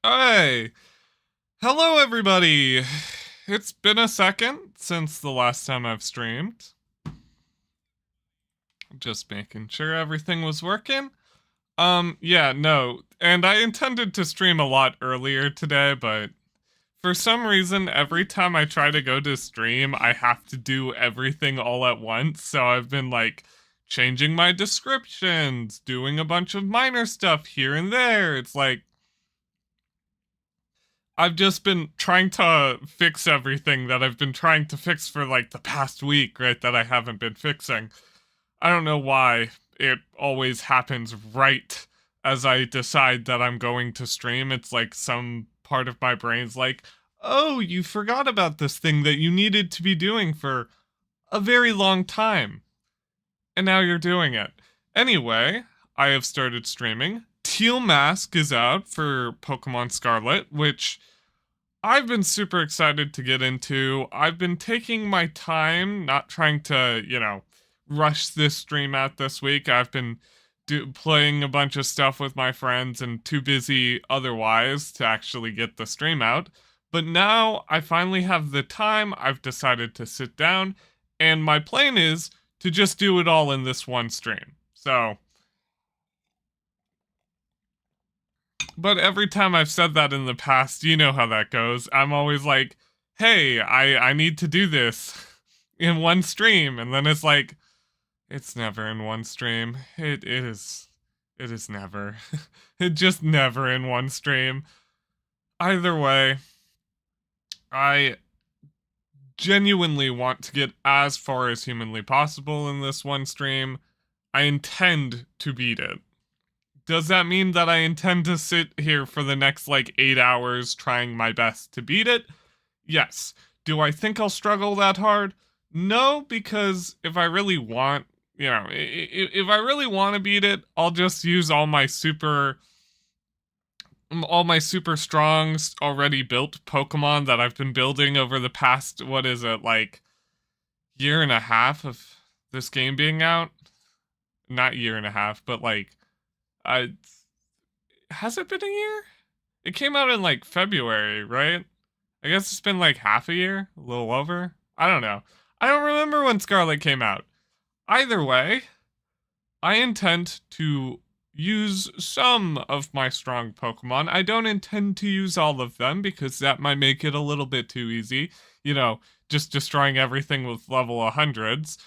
Hey, hello everybody. It's been a second since the last time I've streamed. Just making sure everything was working. Yeah, no. And I intended to stream a lot earlier today, but for some reason, every time I try to go to stream, I have to do everything all at once. So I've been like changing my descriptions, doing a bunch of minor stuff here and there. It's like I've just been trying to fix everything that I've been trying to fix for like the past week, right? That I haven't been fixing. I don't know why it always happens right as I decide that I'm going to stream. It's like some part of my brain's like, oh, you forgot about this thing that you needed to be doing for a very long time. And now you're doing it. Anyway, I have started streaming. Teal Mask is out for Pokemon Scarlet, which I've been super excited to get into. I've been taking my time, not trying to, rush this stream out this week. I've been playing a bunch of stuff with my friends and too busy otherwise to actually get the stream out. But now I finally have the time. I've decided to sit down, and my plan is to just do it all in this one stream. So, but every time I've said that in the past, you know how that goes. I'm always like, hey, I need to do this in one stream. And then it's like, it's never in one stream. It is never. It just never in one stream. Either way, I genuinely want to get as far as humanly possible in this one stream. I intend to beat it. Does that mean that I intend to sit here for the next like 8 hours trying my best to beat it? Yes. Do I think I'll struggle that hard? No, because if I really want, if I really want to beat it, I'll just use all my super strong already built Pokemon that I've been building over the past, what is it, like year and a half of this game being out? Not year and a half, but like I has it been a year? It came out in like February, right? I guess it's been like half a year, a little over. I don't know. I don't remember when Scarlet came out. Either way, I intend to use some of my strong Pokemon. I don't intend to use all of them because that might make it a little bit too easy. Just destroying everything with level 100s.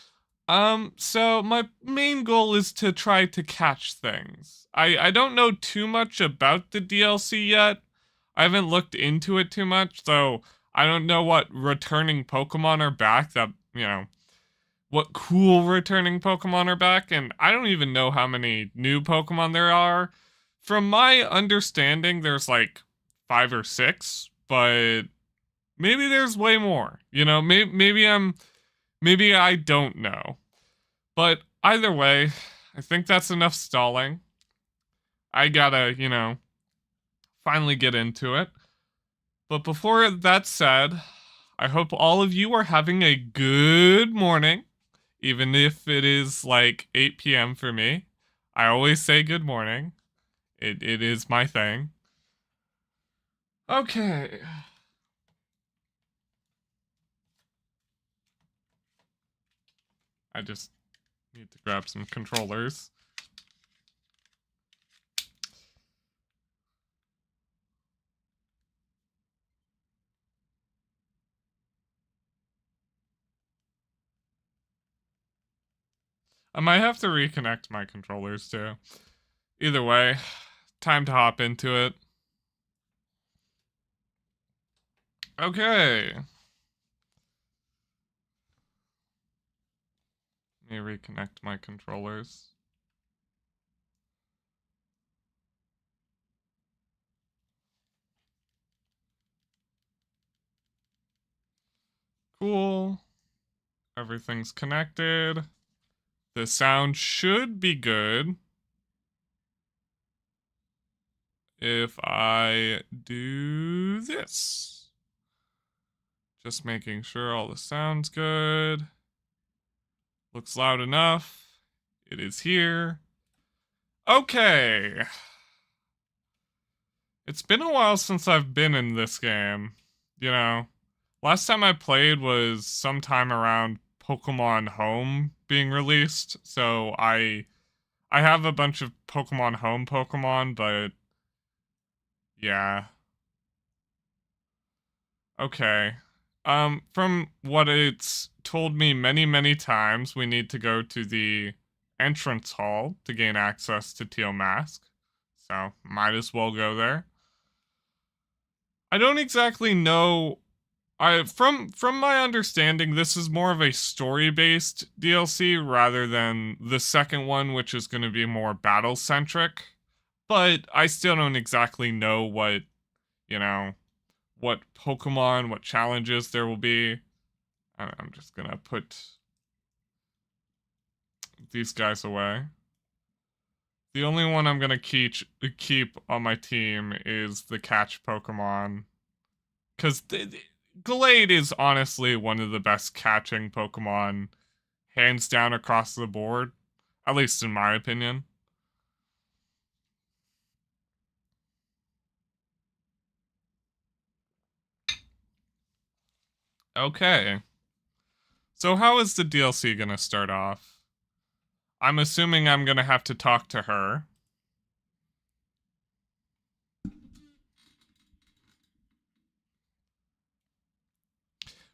So my main goal is to try to catch things. I don't know too much about the DLC yet. I haven't looked into it too much, so I don't know what returning Pokemon are back that, what cool returning Pokemon are back, and I don't even know how many new Pokemon there are. From my understanding, there's like 5 or 6, but maybe there's way more. Maybe I don't know. But either way, I think that's enough stalling. I gotta, finally get into it. But before that said, I hope all of you are having a good morning, even if it is like 8 p.m. for me. I always say good morning. It is my thing. Okay. I just need to grab some controllers. I might have to reconnect my controllers too. Either way, time to hop into it. Okay. Let me reconnect my controllers. Cool. Everything's connected. The sound should be good. If I do this. Just making sure all the sound's good. Looks loud enough. It is here. Okay. It's been a while since I've been in this game. You know, last time I played was sometime around Pokemon Home being released. So I have a bunch of Pokemon Home Pokemon, but yeah. Okay. From what it's told me many, many times, we need to go to the entrance hall to gain access to Teal Mask. So might as well go there. I don't exactly know. From my understanding, this is more of a story-based DLC rather than the second one, which is going to be more battle-centric. But I still don't exactly know what, you know, what Pokemon, what challenges there will be. I'm just gonna put these guys away. The only one I'm gonna keep on my team is the catch Pokemon. Because Glade is honestly one of the best catching Pokemon, hands down across the board. At least in my opinion. Okay. So how is the DLC gonna start off? I'm assuming I'm gonna have to talk to her.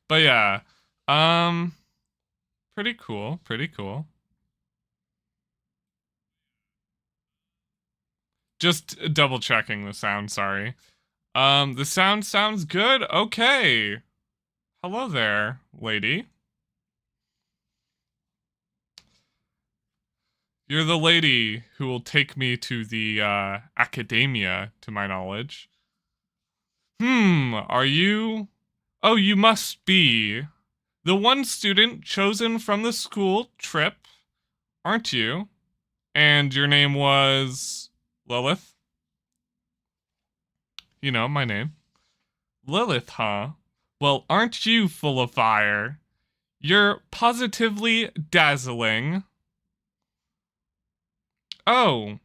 But yeah, um, pretty cool, pretty cool. Just double checking the sound, sorry. The sound sounds good. Okay. Hello there, lady. You're the lady who will take me to the academia, to my knowledge. Are you? Oh, you must be the one student chosen from the school trip, aren't you? And your name was Lilith? You know, my name. Lilith, huh? Well, aren't you full of fire? You're positively dazzling. Oh,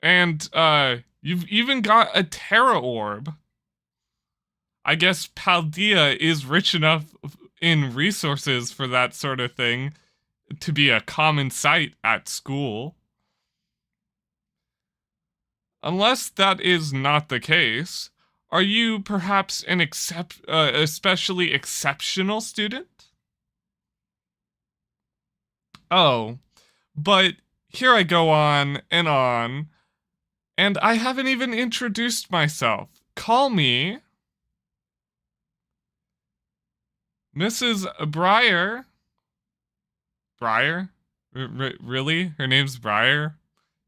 and you've even got a Terra Orb. I guess Paldea is rich enough in resources for that sort of thing to be a common sight at school. Unless that is not the case, are you perhaps an especially exceptional student? Oh, but here I go on, and I haven't even introduced myself. Call me Mrs. Breyer. Breyer? Really? Her name's Breyer?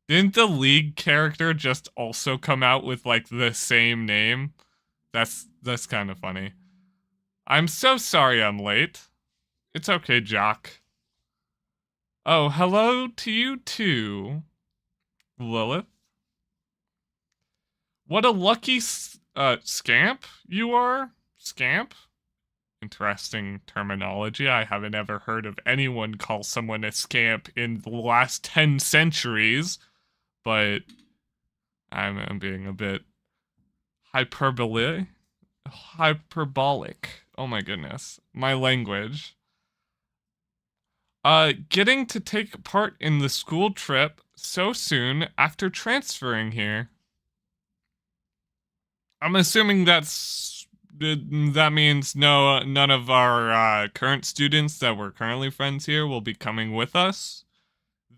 Didn't the League character just also come out with like the same name? That's kind of funny. I'm so sorry I'm late. It's okay, Jock. Oh, hello to you too, Lilith. What a lucky scamp you are? Scamp? Interesting terminology. I haven't ever heard of anyone call someone a scamp in the last 10 centuries, but I'm being a bit hyperbolic. Oh my goodness. My language. Getting to take part in the school trip so soon after transferring here. I'm assuming that means none of our current students that were currently friends here will be coming with us.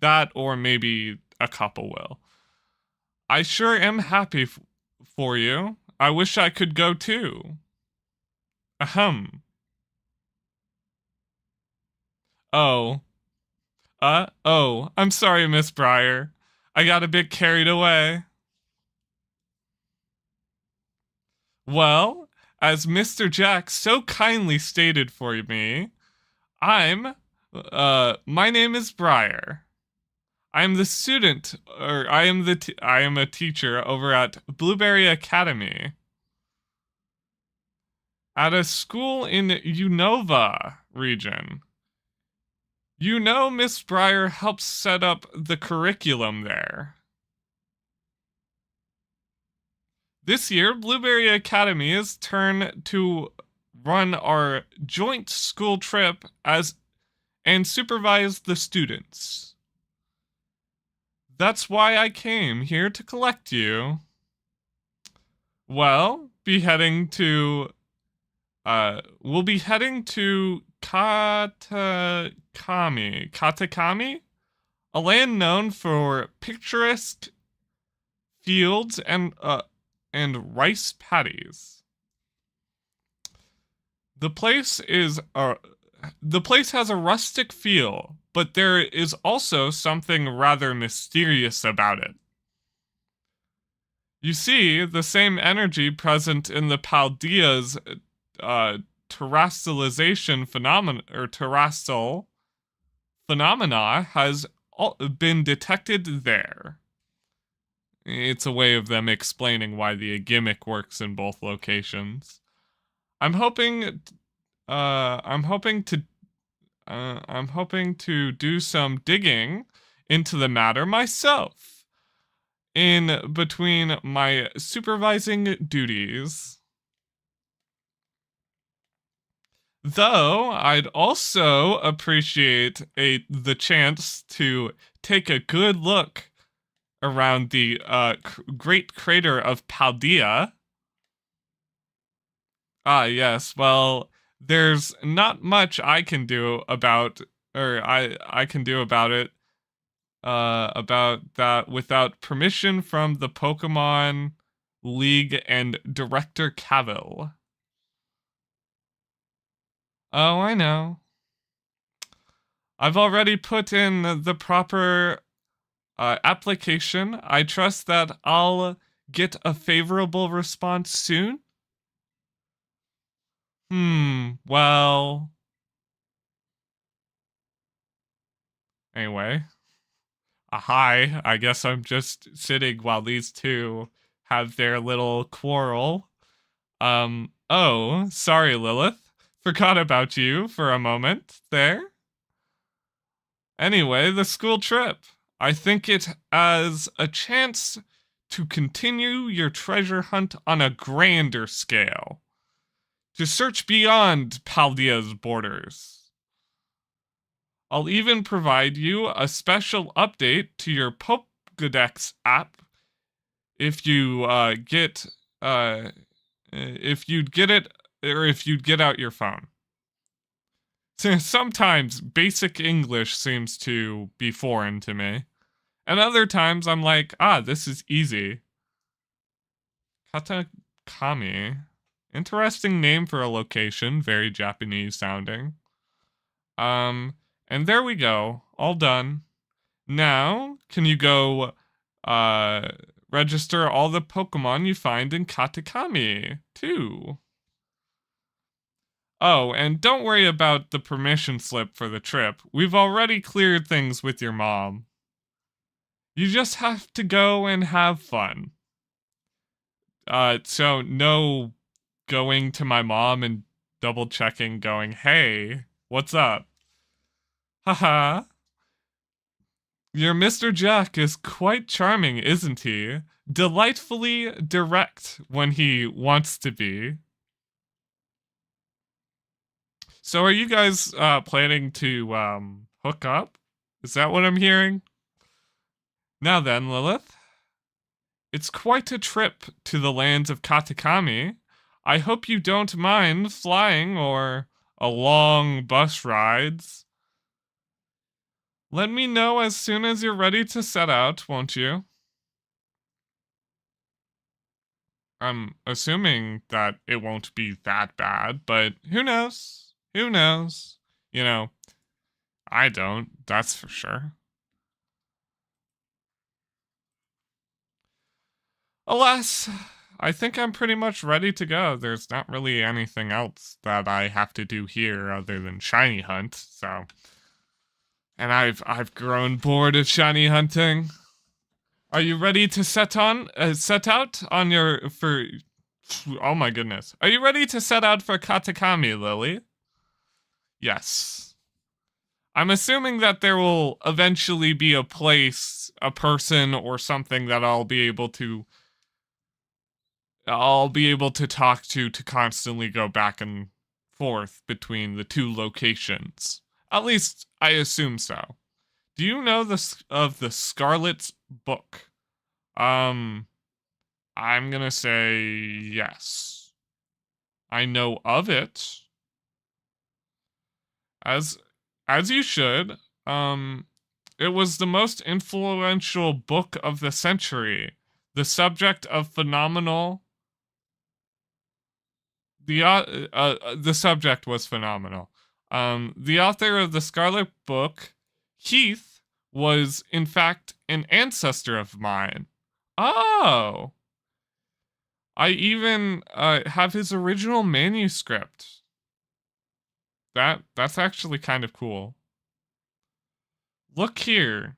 That or maybe a couple will. I sure am happy for you. I wish I could go too. Ahem. Oh. I'm sorry, Miss Breyer. I got a bit carried away. Well, as Mr. Jack so kindly stated for me, my name is Breyer. I am the student, or I am a teacher over at Blueberry Academy. At a school in Unova region. You know, Miss Breyer helps set up the curriculum there. This year, Blueberry Academy is turn to run our joint school trip and supervise the students. That's why I came here to collect you. Well, we'll be heading to Katakami, a land known for picturesque fields and rice paddies. The place has a rustic feel, but there is also something rather mysterious about it. You see, the same energy present in the Paldea's terrestrialization terrestrial phenomena has been detected there. It's a way of them explaining why the gimmick works in both locations. I'm hoping to do some digging into the matter myself in between my supervising duties. Though I'd also appreciate the chance to take a good look around the great crater of Paldea. Ah, yes. Well, there's not much I can do about, or I can do about it, about that without permission from the Pokemon League and Director Cavill. Oh, I know. I've already put in the proper application. I trust that I'll get a favorable response soon. Well. Anyway. Hi, I guess I'm just sitting while these two have their little quarrel. Oh, sorry, Lilith. Forgot about you for a moment there. Anyway, the school trip. I think it as a chance to continue your treasure hunt on a grander scale. To search beyond Paldea's borders. I'll even provide you a special update to your Pokédex app if you'd get it, or if you'd get out your phone. Sometimes basic English seems to be foreign to me, and other times I'm like, this is easy. Katakami. Interesting name for a location, very Japanese sounding. And there we go, all done. Now, can you go register all the Pokemon you find in Katakami, too? Oh, and don't worry about the permission slip for the trip. We've already cleared things with your mom. You just have to go and have fun. So no going to my mom and double checking going, hey, what's up? Haha. Your Mr. Jack is quite charming, isn't he? Delightfully direct when he wants to be. So are you guys planning to hook up? Is that what I'm hearing? Now then, Lilith. It's quite a trip to the lands of Katakami. I hope you don't mind flying or a long bus rides. Let me know as soon as you're ready to set out, won't you? I'm assuming that it won't be that bad, but who knows? Who knows? You know, I don't, that's for sure. Alas, I think I'm pretty much ready to go. There's not really anything else that I have to do here other than shiny hunt, so. And I've grown bored of shiny hunting. Are you ready to set out on your oh my goodness. Are you ready to set out for Katakami, Lily? Yes. I'm assuming that there will eventually be a place, a person, or something that I'll be able to I'll be able to talk to constantly go back and forth between the two locations. At least I assume so. Do you know of the Scarlet's book? I'm gonna say yes. I know of it. As you should. It was the most influential book of the century. The subject of phenomenal. The subject was phenomenal. The author of the Scarlet Book, Heath, was in fact an ancestor of mine. Oh, I even have his original manuscript. That's actually kind of cool. Look here.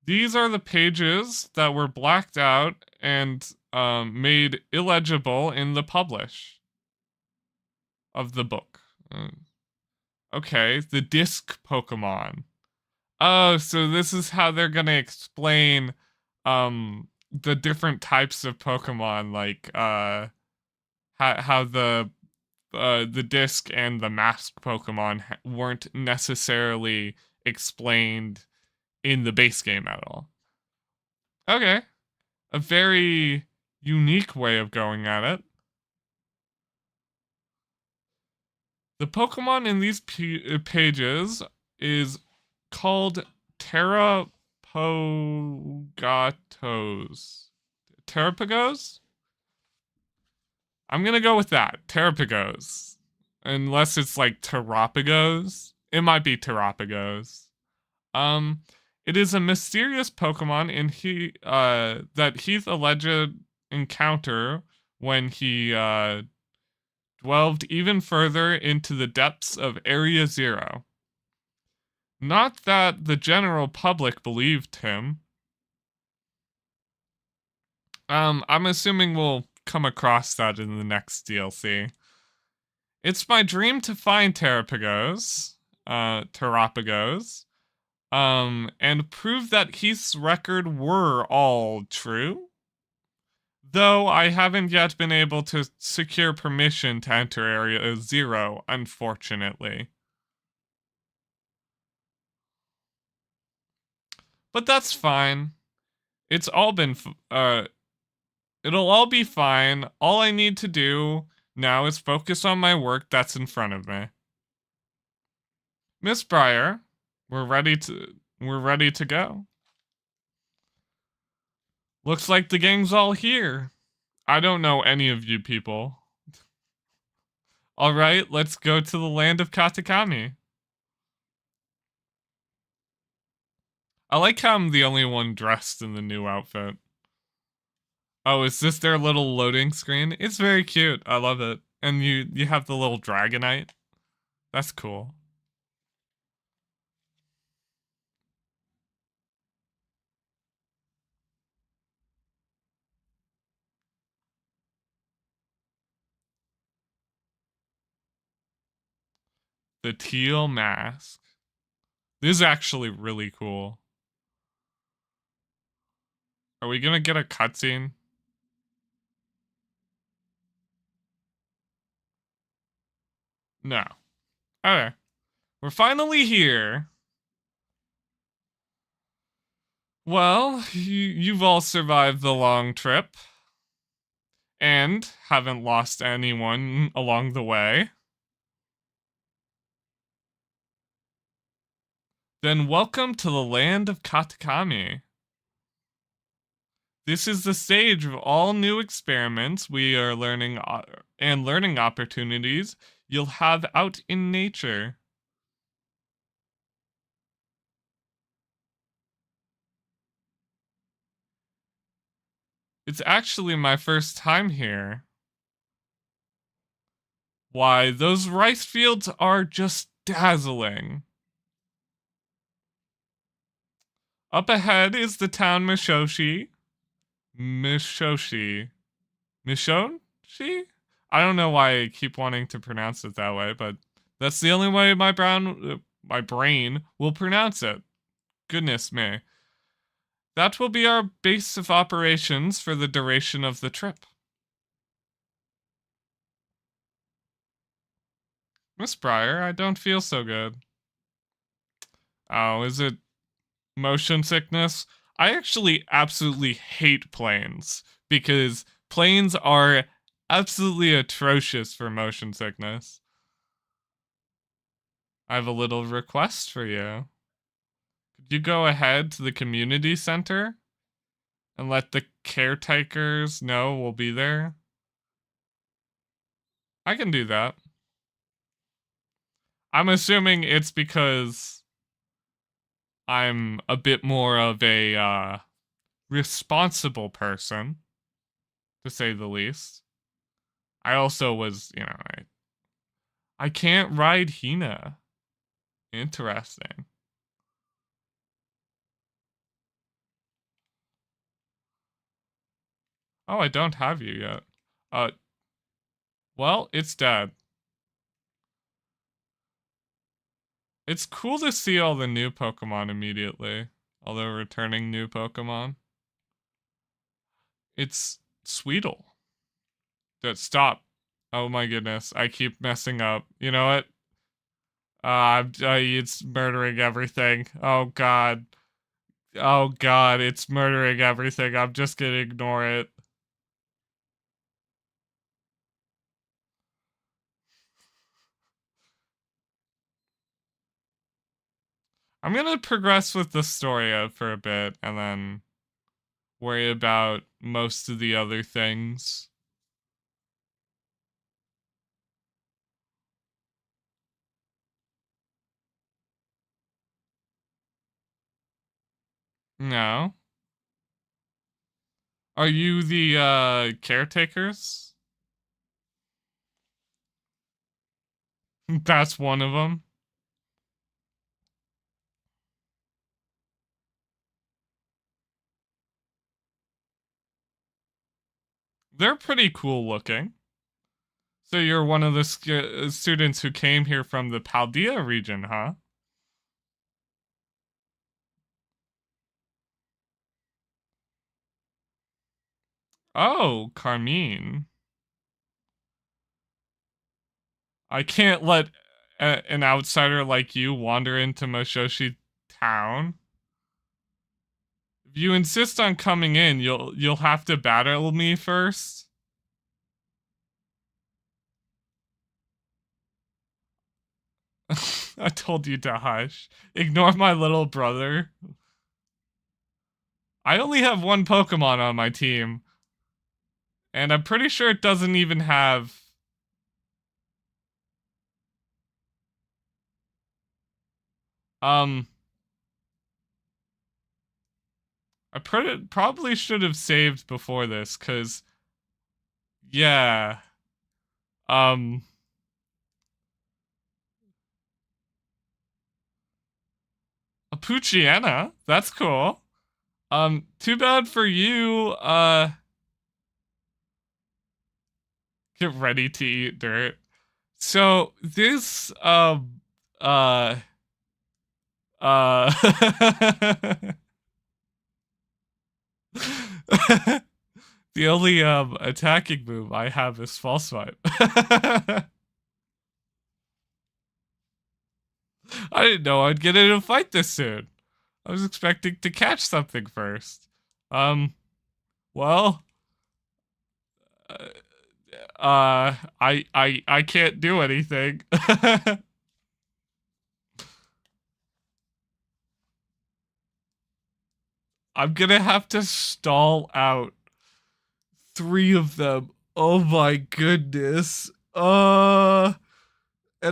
These are the pages that were blacked out and made illegible in the publish of the book. Okay, the disc Pokemon. Oh, so this is how they're gonna explain the different types of Pokemon, like how the disc and the masked Pokemon weren't necessarily explained in the base game at all. Okay, a very unique way of going at it. The Pokemon in these pages is called Terrapagos. Terrapagos? I'm gonna go with that. Terrapagos. Unless it's like Terrapagos. It might be Terrapagos. It is a mysterious Pokemon that Heath alleged encounter when he delved even further into the depths of Area Zero. Not that the general public believed him. I'm assuming we'll come across that in the next DLC. It's my dream to find Terrapagos, and prove that Heath's record were all true. Though I haven't yet been able to secure permission to enter Area Zero, unfortunately. But that's fine. It's all been, it'll all be fine. All I need to do now is focus on my work that's in front of me. Miss Briar, we're ready to go. Looks like the gang's all here. I don't know any of you people. All right, let's go to the land of Katakami. I like how I'm the only one dressed in the new outfit. Oh, is this their little loading screen? It's very cute. I love it. And you have the little Dragonite. That's cool. The teal mask. This is actually really cool. Are we gonna get a cutscene? No. Okay. We're finally here. Well, you've all survived the long trip. And haven't lost anyone along the way. Then welcome to the land of Katakami. This is the stage of all new experiments we are learning and learning opportunities you'll have out in nature. It's actually my first time here. Why, those rice fields are just dazzling. Up ahead is the town Mishoshi. Mishoshi? I don't know why I keep wanting to pronounce it that way, but that's the only way my brain will pronounce it. Goodness me. That will be our base of operations for the duration of the trip. Miss Breyer, I don't feel so good. Oh, is it motion sickness? I actually absolutely hate planes because planes are absolutely atrocious for motion sickness. I have a little request for you. Could you go ahead to the community center and let the caretakers know we'll be there? I can do that. I'm assuming it's because I'm a bit more of a responsible person, to say the least. I also was, I can't ride Hina. Interesting. Oh, I don't have you yet. Uh, well, it's dead. It's cool to see all the new Pokemon immediately, although returning new Pokemon. It's Sweetle. Stop. Oh my goodness, I keep messing up. You know what? It's murdering everything. Oh god. Oh god, it's murdering everything. I'm just gonna ignore it. I'm gonna progress with the story for a bit and then worry about most of the other things. No. Are you the caretakers? That's one of them. They're pretty cool looking. So you're one of the students who came here from the Paldea region, huh? Oh, Carmine. I can't let an outsider like you wander into Moshoshi town. If you insist on coming in, you'll have to battle me first. I told you to hush. Ignore my little brother. I only have one Pokemon on my team. And I'm pretty sure it doesn't even have... I probably should have saved before this, because... Yeah. Um... A Poochyena? That's cool. Too bad for you, get ready to eat dirt. So, this, uh, the only, attacking move I have is False Swipe. I didn't know I'd get in a fight this soon. I was expecting to catch something first. Um, well, I can't do anything. I'm gonna have to stall out 3 of them. Oh my goodness. And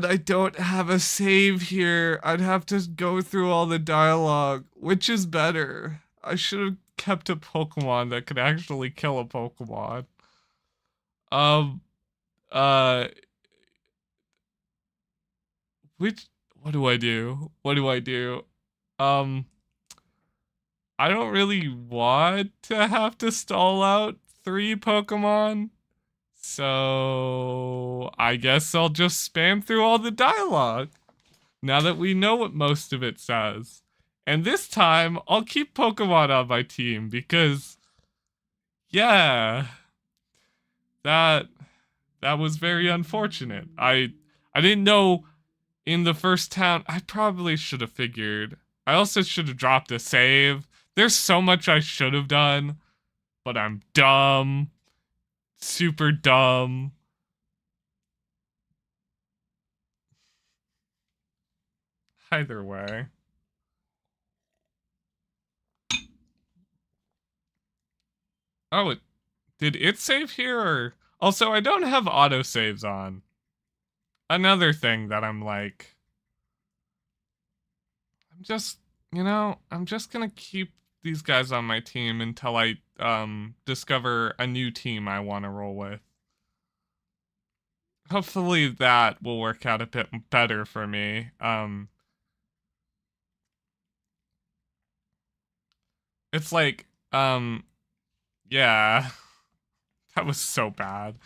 I don't have a save here. I'd have to go through all the dialogue. Which is better? I should have kept a Pokemon that could actually kill a Pokemon. Um, uh, which, what do I do? What do I do? Um, I don't really want to have to stall out 3 Pokemon. So I guess I'll just spam through all the dialogue now that we know what most of it says. And this time I'll keep Pokemon on my team because yeah, that was very unfortunate. I didn't know in the first town. I probably should have figured. I also should have dropped a save. There's so much I should have done, but I'm dumb. Super dumb. Either way. Oh, did it save here? Or also, I don't have autosaves on. Another thing that I'm like, I'm just, I'm just gonna keep these guys on my team until I discover a new team I want to roll with. Hopefully that will work out a bit better for me. It's like, yeah, that was so bad.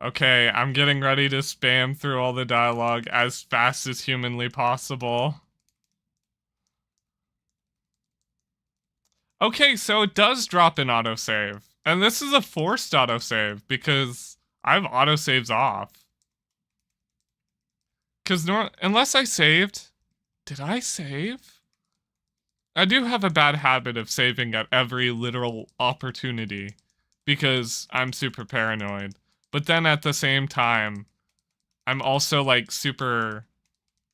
Okay, I'm getting ready to spam through all the dialogue as fast as humanly possible. Okay, so it does drop an autosave. And this is a forced autosave because I have autosaves off. Because unless I saved... Did I save? I do have a bad habit of saving at every literal opportunity because I'm super paranoid. But then at the same time, I'm also like super...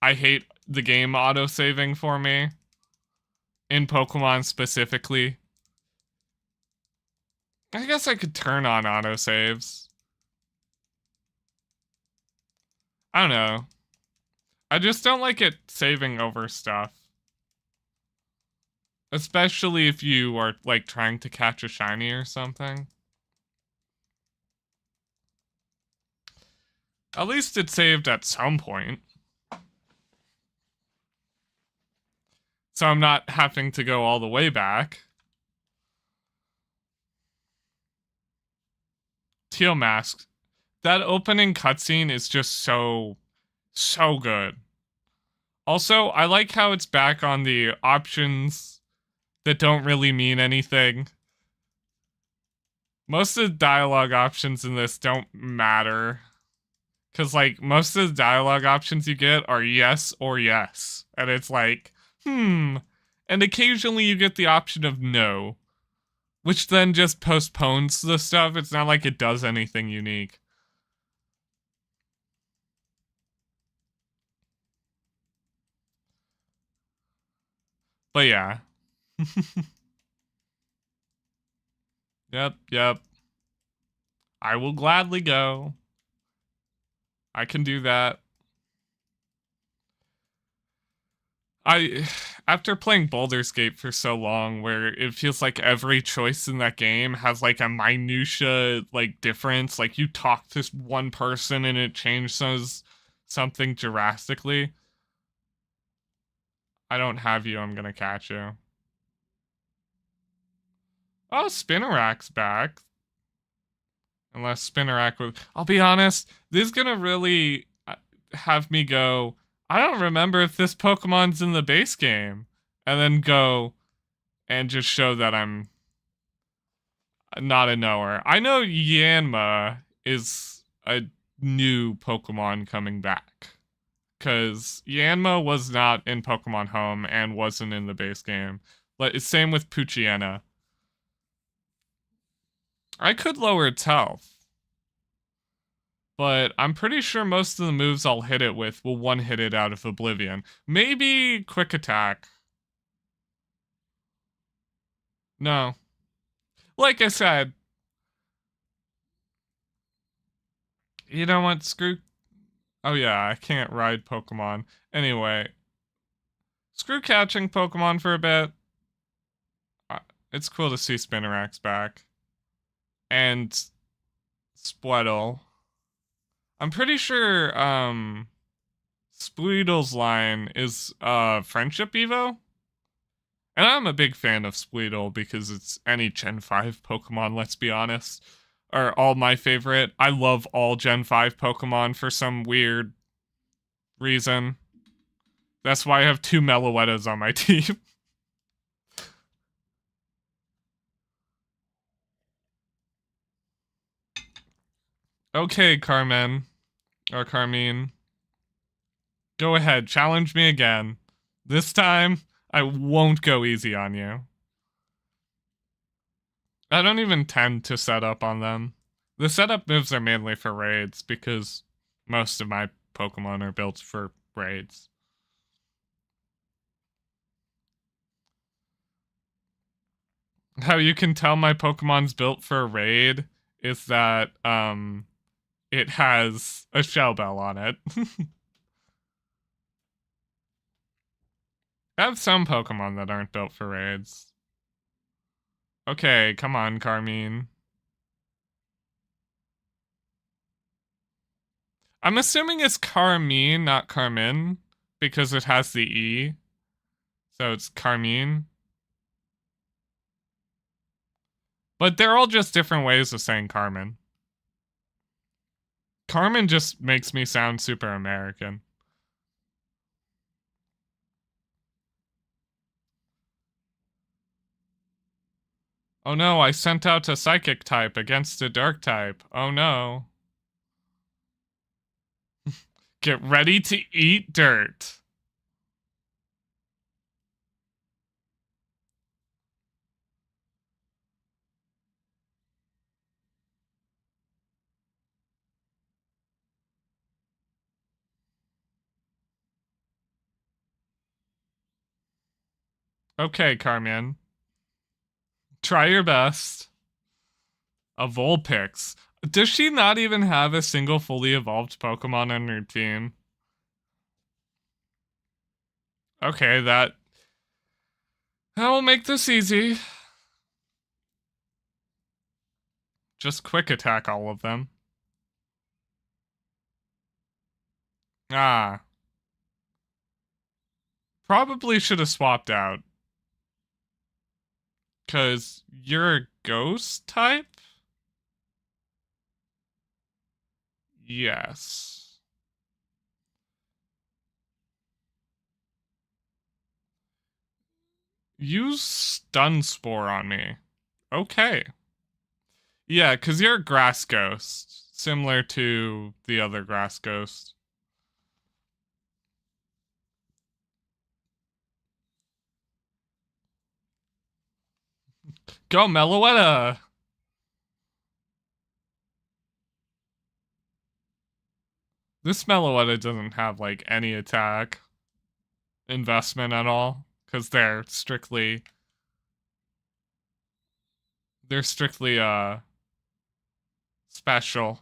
I hate the game auto-saving for me. In Pokemon specifically. I guess I could turn on autosaves. I don't know. I just don't like it saving over stuff. Especially if you are, like, trying to catch a shiny or something. At least it saved at some point. So I'm not having to go all the way back. Teal mask. That opening cutscene is just so good. Also, I like how it's back on the options that don't really mean anything. Most of the dialogue options in this don't matter. Because, like, most of the dialogue options you get are yes or yes. And it's like, And occasionally you get the option of no. Which then just postpones the stuff. It's not like it does anything unique. But yeah. Yep. I will gladly go. I can do that. After playing Baldur's Gate for so long, where it feels like every choice in that game has like a minutia like difference, like you talk to one person and it changes something drastically. I don't have you, I'm gonna catch you. Oh, Spinarak's back. Unless Spinarak would... I'll be honest, this is gonna really have me go, I don't remember if this Pokemon's in the base game. And then go and just show that I'm not a knower. I know Yanma is a new Pokemon coming back. Because Yanma was not in Pokemon Home and wasn't in the base game. But same with Poochyena. I could lower its health. But I'm pretty sure most of the moves I'll hit it with will one-hit it out of Oblivion. Maybe Quick Attack. No. Like I said, you know what? Screw... Oh yeah, I can't ride Pokemon. Anyway. Screw catching Pokemon for a bit. It's cool to see Spinarak's back. And Squirtle. I'm pretty sure Squirtle's line is Friendship Evo. And I'm a big fan of Squirtle because it's any Gen 5 Pokemon, let's be honest. Are all my favorite. I love all Gen 5 Pokemon for some weird reason. That's why I have 2 Meloettas on my team. Okay, Carmen. Or Carmine. Go ahead, challenge me again. This time, I won't go easy on you. I don't even tend to set up on them. The setup moves are mainly for raids because most of my Pokemon are built for raids. How you can tell my Pokemon's built for a raid is that it has a shell bell on it. I have some Pokemon that aren't built for raids. Okay, come on, Carmine. I'm assuming it's Carmine, not Carmin, because it has the E. So it's Carmine. But they're all just different ways of saying Carmen. Carmen just makes me sound super American. Oh no, I sent out a psychic type against a dark type. Oh no. Get ready to eat dirt. Okay, Carmen. Try your best. A Vulpix. Does she not even have a single fully evolved Pokemon on her team? Okay, that will make this easy. Just quick attack all of them. Ah. Probably should have swapped out. Because you're a ghost type? Yes. Use Stun Spore on me. Okay. Yeah, because you're a grass ghost. Similar to the other grass ghost. Go, Meloetta! This Meloetta doesn't have, like, any attack investment at all. Because they're strictly, special.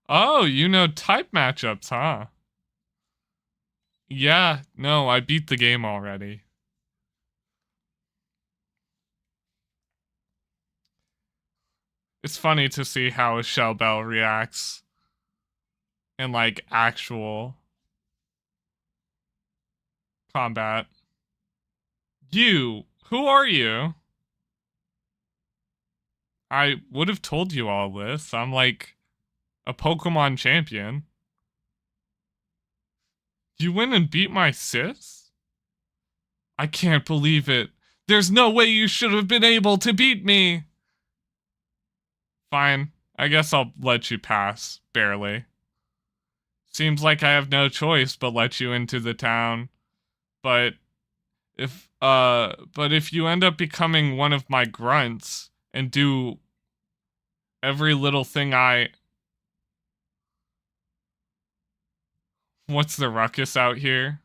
Oh, you know type matchups, huh? Yeah, no, I beat the game already. It's funny to see how a Shell Bell reacts in, like, actual combat. You, who are you? I would have told you all this. I'm like a Pokemon champion. You went and beat my sis? I can't believe it. There's no way you should have been able to beat me. Fine. I guess I'll let you pass, barely. Seems like I have no choice but let you into the town. But if you end up becoming one of my grunts and do every little thing What's the ruckus out here?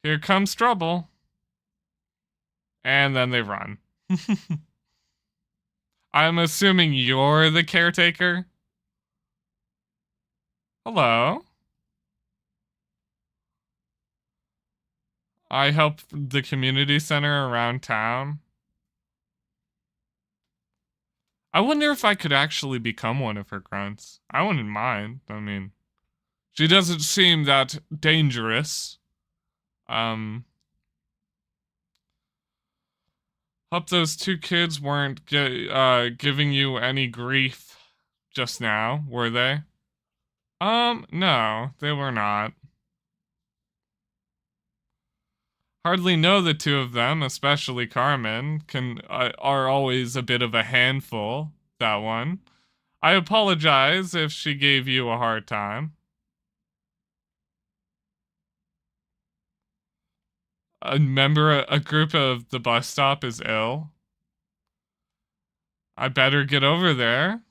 Here comes trouble. And then they run. I'm assuming you're the caretaker? Hello? I help the community center around town. I wonder if I could actually become one of her grunts. I wouldn't mind. I mean, she doesn't seem that dangerous. Hope those two kids weren't giving you any grief just now, were they? No, they were not. Hardly know the two of them, especially Carmen, are always a bit of a handful, that one. I apologize if she gave you a hard time. A group of the bus stop is ill. I better get over there.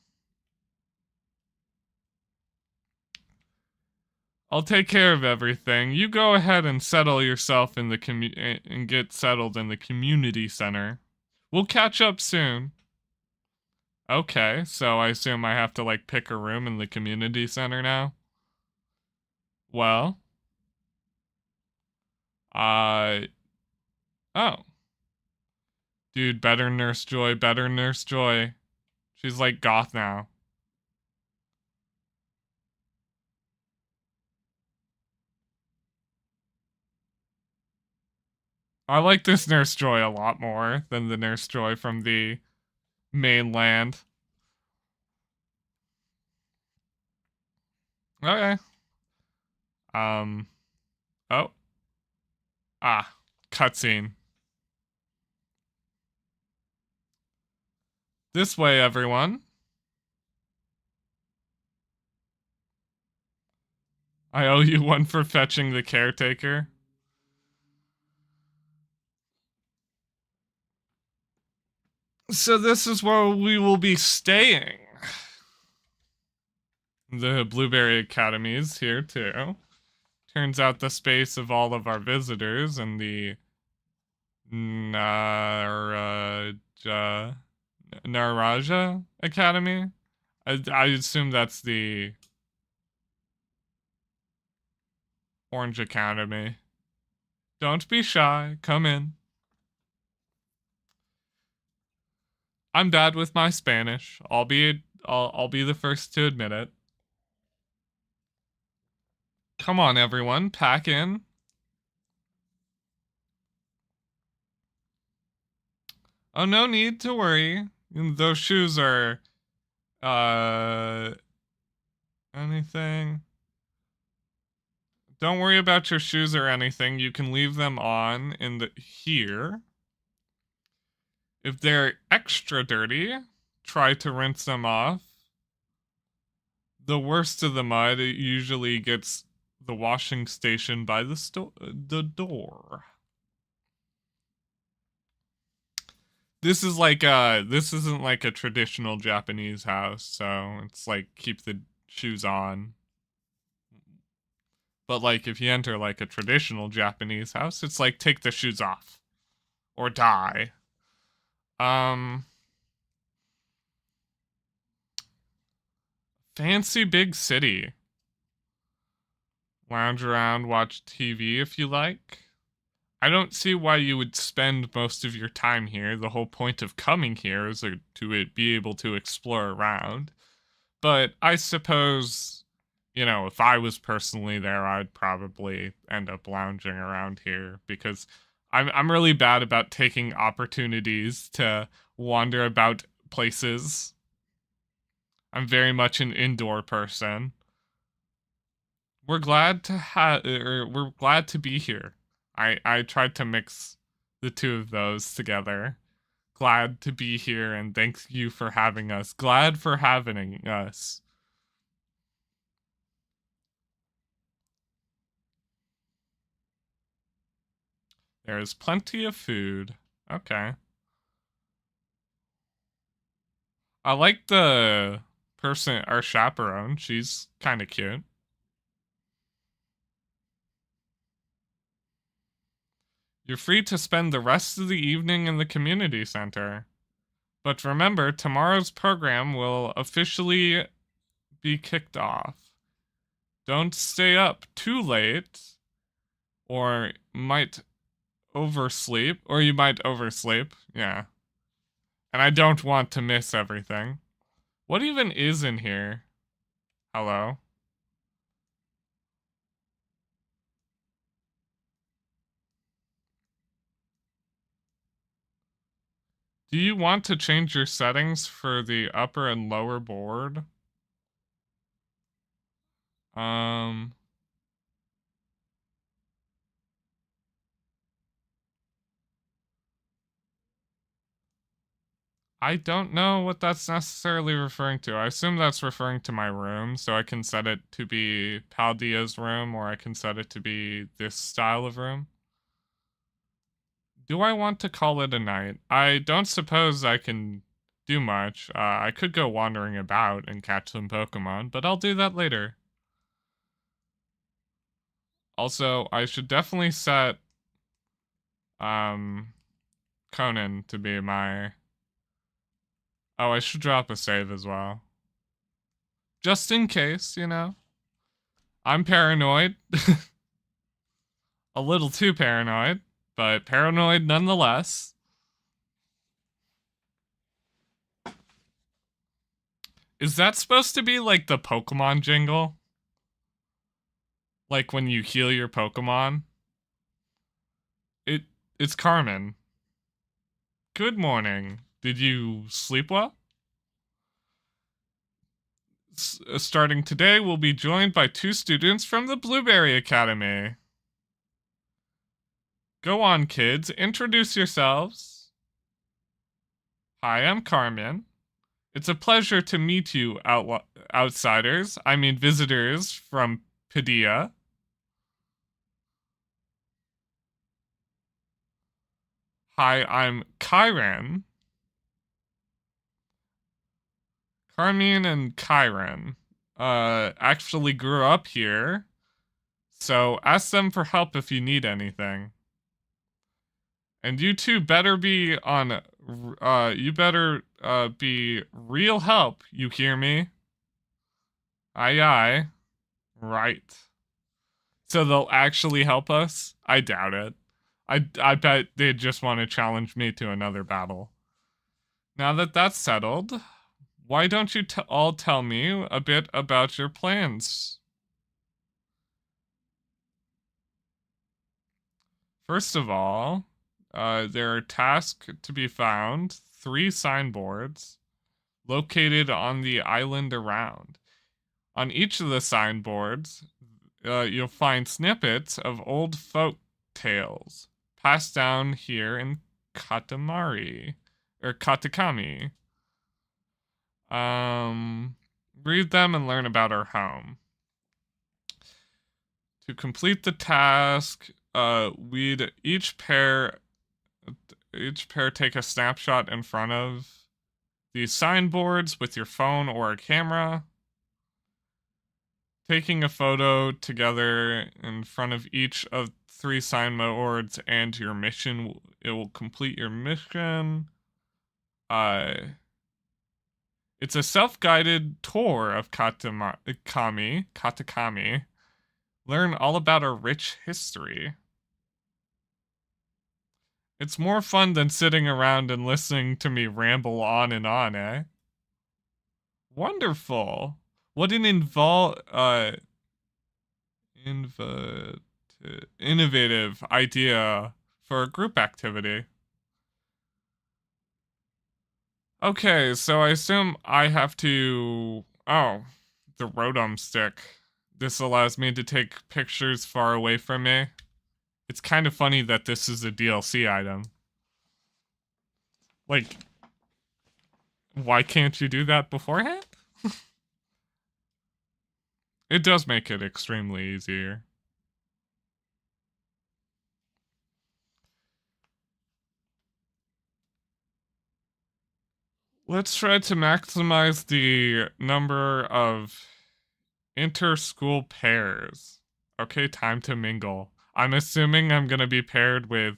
I'll take care of everything. You go ahead and settle yourself in the and get settled in the community center. We'll catch up soon. Okay, so I assume I have to like pick a room in the community center now. Well, uh, oh, dude, better Nurse Joy, better Nurse Joy. She's like goth now. I like this Nurse Joy a lot more than the Nurse Joy from the mainland. Okay. Um, oh, cutscene. This way, everyone. I owe you one for fetching the caretaker. So this is where we will be staying. The Blueberry Academy is here too. Turns out the space of all of our visitors and the Naraja Academy. I assume that's the Orange Academy. Don't be shy. Come in. I'm bad with my Spanish. I'll be the first to admit it. Come on, everyone, pack in. Oh, no need to worry. Those shoes are, anything. Don't worry about your shoes or anything. You can leave them on in here. If they're extra dirty, try to rinse them off. The worst of the mud usually gets the washing station by the door. This is like this isn't like a traditional Japanese house, so it's like keep the shoes on. But like if you enter like a traditional Japanese house, it's like take the shoes off or die. Fancy big city. Lounge around, watch TV if you like. I don't see why you would spend most of your time here. The whole point of coming here is to be able to explore around. But I suppose, you know, if I was personally there, I'd probably end up lounging around here because I'm really bad about taking opportunities to wander about places. I'm very much an indoor person. We're glad to be here. I tried to mix the two of those together. Glad to be here and thank you for having us. Glad for having us. There's plenty of food. Okay. I like the person, our chaperone. She's kind of cute. You're free to spend the rest of the evening in the community center. But remember, tomorrow's program will officially be kicked off. Don't stay up too late, or might oversleep, or you might oversleep, yeah. And I don't want to miss everything. What even is in here? Hello? Do you want to change your settings for the upper and lower board? I don't know what that's necessarily referring to. I assume that's referring to my room, so I can set it to be Paldia's room, or I can set it to be this style of room. Do I want to call it a night? I don't suppose I can do much. I could go wandering about and catch some Pokemon, but I'll do that later. Also, I should definitely set Conan to be my... Oh, I should drop a save as well. Just in case, you know. I'm paranoid. A little too paranoid, but paranoid nonetheless. Is that supposed to be like the Pokemon jingle? Like when you heal your Pokemon? It's Carmen. Good morning. Did you sleep well? Starting today, we'll be joined by 2 students from the Blueberry Academy. Go on, kids. Introduce yourselves. Hi, I'm Carmen. It's a pleasure to meet you, outsiders. I mean visitors from Padilla. Hi, I'm Kyran. Carmine and Kyran actually grew up here, so ask them for help if you need anything. And you two better be on, be real help, you hear me? Aye aye. Right. So they'll actually help us? I doubt it. I bet they just want to challenge me to another battle. Now that that's settled, why don't you all tell me a bit about your plans? First of all, there are tasks to be found, 3 signboards located on the island around. On each of the signboards, you'll find snippets of old folk tales passed down here in Katamari, or Katakami. Read them and learn about our home. To complete the task, we'd each pair take a snapshot in front of these signboards with your phone or a camera. Taking a photo together in front of each of 3 signboards and your mission, it will complete your mission. It's a self-guided tour of Katakami. Learn all about our rich history. It's more fun than sitting around and listening to me ramble on and on, eh? Wonderful. What an innovative idea for a group activity. Okay, so I assume I have to... Oh, the Rotom stick. This allows me to take pictures far away from me. It's kind of funny that this is a DLC item. Like, why can't you do that beforehand? It does make it extremely easier. Let's try to maximize the number of inter-school pairs. Okay, time to mingle. I'm assuming I'm gonna be paired with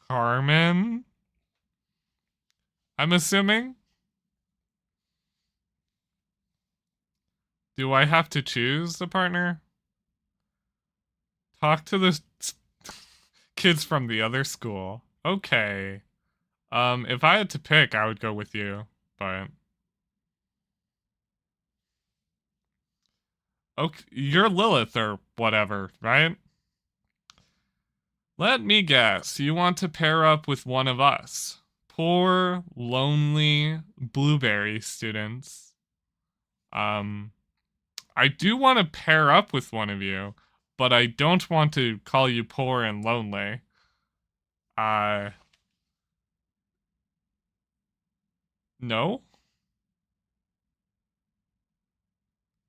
Carmen? I'm assuming? Do I have to choose a partner? Talk to the kids from the other school. Okay. If I had to pick, I would go with you, but... Okay, you're Lilith or whatever, right? Let me guess, you want to pair up with one of us. Poor, lonely blueberry students. I do want to pair up with one of you, but I don't want to call you poor and lonely. No?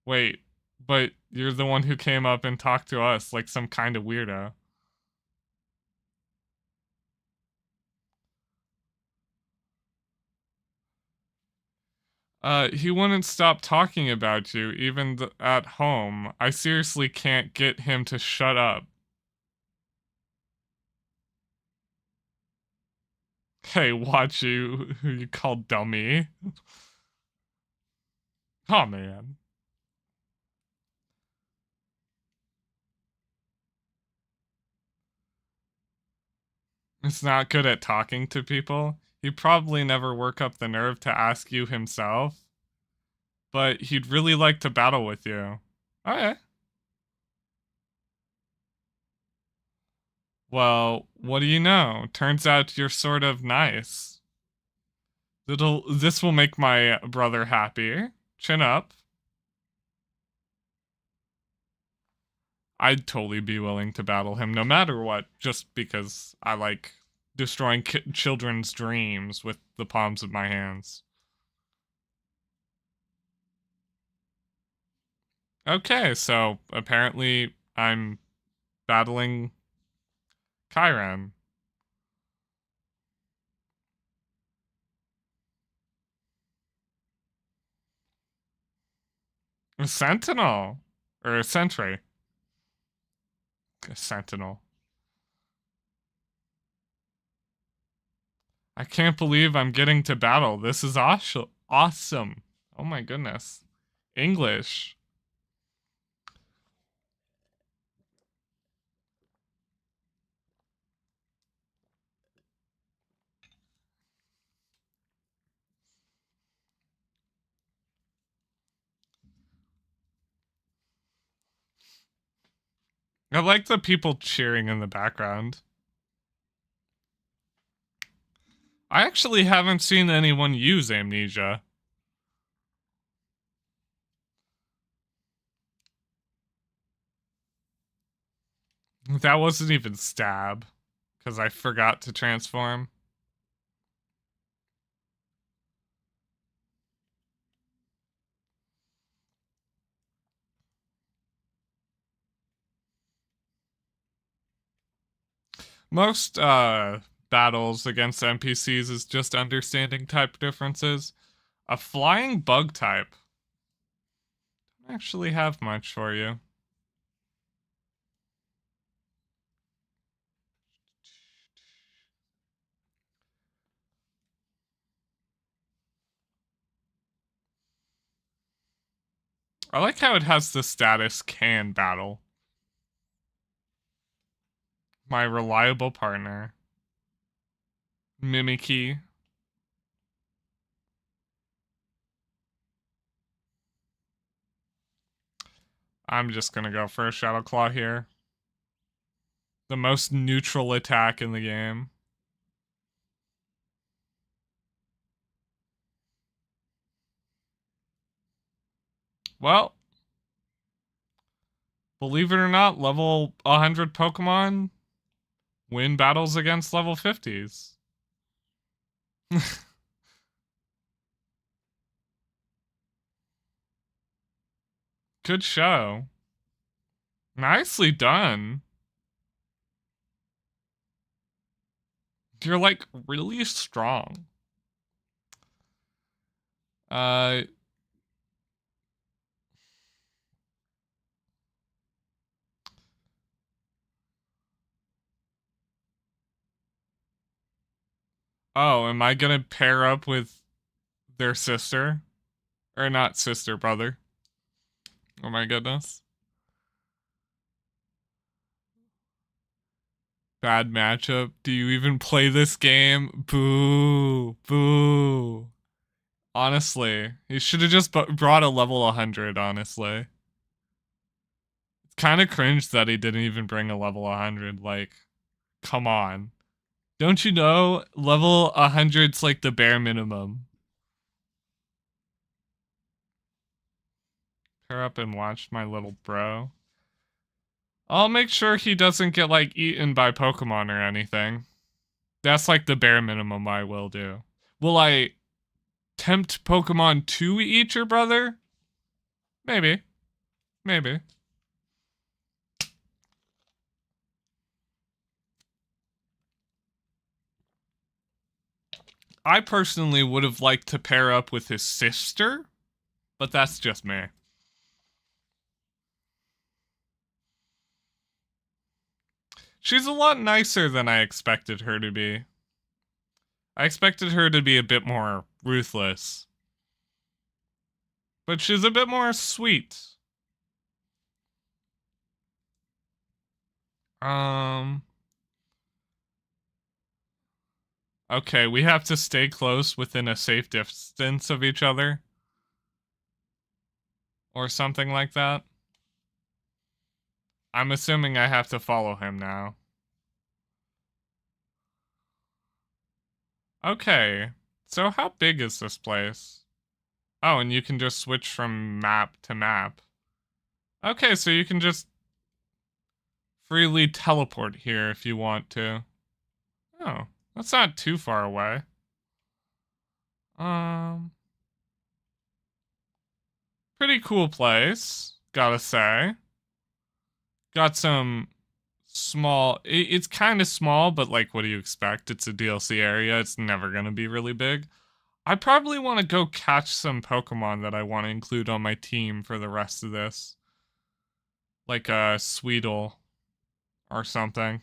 Wait, but you're the one who came up and talked to us like some kind of weirdo. He wouldn't stop talking about you, even at home. I seriously can't get him to shut up. Hey, watch you, who you call dummy. Oh, man. He's not good at talking to people. He'd probably never work up the nerve to ask you himself, but he'd really like to battle with you. Okay. Well, what do you know? Turns out you're sort of nice. This will make my brother happy. Chin up. I'd totally be willing to battle him no matter what, just because I like destroying children's dreams with the palms of my hands. Okay, so apparently I'm battling Kyran. A sentinel. Or a sentry. A sentinel. I can't believe I'm getting to battle. This is awesome. Oh my goodness. English. I like the people cheering in the background. I actually haven't seen anyone use amnesia. That wasn't even stab, because I forgot to transform. Most battles against NPCs is just understanding type differences. A flying bug type. Don't actually have much for you. I like how it has the status can battle. My reliable partner. Mimikyu. I'm just gonna go for a Shadow Claw here. The most neutral attack in the game. Well, believe it or not, level 100 Pokemon win battles against level 50s. Good show. Nicely done. You're like really strong. Oh, am I gonna pair up with their sister? Or not sister, brother. Oh my goodness. Bad matchup. Do you even play this game? Boo. Boo. Honestly, he should have just brought a level 100, honestly. It's kind of cringe that he didn't even bring a level 100. Like, come on. Don't you know level 100's like the bare minimum? Pair up and watch my little bro. I'll make sure he doesn't get like eaten by Pokemon or anything. That's like the bare minimum I will do. Will I tempt Pokemon to eat your brother? Maybe. Maybe. I personally would have liked to pair up with his sister, but that's just me. She's a lot nicer than I expected her to be. I expected her to be a bit more ruthless. But she's a bit more sweet. Okay, we have to stay close within a safe distance of each other. Or something like that. I'm assuming I have to follow him now. Okay, so how big is this place? Oh, and you can just switch from map to map. Okay, so you can just freely teleport here if you want to. Oh, that's not too far away. Pretty cool place, gotta say. Got some small, it's kind of small, but like, what do you expect? It's a DLC area, it's never gonna be really big. I probably want to go catch some Pokemon that I want to include on my team for the rest of this. Like a Sweetle or something.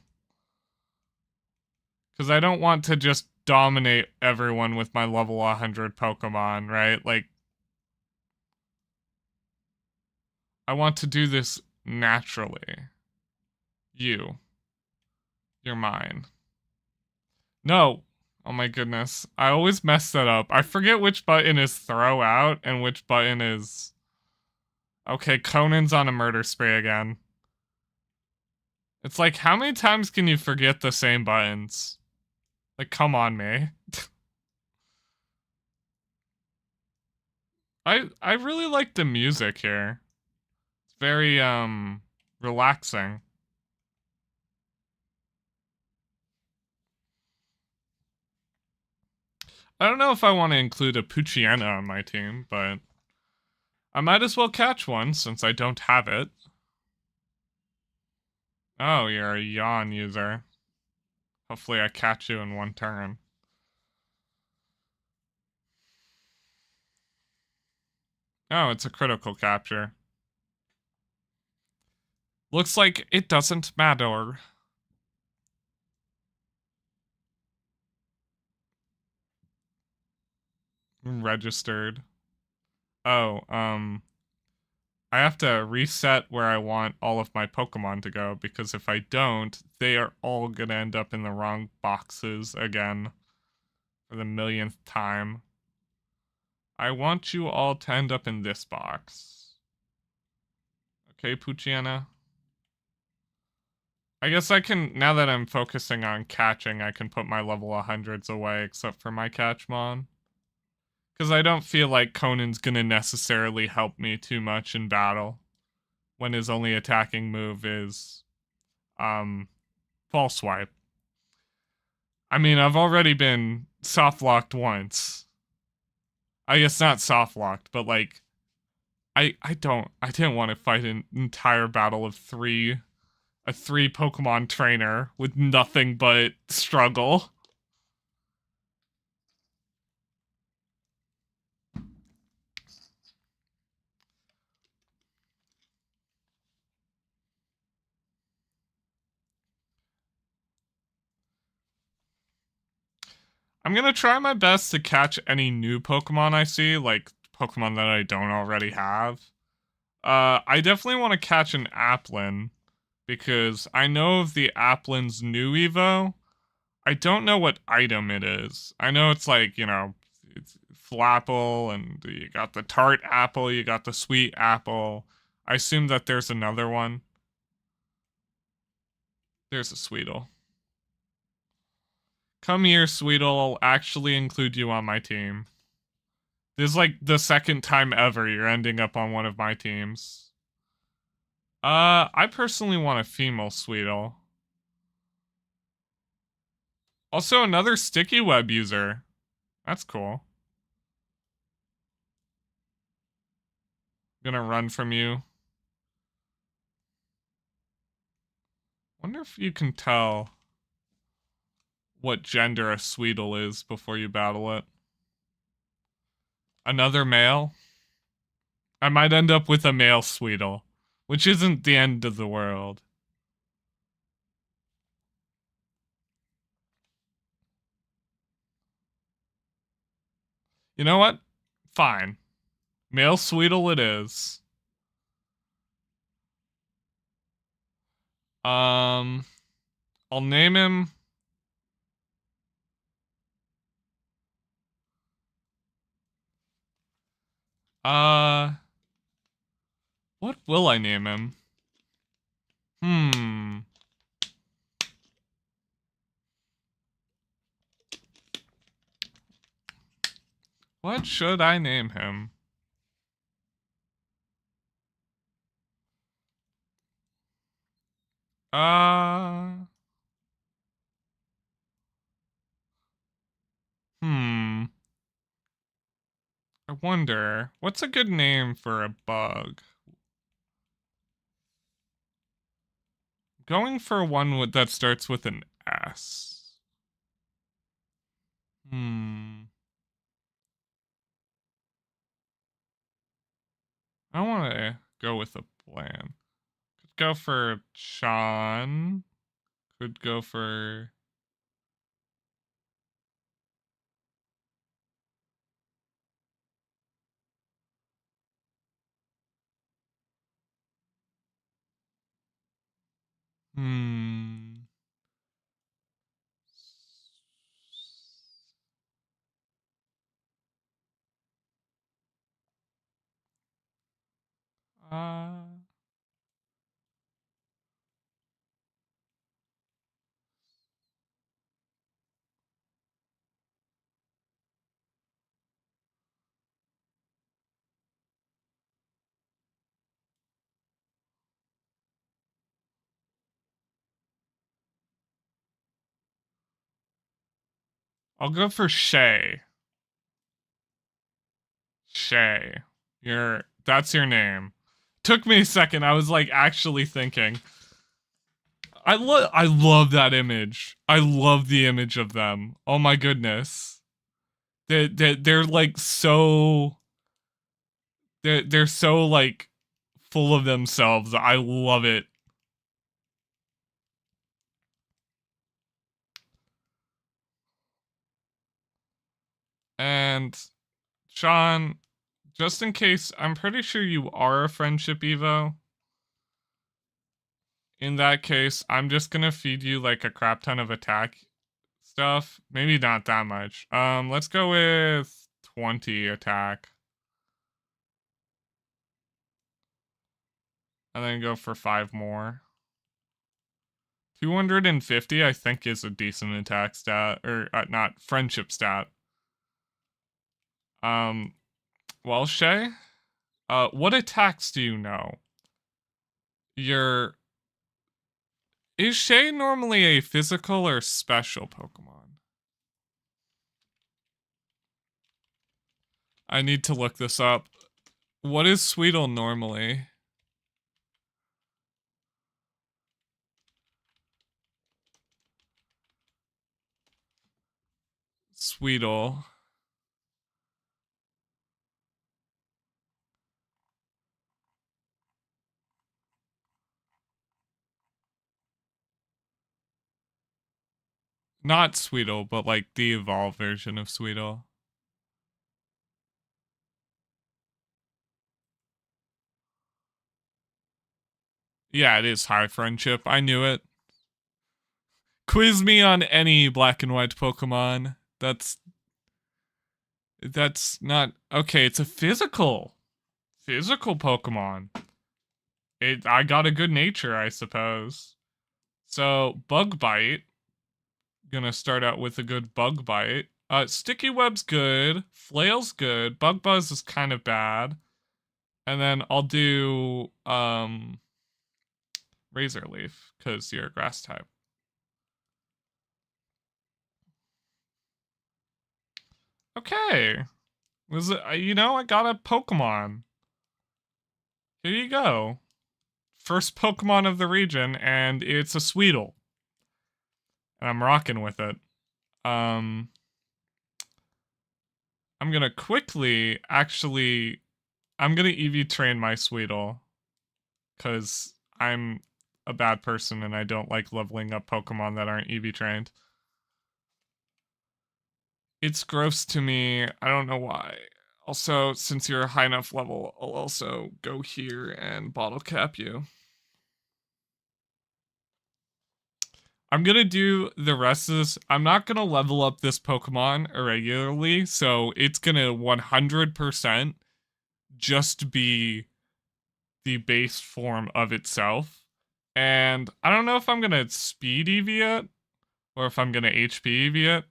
Because I don't want to just dominate everyone with my level 100 Pokemon, right? Like, I want to do this naturally. You're mine. No. Oh my goodness. I always mess that up. I forget which button is throw out and which button is... Okay, Conan's on a murder spree again. It's like, how many times can you forget the same buttons? Like, come on, me. I really like the music here. It's very, relaxing. I don't know if I want to include a Poochyena on my team, but I might as well catch one since I don't have it. Oh, you're a yawn user. Hopefully I catch you in one turn. Oh, it's a critical capture. Looks like it doesn't matter. Registered. Oh, I have to reset where I want all of my Pokemon to go, because if I don't, they are all gonna end up in the wrong boxes again for the millionth time. I want you all to end up in this box. Okay, Poochyena. I guess I can, now that I'm focusing on catching, I can put my level 100s away except for my Catchmon. Because I don't feel like Conan's gonna necessarily help me too much in battle when his only attacking move is False Swipe. I mean, I've already been soft locked once. I guess not soft locked, but like I didn't want to fight an entire battle of a three Pokemon trainer with nothing but struggle. I'm gonna try my best to catch any new Pokemon I see, like Pokemon that I don't already have. I definitely want to catch an Applin, because I know of the Applin's new Evo. I don't know what item it is. I know it's like, you know, it's Flapple, and you got the tart apple, you got the sweet apple. I assume that there's another one. There's a Sweetle. Come here, Sweetle. I'll actually include you on my team. This is like the second time ever you're ending up on one of my teams. I personally want a female Sweetle. Also, another sticky web user. That's cool. gonna run from you. Wonder if you can tell what gender a Sweetle is before you battle it. Another male? I might end up with a male Sweetle, which isn't the end of the world. You know what? Fine. Male Sweetle it is. I'll name him. What will I name him? What should I name him? I wonder, what's a good name for a bug? Going for one that starts with an S. I want to go with a plan. Could go for Sean. Could go for... I'll go for Shay. Shay. That's your name. Took me a second. I was like actually thinking. I love that image. I love the image of them. Oh my goodness. They're like so they're so like full of themselves. I love it. And Sean, just in case, I'm pretty sure you are a friendship Evo. In that case, I'm just gonna feed you like a crap ton of attack stuff. Maybe not that much. Let's go with 20 attack. And then go for 5 more. 250, I think, is a decent attack stat. Or, not, friendship stat. Well, Shay, what attacks do you know? Is Shay normally a physical or special Pokemon? I need to look this up. What is Sweetle normally? Sweetle. Not Sweetle, but like the evolved version of Sweetle. Yeah, it is high friendship. I knew it. Quiz me on any black and white Pokemon. That's not okay. It's a physical Pokemon. I got a good nature, I suppose. So Bug Bite. Gonna start out with a good Bug Bite. Sticky Web's good. Flail's good. Bug Buzz is kind of bad. And then I'll do Razor Leaf because you're a grass type. Okay. Was it? I got a Pokemon. Here you go. First Pokemon of the region, and it's a Sweetle. And I'm rocking with it. I'm gonna quickly, actually, I'm gonna EV train my Sweetle. Because I'm a bad person and I don't like leveling up Pokemon that aren't EV trained. It's gross to me. I don't know why. Also, since you're a high enough level, I'll also go here and bottle cap you. I'm gonna do the rest of this. I'm not gonna level up this Pokemon irregularly, so it's gonna 100% just be the base form of itself. And I don't know if I'm gonna speed EV it or if I'm gonna HP EV it.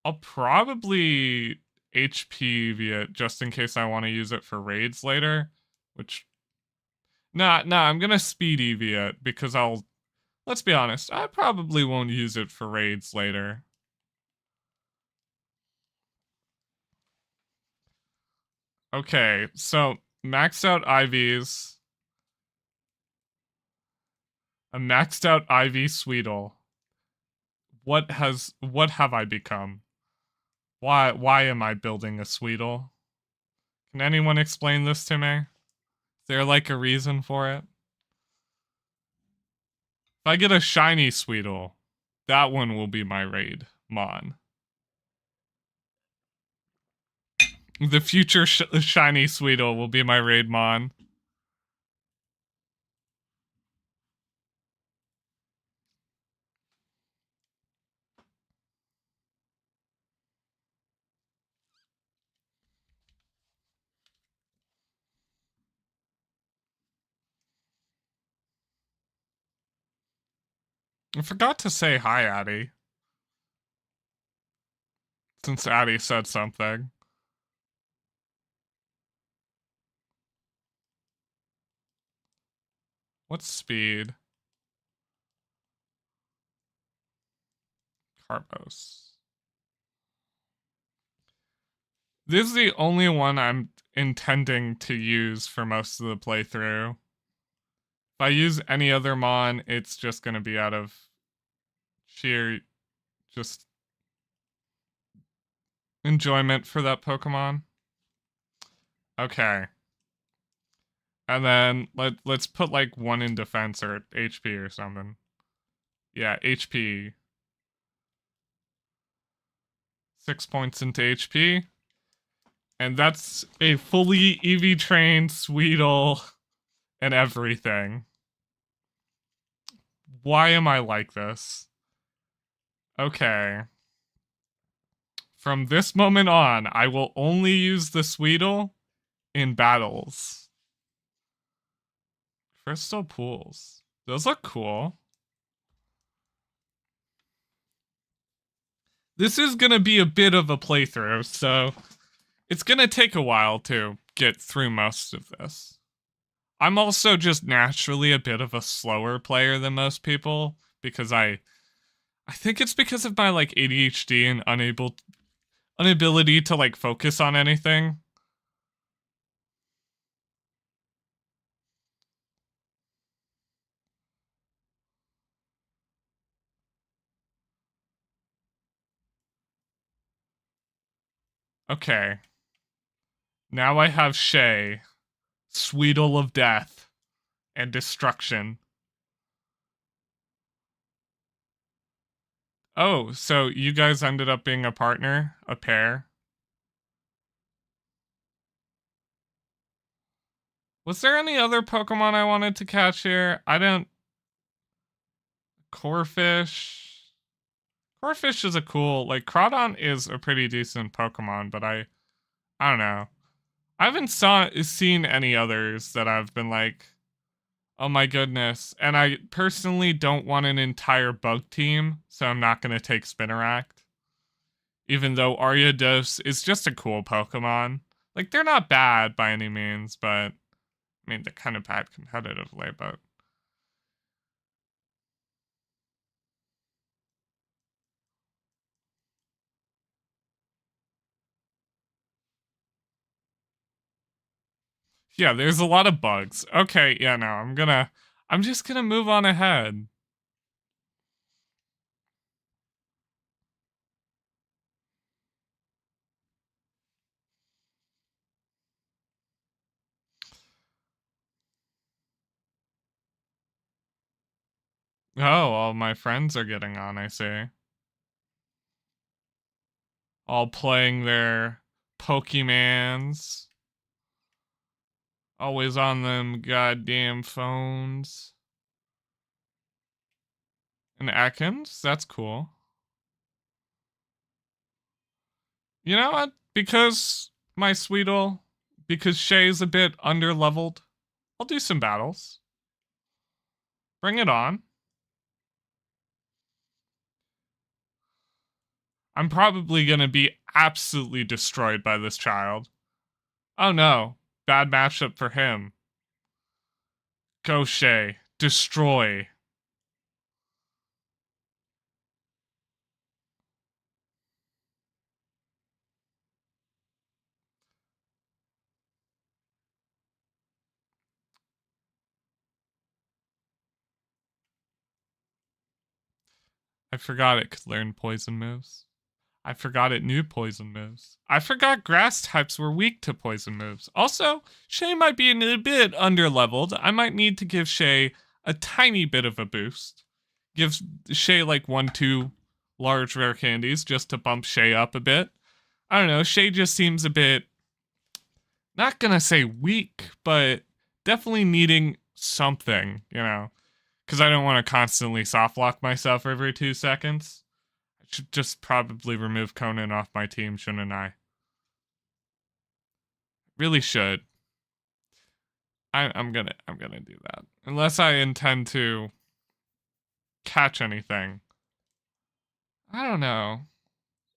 I'll probably HP EV it just in case I want to use it for raids later. Which, nah, I'm gonna speed EV it because let's be honest, I probably won't use it for raids later. Okay, so maxed out IVs. A maxed out IV Sweetle. What have I become? Why am I building a Sweetle? Can anyone explain this to me? Is there like a reason for it? If I get a shiny Sweetle, that one will be my raid mon. The future shiny Sweetle will be my raid mon. I forgot to say hi, Addie. Since Addie said something. What's speed? Carbos. This is the only one I'm intending to use for most of the playthrough. If I use any other mon, it's just gonna be out of sheer just enjoyment for that Pokemon. Okay. And then let's put like one in defense or HP or something. Yeah, HP. 6 points into HP. And that's a fully EV trained Sweetle and everything. Why am I like this? Okay. From this moment on, I will only use the Sweetle in battles. Crystal pools. Those look cool. This is gonna be a bit of a playthrough, so it's gonna take a while to get through most of this. I'm also just naturally a bit of a slower player than most people because I think it's because of my like ADHD and inability to like focus on anything. Okay. Now I have Shay, Sweetle of Death and Destruction. Oh, so you guys ended up being a partner, a pair? Was there any other Pokemon I wanted to catch here? I don't... Corphish? Corphish is a cool... Like, Crawdon is a pretty decent Pokemon, but I don't know. I haven't seen any others that I've been like, oh my goodness. And I personally don't want an entire bug team, so I'm not going to take Spinarak. Even though Ariados is just a cool Pokemon. Like, they're not bad by any means, but... I mean, they're kind of bad competitively, but... Yeah, there's a lot of bugs. Okay, yeah, no, I'm just gonna move on ahead. Oh, all my friends are getting on, I see. All playing their Pokemans. Always on them goddamn phones. And Ekans? That's cool. You know what? Because my Sweetle, because Shay's a bit underleveled, I'll do some battles. Bring it on. I'm probably gonna be absolutely destroyed by this child. Oh no. Bad matchup for him. Go Shay. Destroy. I forgot it could learn poison moves. I forgot it knew poison moves. I forgot grass types were weak to poison moves. Also, Shay might be a bit underleveled. I might need to give Shay a tiny bit of a boost. Give Shay like 1, 2 large rare candies just to bump Shay up a bit. I don't know. Shay just seems a bit, not gonna say weak, but definitely needing something, you know? Because I don't want to constantly soft lock myself every 2 seconds. I should just probably remove Conan off my team, shouldn't I? Really should. I'm gonna do that. Unless I intend to catch anything. I don't know.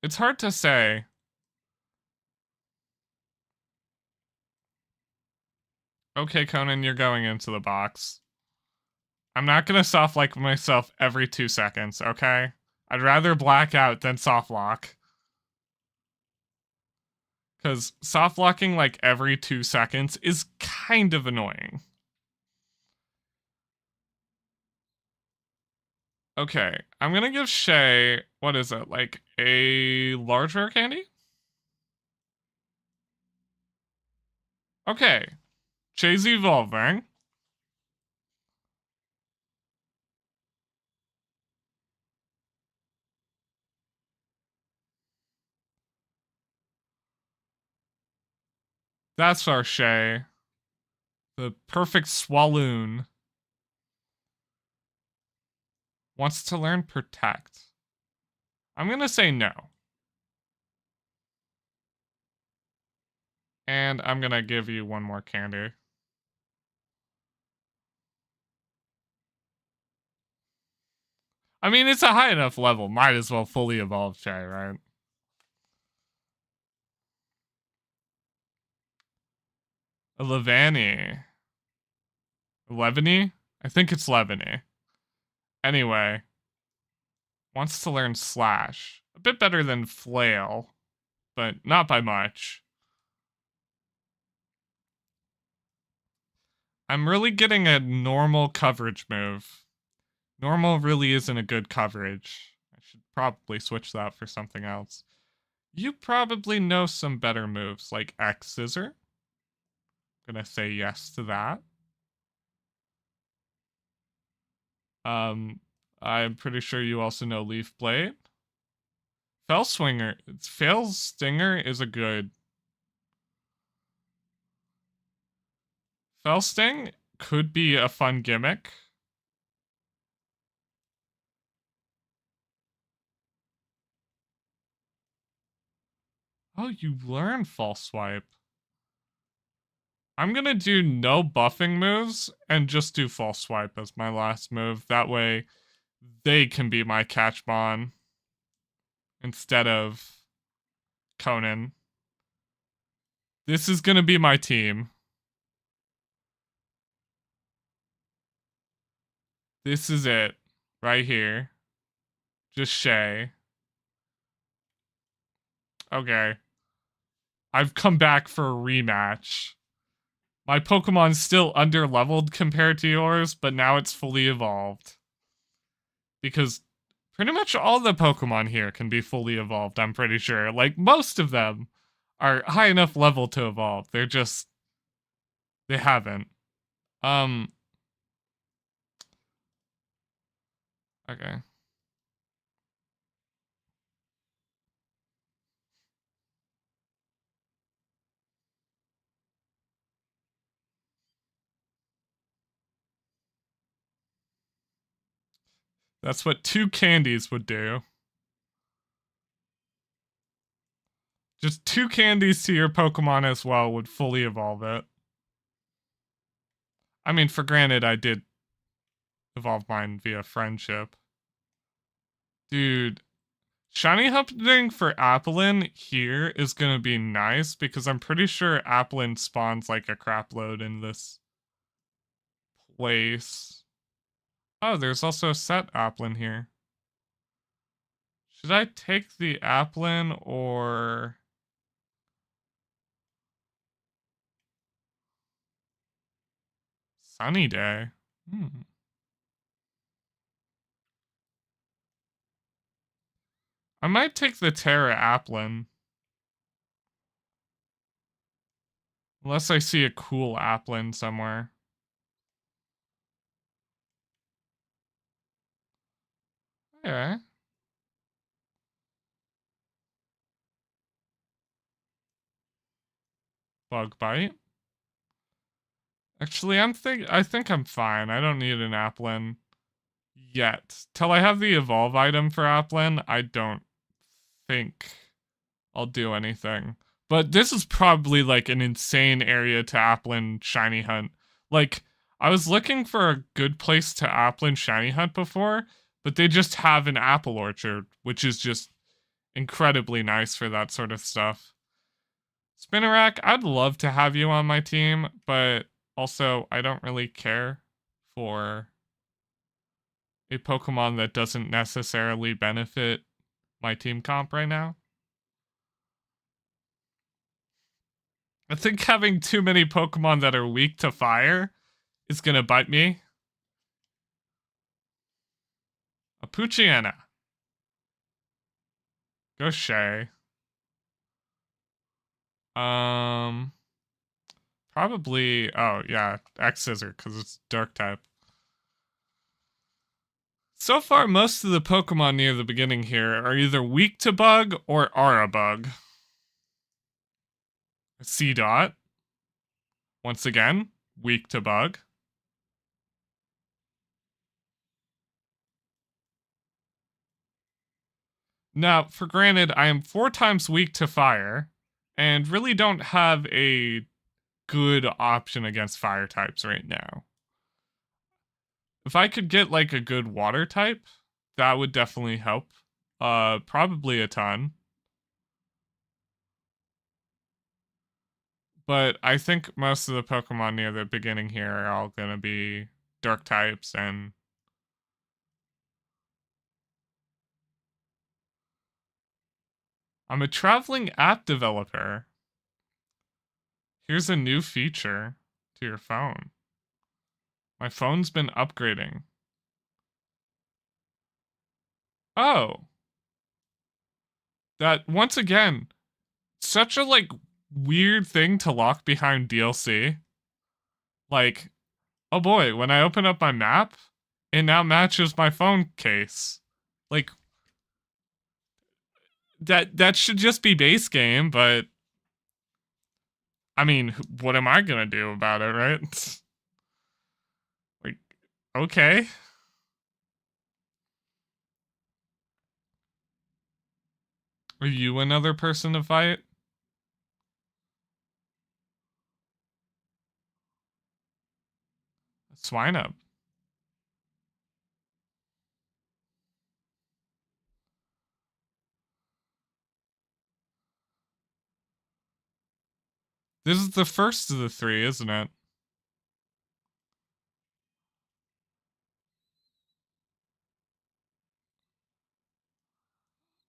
It's hard to say. Okay, Conan, you're going into the box. I'm not gonna soft lock myself every 2 seconds, okay? I'd rather black out than soft lock. Because soft locking like every 2 seconds is kind of annoying. Okay, I'm gonna give Shay, what is it, like a large rare candy? Okay, Shay's evolving. That's our Shay. The perfect Swalloon. Wants to learn Protect. I'm gonna say no. And I'm gonna give you one more candy. I mean, it's a high enough level. Might as well fully evolve Shay, right? A Levani. Levany? I think it's Levany. Anyway, wants to learn Slash. A bit better than Flail, but not by much. I'm really getting a normal coverage move. Normal really isn't a good coverage. I should probably switch that for something else. You probably know some better moves, like X Scissor. Gonna say yes to that. I'm pretty sure you also know Leaf Blade. Fell Swinger. Fail Stinger is a good. Fell Sting could be a fun gimmick. Oh, you learn False Swipe. I'm gonna do no buffing moves and just do False Swipe as my last move. That way, they can be my catch mon instead of Conan. This is gonna be my team. This is it. Right here. Just Shay. Okay. I've come back for a rematch. My Pokemon's still under-leveled compared to yours, but now it's fully evolved. Because pretty much all the Pokemon here can be fully evolved, I'm pretty sure. Like, most of them are high enough level to evolve. They're just... They haven't. Okay. That's what 2 candies would do. Just 2 candies to your Pokemon as well would fully evolve it. I mean, for granted, I did evolve mine via friendship. Dude, shiny hunting for Applin here is gonna be nice because I'm pretty sure Applin spawns like a crap load in this place. Oh, there's also a set Applin here. Should I take the Applin or... Sunny Day? I might take the Terra Applin. Unless I see a cool Applin somewhere. Okay. Bug bite. Actually, I think I'm fine. I don't need an Applin yet. Till I have the evolve item for Applin, I don't think I'll do anything. But this is probably like an insane area to Applin shiny hunt. Like, I was looking for a good place to Applin shiny hunt before, but they just have an apple orchard, which is just incredibly nice for that sort of stuff. Spinnerack, I'd love to have you on my team, but also I don't really care for a Pokemon that doesn't necessarily benefit my team comp right now. I think having too many Pokemon that are weak to fire is gonna bite me. A Poochyena. Go Shay. Probably, oh yeah, X-Scissor, because it's dark type. So far, most of the Pokemon near the beginning here are either weak to bug or are a bug. C-Dot. Once again, weak to bug. Now, for granted, I am 4 times weak to fire, and really don't have a good option against fire types right now. If I could get like a good water type, that would definitely help. Probably a ton. But I think most of the Pokemon near the beginning here are all gonna be dark types and I'm a traveling app developer. Here's a new feature to your phone. My phone's been upgrading. Oh. That, once again, such a, like, weird thing to lock behind DLC. Like, oh boy, when I open up my map, it now matches my phone case. Like, that should just be base game, but I mean, what am I gonna do about it, right? Like, okay. Are you another person to fight? Swine up. This is the first of the 3, isn't it?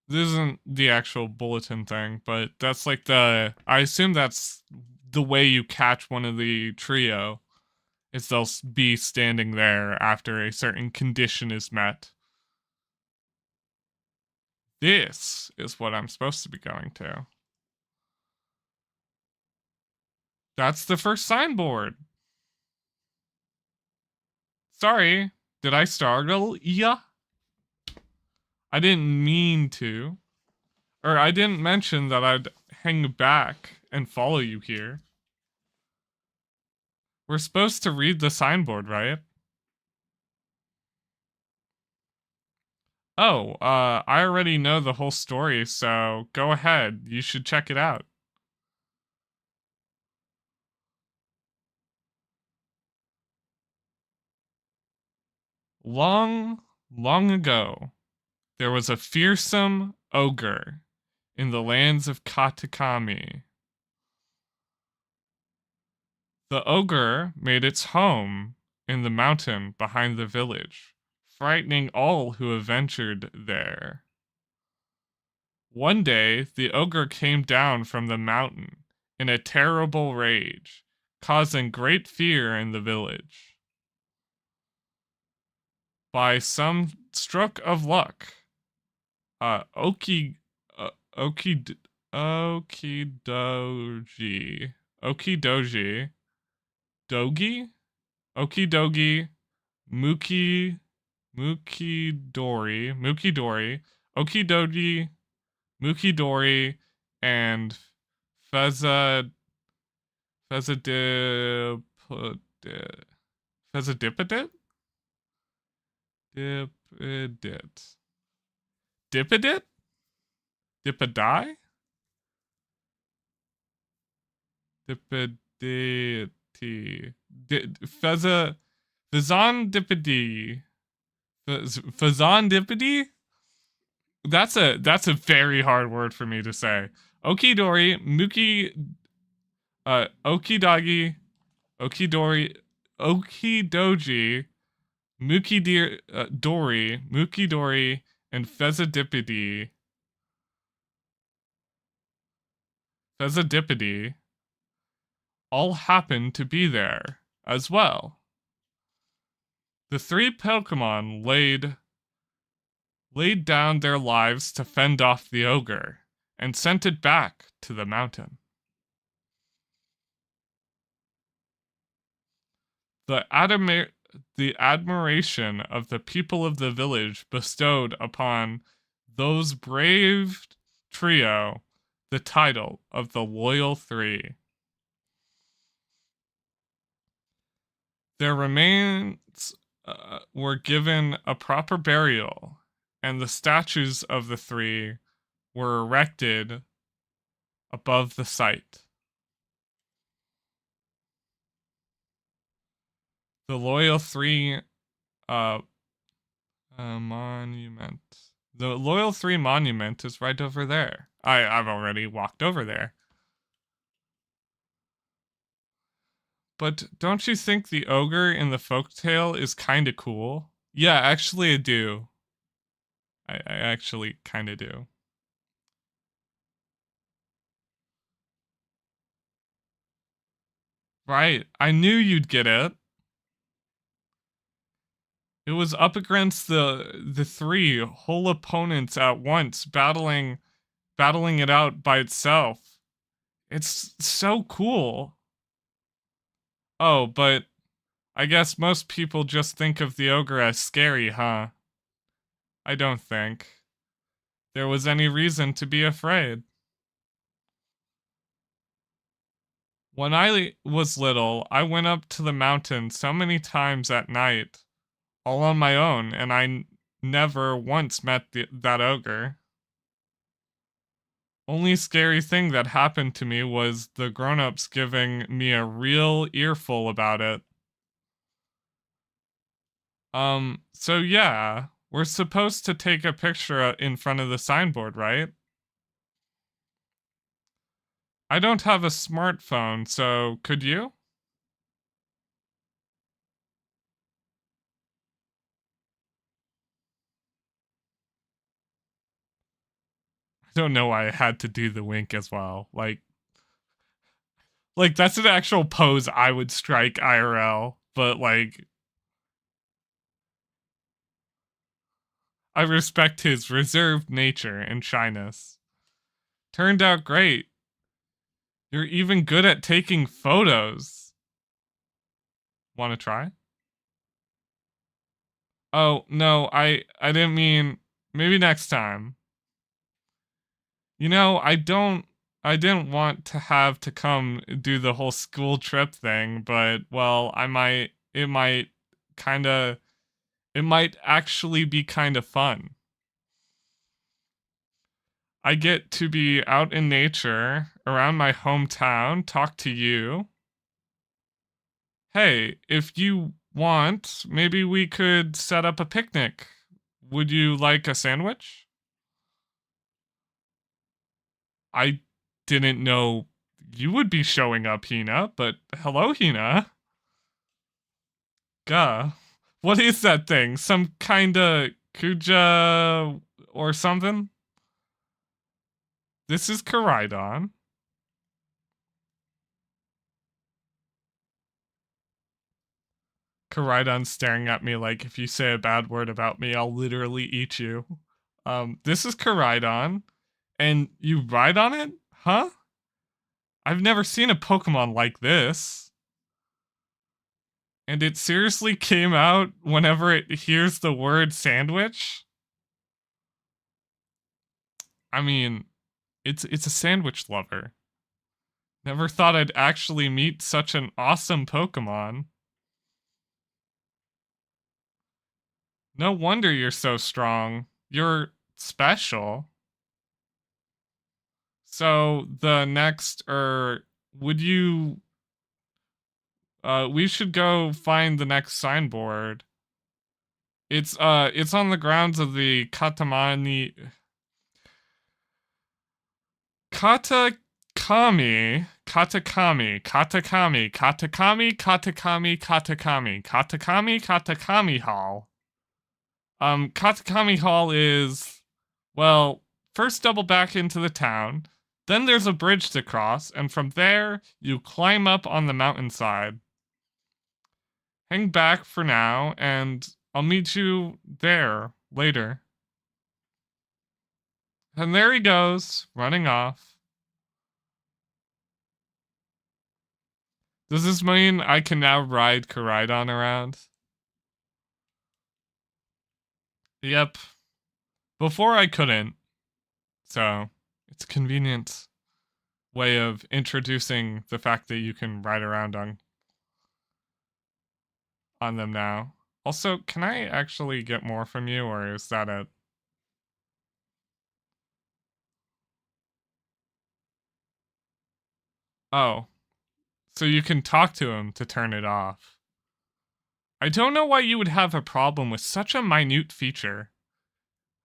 This isn't the actual bulletin thing, but that's like I assume that's the way you catch one of the trio is they'll be standing there after a certain condition is met. This is what I'm supposed to be going to. That's the first signboard. Sorry, did I startle ya? I didn't mean to. Or I didn't mention that I'd hang back and follow you here. We're supposed to read the signboard, right? Oh, I already know the whole story, so go ahead. You should check it out. Long, long ago, there was a fearsome ogre in the lands of Katakami. The ogre made its home in the mountain behind the village, frightening all who have ventured there. One day, the ogre came down from the mountain in a terrible rage, causing great fear in the village. By some stroke of luck, Okidoji, Dogi, Okidogi, Mukidori, Okidogi, Mukidori, and Fezadipidit, Fezadipidit? Dipidit? Dipidai? Dipiditi. Fezandipidi. Fezandipidi? That's a very hard word for me to say. Okidori, Okidagi, Okidori, Okidoji, Mukidori, and Fezadipidi all happen to be there as well. The three Pokemon laid down their lives to fend off the ogre and sent it back to the mountain. The admiration of the people of the village bestowed upon those brave trio the title of the Loyal Three. Their remains were given a proper burial, and the statues of the three were erected above the site. The Loyal Three monument. The Loyal Three monument is right over there. I've already walked over there. But don't you think the ogre in the folktale is kind of cool? Yeah, actually I do. I actually kind of do. Right, I knew you'd get it. It was up against the three whole opponents at once, battling it out by itself. It's so cool. Oh, but I guess most people just think of the ogre as scary, huh? I don't think there was any reason to be afraid. When I was little, I went up to the mountain so many times at night, all on my own, and I never once met that ogre. Only scary thing that happened to me was the grown-ups giving me a real earful about it. So yeah, we're supposed to take a picture in front of the signboard, right? I don't have a smartphone, so could you? I don't know why I had to do the wink as well. Like, that's an actual pose I would strike IRL, but like, I respect his reserved nature and shyness. Turned out great. You're even good at taking photos. Want to try? Oh, no, I didn't mean maybe next time. You know, I didn't want to have to come do the whole school trip thing, but well, kind of it might actually be kind of fun. I get to be out in nature around my hometown, talk to you. Hey, if you want, maybe we could set up a picnic. Would you like a sandwich? I didn't know you would be showing up, Hina, but hello, Hina. Gah. What is that thing? Some kinda Kuja or something? This is Karaidon. Karaidon's staring at me like, if you say a bad word about me, I'll literally eat you. This is Karaidon. And you ride on it? Huh? I've never seen a Pokemon like this. And it seriously came out whenever it hears the word sandwich? I mean, it's a sandwich lover. Never thought I'd actually meet such an awesome Pokemon. No wonder you're so strong. You're special. So the next, would you, we should go find the next signboard. It's on the grounds of the Katakami, Katakami Hall. Katakami Hall is, well, first double back into the town, then there's a bridge to cross, and from there, you climb up on the mountainside. Hang back for now, and I'll meet you there later. And there he goes, running off. Does this mean I can now ride Koraidon around? Yep. Before I couldn't. So, it's a convenient way of introducing the fact that you can ride around on them now. Also, can I actually get more from you, or is that it? Oh, so you can talk to him to turn it off. I don't know why you would have a problem with such a minute feature.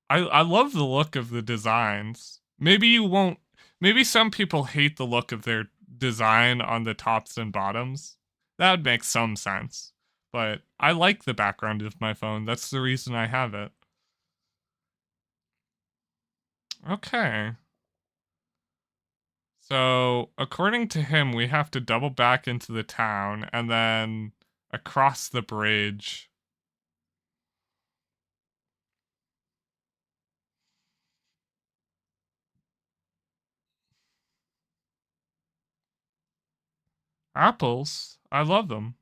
I love the look of the designs. Maybe you won't. Maybe some people hate the look of their design on the tops and bottoms. That would make some sense. But I like the background of my phone. That's the reason I have it. Okay. So, according to him, we have to double back into the town and then across the bridge. Apples? I love them.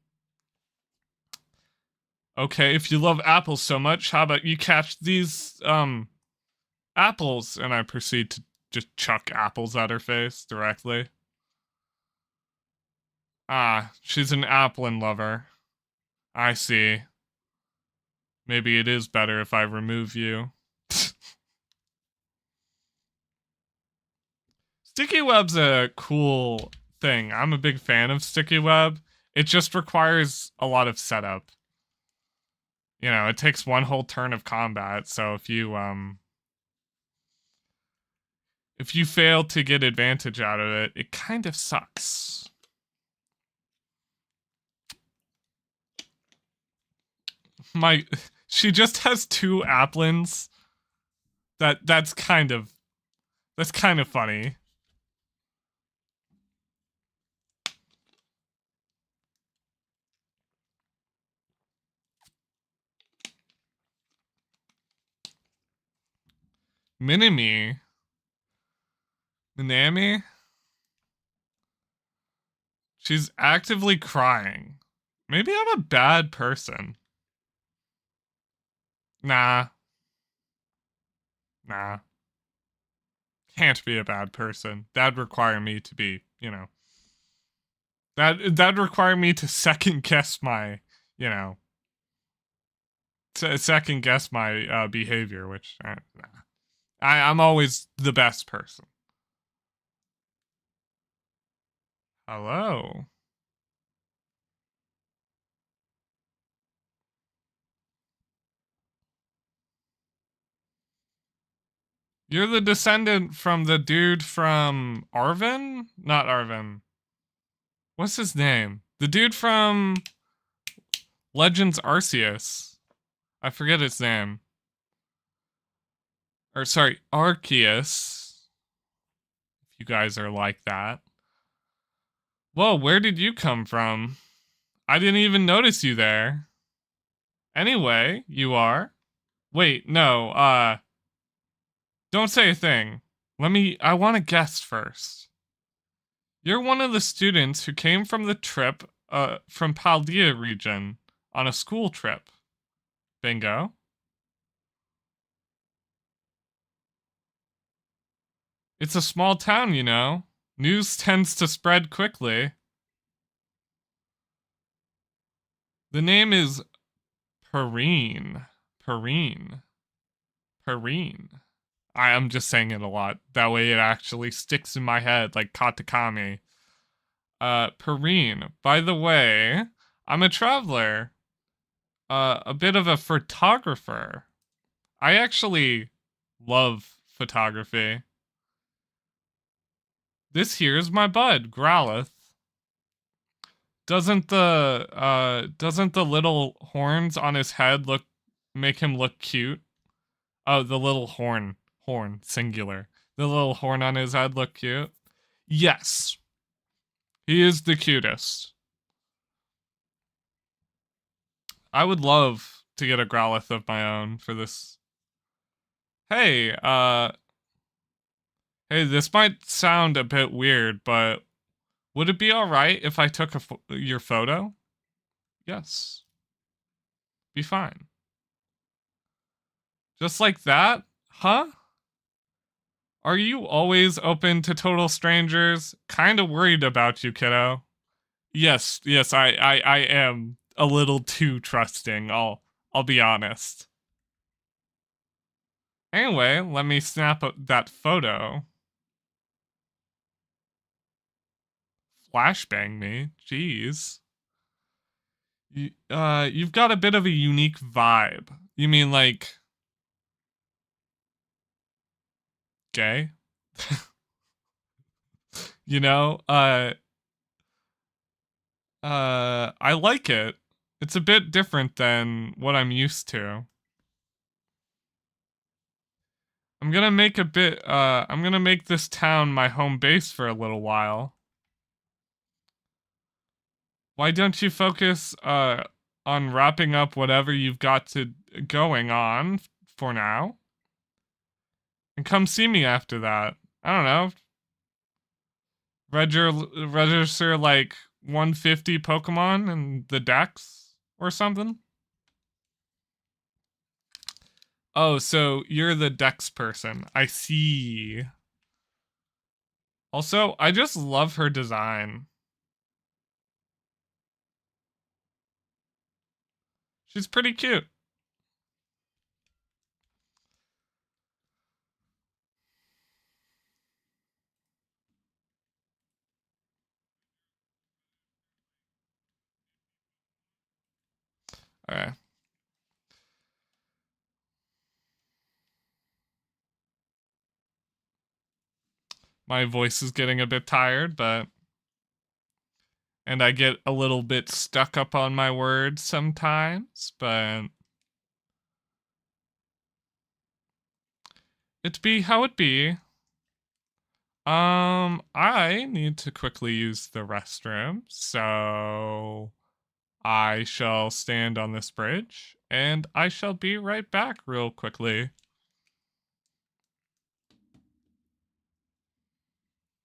Okay, if you love apples so much, how about you catch these, apples? And I proceed to just chuck apples at her face directly. Ah, she's an applin lover. I see. Maybe it is better if I remove you. Sticky web's a cool thing. I'm a big fan of sticky web. It just requires a lot of setup. You know, it takes one whole turn of combat, so if you fail to get advantage out of it, it kind of sucks. She just has two applins. That's kind of funny. Minami? Minami? She's actively crying. Maybe I'm a bad person. Nah. Nah. Can't be a bad person. That'd require me to be, you know. That'd require me to second guess my, you know, second guess my behavior, which I'm always the best person. Hello. You're the descendant from the dude from Arvin? Not Arvin. What's his name? The dude from Legends Arceus. I forget his name. Or sorry, Arceus. If you guys are like that. Whoa, where did you come from? I didn't even notice you there. Anyway, you are. Wait, no, don't say a thing. I want to guess first. You're one of the students who came from the trip, from Paldea region on a school trip. Bingo. It's a small town, you know. News tends to spread quickly. The name is Perrine. Perrine. Perrine. I am just saying it a lot. That way it actually sticks in my head like katakami. Perrine. By the way, I'm a traveler. A bit of a photographer. I actually love photography. This here's my bud, Growlith. Doesn't the little horns on his head make him look cute? Oh, the little horn, singular. The little horn on his head look cute? Yes. He is the cutest. I would love to get a Growlith of my own for this. Hey, hey, this might sound a bit weird, but would it be alright if I took your photo? Yes. Be fine. Just like that? Huh? Are you always open to total strangers? Kinda worried about you, kiddo. Yes, I am a little too trusting, I'll be honest. Anyway, let me snap that photo. Flashbang me? Jeez. You've got a bit of a unique vibe. You mean like gay? You know, I like it. It's a bit different than what I'm used to. I'm gonna make this town my home base for a little while. Why don't you focus, on wrapping up whatever you've got going on for now? And come see me after that. I don't know. Register like 150 Pokemon in the Dex or something? Oh, so you're the Dex person. I see. Also, I just love her design. She's pretty cute. Alright. My voice is getting a bit tired, and I get a little bit stuck up on my words sometimes, but it be how it be. I need to quickly use the restroom, so I shall stand on this bridge, and I shall be right back real quickly.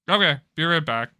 Okay, be right back.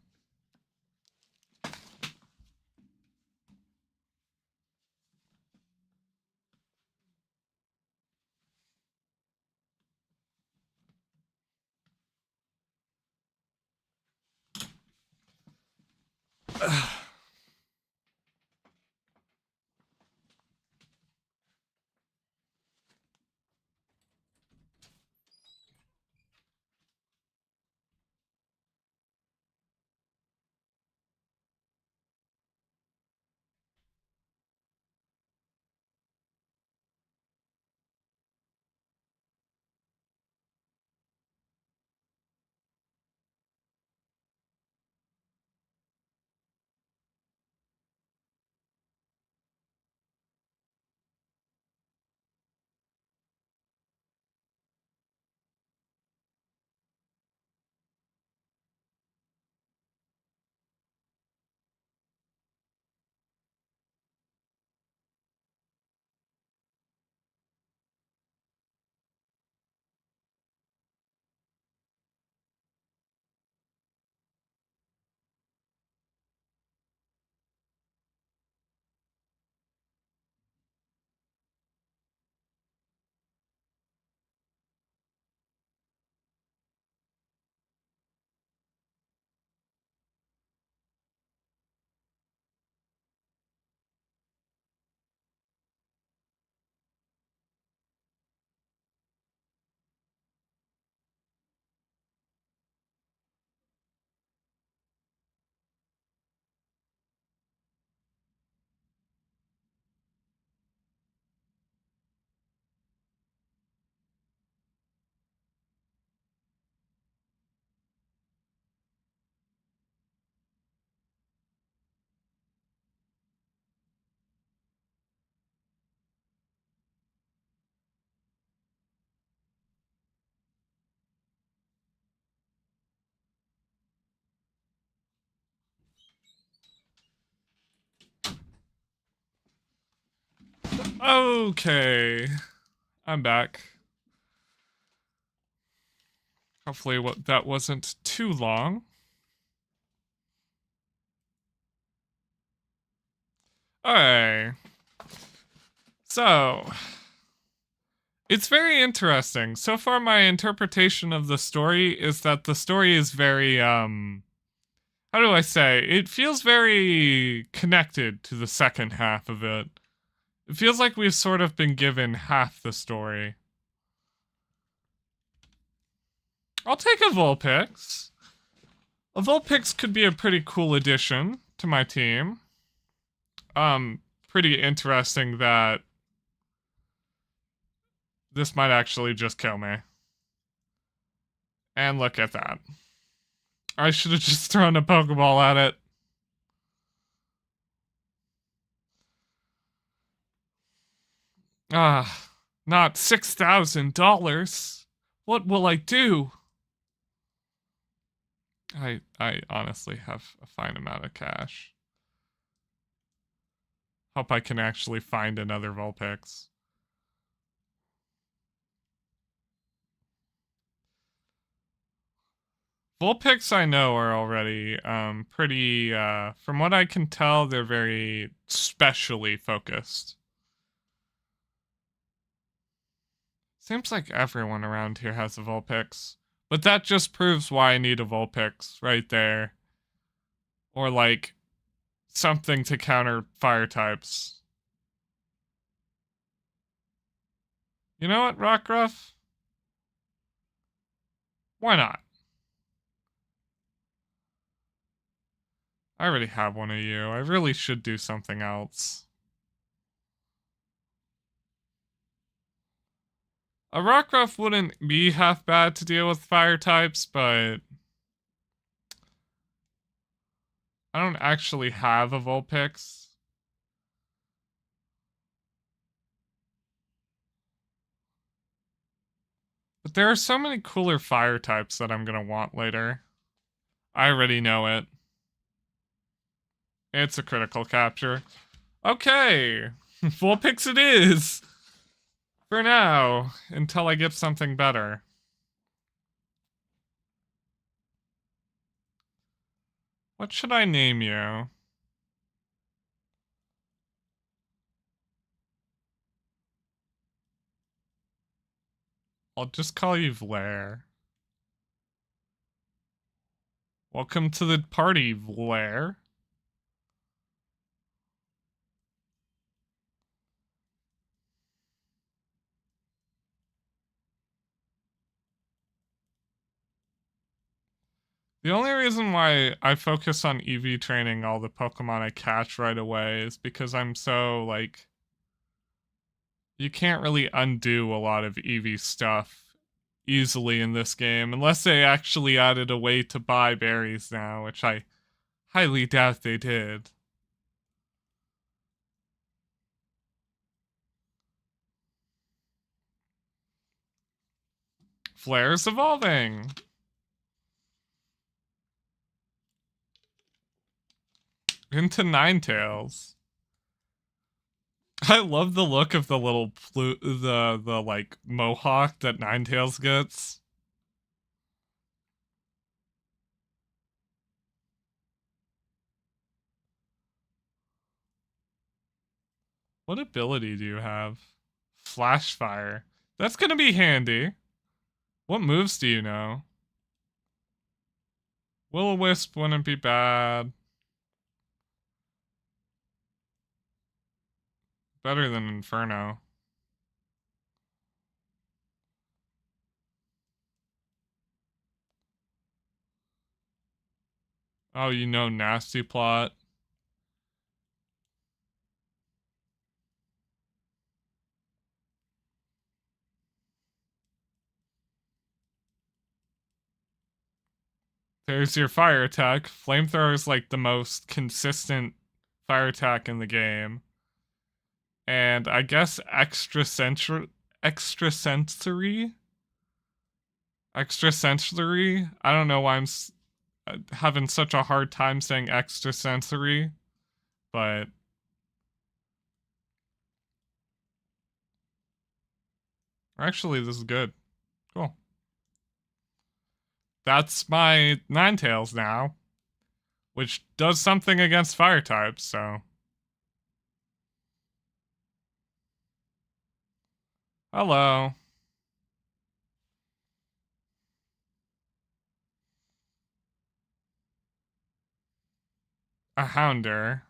Okay, I'm back. Hopefully that wasn't too long. Okay. So, it's very interesting. So far my interpretation of the story is that the story is very how do I say? It feels very connected to the second half of it. It feels like we've sort of been given half the story. I'll take a Vulpix. A Vulpix could be a pretty cool addition to my team. Pretty interesting that this might actually just kill me. And look at that. I should have just thrown a Pokeball at it. Ah, not $6,000. What will I do? I honestly have a fine amount of cash. Hope I can actually find another Vulpix. Vulpix I know are already pretty from what I can tell they're very specially focused. Seems like everyone around here has a Vulpix. But that just proves why I need a Vulpix right there. Or like something to counter fire types. You know what, Rockruff? Why not? I already have one of you. I really should do something else. A Rockruff wouldn't be half bad to deal with fire types, but I don't actually have a Vulpix. But there are so many cooler fire types that I'm gonna want later. I already know it. It's a critical capture. Okay, Vulpix it is. For now, until I get something better. What should I name you? I'll just call you Vlaire. Welcome to the party, Vlaire. The only reason why I focus on EV training all the Pokemon I catch right away is because I'm so, like, you can't really undo a lot of EV stuff easily in this game, unless they actually added a way to buy berries now, which I highly doubt they did. Flaire's evolving. Into Ninetales. I love the look of the little the like mohawk that Ninetales gets. What ability do you have? Flash fire. That's gonna be handy. What moves do you know? Will-O-Wisp wouldn't be bad. Better than Inferno. Oh, you know Nasty Plot. There's your fire attack. Flamethrower is like the most consistent fire attack in the game. And I guess extrasensory. I don't know why I'm having such a hard time saying extrasensory, but actually this is good. Cool. That's my Ninetales now, which does something against fire types, so. Hello. A Hounder.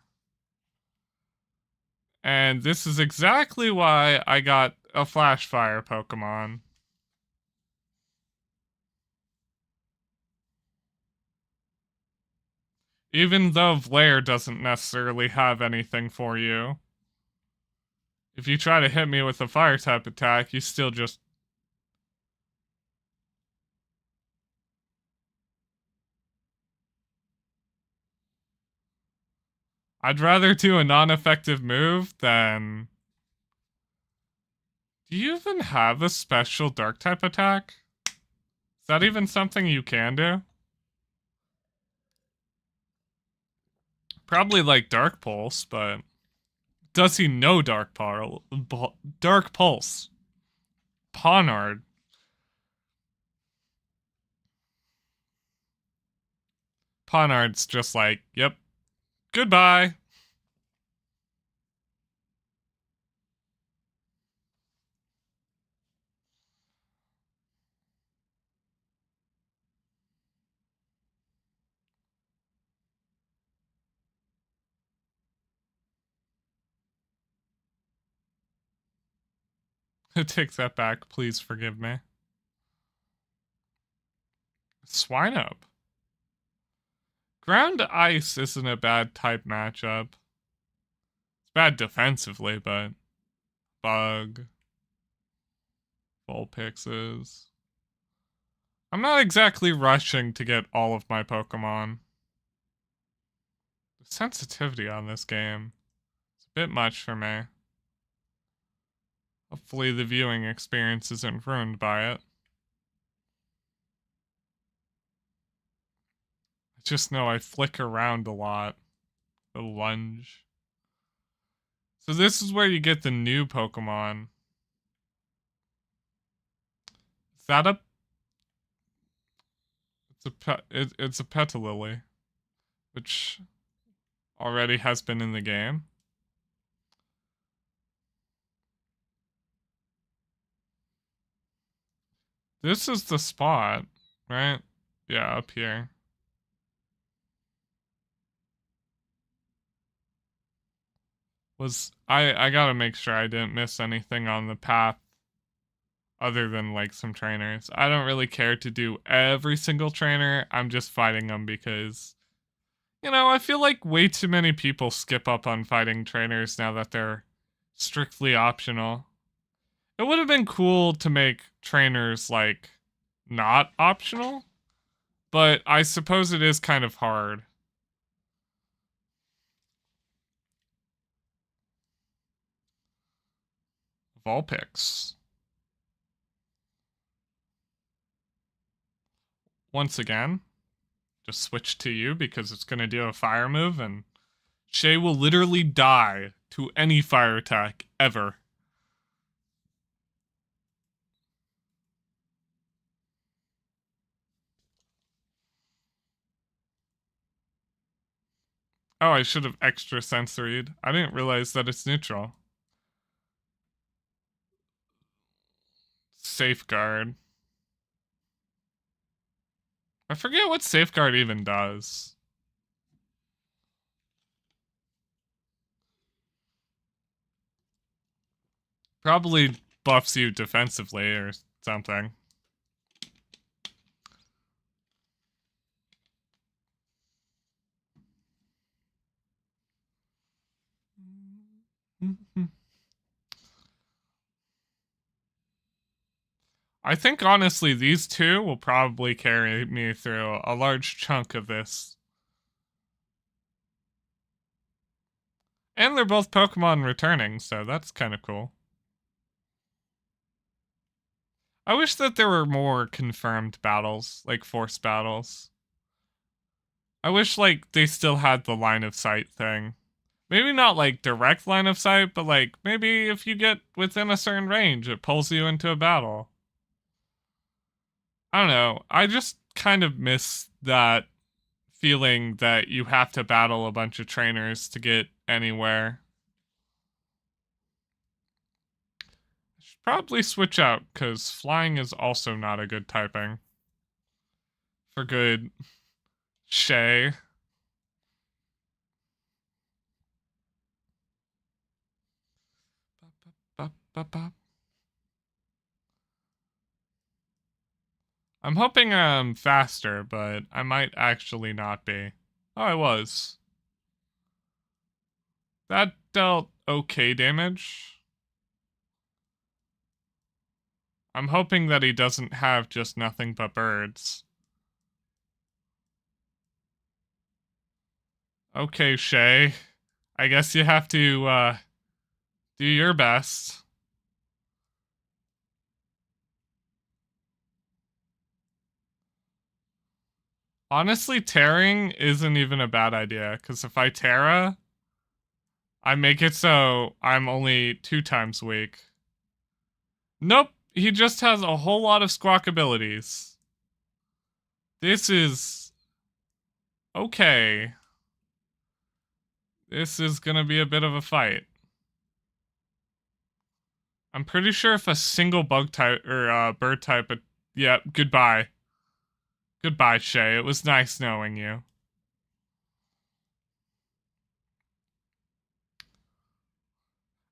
And this is exactly why I got a Flash Fire Pokemon. Even though Vlaire doesn't necessarily have anything for you. If you try to hit me with a fire type attack, you still just... I'd rather do a non-effective move than... Do you even have a special dark type attack? Is that even something you can do? Probably like Dark Pulse, but... Does he know Dark Pulse? Ponard. Ponard's just like, yep, goodbye. Take that back, please forgive me. Swineup. Ground Ice isn't a bad type matchup. It's bad defensively, but Bug, Vulpix. I'm not exactly rushing to get all of my Pokemon. The sensitivity on this game is a bit much for me. Hopefully the viewing experience isn't ruined by it. I just know I flick around a lot. The lunge. So this is where you get the new Pokemon. Is that a... It's a Petalilly. which already has been in the game. This is the spot, right? Yeah, up here. I gotta make sure I didn't miss anything on the path other than like some trainers. I don't really care to do every single trainer. I'm just fighting them because, you know, I feel like way too many people skip up on fighting trainers now that they're strictly optional. It would have been cool to make trainers like not optional, but I suppose it is kind of hard. Vulpix. Once again, just switch to you because it's going to do a fire move, and Shay will literally die to any fire attack ever. Oh, I should have extra sensoried. I didn't realize that it's neutral. Safeguard. I forget what safeguard even does. Probably buffs you defensively or something. I think honestly these two will probably carry me through a large chunk of this. And they're both Pokemon returning, so that's kind of cool. I wish that there were more confirmed battles, like forced battles. I wish like they still had the line of sight thing. Maybe not like direct line of sight, but like maybe if you get within a certain range, it pulls you into a battle. I don't know. I just kind of miss that feeling that you have to battle a bunch of trainers to get anywhere. I should probably switch out because flying is also not a good typing. For good Shay. I'm hoping I'm faster, but I might actually not be. Oh, I was. That dealt okay damage. I'm hoping that he doesn't have just nothing but birds. Okay, Shay. I guess you have to, do your best. Honestly, tearing isn't even a bad idea, because if I Terra, I make it so I'm only 2 times weak. Nope, he just has a whole lot of squawk abilities. This is... okay. This is gonna be a bit of a fight. I'm pretty sure if a single bug type, or bird type, yeah, goodbye. Goodbye, Shay. It was nice knowing you.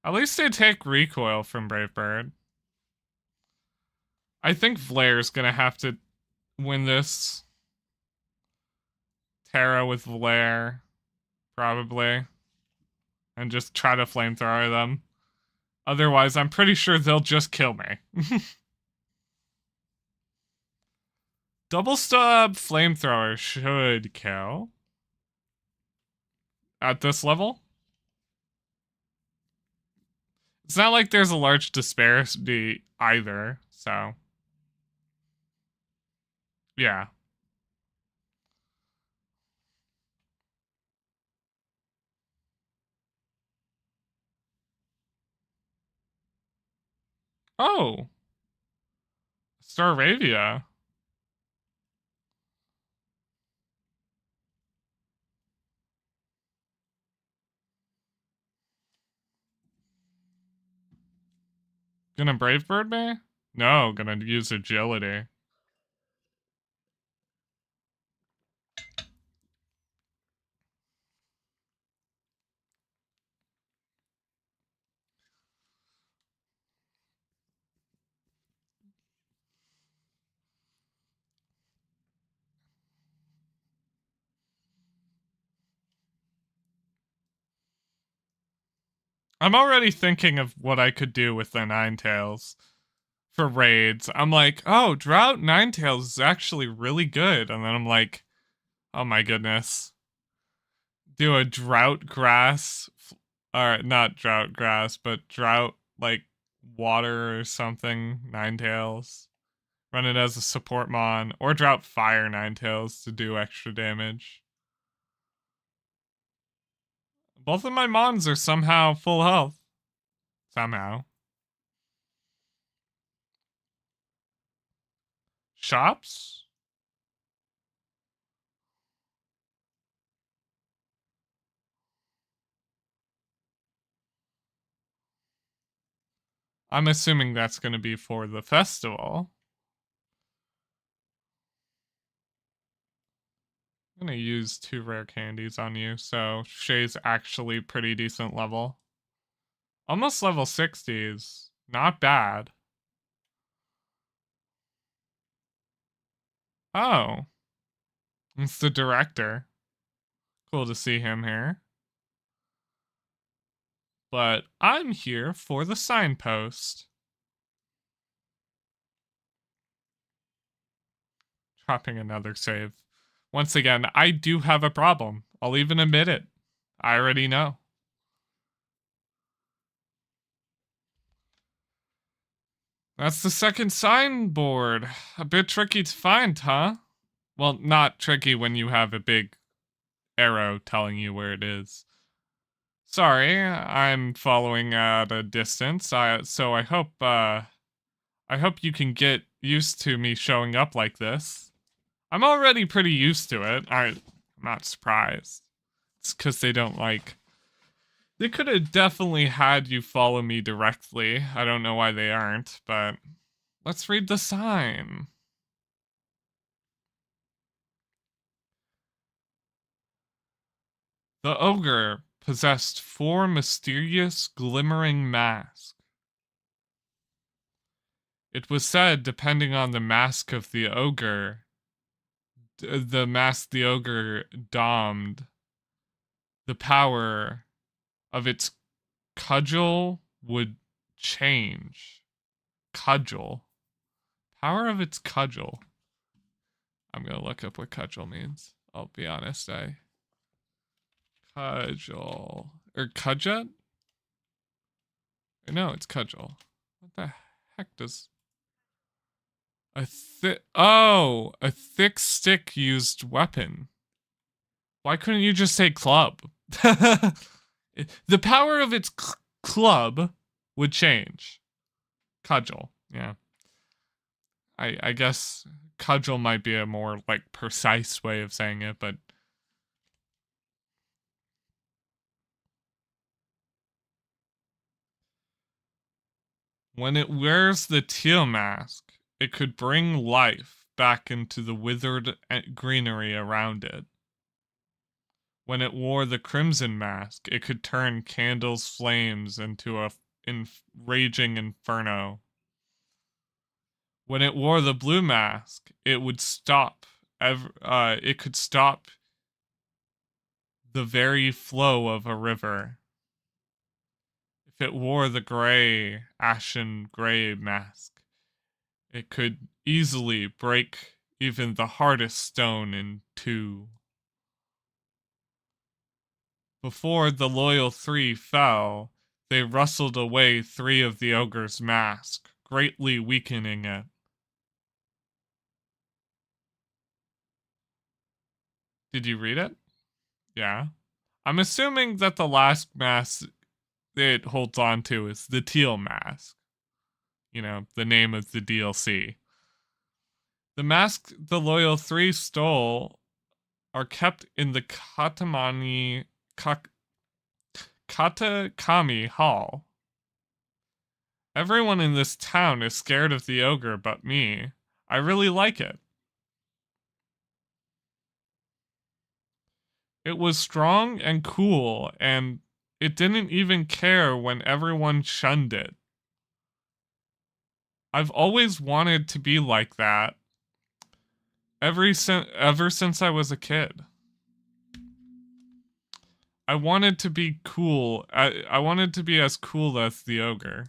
At least they take recoil from Brave Bird. I think Vlair's gonna have to win this. Terra with Vlair, probably. And just try to flamethrower them. Otherwise, I'm pretty sure they'll just kill me. Double stub flamethrower should kill. At this level? It's not like there's a large disparity either, so. Yeah. Oh. Staravia. Gonna Brave Bird me? No, gonna use agility. I'm already thinking of what I could do with the Ninetales for raids. I'm like, oh, Drought Ninetales is actually really good. And then I'm like, oh my goodness. Do a Drought Grass, or not Drought Grass, but Drought, like, water or something, Ninetales. Run it as a support mon, or Drought Fire Ninetales to do extra damage. Both of my mons are somehow full health. Somehow. Shops? I'm assuming that's going to be for the festival. I'm going to use 2 rare candies on you, so Shay's actually pretty decent level. Almost level 60s. Not bad. Oh. It's the director. Cool to see him here. But I'm here for the signpost. Dropping another save. Once again, I do have a problem. I'll even admit it. I already know. That's the second signboard. A bit tricky to find, huh? Well, not tricky when you have a big arrow telling you where it is. Sorry, I'm following at a distance. So I hope you can get used to me showing up like this. I'm already pretty used to it. I'm not surprised. It's because they don't like. They could have definitely had you follow me directly. I don't know why they aren't, but let's read the sign. The ogre possessed 4 mysterious glimmering masks. It was said, depending on the mask of the ogre, the mask the ogre dommed, the power of its cudgel would change. Cudgel. Power of its cudgel. I'm gonna look up what cudgel means. I'll be honest, cudgel. Or cudget? No, it's cudgel. What the heck does... A thick stick used weapon. Why couldn't you just say club? The power of its club would change. Cudgel, yeah. I guess cudgel might be a more like precise way of saying it, but when it wears the teal mask, it could bring life back into the withered greenery around it. When it wore the crimson mask, it could turn candles' flames into a raging inferno. When it wore the blue mask, it would stop. It could stop the very flow of a river. If it wore the gray, ashen gray mask, it could easily break even the hardest stone in two. Before the loyal 3 fell, they rustled away 3 of the ogre's mask, greatly weakening it. Did you read it? Yeah. I'm assuming that the last mask it holds on to is the teal mask. You know, the name of the DLC. The mask the loyal 3 stole are kept in the Katakami Hall. Everyone in this town is scared of the ogre but me. I really like it. It was strong and cool, and it didn't even care when everyone shunned it. I've always wanted to be like that, ever since I was a kid. I wanted to be cool. I wanted to be as cool as the ogre.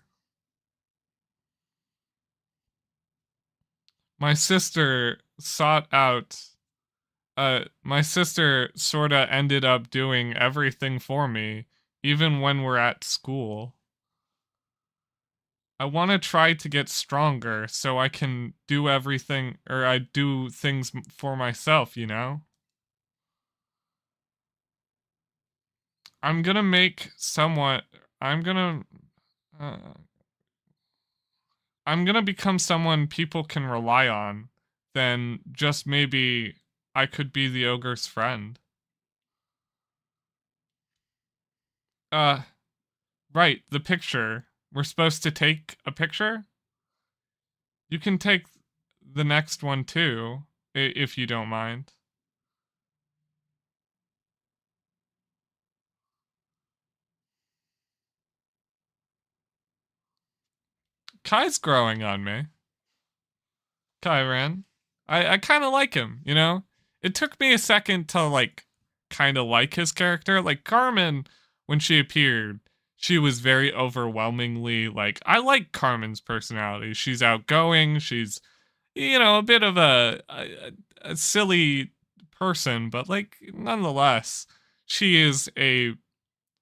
My sister sought out my sister sorta ended up doing everything for me, even when we're at school. I want to try to get stronger so I can do everything, or I do things for myself, you know? I'm gonna make somewhat, I'm gonna, uh, I'm gonna become someone people can rely on, then just maybe I could be the ogre's friend. Uh, right, the picture. We're supposed to take a picture? You can take the next one too, if you don't mind. Kai's growing on me. Kyran. I kind of like him, you know? It took me a second to, like, kind of like his character. Like, Carmen, when she appeared, she was very overwhelmingly, like, I like Carmen's personality. She's outgoing, she's, you know, a bit of a silly person, but, like, nonetheless, she is a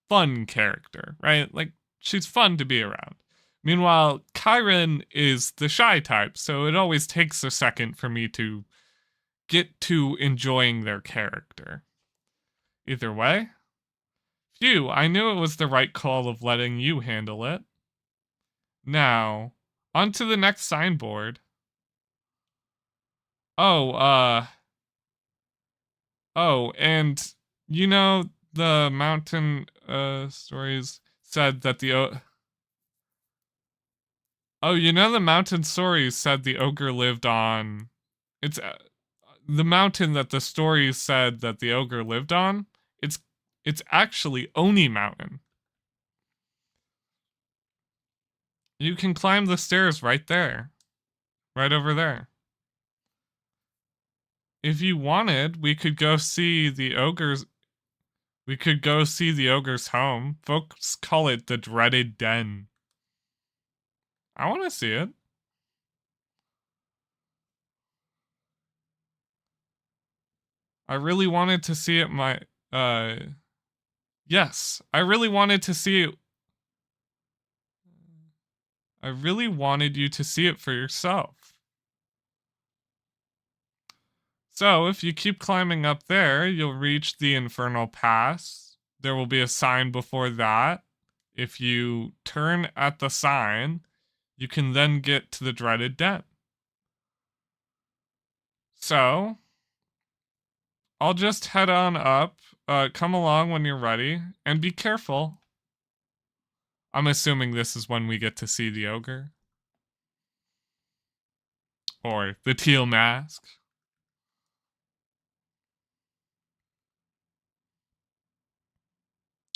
fun character, right? Like, she's fun to be around. Meanwhile, Kyron is the shy type, so it always takes a second for me to get to enjoying their character. Either way, phew, I knew it was the right call of letting you handle it. Now, on to the next signboard. Oh, and you know, the mountain stories said that you know, the mountain stories said the ogre lived on. It's the mountain that the stories said that the ogre lived on. It's it's actually Oni Mountain. You can climb the stairs right there, right over there. If you wanted, we could go see the ogre's. We could go see the ogre's home. Folks call it the dreaded den. I want to see it. I really wanted to see it. Yes, I really wanted to see it. I really wanted you to see it for yourself. So, if you keep climbing up there, you'll reach the Infernal Pass. There will be a sign before that. If you turn at the sign, you can then get to the dreaded den. So, I'll just head on up. Come along when you're ready, and be careful. I'm assuming this is when we get to see the ogre. Or the teal mask.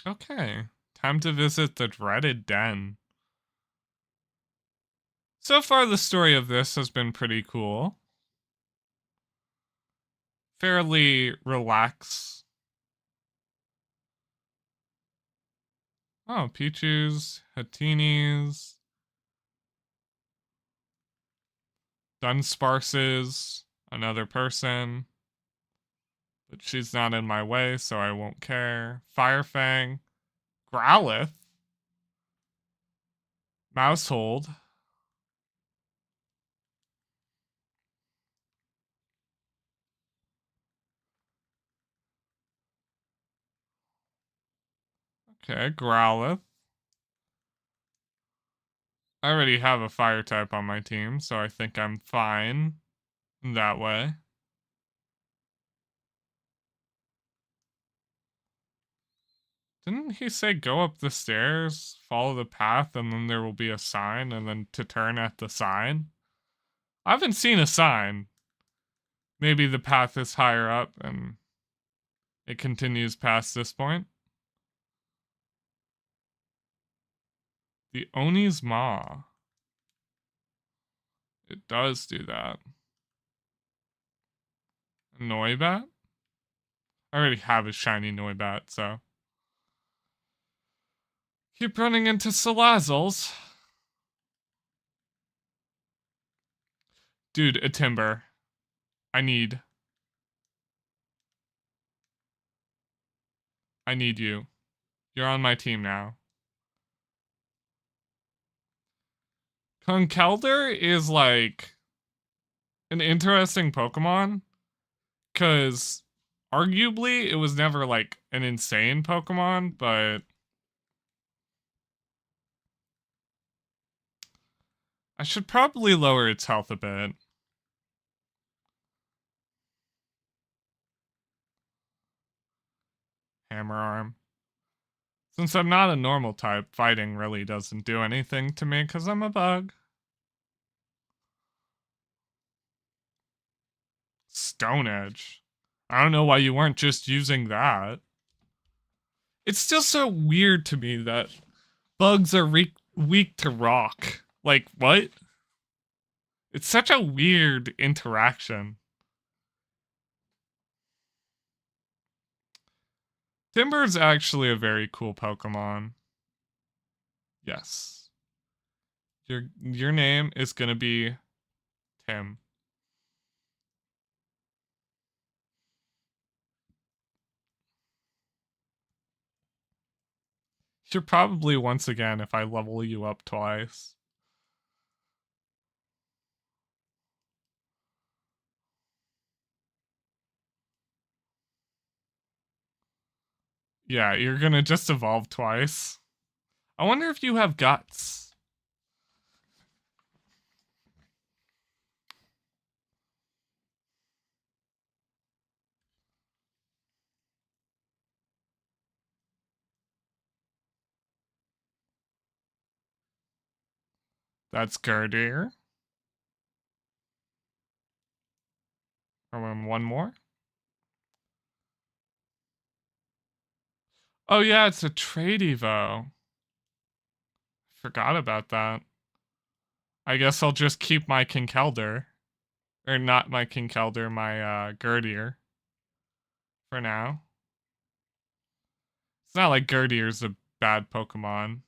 Okay, time to visit the dreaded den. So far, the story of this has been pretty cool. Fairly relaxed. Oh, Pichu's, Hatini's, Dunsparce's, another person. But she's not in my way, so I won't care. Firefang, Growlithe, Mousehold. Okay, Growlithe. I already have a fire type on my team, so I think I'm fine that way. Didn't he say go up the stairs, follow the path, and then there will be a sign, and then to turn at the sign? I haven't seen a sign. Maybe the path is higher up and it continues past this point. The Oni's Maw. It does do that. Noibat? I already have a shiny Noibat, so. Keep running into Salazzles. Dude, a Timber. I need you. You're on my team now. Conkeldurr is like an interesting Pokemon because arguably it was never like an insane Pokemon, but I should probably lower its health a bit. Hammer Arm. Since I'm not a normal type, fighting really doesn't do anything to me because I'm a bug. Stone Edge. I don't know why you weren't just using that. It's still so weird to me that bugs are weak to rock. Like, what? It's such a weird interaction. Timber's actually a very cool Pokemon. Yes. Your name is gonna be Tim. You're probably once again if I level you up twice. Yeah, you're gonna just evolve twice. I wonder if you have guts. That's Gurdir. And then one more. Oh yeah, it's a trade Evo. Forgot about that. I guess I'll just keep my Conkeldurr. Or not my Conkeldurr, my Gurdir. For now. It's not like Gurdir's a bad Pokemon.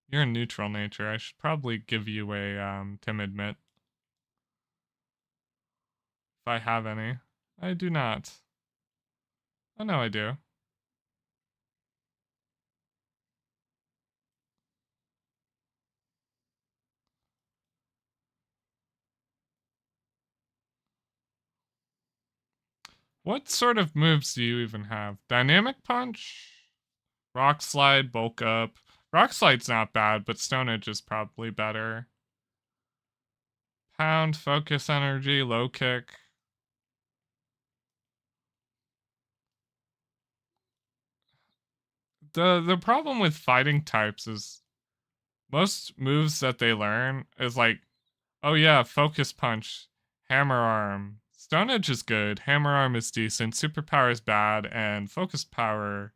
You're a neutral nature. I should probably give you a timid mitt. If I have any. I do not. Oh no, I do. What sort of moves do you even have? Dynamic Punch? Rock Slide, Bulk Up. Rock Slide's not bad, but Stone Edge is probably better. Pound, Focus Energy, Low Kick. The problem with fighting types is most moves that they learn is like, oh yeah, Focus Punch, Hammer Arm. Stone Edge is good, Hammer Arm is decent, Superpower is bad, and Focus Power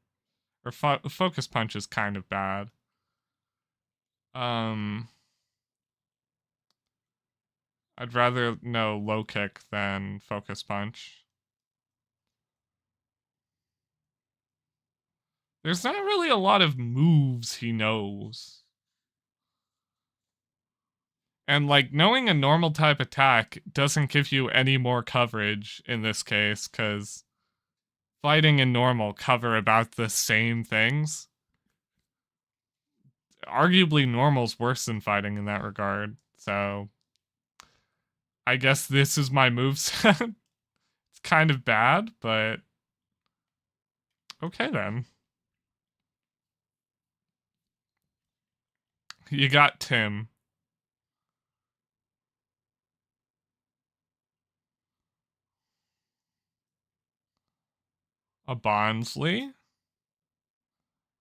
or Focus Punch is kind of bad. I'd rather know Low Kick than Focus Punch. There's not really a lot of moves he knows. And like knowing a normal type attack doesn't give you any more coverage in this case, because fighting and normal cover about the same things. Arguably normal's worse than fighting in that regard. So I guess this is my moveset. It's kind of bad, but okay then. You got Tim. a Bonsly.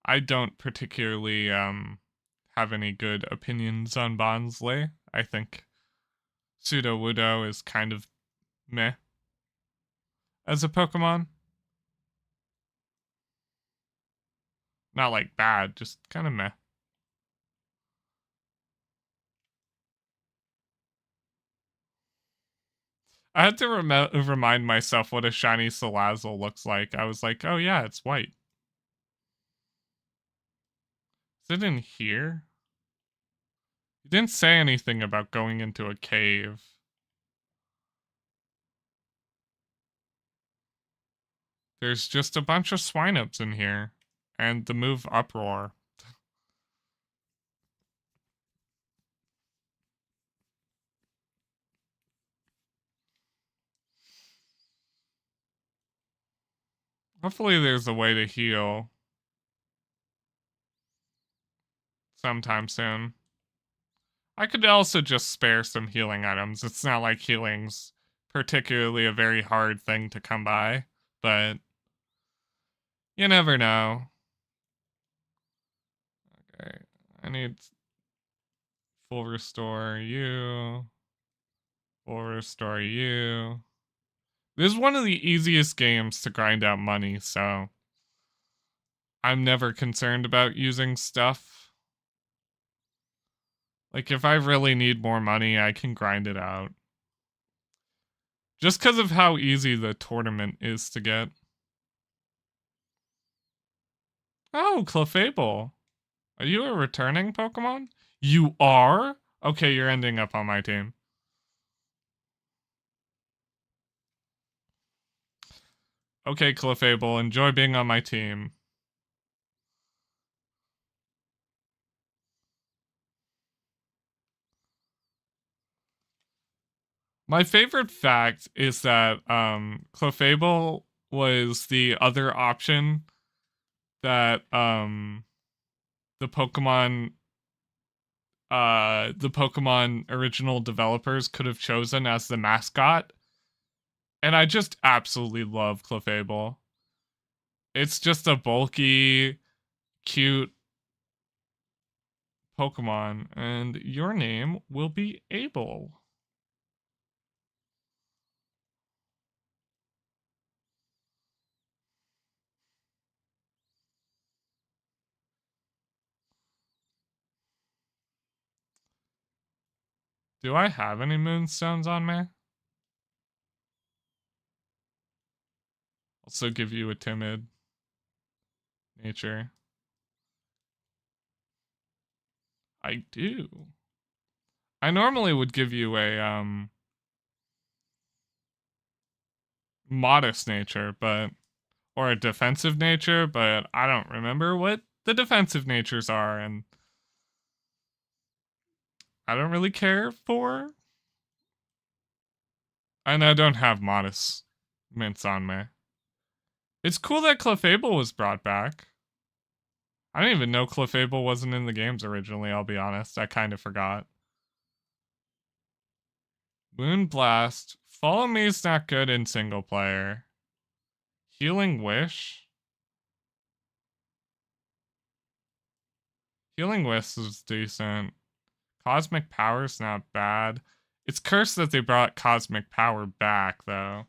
I don't particularly have any good opinions on Bonsly. I think Sudowoodo is kind of meh as a Pokemon. Not like bad, just kind of meh. I had to remind myself what a shiny Salazzle looks like. I was like, oh yeah, it's white. Is it in here? You didn't say anything about going into a cave. There's just a bunch of Swinubs in here. And the move Uproar. Hopefully there's a way to heal sometime soon. I could also just spare some healing items. It's not like healing's particularly a very hard thing to come by, but you never know. Okay, I need full restore you. Full restore you. This is one of the easiest games to grind out money, so I'm never concerned about using stuff. Like, if I really need more money, I can grind it out. Just because of how easy the tournament is to get. Oh, Clefable. Are you a returning Pokemon? You are? Okay, you're ending up on my team. Okay, Clefable, enjoy being on my team. My favorite fact is that Clefable was the other option that the Pokemon original developers could have chosen as the mascot. And I just absolutely love Clefable. It's just a bulky, cute Pokemon, and your name will be Abel. Do I have any moonstones on me? Also give you a timid nature. I do. I normally would give you a modest nature, but or a defensive nature, but I don't remember what the defensive natures are, and I don't really care for. And I don't have modest mints on me. It's cool that Clefable was brought back. I didn't even know Clefable wasn't in the games originally, I'll be honest. I kind of forgot. Moonblast. Follow Me is not good in single player. Healing Wish. Healing Wish is decent. Cosmic Power's not bad. It's cursed that they brought Cosmic Power back, though.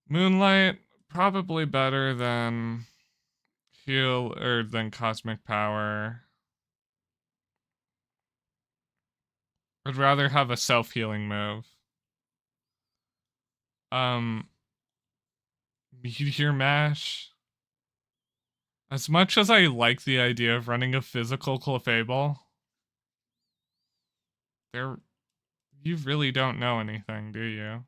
Moonlight, probably better than than Cosmic Power. I'd rather have a self-healing move. Meteor Mash. As much as I like the idea of running a physical Clefable, you really don't know anything, do you?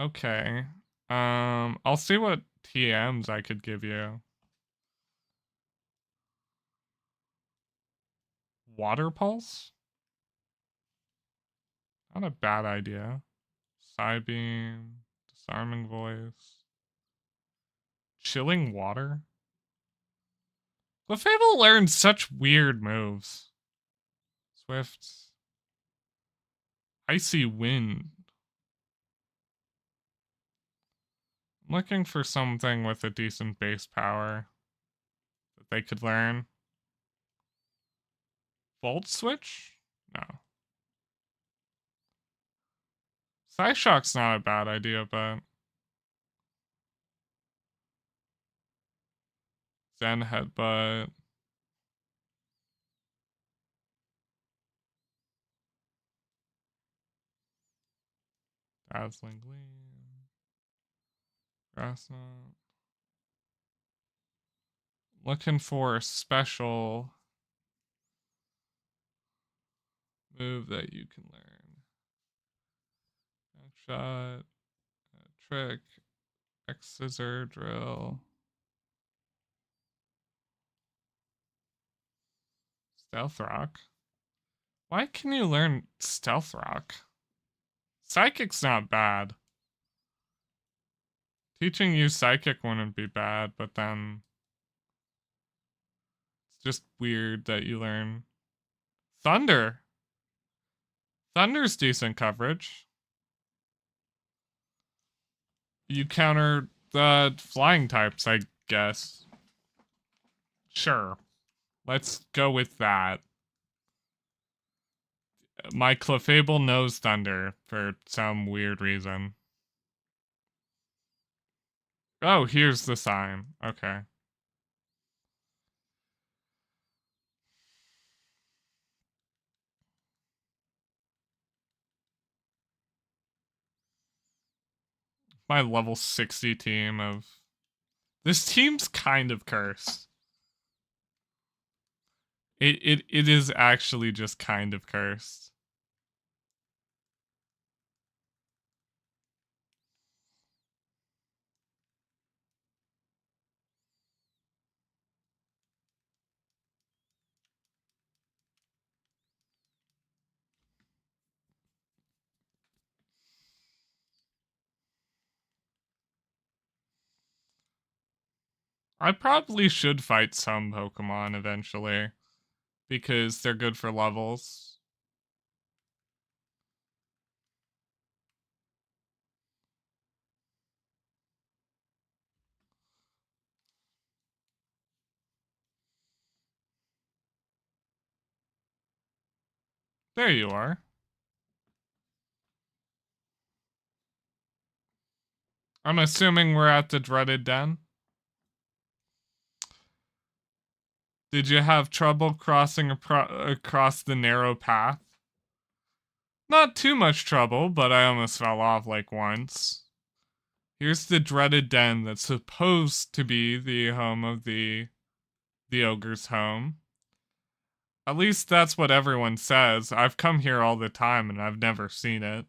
Okay. I'll see what TMs I could give you. Water Pulse? Not a bad idea. Psybeam, Disarming Voice. Chilling Water? Clefable learns such weird moves. Swift. Icy Wind. I'm looking for something with a decent base power that they could learn. Volt switch? No. Psyshock's not a bad idea, but Zen headbutt. Dazzling gleam. Grass knot. Looking for a special move that you can learn. Shot, trick, X scissor drill. Stealth rock. Why can you learn stealth rock? Psychic's not bad. Teaching you psychic wouldn't be bad, but then it's just weird that you learn thunder. Thunder's decent coverage. You counter the flying types, I guess. Sure. Let's go with that. My Clefable knows Thunder for some weird reason. Oh, here's the sign. Okay. My level 60 team of... This team's kind of cursed. It is actually just kind of cursed. I probably should fight some Pokemon eventually, because they're good for levels. There you are. I'm assuming we're at the dreaded den. Did you have trouble crossing across the narrow path? Not too much trouble, but I almost fell off like once. Here's the dreaded den that's supposed to be the home of the ogre's home. At least that's what everyone says. I've come here all the time and I've never seen it.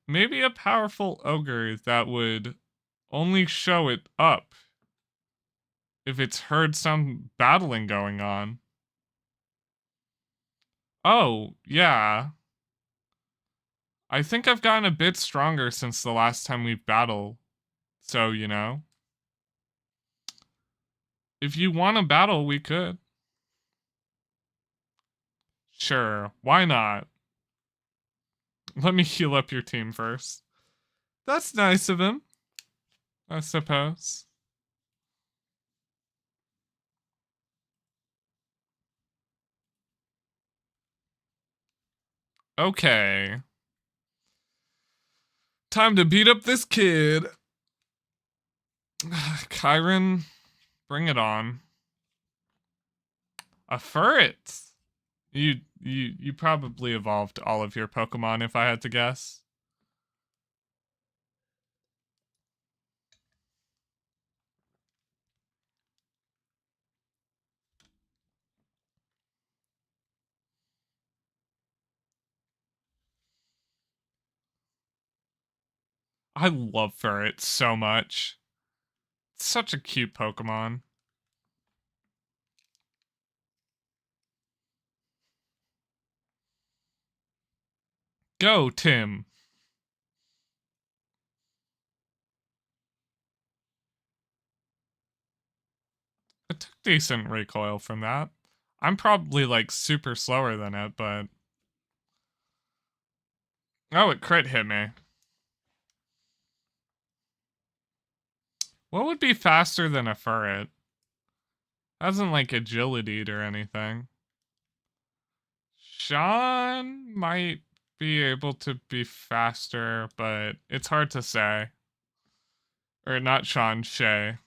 Maybe a powerful ogre that would only show it up if it's heard some battling going on. Oh, yeah. I think I've gotten a bit stronger since the last time we've battled. So, you know. If you want to battle, we could. Sure, why not? Let me heal up your team first. That's nice of him, I suppose. Okay. Time to beat up this kid. Kyron, bring it on. A ferret. You probably evolved all of your Pokemon if I had to guess. I love ferret so much. It's such a cute Pokemon. Go, Tim. It took decent recoil from that. I'm probably like super slower than it, but Oh, it crit hit me. What would be faster than a furret? Hasn't like agility or anything. Sean might be able to be faster, but it's hard to say. Or not Sean, Shay.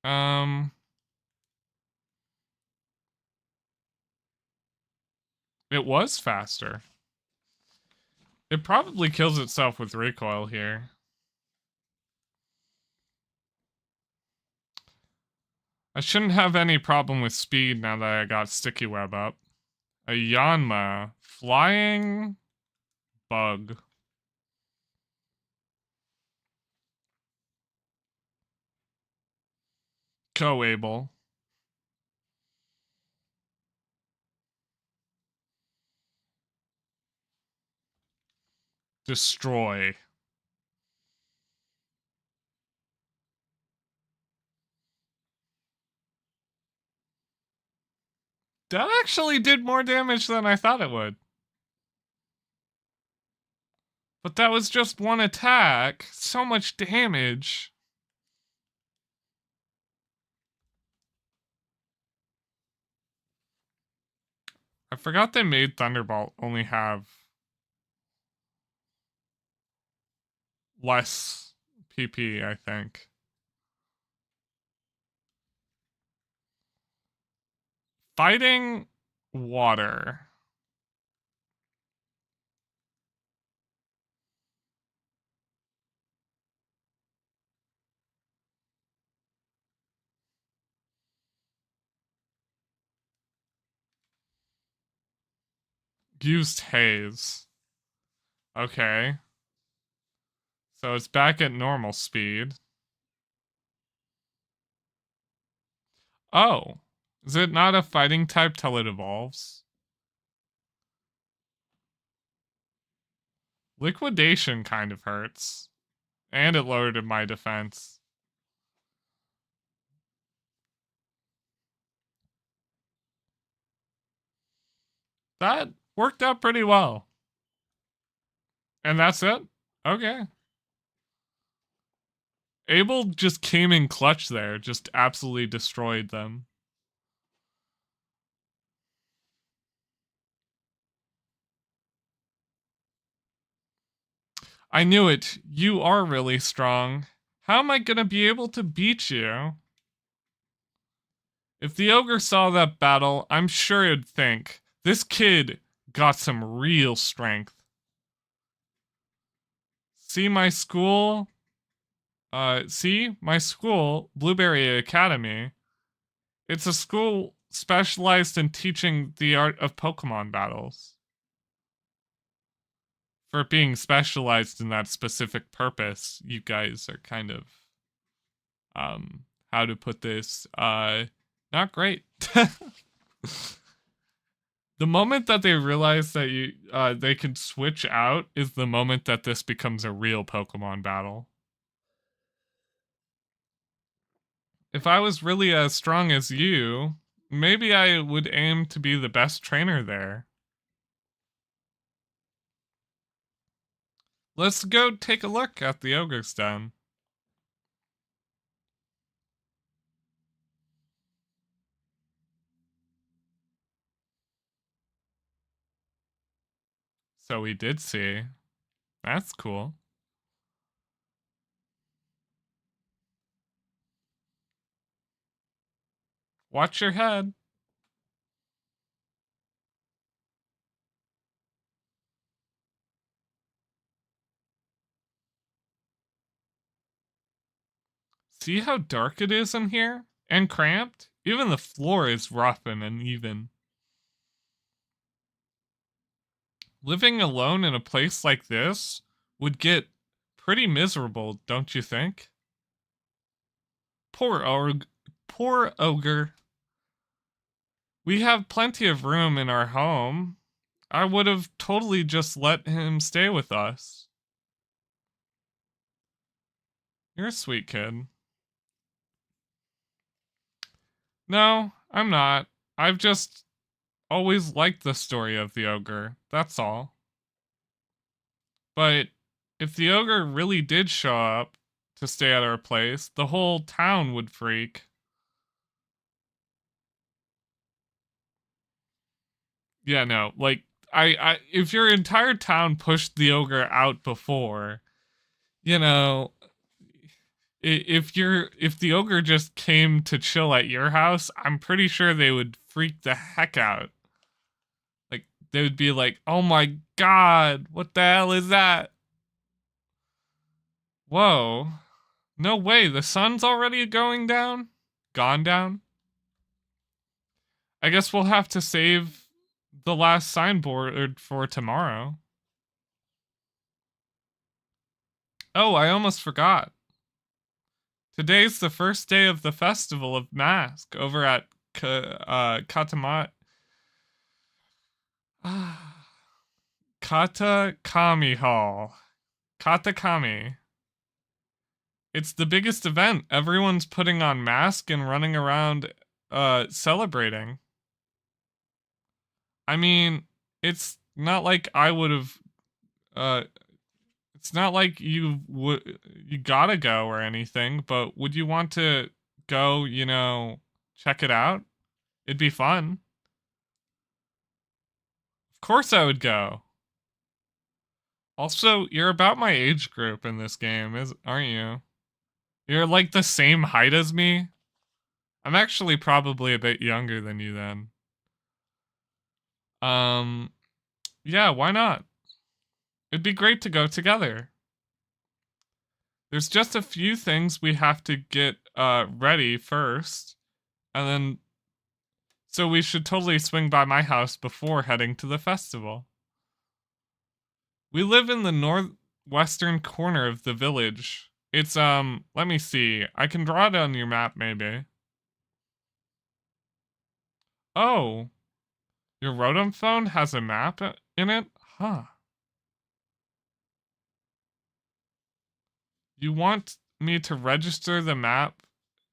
Um, it was faster. It probably kills itself with recoil here. I shouldn't have any problem with speed now that I got sticky web up. A Yanma. Flying bug. Co-able. Destroy. That actually did more damage than I thought it would. But that was just one attack. So much damage. I forgot they made Thunderbolt only have less PP, I think. Fighting water. Used haze. Okay. So it's back at normal speed. Oh. Is it not a fighting type till it evolves? Liquidation kind of hurts. And it lowered my defense. That worked out pretty well. And that's it? Okay. Abel just came in clutch there, just absolutely destroyed them. I knew it. You are really strong. How am I gonna be able to beat you? If the ogre saw that battle, I'm sure he'd think, this kid got some real strength. See my school? See my school, Blueberry Academy. It's a school specialized in teaching the art of Pokemon battles. For being specialized in that specific purpose, you guys are kind of, how to put this, not great. The moment that they realize that they can switch out is the moment that this becomes a real Pokemon battle. If I was really as strong as you, maybe I would aim to be the best trainer there. Let's go take a look at the ogre's den. So we did see. That's cool. Watch your head. See how dark it is in here? And cramped? Even the floor is rough and uneven. Living alone in a place like this would get pretty miserable, don't you think? Poor ogre. We have plenty of room in our home. I would have totally just let him stay with us. You're a sweet kid. No, I'm not. I've just always liked the story of the ogre. That's all. But if the ogre really did show up to stay at our place, the whole town would freak. Yeah, no, like if your entire town pushed the ogre out before, you know, if the ogre just came to chill at your house, I'm pretty sure they would freak the heck out. Like they would be like, "Oh my god, what the hell is that?" Whoa. No way, the sun's already going down? Gone down? I guess we'll have to save the last signboard for tomorrow. Oh, I almost forgot. Today's the first day of the Festival of Mask over at Katama. Katakami Hall. Katakami. It's the biggest event. Everyone's putting on masks and running around celebrating. I mean, it's not like I would have it's not like you gotta go or anything, but would you want to go, check it out? It'd be fun. Of course I would go. Also, you're about my age group in this game, aren't you? You're like the same height as me. I'm actually probably a bit younger than you then. Yeah, why not? It'd be great to go together. There's just a few things we have to get ready first, and then so we should totally swing by my house before heading to the festival. We live in the northwestern corner of the village. It's let me see. I can draw it on your map maybe. Oh, your Rotom phone has a map in it? Huh. You want me to register the map?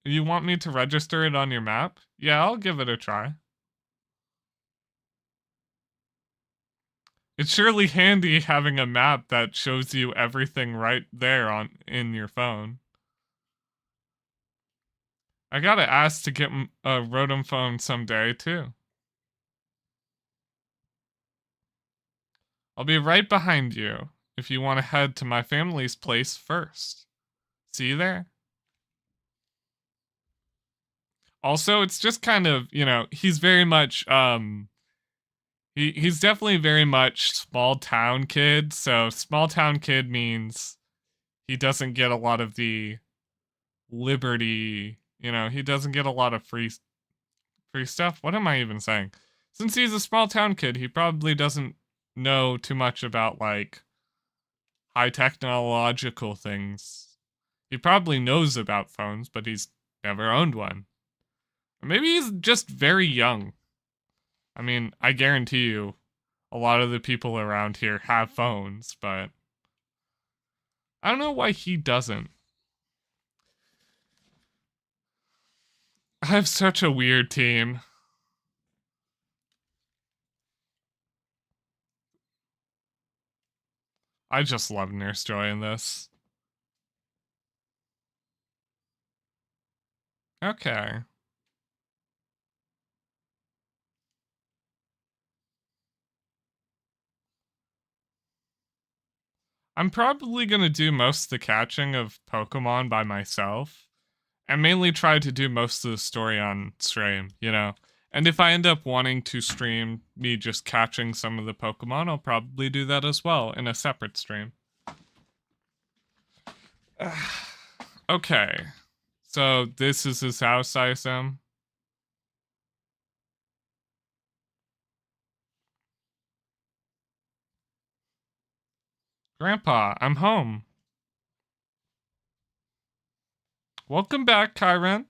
You want me to register it on your map? Yeah, I'll give it a try. It's surely handy having a map that shows you everything right there in your phone. I gotta ask to get a Rotom phone someday too. I'll be right behind you if you want to head to my family's place first. See you there. Also, it's just kind of, he's very much he's definitely very much small town kid. So small town kid means he doesn't get a lot of the liberty, he doesn't get a lot of free stuff. What am I even saying? Since he's a small town kid, he probably doesn't know too much about like high technological things. He probably knows about phones, but he's never owned one. Or maybe he's just very young. I mean, I guarantee you a lot of the people around here have phones, but I don't know why he doesn't. I have such a weird team. I just love Nurse Joy in this. Okay. I'm probably gonna do most of the catching of Pokemon by myself, and mainly try to do most of the story on stream, And if I end up wanting to stream me just catching some of the Pokemon, I'll probably do that as well in a separate stream. Okay. So this is his house, I assume? Grandpa, I'm home. Welcome back, Kyren.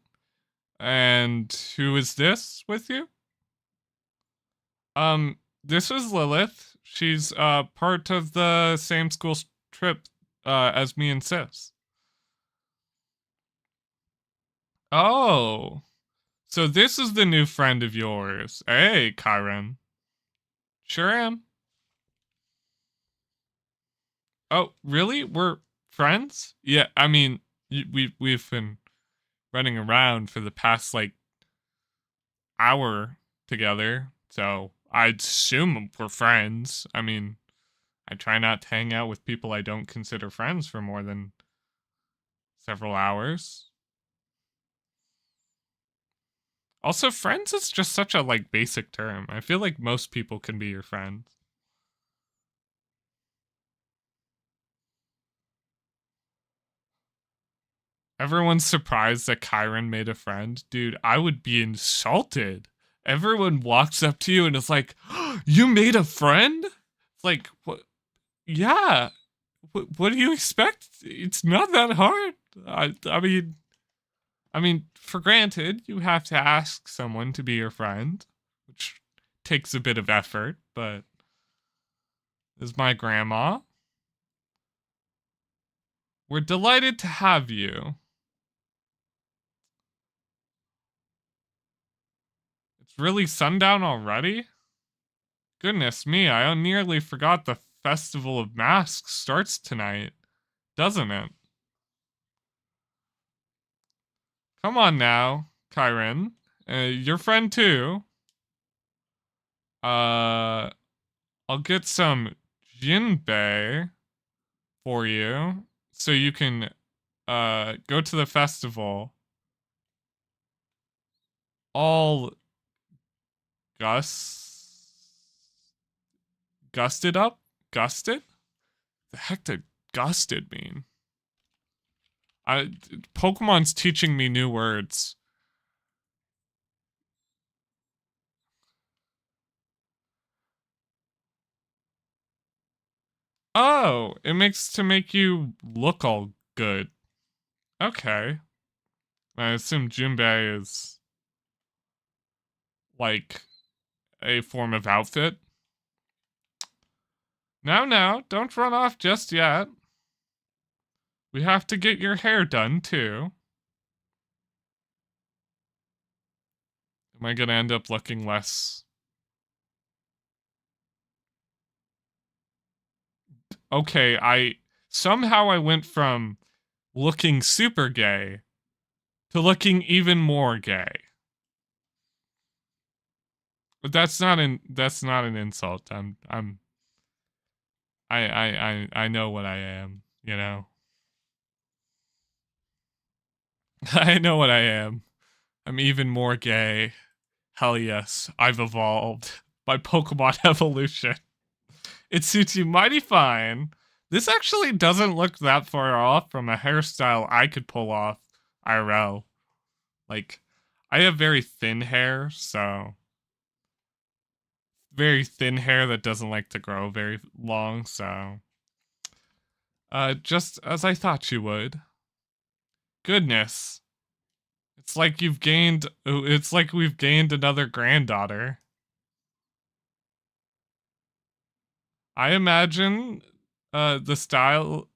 And who is this with you? This is Lilith. She's part of the same school trip as me and Sis. Oh. So this is the new friend of yours. Hey, Kyren. Sure am. Oh, really? We're friends? Yeah, I mean, we've been running around for the past like hour together, so I'd assume we're friends. I mean, I try not to hang out with people I don't consider friends for more than several hours. Also, friends is just such a like basic term. I feel like most people can be your friends. Everyone's surprised that Kyron made a friend. Dude, I would be insulted. Everyone walks up to you and is like, oh, you made a friend? It's like, what? Yeah. What do you expect? It's not that hard. I mean, for granted, you have to ask someone to be your friend, which takes a bit of effort, but is my grandma. We're delighted to have you. It's really sundown already? Goodness me, I nearly forgot the Festival of Masks starts tonight, doesn't it? Come on now, Kyron. Your friend too. Uh, I'll get some jinbei for you so you can go to the festival all gus gusted up? Gusted? The heck did gusted mean? Pokemon's teaching me new words. Oh, it makes to make you look all good. Okay. I assume Jinbei is like a form of outfit. Now, don't run off just yet. We have to get your hair done too. Am I gonna end up looking less? Okay, I went from looking super gay to looking even more gay. But that's not an insult. I know what I am, you know. I know what I am. I'm even more gay. Hell yes, I've evolved. My Pokemon evolution. It suits you mighty fine. This actually doesn't look that far off from a hairstyle I could pull off IRL. Like, I have very thin hair, so very thin hair that doesn't like to grow very long, so just as I thought you would. Goodness. It's like we've gained another granddaughter. I imagine the stylized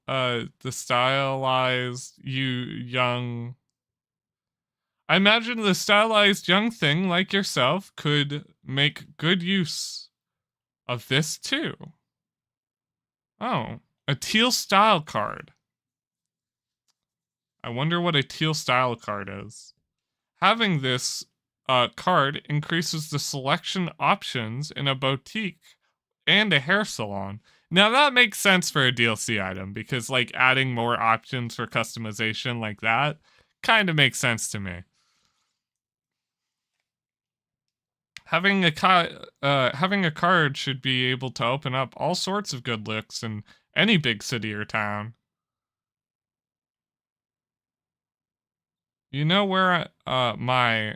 I imagine the stylized young thing like yourself could make good use of this too. Oh, a teal style card. I wonder what a teal style card is. Having this card increases the selection options in a boutique and a hair salon. Now that makes sense for a DLC item because like adding more options for customization like that kind of makes sense to me. Having a card should be able to open up all sorts of good looks in any big city or town. You know where my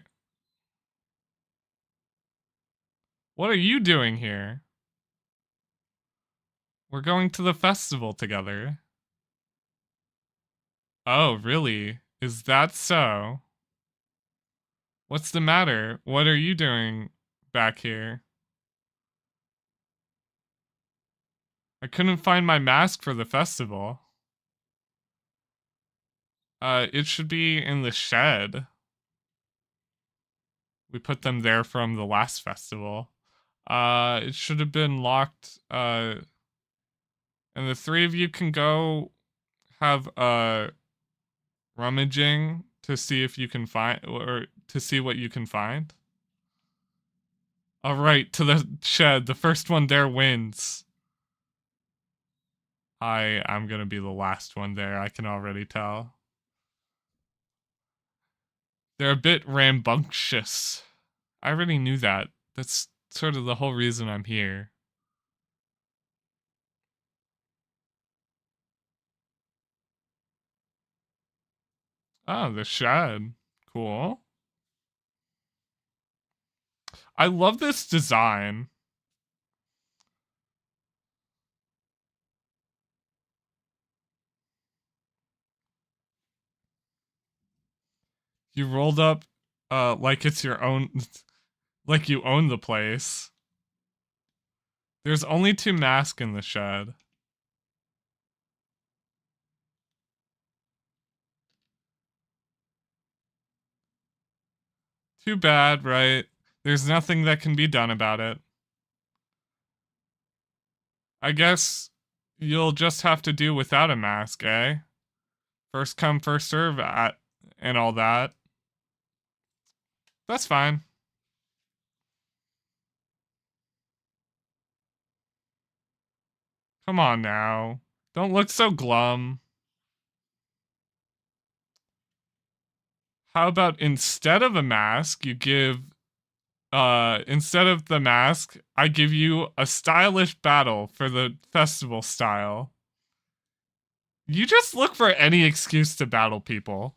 what are you doing here? We're going to the festival together. Oh, really? Is that so? What's the matter? What are you doing back here? I couldn't find my mask for the festival. It should be in the shed. We put them there from the last festival. It should have been locked. And the three of you can go have rummaging to see if you can find, or to see what you can find. All right, to the shed. The first one there wins. I'm gonna be the last one there. I can already tell. They're a bit rambunctious. I already knew that. That's sort of the whole reason I'm here. Oh, the shed. Cool. I love this design. You rolled up like it's your own, like you own the place. There's only 2 masks in the shed. Too bad, right? There's nothing that can be done about it. I guess you'll just have to do without a mask, eh? First come, first serve and all that. That's fine. Come on now. Don't look so glum. How about instead of a mask, you give instead of the mask, I give you a stylish battle for the festival style. You just look for any excuse to battle people.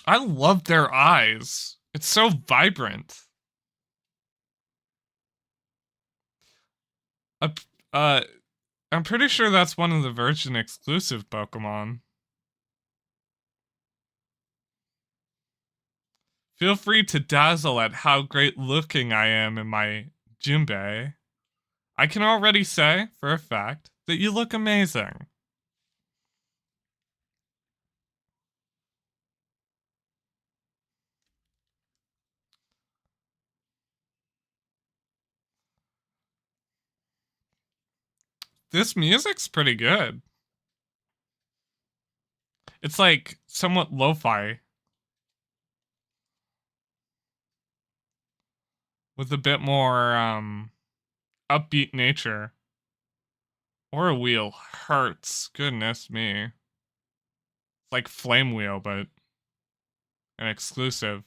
I love their eyes. It's so vibrant. I'm pretty sure that's one of the Virgin exclusive Pokemon. Feel free to dazzle at how great looking I am in my Junbei. I can already say, for a fact, that you look amazing. This music's pretty good. It's like somewhat lo-fi. With a bit more upbeat nature. Or a wheel hurts. Goodness me. It's like Flame Wheel, but an exclusive.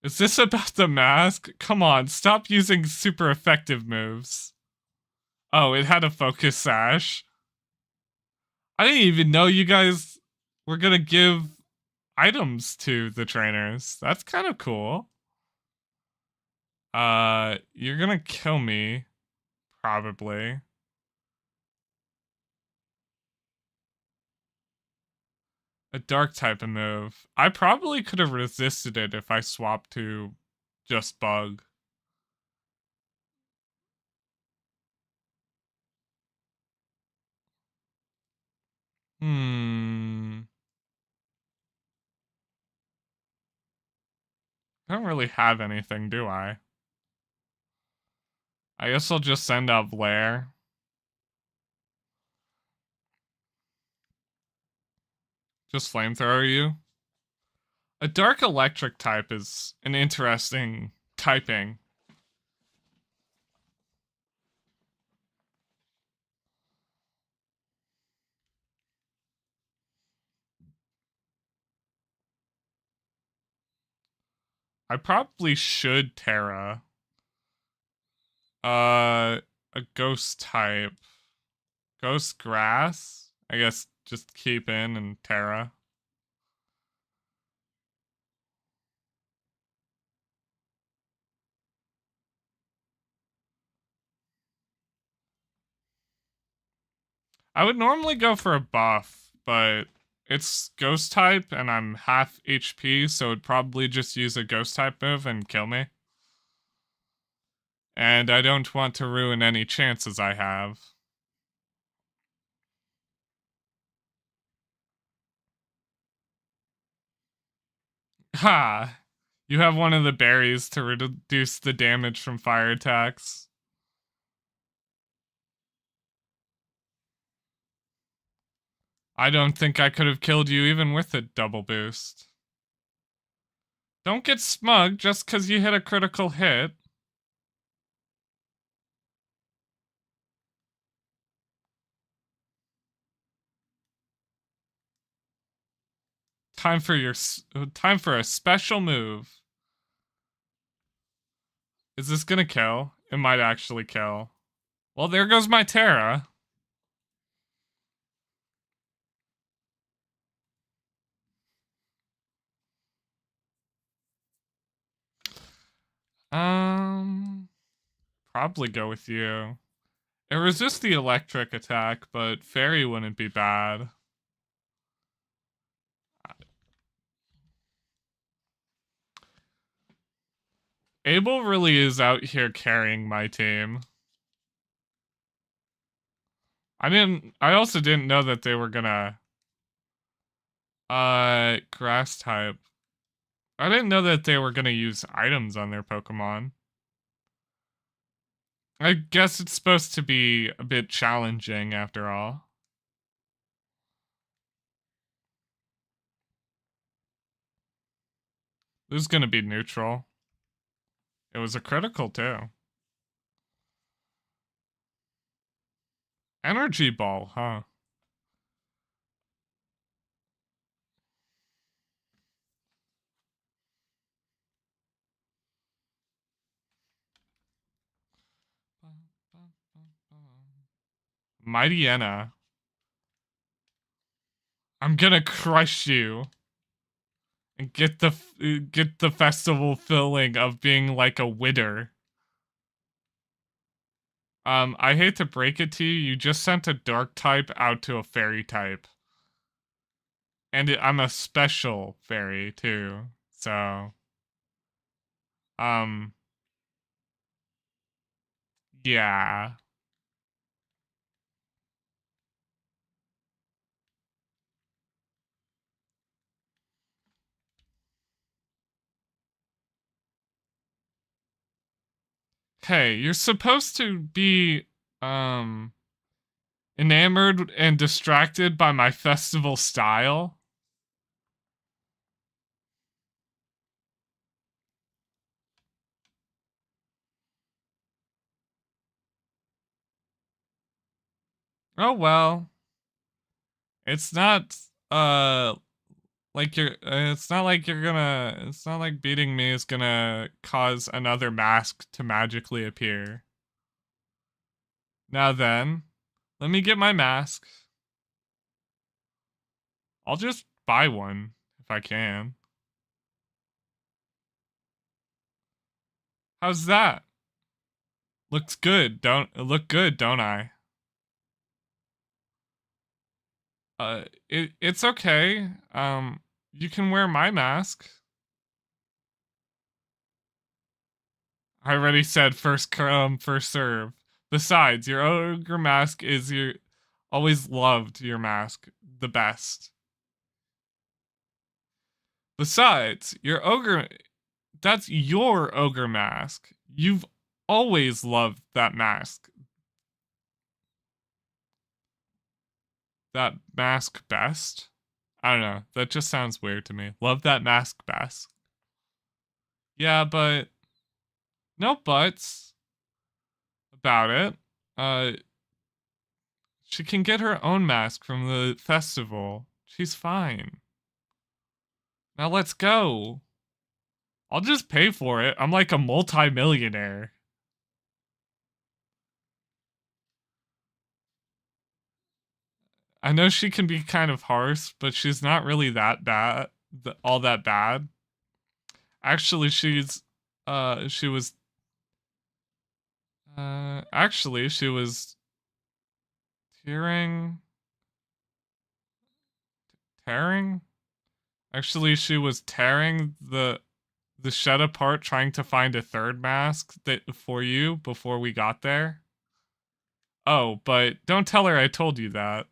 Is this about the mask? Come on, stop using super effective moves. Oh, it had a focus sash. I didn't even know you guys were gonna give items to the trainers. That's kind of cool. You're gonna kill me, probably. A dark type of move. I probably could have resisted it if I swapped to just bug. I don't really have anything, do I? I guess I'll just send out Blair. Just flamethrower you. A dark electric type is an interesting typing. I probably should Terra. A ghost type. Ghost grass? I guess just keep in and Terra. I would normally go for a buff, but it's ghost type and I'm half HP, so it'd probably just use a ghost type move and kill me. And I don't want to ruin any chances I have. Ha! You have one of the berries to reduce the damage from fire attacks. I don't think I could have killed you even with a double boost. Don't get smug just because you hit a critical hit. Time for a special move. Is this gonna kill? It might actually kill. Well, there goes my Terra. Probably go with you. It resists the electric attack, but fairy wouldn't be bad. Abel really is out here carrying my team. I also didn't know that they were gonna grass type. I didn't know that they were gonna use items on their Pokemon. I guess it's supposed to be a bit challenging after all. This is gonna be neutral. It was a critical too. Energy ball, huh? Mightyena. I'm gonna crush you. And get the festival feeling of being like a widder. I hate to break it to you, you just sent a dark type out to a fairy type. And I'm a special fairy too, so yeah. Hey, you're supposed to be enamored and distracted by my festival style. Oh well. It's not like it's not like beating me is gonna cause another mask to magically appear. Now then, let me get my mask. I'll just buy one if I can. How's that? Looks good, don't look good, don't I? It's okay. You can wear my mask. I already said first come, first serve. Besides, your ogre mask is your always loved your mask the best. Besides, your ogre that's your ogre mask. You've always loved that mask. That mask best? I don't know. That just sounds weird to me. Love that mask best. Yeah, but no buts about it. She can get her own mask from the festival. She's fine. Now let's go. I'll just pay for it. I'm like a multi-millionaire. I know she can be kind of harsh, but she's not really that bad, all that bad. Actually, she was, actually, she was tearing, tearing? Actually, she was tearing the shed apart trying to find a third mask that for you before we got there. Oh, but don't tell her I told you that.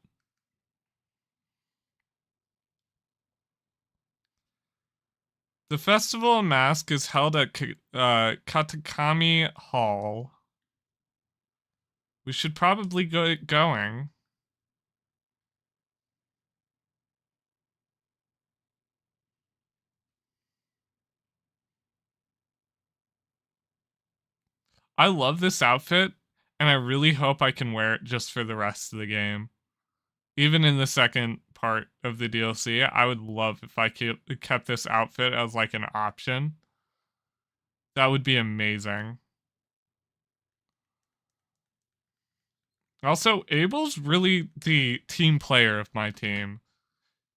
The Festival of Mask is held at Katakami Hall. We should probably go going. I love this outfit, and I really hope I can wear it just for the rest of the game. Even in the second part of the DLC, I would love if I kept this outfit as like an option. That would be amazing. Also, Abel's really the team player of my team.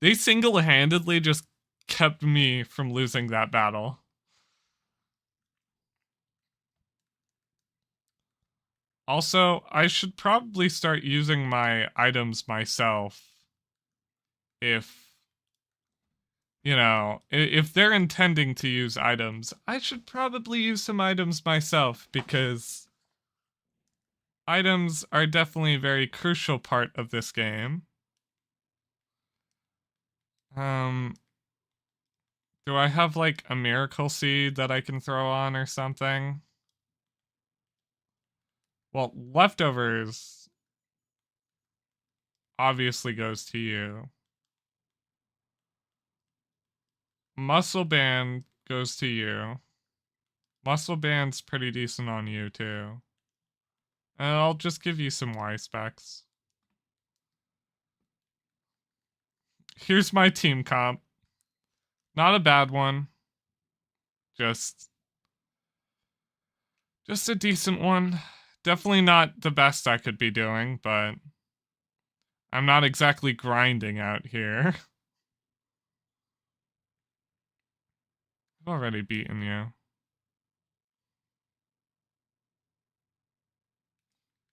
They single-handedly just kept me from losing that battle. Also, I should probably start using my items myself. If, you know, if they're intending to use items, I should probably use some items myself because items are definitely a very crucial part of this game. Do I have like a miracle seed that I can throw on or something? Well, leftovers obviously goes to you. Muscle band goes to you. Muscle band's pretty decent on you too. And I'll just give you some Y specs. Here's my team comp. Not a bad one. Just a decent one. Definitely not the best I could be doing, but I'm not exactly grinding out here. I've already beaten you.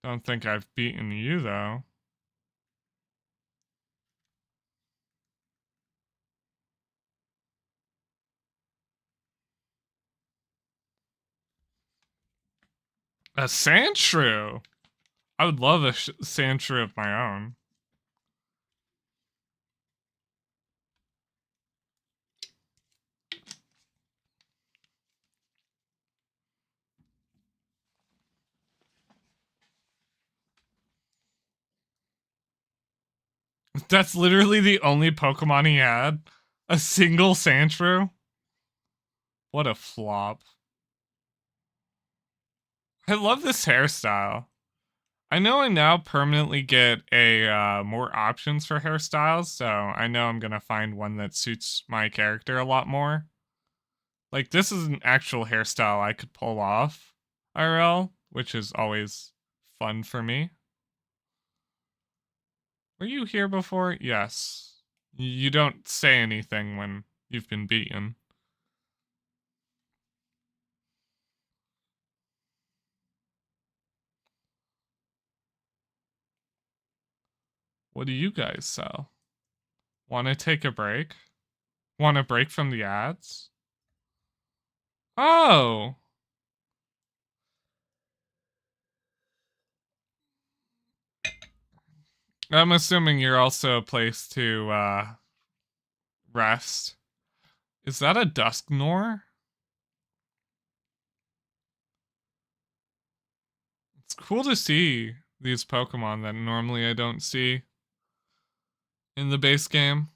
Don't think I've beaten you, though. A sand shrew! I would love a sand shrew of my own. That's literally the only Pokemon he had. A single Sandshrew? What a flop. I love this hairstyle. I know I now permanently get a more options for hairstyles, so I know I'm gonna find one that suits my character a lot more. Like, this is an actual hairstyle I could pull off IRL, which is always fun for me. Were you here before? Yes. You don't say anything when you've been beaten. What do you guys sell? Want to take a break? Want a break from the ads? Oh! I'm assuming you're also a place to, rest. Is that a Dusknor? It's cool to see these Pokemon that normally I don't see in the base game.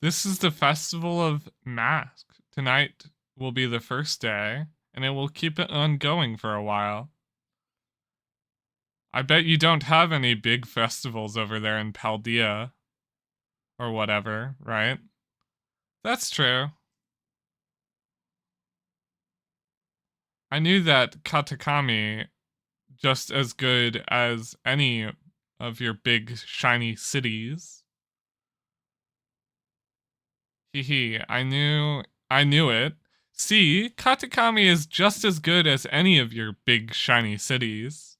This is the Festival of Mask. Tonight will be the first day, and it will keep it on going for a while. I bet you don't have any big festivals over there in Paldea or whatever, right? That's true. I knew that Katakami just as good as any of your big shiny cities. Hee, I knew it. See, Katakami is just as good as any of your big shiny cities.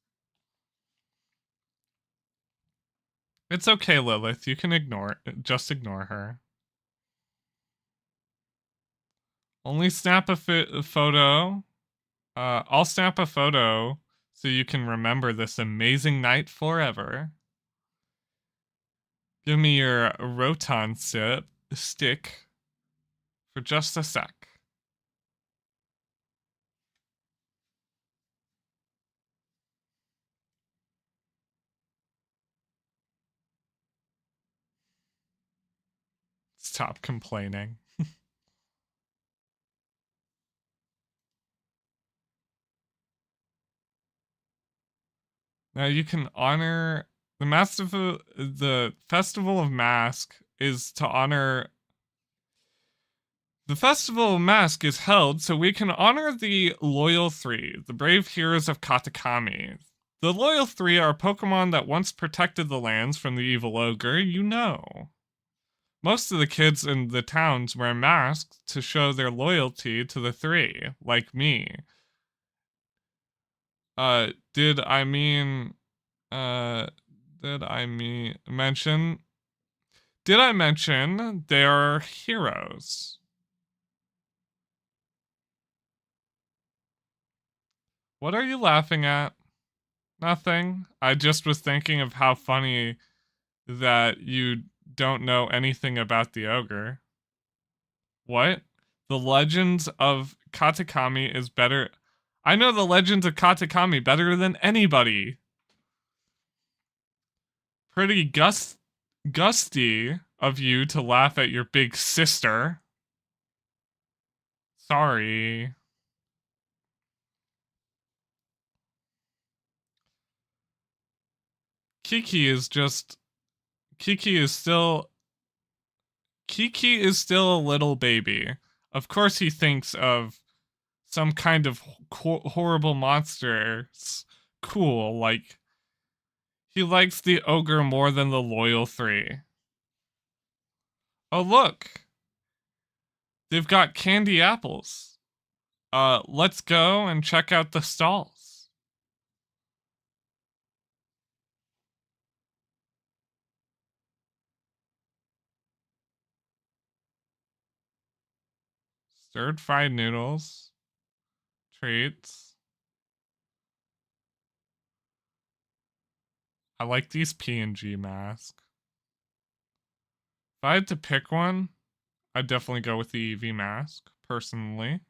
It's okay, Lilith. You can just ignore her. Only snap a photo. I'll snap a photo so you can remember this amazing night forever. Give me your Roton stick for just a sec. Stop complaining. Now you can honor the Festival of Mask is to honor the Festival of Mask is held so we can honor the Loyal Three, the brave heroes of Katakami. The Loyal Three are Pokemon that once protected the lands from the evil ogre, you know. Most of the kids in the towns wear masks to show their loyalty to the three, like me. Did I mean mention they're heroes? What are you laughing at? Nothing. I just was thinking of how funny that you don't know anything about the ogre. What? The Legends of Katakami is better. I know the Legends of Katakami better than anybody. Pretty gusty of you to laugh at your big sister. Sorry. Kiki is still a little baby. Of course he thinks of some kind of horrible monsters. Cool, like he likes the ogre more than the Loyal Three. Oh look. They've got candy apples. Let's go and check out the stalls. Stirred fried noodles. Treats. I like these PNG masks. If I had to pick one, I'd definitely go with the Eevee mask, personally.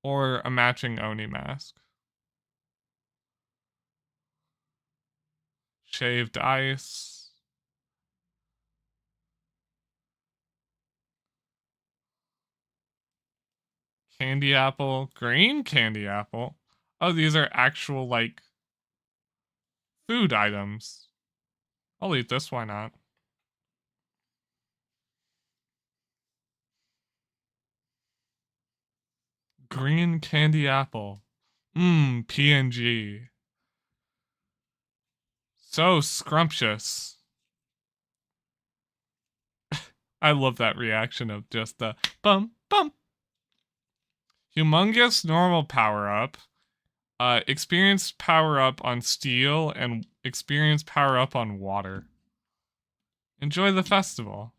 Or a matching Oni mask. Shaved ice. Candy apple. Green candy apple. Oh, these are actual, like, food items. I'll eat this, why not? Green candy apple. PNG. So scrumptious. I love that reaction of just the bum bum. Humongous normal power up. Experienced power up on steel and experienced power up on water. Enjoy the festival.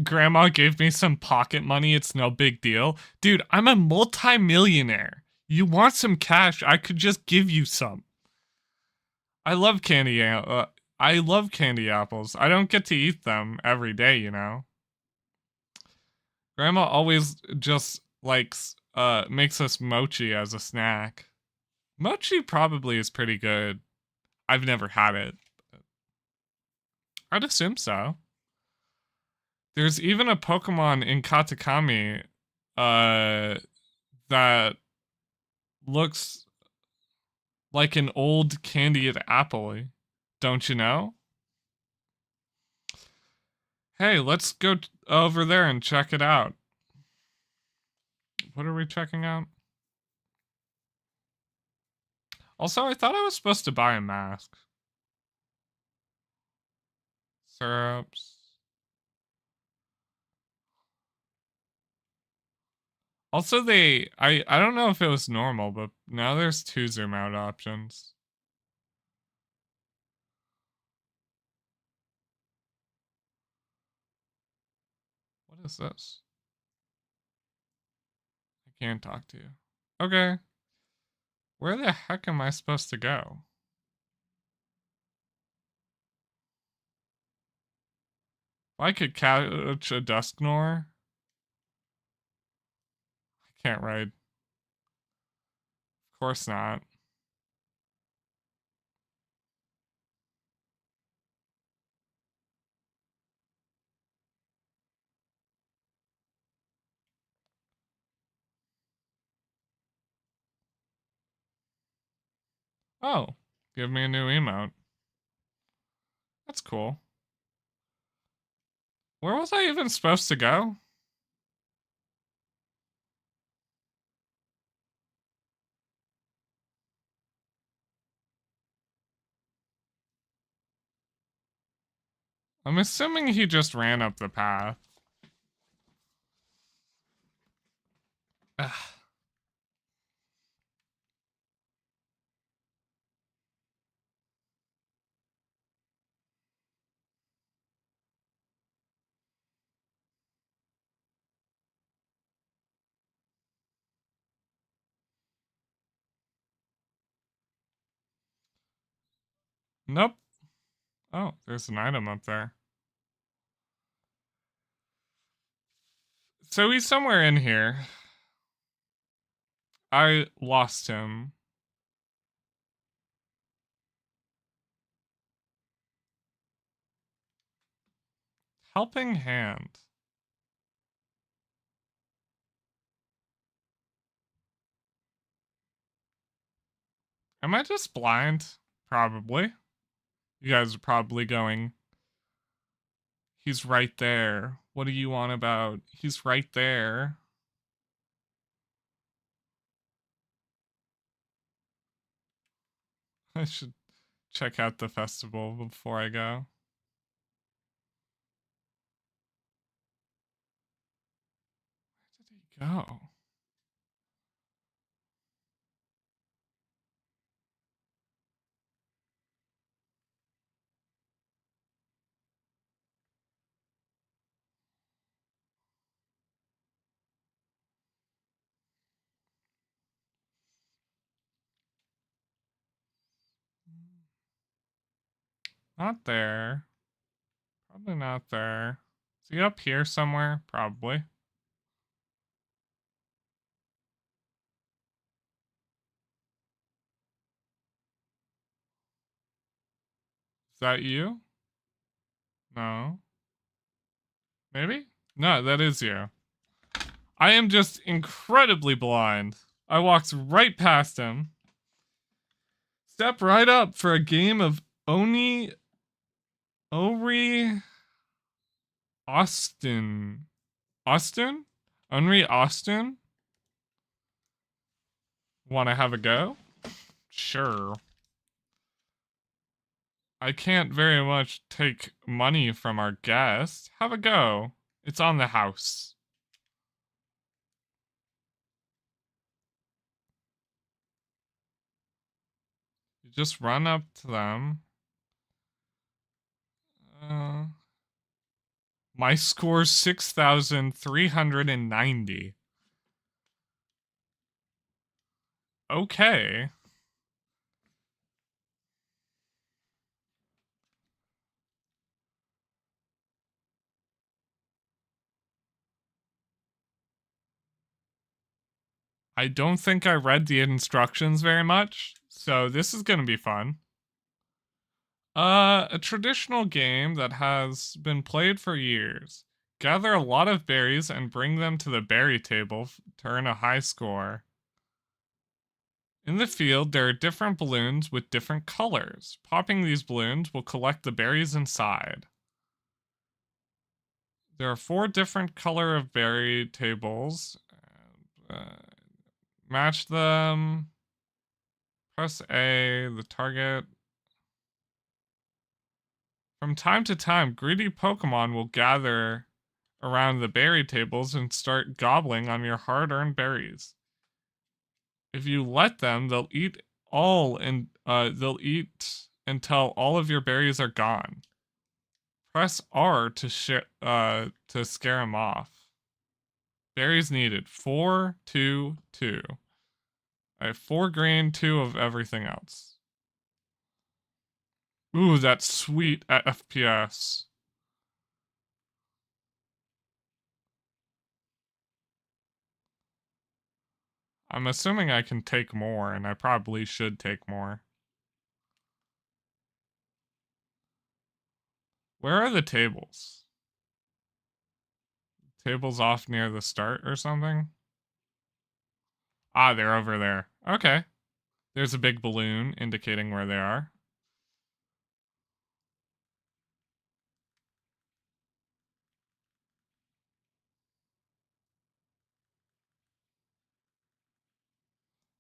Grandma gave me some pocket money. It's no big deal. Dude, I'm a multi-millionaire. You want some cash? I could just give you some. I love candy. I love candy apples. I don't get to eat them every day, you know. Grandma always just likes makes us mochi as a snack. Mochi probably is pretty good. I've never had it. I'd assume so. There's even a Pokemon in Katakami that looks like an old candied apple. Don't you know? Hey, let's go over there and check it out. What are we checking out? Also, I thought I was supposed to buy a mask. Syrups. Also, I don't know if it was normal, but now there's 2 zoom out options. What is this? I can't talk to you. Okay. Where the heck am I supposed to go? If I could catch a Dusknor. I can't ride. Of course not. Oh, give me a new emote. That's cool. Where was I even supposed to go? I'm assuming he just ran up the path. Ugh. Nope. Oh, there's an item up there. So he's somewhere in here. I lost him. Helping hand. Am I just blind? Probably. You guys are probably going, he's right there. What do you want about? He's right there. I should check out the festival before I go. Where did he go? Not there. Probably not there. Is he up here somewhere? Probably. Is that you? No. Maybe? No, that is you. I am just incredibly blind. I walked right past him. Step right up for a game of Ori Austin. Austin? Henry Austin? Want to have a go? Sure. I can't very much take money from our guest. Have a go. It's on the house. You just run up to them. My score's 6,390. Okay. I don't think I read the instructions very much, so this is gonna be fun. A traditional game that has been played for years. Gather a lot of berries and bring them to the berry table to earn a high score. In the field, there are different balloons with different colors. Popping these balloons will collect the berries inside. There are 4 different color of berry tables. Match them. Press A, the target. From time to time, greedy Pokemon will gather around the berry tables and start gobbling on your hard-earned berries. If you let them, they'll eat until all of your berries are gone. Press R to scare them off. Berries needed 4, 2, 2. I have 4 green, 2 of everything else. Ooh, that's sweet at FPS. I'm assuming I can take more, and I probably should take more. Where are the tables? Tables off near the start or something? Ah, they're over there. Okay. There's a big balloon indicating where they are.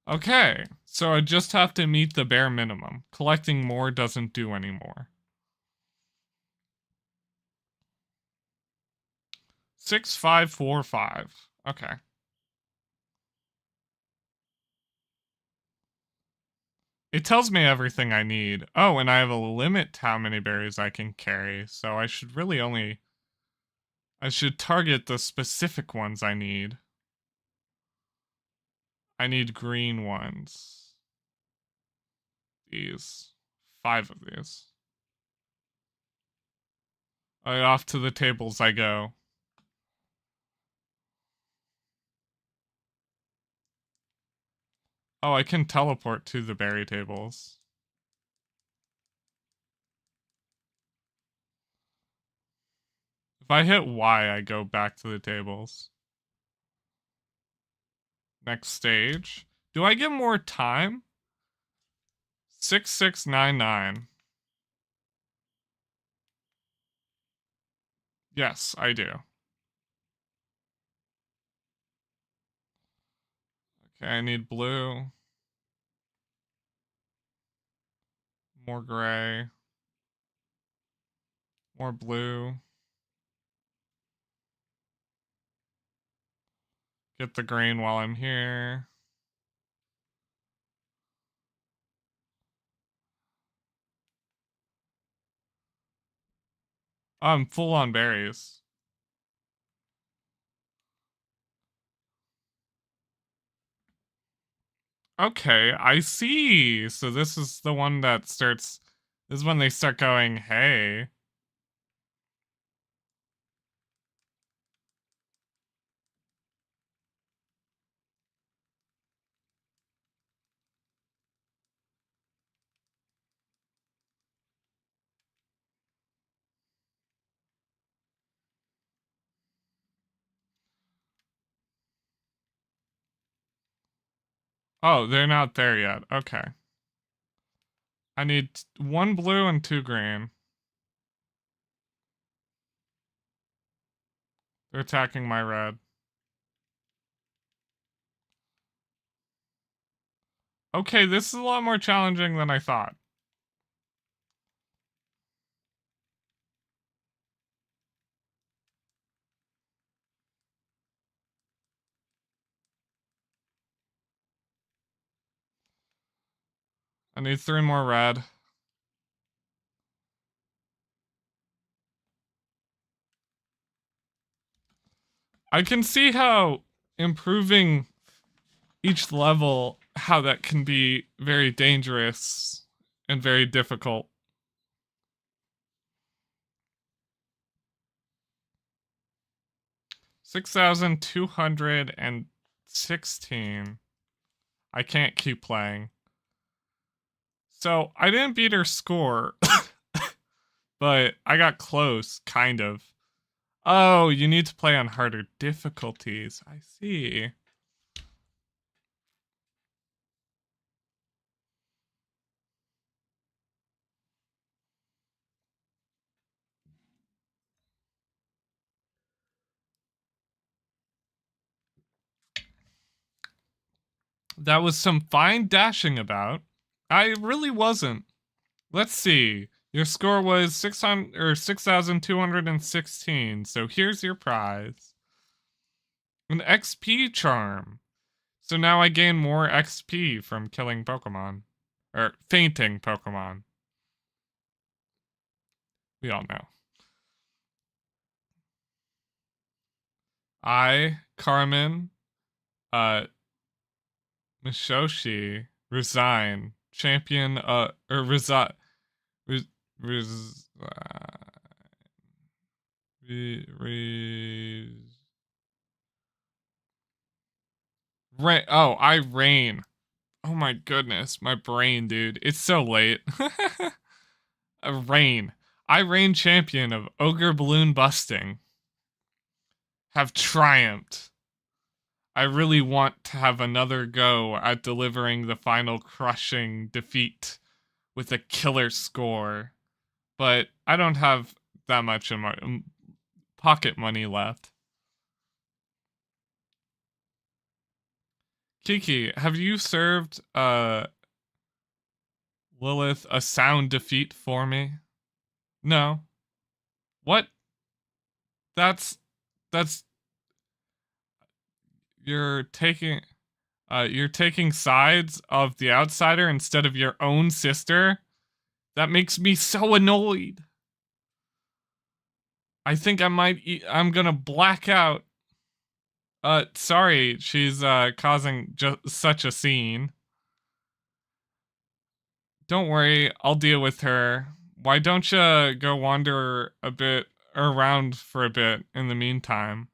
Okay, so I just have to meet the bare minimum. Collecting more doesn't do anymore. 6545. Okay. It tells me everything I need. Oh, and I have a limit to how many berries I can carry, so I should really only... I should target the specific ones I need. I need green ones. These. 5 of these. Alright, off to the tables I go. Oh, I can teleport to the berry tables. If I hit Y, I go back to the tables. Next stage. Do I get more time? 6699. Yes, I do. Okay, I need blue. More gray. More blue. Get the green while I'm here. Oh, I'm full on berries. Okay, I see. So this is the one that starts... This is when they start going, hey. Oh, they're not there yet. Okay. I need 1 blue and 2 green. They're attacking my red. Okay, this is a lot more challenging than I thought. I need 3 more red. I can see how improving each level, how that can be very dangerous and very difficult. $6,216. I can't keep playing. So I didn't beat her score. but I got close, kind of. Oh, you need to play on harder difficulties. I see. That was some fine dashing about. I really wasn't. Let's see. Your score was 600 or 6,216. So here's your prize. An XP charm. So now I gain more XP from killing Pokemon. Or fainting Pokemon. We all know. I, Carmen, uh, Mishoshi, resign. Champion, or resign. Res, res, re, oh, I reign. Oh my goodness, my brain, dude. It's so late. Reign. I reign champion of ogre balloon busting. Have triumphed. I really want to have another go at delivering the final crushing defeat with a killer score, but I don't have that much in my pocket money left. Kiki, have you served Lilith a sound defeat for me? No. What? That's that's you're taking you're taking sides of the outsider instead of your own sister. That makes me so annoyed. I think I'm gonna black out. Sorry, she's causing just such a scene. Don't worry, I'll deal with her. Why don't you go wander a bit around for a bit in the meantime?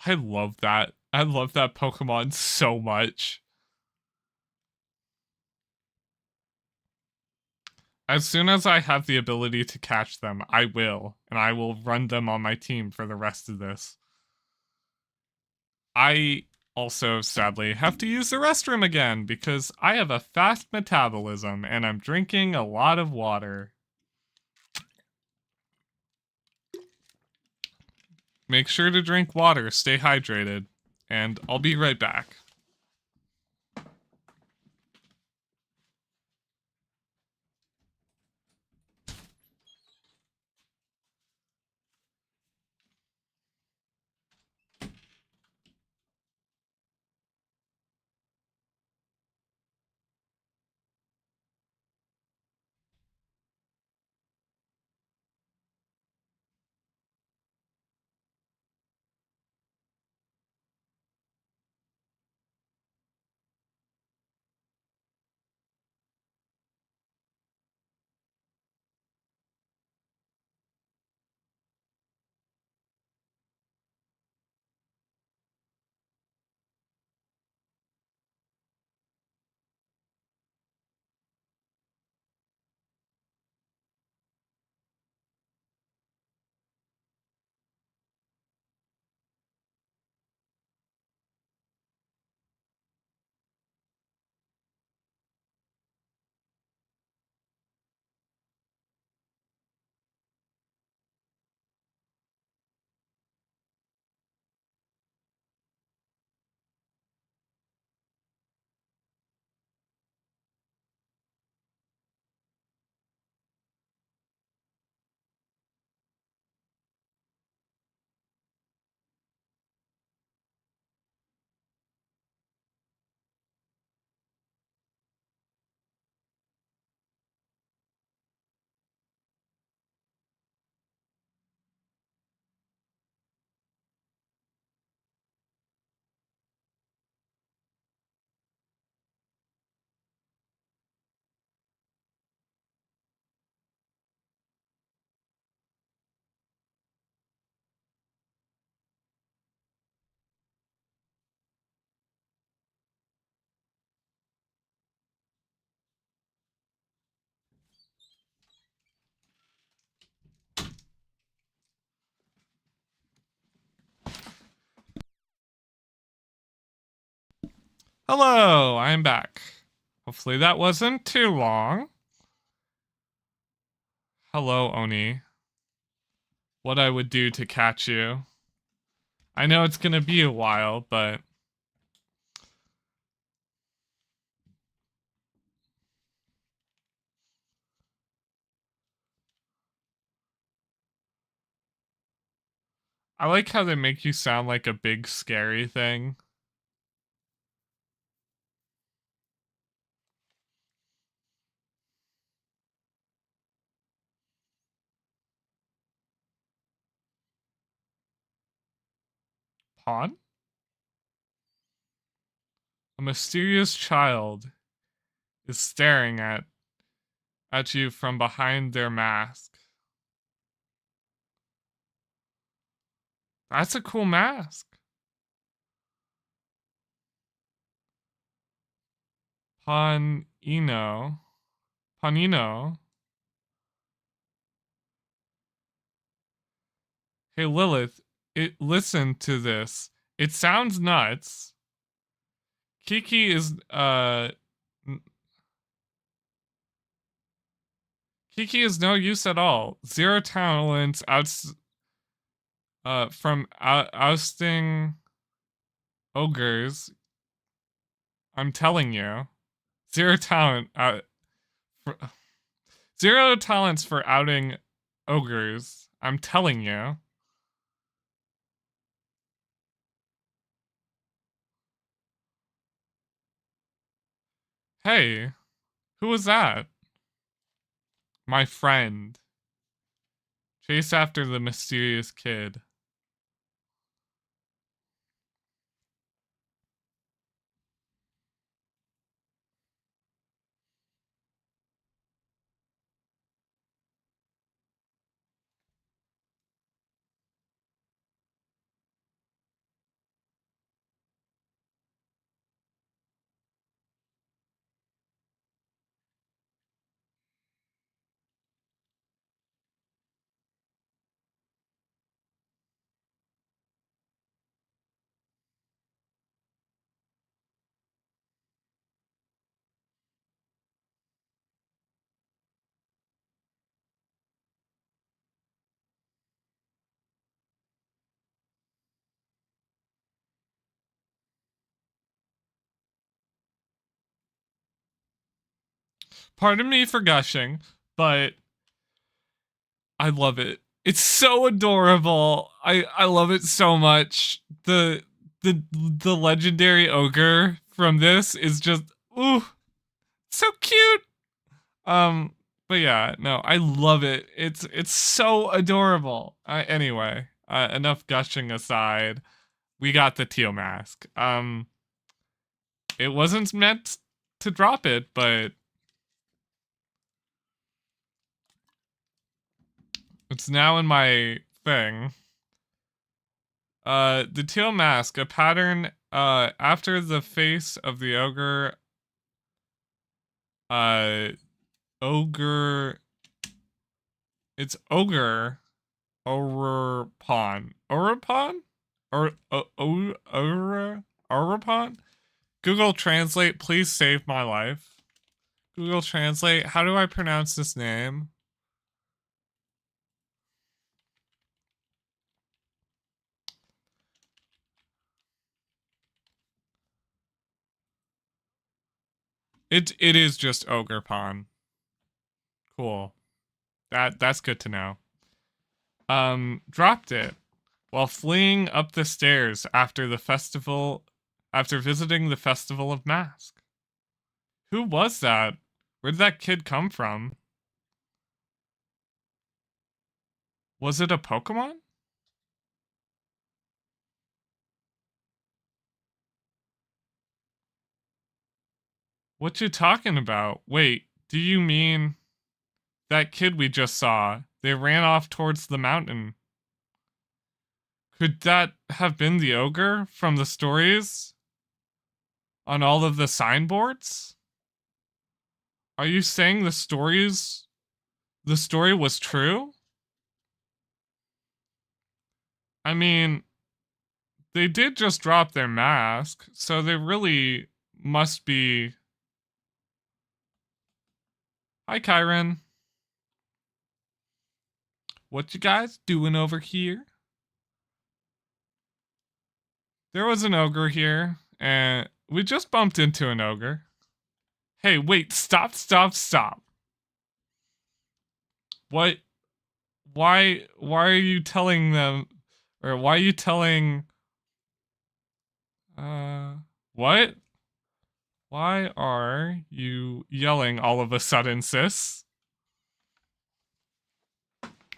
I love that. I love that Pokemon so much. As soon as I have the ability to catch them, I will, and I will run them on my team for the rest of this. I also, sadly, have to use the restroom again because I have a fast metabolism and I'm drinking a lot of water. Make sure to drink water, stay hydrated, and I'll be right back. Hello, I'm back. Hopefully that wasn't too long. Hello, Oni. What I would do to catch you. I know it's gonna be a while, but... I like how they make you sound like a big scary thing. Pawn? A mysterious child is staring at you from behind their mask. That's a cool mask. Panino. Panino. Hey Lilith, listen to this. It sounds nuts. Kiki is Kiki is no use at all. Zero talents from ousting ogres. I'm telling you. Zero talent for, zero talents for outing ogres. I'm telling you. Hey, who was that? My friend. Chase after the mysterious kid. Pardon me for gushing, but I love it. It's so adorable. I love it so much. The legendary ogre from this is just ooh, so cute. But yeah, no, I love it. It's so adorable. Anyway, enough gushing aside. We got the teal mask. It wasn't meant to drop it, but it's now in my thing. The teal mask, a pattern after the face of the ogre. Ogre. It's ogre. Orapon. Orapon? Or Orapon? Google Translate, please save my life. Google Translate, how do I pronounce this name? It is just Ogre Pond. Cool. That's good to know. Dropped it while fleeing up the stairs after visiting the Festival of Mask. Who was that? Where did that kid come from? Was it a Pokemon? What you talking about? Wait, do you mean that kid we just saw? They ran off towards the mountain. Could that have been the ogre from the stories on all of the signboards? Are you saying the story was true? I mean, they did just drop their mask, so they really must be... Hi, Kyron. What you guys doing over here? There was an ogre here, and we just bumped into an ogre. Hey, wait, stop. What? Why are you telling them, or why are you telling, what? Why are you yelling all of a sudden, sis?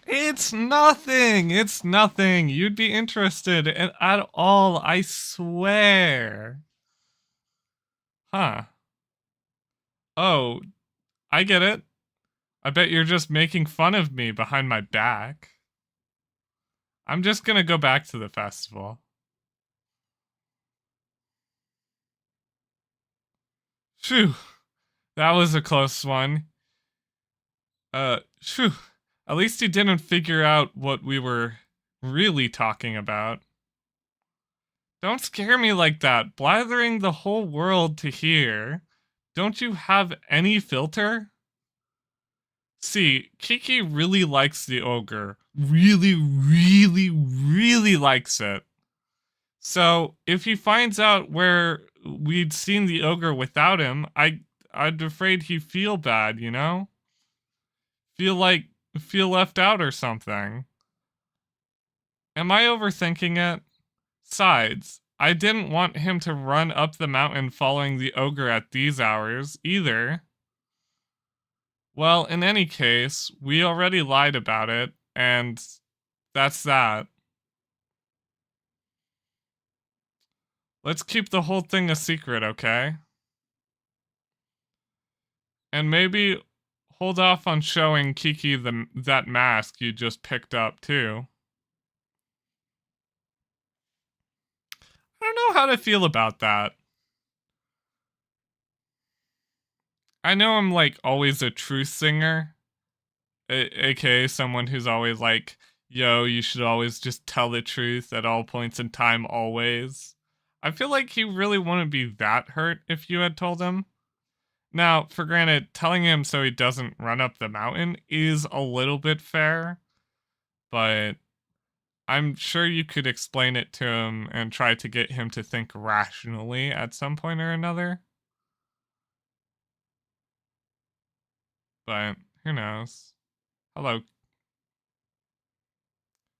It's nothing. It's nothing. You'd be interested at all, I swear. Huh. Oh, I get it. I bet you're just making fun of me behind my back. I'm just gonna go back to the festival. Phew. That was a close one. Phew. At least he didn't figure out what we were really talking about. Don't scare me like that, blathering the whole world to hear. Don't you have any filter? See, Kiki really likes the ogre. Really likes it. So, if he finds out where we'd seen the ogre without him, I'd afraid he'd feel bad, you know? Feel left out or something. Am I overthinking it? Besides, I didn't want him to run up the mountain following the ogre at these hours, either. Well, in any case, we already lied about it, and that's that. Let's keep the whole thing a secret, okay? And maybe hold off on showing Kiki that mask you just picked up, too. I don't know how to feel about that. I know I'm like always a truth singer, aka someone who's always like, yo, you should always just tell the truth at all points in time, always. I feel like he really wouldn't be that hurt if you had told him. Now, for granted, telling him so he doesn't run up the mountain is a little bit fair, but I'm sure you could explain it to him and try to get him to think rationally at some point or another. But who knows? Hello.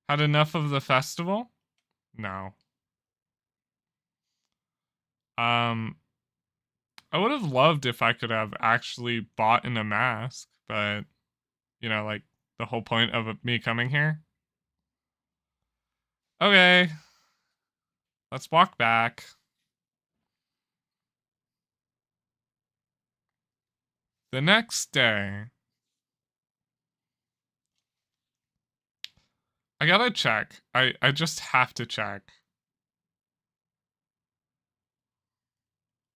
Had enough of the festival? No. Um, I would have loved if I could have actually bought in a mask, but, you know, like the whole point of me coming here. Okay. Let's walk back. The next day. I gotta check. I just have to check.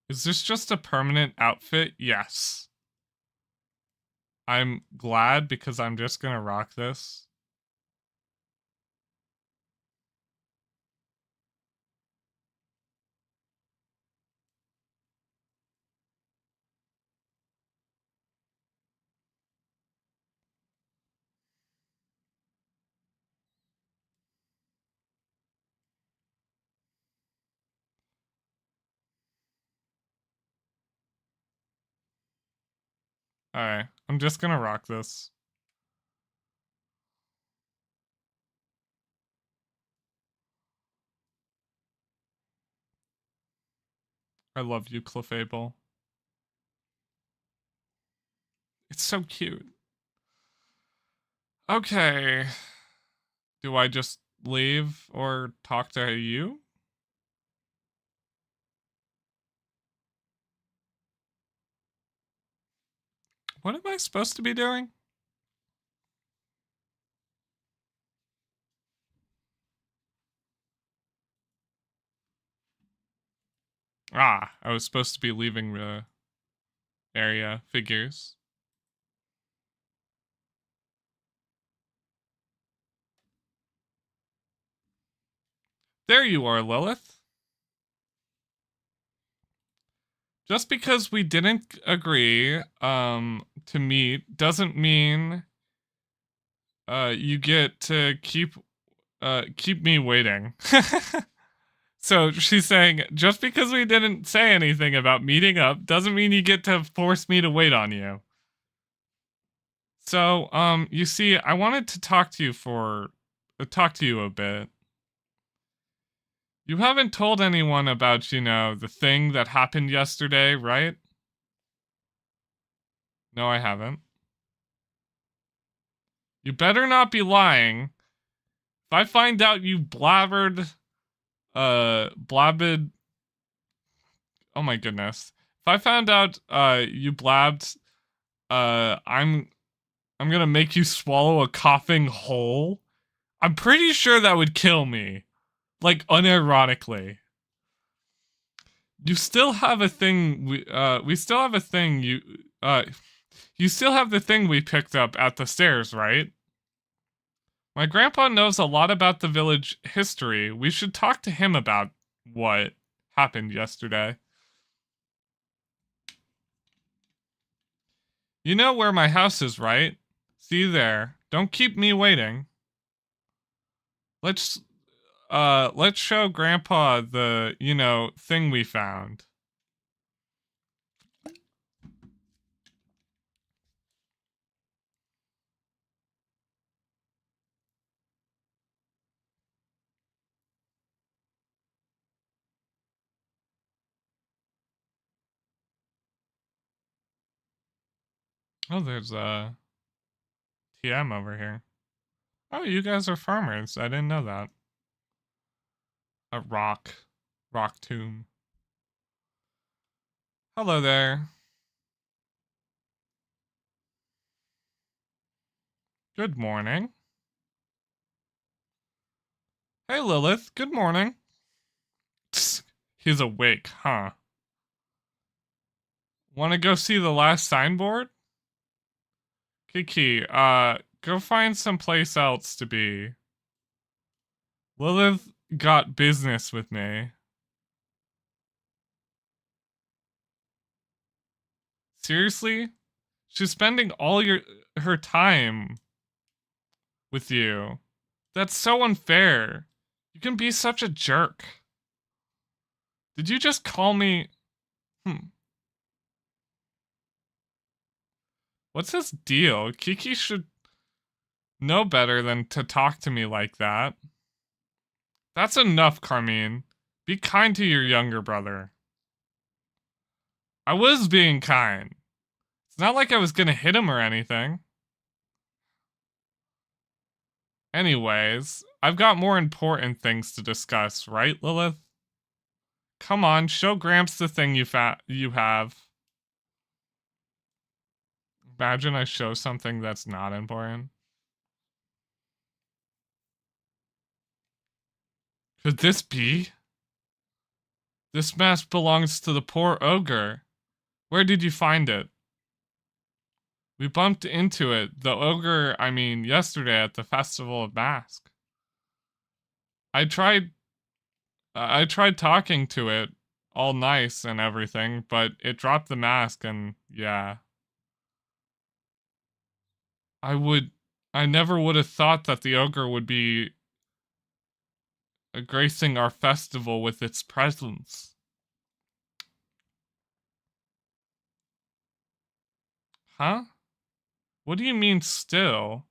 Is this just a permanent outfit? Yes. I'm glad because I'm just gonna rock this. Alright, I'm just gonna rock this. I love you, Clefable. It's so cute. Okay. Do I just leave or talk to you? What am I supposed to be doing? Ah, I was supposed to be leaving the area. Figures. There you are, Lilith. Just because we didn't agree to meet doesn't mean you get to keep me waiting. So she's saying, just because we didn't say anything about meeting up doesn't mean you get to force me to wait on you. So, you see, I wanted to talk to you a bit. You haven't told anyone about, the thing that happened yesterday, right? No, I haven't. You better not be lying. If I find out you blabbed, oh my goodness. If I found out, you blabbed, I'm gonna make you swallow a coughing whole. I'm pretty sure that would kill me. Like, unironically. You still have a thing, we still have a thing you still have the thing we picked up at the stairs, right? My grandpa knows a lot about the village history. We should talk to him about what happened yesterday. You know where my house is, right? See you there. Don't keep me waiting. Let's show Grandpa the, thing we found. Oh, there's TM over here. Oh, you guys are farmers. I didn't know that. A rock tomb. Hello there. Good morning. Hey, Lilith. Good morning. He's awake, huh? Want to go see the last signboard? Kiki, go find someplace else to be. Lilith got business with me. Seriously? She's spending all her time with you. That's so unfair. You can be such a jerk. Did you just call me? What's his deal? Kiki should know better than to talk to me like that. That's enough, Carmine. Be kind to your younger brother. I was being kind. It's not like I was gonna hit him or anything. Anyways, I've got more important things to discuss, right, Lilith? Come on, show Gramps the thing you have. Imagine I show something that's not important. Could this be? This mask belongs to the poor ogre. Where did you find it? We bumped into it, the ogre, yesterday at the Festival of Mask. I tried talking to it, all nice and everything, but it dropped the mask and yeah. I never would have thought that the ogre would be gracing our festival with its presence. Huh? What do you mean still?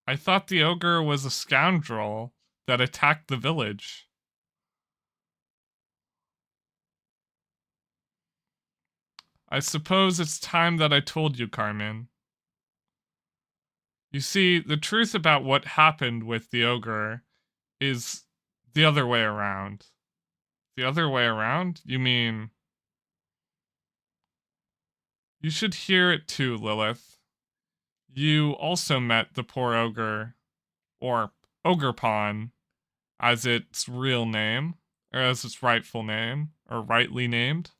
I thought the ogre was a scoundrel that attacked the village. I suppose it's time that I told you, Carmen. You see, the truth about what happened with the ogre is the other way around. The other way around? You mean... You should hear it too, Lilith. You also met the poor ogre, or Ogre Pawn, as its real name, or as its rightful name, or rightly named.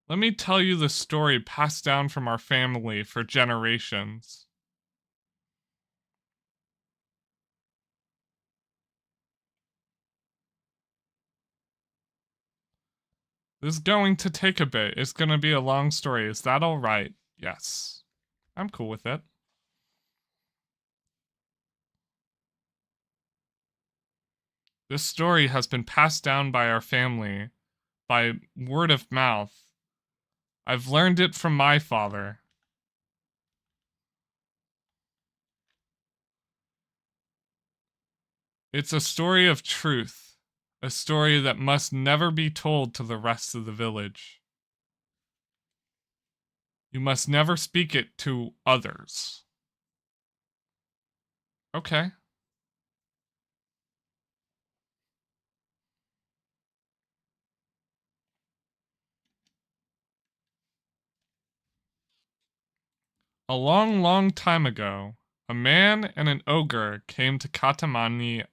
Let me tell you the story passed down from our family for generations. This is going to take a bit. It's going to be a long story. Is that all right? Yes. I'm cool with it. This story has been passed down by our family by word of mouth. I've learned it from my father. It's a story of truth, a story that must never be told to the rest of the village. You must never speak it to others. Okay. A long, long time ago, a man and an ogre came to Katamani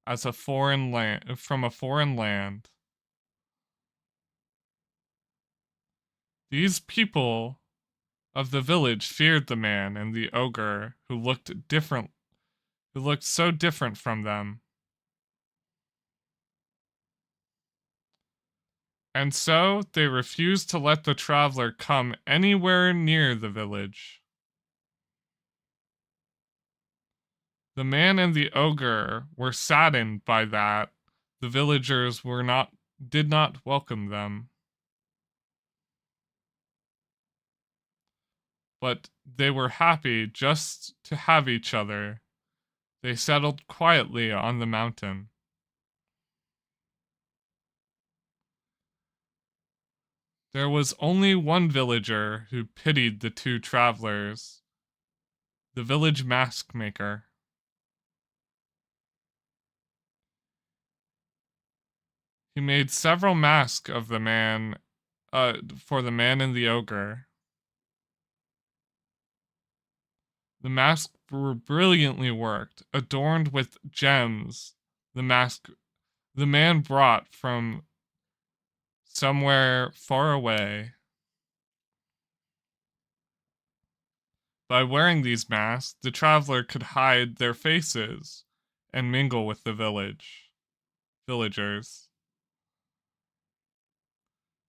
as a foreign land from a foreign land. These people of the village feared the man and the ogre who looked so different from them. And so they refused to let the traveler come anywhere near the village. The man and the ogre were saddened by that. The villagers did not welcome them. But they were happy just to have each other. They settled quietly on the mountain. There was only one villager who pitied the two travelers, the village mask maker. He made several masks of the man, for the man and the ogre. The masks were brilliantly worked, adorned with gems. The man brought from somewhere far away. By wearing these masks, the traveler could hide their faces and mingle with the villagers.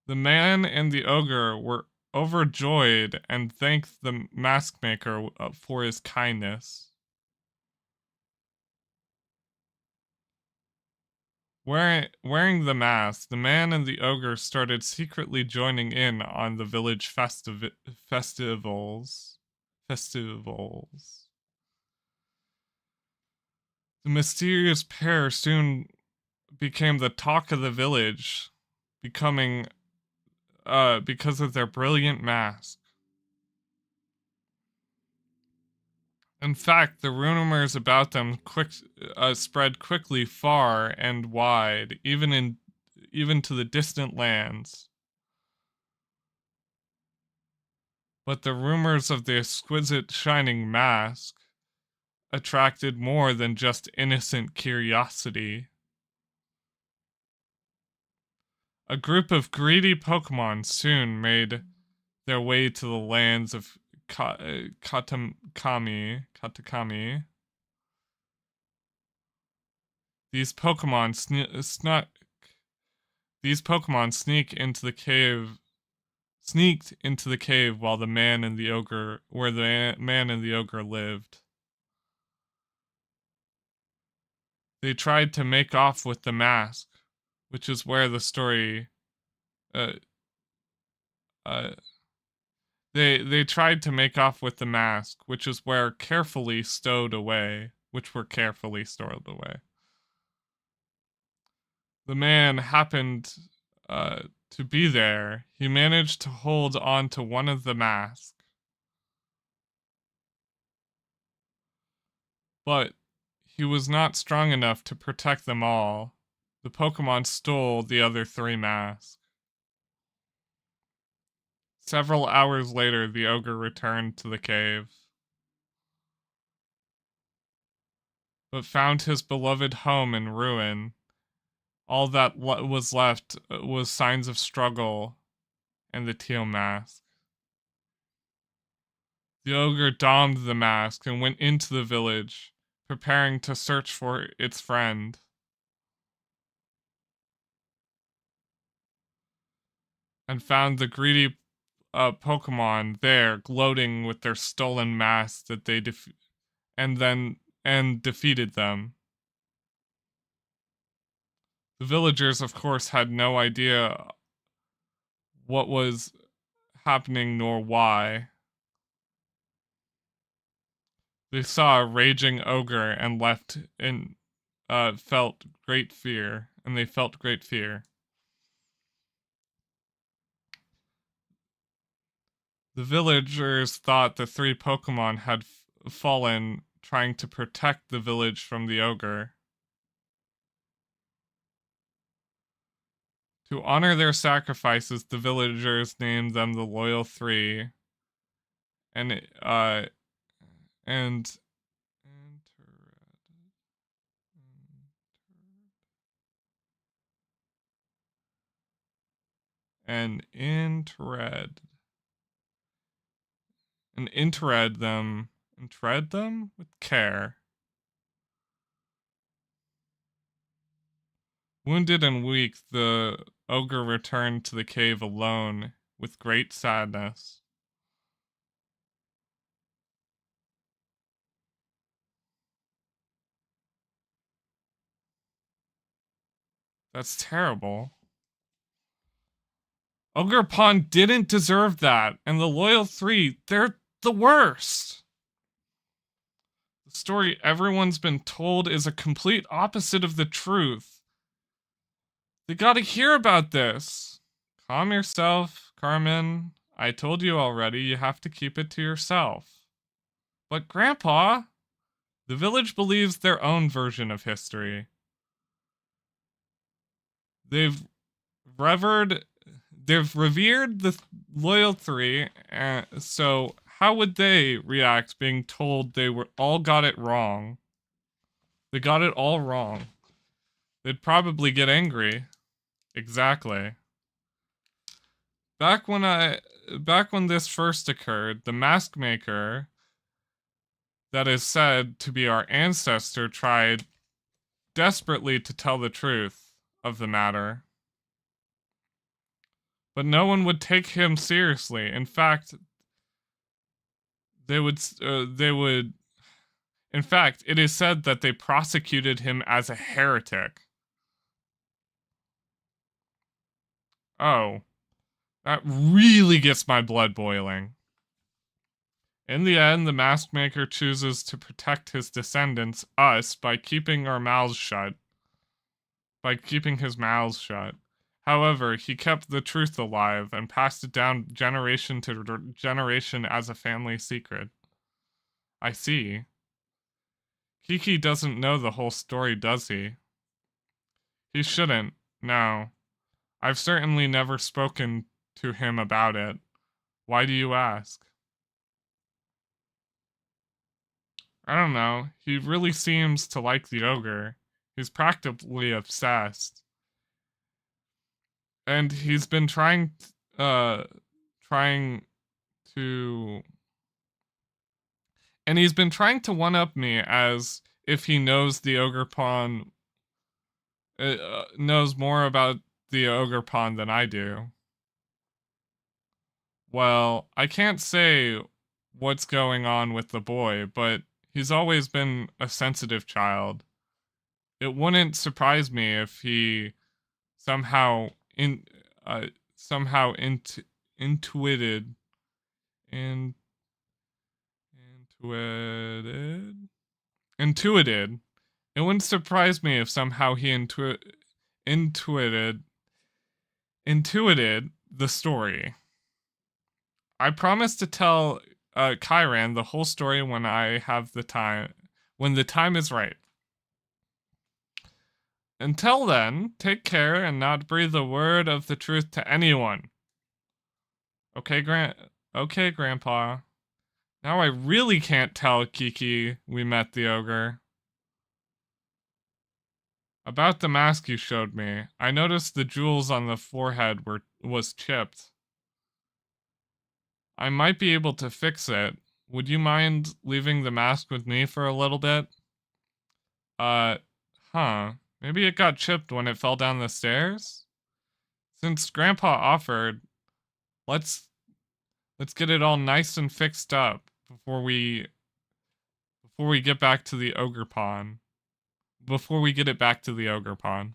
The man and the ogre were overjoyed and thanked the mask maker for his kindness. Wearing the mask, the man and the ogre started secretly joining in on the village festivals. The mysterious pair soon became the talk of the village, becoming because of their brilliant mask. In fact, the rumors about them spread quickly far and wide, even to the distant lands. But the rumors of the exquisite shining mask attracted more than just innocent curiosity. A group of greedy Pokemon soon made their way to the lands of Katakami. These Pokemon sneaked into the cave while the man and the ogre lived. They tried to make off with the mask, which is where the story they tried to make off with the mask, which is where carefully stowed away, which were carefully stored away. The man happened to be there. He managed to hold on to one of the masks. But he was not strong enough to protect them all. The Pokemon stole the other three masks. Several hours later, the ogre returned to the cave, but found his beloved home in ruin. All that was left was signs of struggle and the teal mask. The ogre donned the mask and went into the village, preparing to search for its friend. and found the greedy Pokemon there, gloating with their stolen mask that they defeated them. The villagers, of course, had no idea what was happening nor why. They saw a raging ogre and felt great fear, and they felt great fear. The villagers thought the 3 Pokemon had fallen trying to protect the village from the ogre. To honor their sacrifices, the villagers named them the Loyal 3, and tread them with care. Wounded and weak, the ogre returned to the cave alone with great sadness. That's terrible. Ogre Pond didn't deserve that, and the Loyal 3, they're the worst. The story everyone's been told is a complete opposite of the truth. They gotta hear about this. Calm yourself, Carmen. I told you already, you have to keep it to yourself. But Grandpa, the village believes their own version of history. They've revered the Loyal 3, so how would they react being told they all got it wrong? They got it all wrong. They'd probably get angry. Exactly. Back when this first occurred, the mask maker that is said to be our ancestor tried desperately to tell the truth of the matter. But no one would take him seriously. In fact, it is said that they prosecuted him as a heretic. Oh, that really gets my blood boiling. In the end, the mask maker chooses to protect his descendants, us, by keeping his mouths shut. However, he kept the truth alive and passed it down generation to generation as a family secret. I see. Kiki doesn't know the whole story, does he? He shouldn't, no. I've certainly never spoken to him about it. Why do you ask? I don't know. He really seems to like the ogre. He's practically obsessed. And he's been trying to one-up me as if he knows the ogre pawn knows more about the ogre pawn than I do. Well, I can't say what's going on with the boy, but he's always been a sensitive child. It wouldn't surprise me if he somehow intuited. It wouldn't surprise me if somehow he intuited the story. I promise to tell Kyran the whole story when the time is right. Until then, take care and not breathe a word of the truth to anyone. Okay, Grandpa. Now I really can't tell Kiki we met the ogre. About the mask you showed me, I noticed the jewels on the forehead was chipped. I might be able to fix it. Would you mind leaving the mask with me for a little bit? Maybe it got chipped when it fell down the stairs? Since Grandpa offered, let's get it all nice and fixed up before we get back to the ogre pond. Before we get it back to the ogre pond.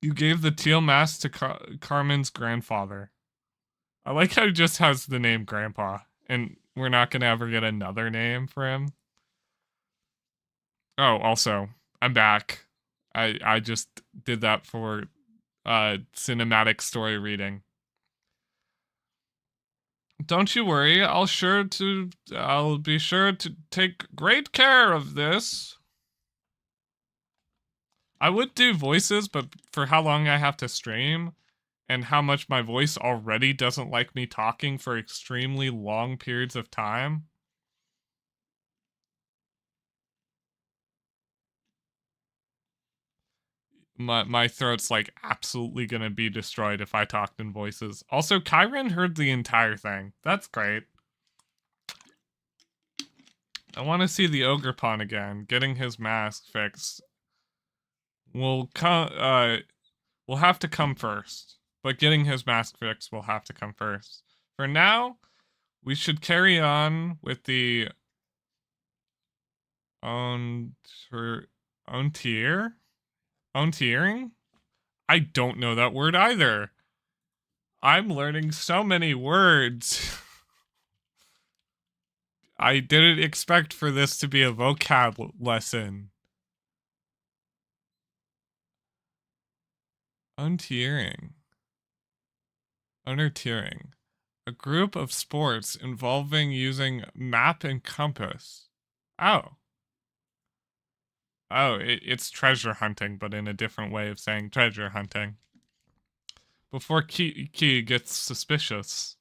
You gave the teal mask to Carmen's grandfather. I like how he just has the name Grandpa, and we're not gonna ever get another name for him. Oh, also, I'm back. I just did that for cinematic story reading. Don't you worry, I'll be sure to take great care of this. I would do voices, but for how long I have to stream and how much my voice already doesn't like me talking for extremely long periods of time. My throat's like absolutely gonna be destroyed if I talked in voices. Also, Kyron heard the entire thing. That's great. I want to see the ogre pawn again, getting his mask fixed. We'll have to come first, but getting his mask fixed will have to come first. For now, we should carry on with the own tiering? I don't know that word either. I'm learning so many words. I didn't expect for this to be a vocab lesson. Untiering. Tiering. A group of sports involving using map and compass. Oh. Oh, it's treasure hunting, but in a different way of saying treasure hunting. Before Kiki gets suspicious.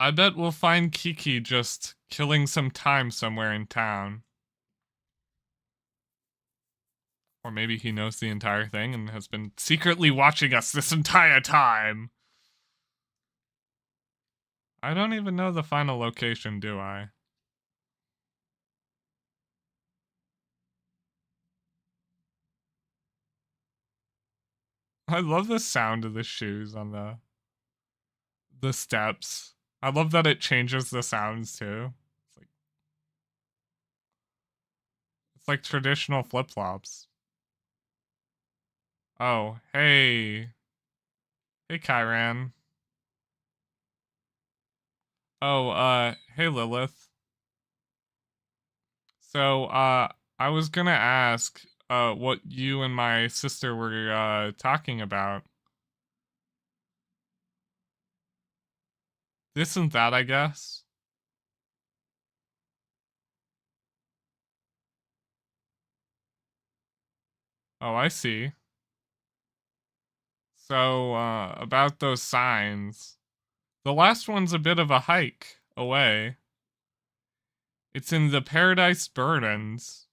I bet we'll find Kiki just killing some time somewhere in town. Or maybe he knows the entire thing and has been secretly watching us this entire time. I don't even know the final location, do I? I love the sound of the shoes on the steps. I love that it changes the sounds too. It's like traditional flip-flops. Oh, hey. Hey, Kyran. Oh, hey, Lilith. So, I was gonna ask, what you and my sister were, talking about. This and that, I guess. Oh, I see. So, about those signs. The last one's a bit of a hike away. It's in the Paradise Burdens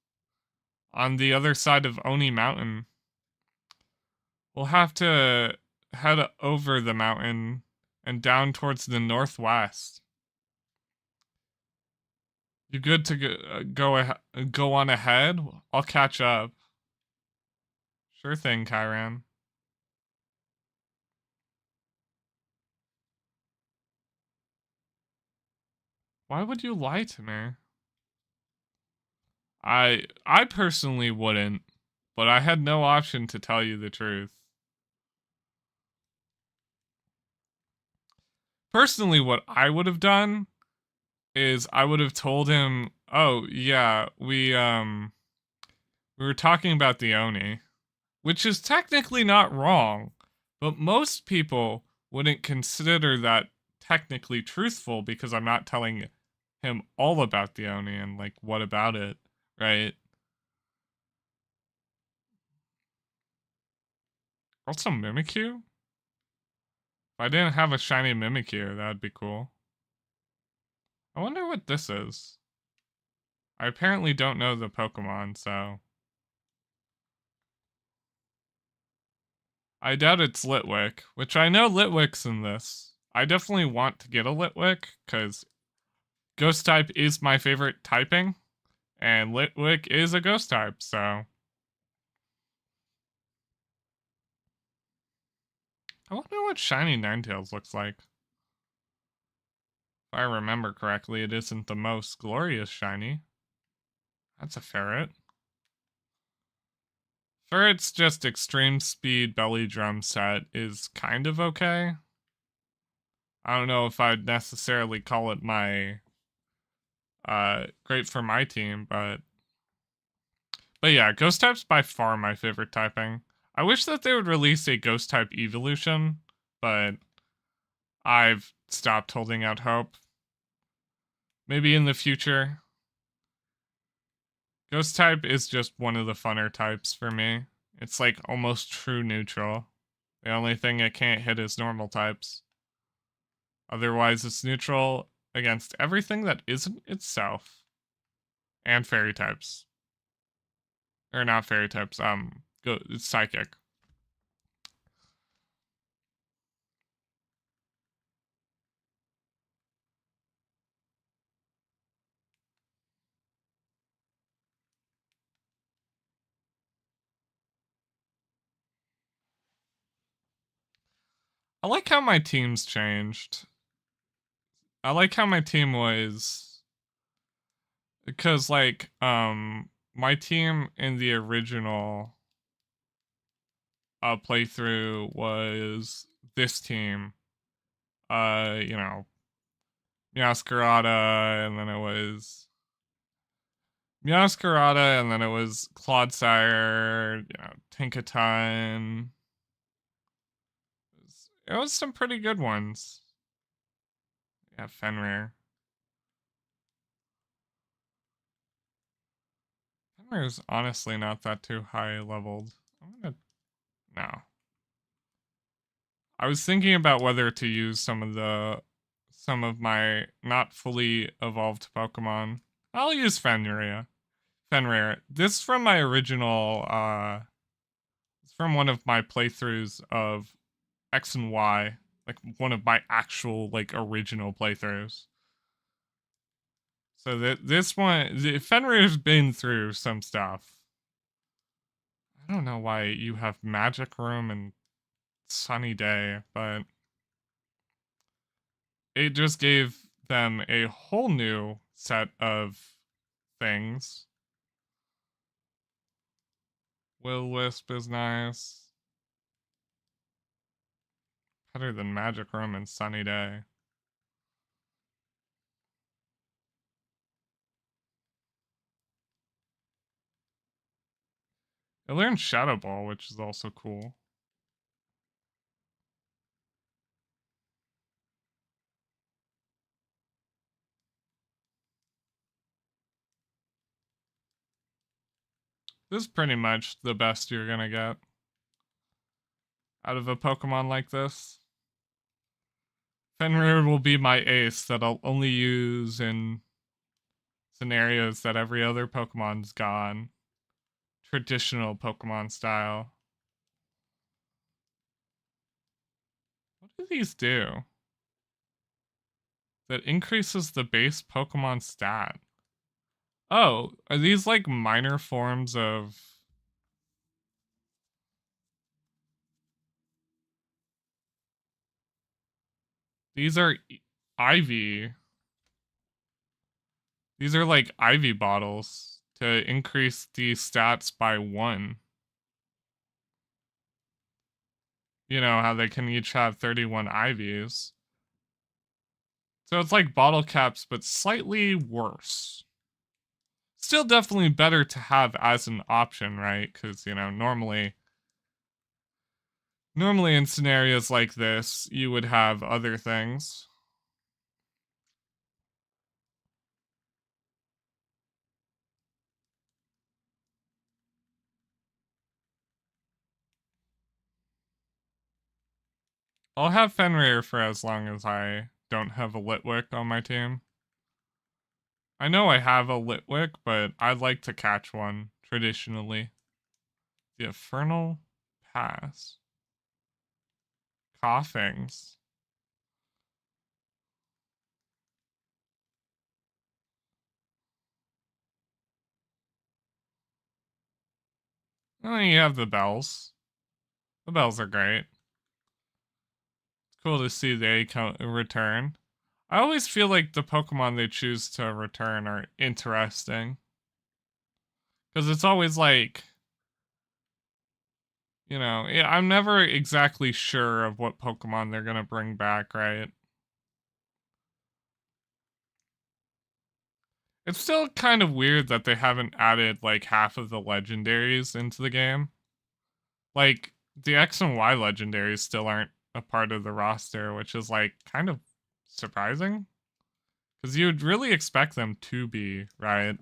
on the other side of Oni Mountain. We'll have to head over the mountain and down towards the northwest. You good to go on ahead? I'll catch up. Sure thing, Kyran. Why would you lie to me? I personally wouldn't, but I had no option to tell you the truth. Personally, what I would have done is I would have told him, "Oh, yeah, we were talking about the Oni," which is technically not wrong, but most people wouldn't consider that technically truthful because I'm not telling him all about the Oni and like what about it, right? Also Mimikyu? If I didn't have a shiny Mimikyu, that'd be cool. I wonder what this is. I apparently don't know the Pokemon, so I doubt it's Litwick, which I know Litwick's in this. I definitely want to get a Litwick, because Ghost type is my favorite typing, and Litwick is a Ghost type, so. I wonder what shiny Ninetales looks like. If I remember correctly, it isn't the most glorious shiny. That's a ferret. Ferret's just extreme speed belly drum set is kind of okay. I don't know if I'd necessarily call it my great for my team, but yeah, ghost type's by far my favorite typing. I wish that they would release a ghost type evolution, but I've stopped holding out hope. Maybe in the future. Ghost type is just one of the funner types for me. It's like almost true neutral. The only thing it can't hit is normal types. Otherwise, it's neutral against everything that isn't itself. And fairy types. Or not fairy types, it's psychic. I like how my team's changed. I like how my team was, because like my team in the original playthrough was this team. You know, Meowscarada, and then it was Meowscarada, and then it was Clodsire, you know, Tinkaton. It was some pretty good ones. Yeah, Fenrir. Fenrir's honestly not that too high leveled. I'm gonna no. I was thinking about whether to use some of my not fully evolved Pokemon. I'll use Fenrir. Fenrir. This is from my original it's from one of my playthroughs of X and Y, like one of my actual like original playthroughs. So that this one, Fenrir's been through some stuff. I don't know why you have Magic Room and Sunny Day, but it just gave them a whole new set of things. Will Wisp is nice. Better than Magic Room and Sunny Day. I learned Shadow Ball, which is also cool. This is pretty much the best you're gonna get out of a Pokemon like this. Fenrir will be my ace that I'll only use in scenarios that every other Pokemon's gone. Traditional Pokemon style. What do these do? That increases the base Pokemon stat. Oh, are these like minor forms of... These are Ivy. These are like Ivy bottles to increase the stats by 1. You know how they can each have 31 Ivies. So it's like bottle caps, but slightly worse. Still definitely better to have as an option, right? Because, you know, normally in scenarios like this, you would have other things. I'll have Fenrir for as long as I don't have a Litwick on my team. I know I have a Litwick, but I'd like to catch one, traditionally. The Infernal Pass. Coughings. Oh, you have the bells. The bells are great. Cool to see they return. I always feel like the Pokemon they choose to return are interesting. Because it's always like, yeah, I'm never exactly sure of what Pokemon they're gonna bring back, right? It's still kind of weird that they haven't added like half of the legendaries into the game. Like, the X and Y legendaries still aren't a part of the roster, which is like kind of surprising. Because you'd really expect them to be, right?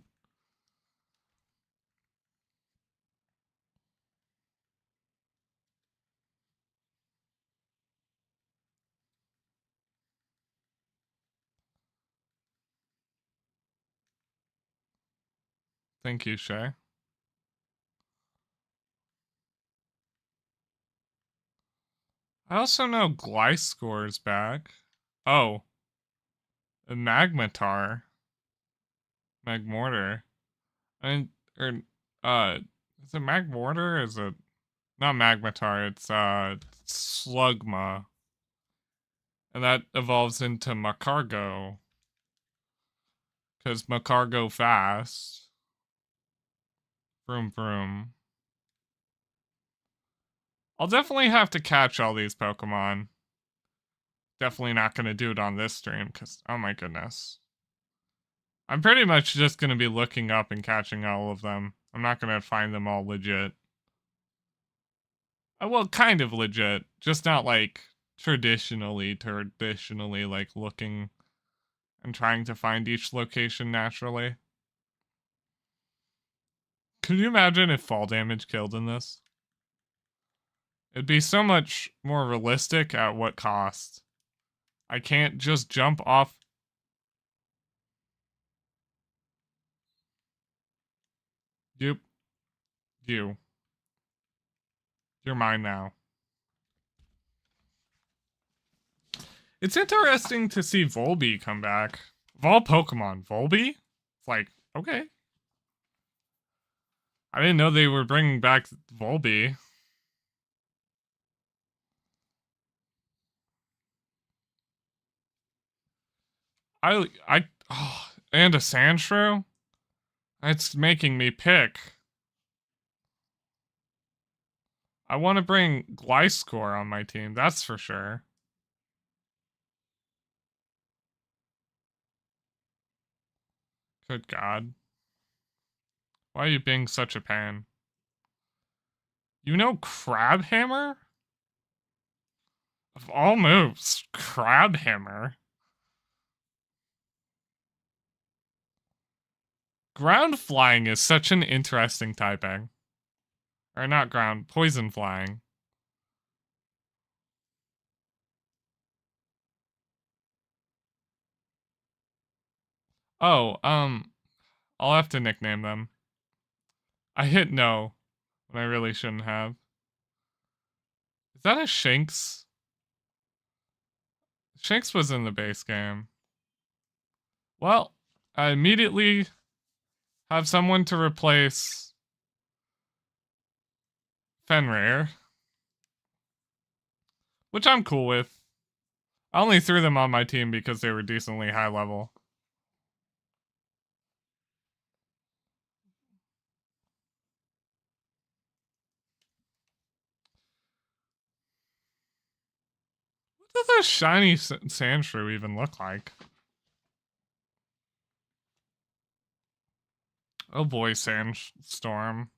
Thank you, Shay. I also know Gliscor's back. Oh, a Magmatar. Magmortar. And, or, is it Magmortar or is it, not Magmatar, it's, Slugma. And that evolves into Macargo. Because Macargo fast. Vroom vroom. I'll definitely have to catch all these Pokemon. Definitely not going to do it on this stream, because, oh my goodness. I'm pretty much just going to be looking up and catching all of them. I'm not going to find them all legit. Well, kind of legit. Just not like traditionally, like looking and trying to find each location naturally. Could you imagine if fall damage killed in this? It'd be so much more realistic at what cost? I can't just jump off. Yep. You. You're mine now. It's interesting to see Volby come back. Of all Pokemon, Volby? It's like, okay. I didn't know they were bringing back Volby. And a Sandshrew? It's making me pick. I want to bring Gliscor on my team, that's for sure. Good God. Why are you being such a pain? You know Crabhammer? Of all moves, Crabhammer. Ground flying is such an interesting typing. Or not ground, poison flying. Oh, I'll have to nickname them. I hit no when I really shouldn't have. Is that a Shinx? Shinx was in the base game. Well, I immediately have someone to replace Fenrir, which I'm cool with. I only threw them on my team because they were decently high level. What does a shiny Sandshrew even look like? Oh boy, Sandstorm.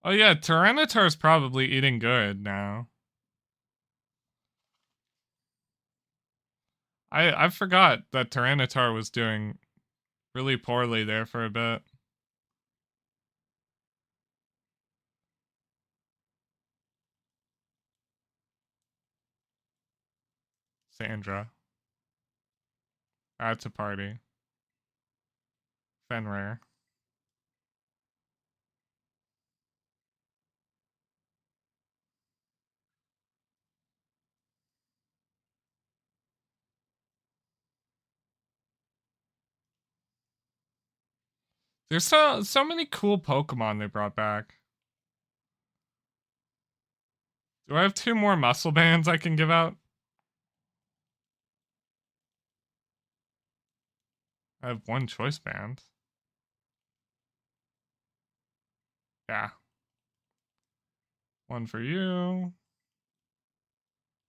Oh yeah, Tyranitar's probably eating good now. I forgot that Tyranitar was doing really poorly there for a bit. Sandra. That's a party. Fenrir. There's so many cool Pokemon they brought back. Do I have 2 more muscle bands I can give out? I have 1 choice band. Yeah. 1 for you.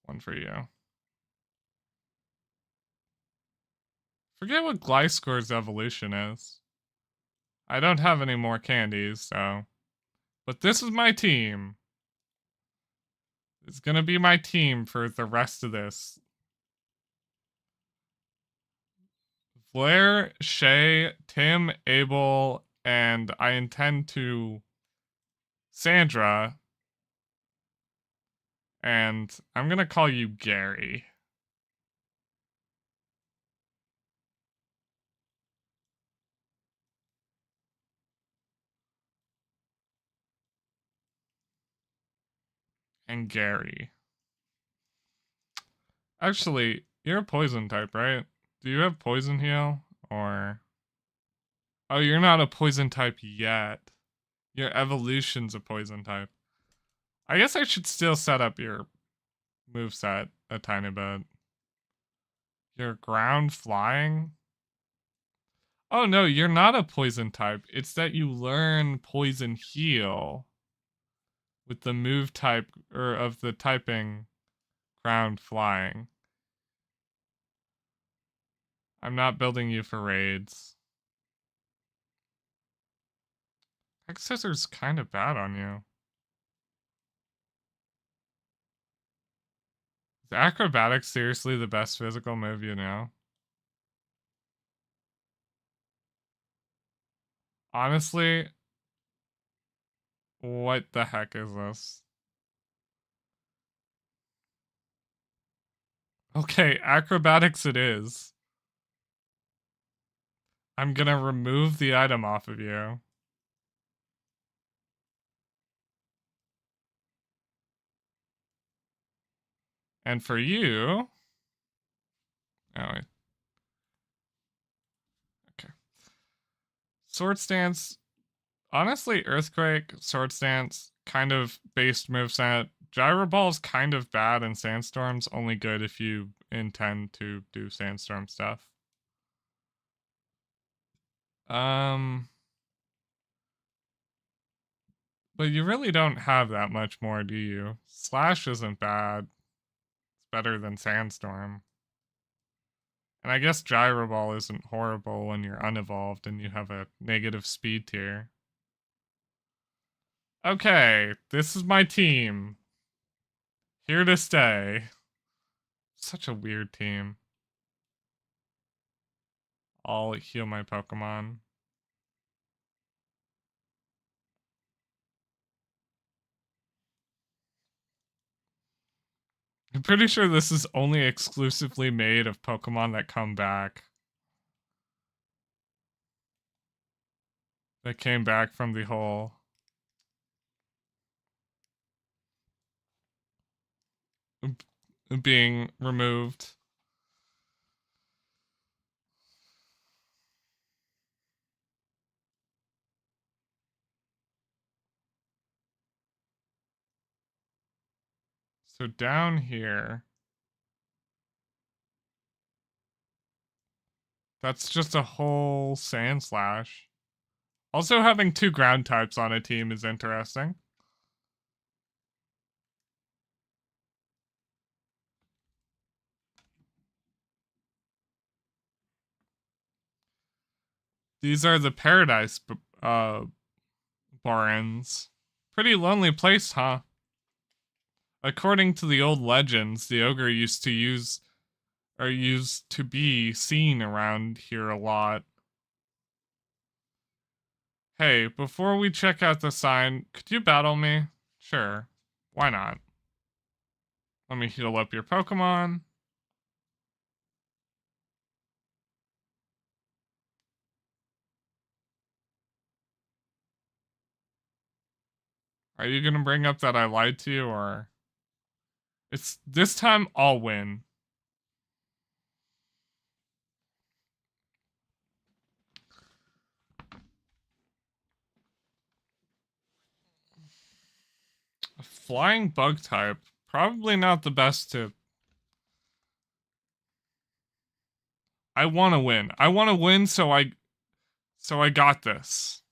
1 for you. Forget what Gliscor's evolution is. I don't have any more candies, so. But this is my team. It's gonna be my team for the rest of this. Blair, Shay, Tim, Abel, and I intend to Sandra. And I'm gonna call you Gary. And Gary. Actually, you're a poison type, right? Do you have poison heal? Or. Oh, you're not a poison type yet. Your evolution's a poison type. I guess I should still set up your moveset a tiny bit. Your ground flying? Oh no, you're not a poison type. It's that you learn poison heal with the move type or of the typing ground flying. I'm not building you for raids. X-Scissor's kind of bad on you. Is acrobatics seriously the best physical move you know? Honestly, what the heck is this? Okay, acrobatics it is. I'm gonna remove the item off of you. And for you... Oh, wait. Okay. Sword Stance. Honestly, Earthquake, Sword Stance, kind of based moveset. Gyro Ball's kind of bad and Sandstorm's only good if you intend to do Sandstorm stuff. But you really don't have that much more, do you? Slash isn't bad. It's better than Sandstorm. And I guess Gyro Ball isn't horrible when you're unevolved and you have a negative speed tier. Okay, this is my team. Here to stay. Such a weird team. I'll heal my Pokemon. I'm pretty sure this is only exclusively made of Pokemon that come back. That came back from the hole. Being removed. So down here, that's just a whole Sand Slash. Also, having 2 ground types on a team is interesting. These are the Paradise Barrens. Pretty lonely place, huh? According to the old legends, the ogre used to be seen around here a lot. Hey, before we check out the sign, could you battle me? Sure. Why not? Let me heal up your Pokemon. Are you gonna bring up that I lied to you, or... It's this time I'll win. A flying bug type. Probably not the best to... I want to win. I want to win, so I got this.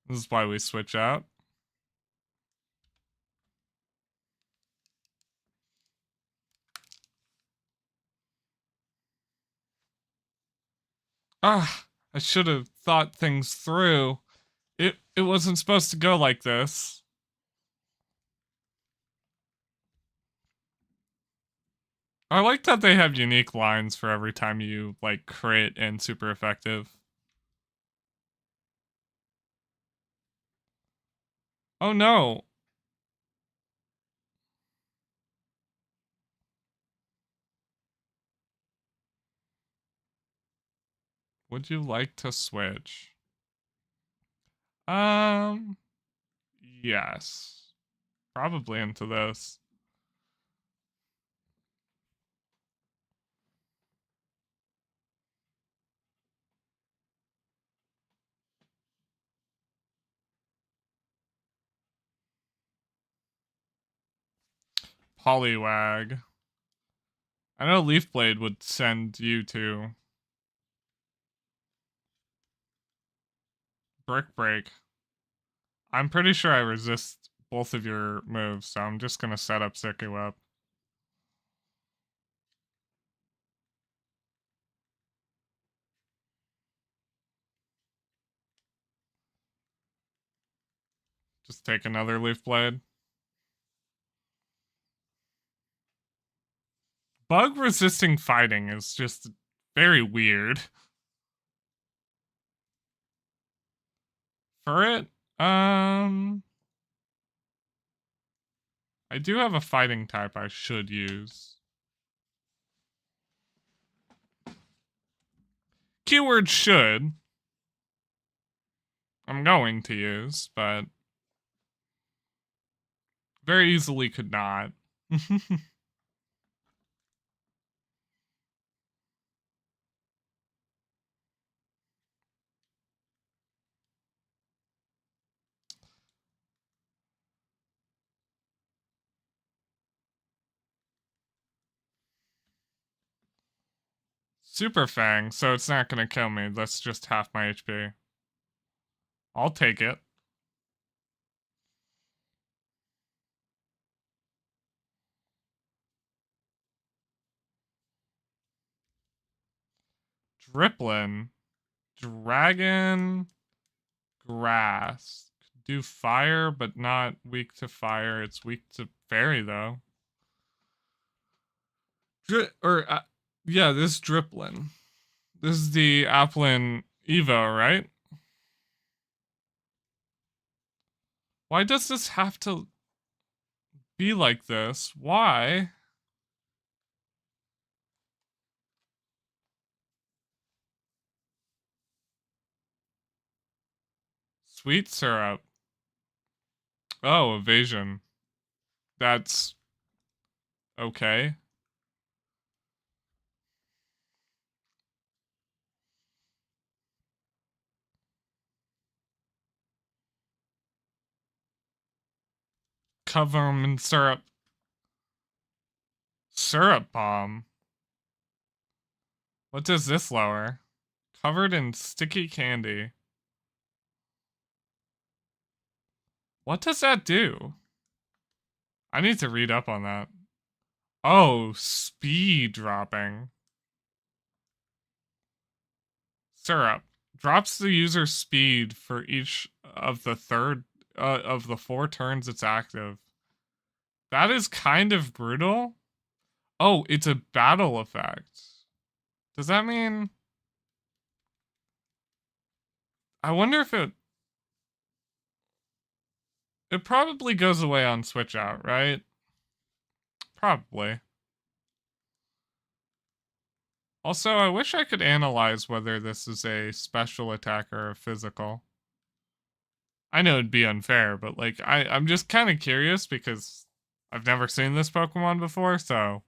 This is why we switch out. Ah, I should have thought things through. It wasn't supposed to go like this. I like that they have unique lines for every time you, like, crit and super effective. Oh no. Would you like to switch? Yes. Probably into this. Poliwag. I know Leaf Blade would send you to Brick Break. I'm pretty sure I resist both of your moves, so I'm just gonna set up Sicky Whip. Just take another Leaf Blade. Bug resisting fighting is just very weird. For it, I do have a fighting type I should use. Keyword should. I'm going to use, but very easily could not. Super Fang, so it's not gonna kill me. That's just half my HP. I'll take it. Driplin. Dragon. Grass. Do fire, but not weak to fire. It's weak to fairy, though. Yeah, this Driplin. This is the Applin Evo, right? Why does this have to be like this? Why? Sweet syrup. Oh, evasion. That's okay. Cover them in syrup. Syrup bomb. What does this lower? Covered in sticky candy. What does that do? I need to read up on that. Oh, speed dropping. Syrup drops the user's speed for each of the of the 4 turns it's active. That is kind of brutal. Oh, it's a battle effect. Does that mean... I wonder if it... It probably goes away on switch out, right? Probably. Also, I wish I could analyze whether this is a special attack or a physical. I know it'd be unfair, but like I'm just kind of curious because I've never seen this Pokemon before, so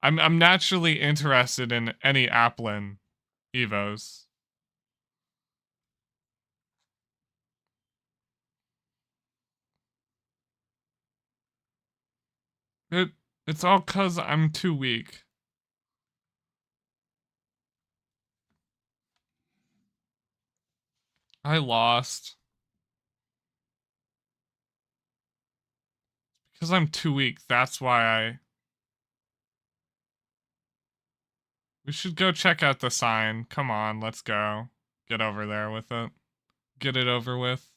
I'm naturally interested in any Applin Evos. It it's all cuz I'm too weak. I lost because I'm too weak. That's why I We should go check out the sign. Come on, let's go. Get over there with it. Get it over with.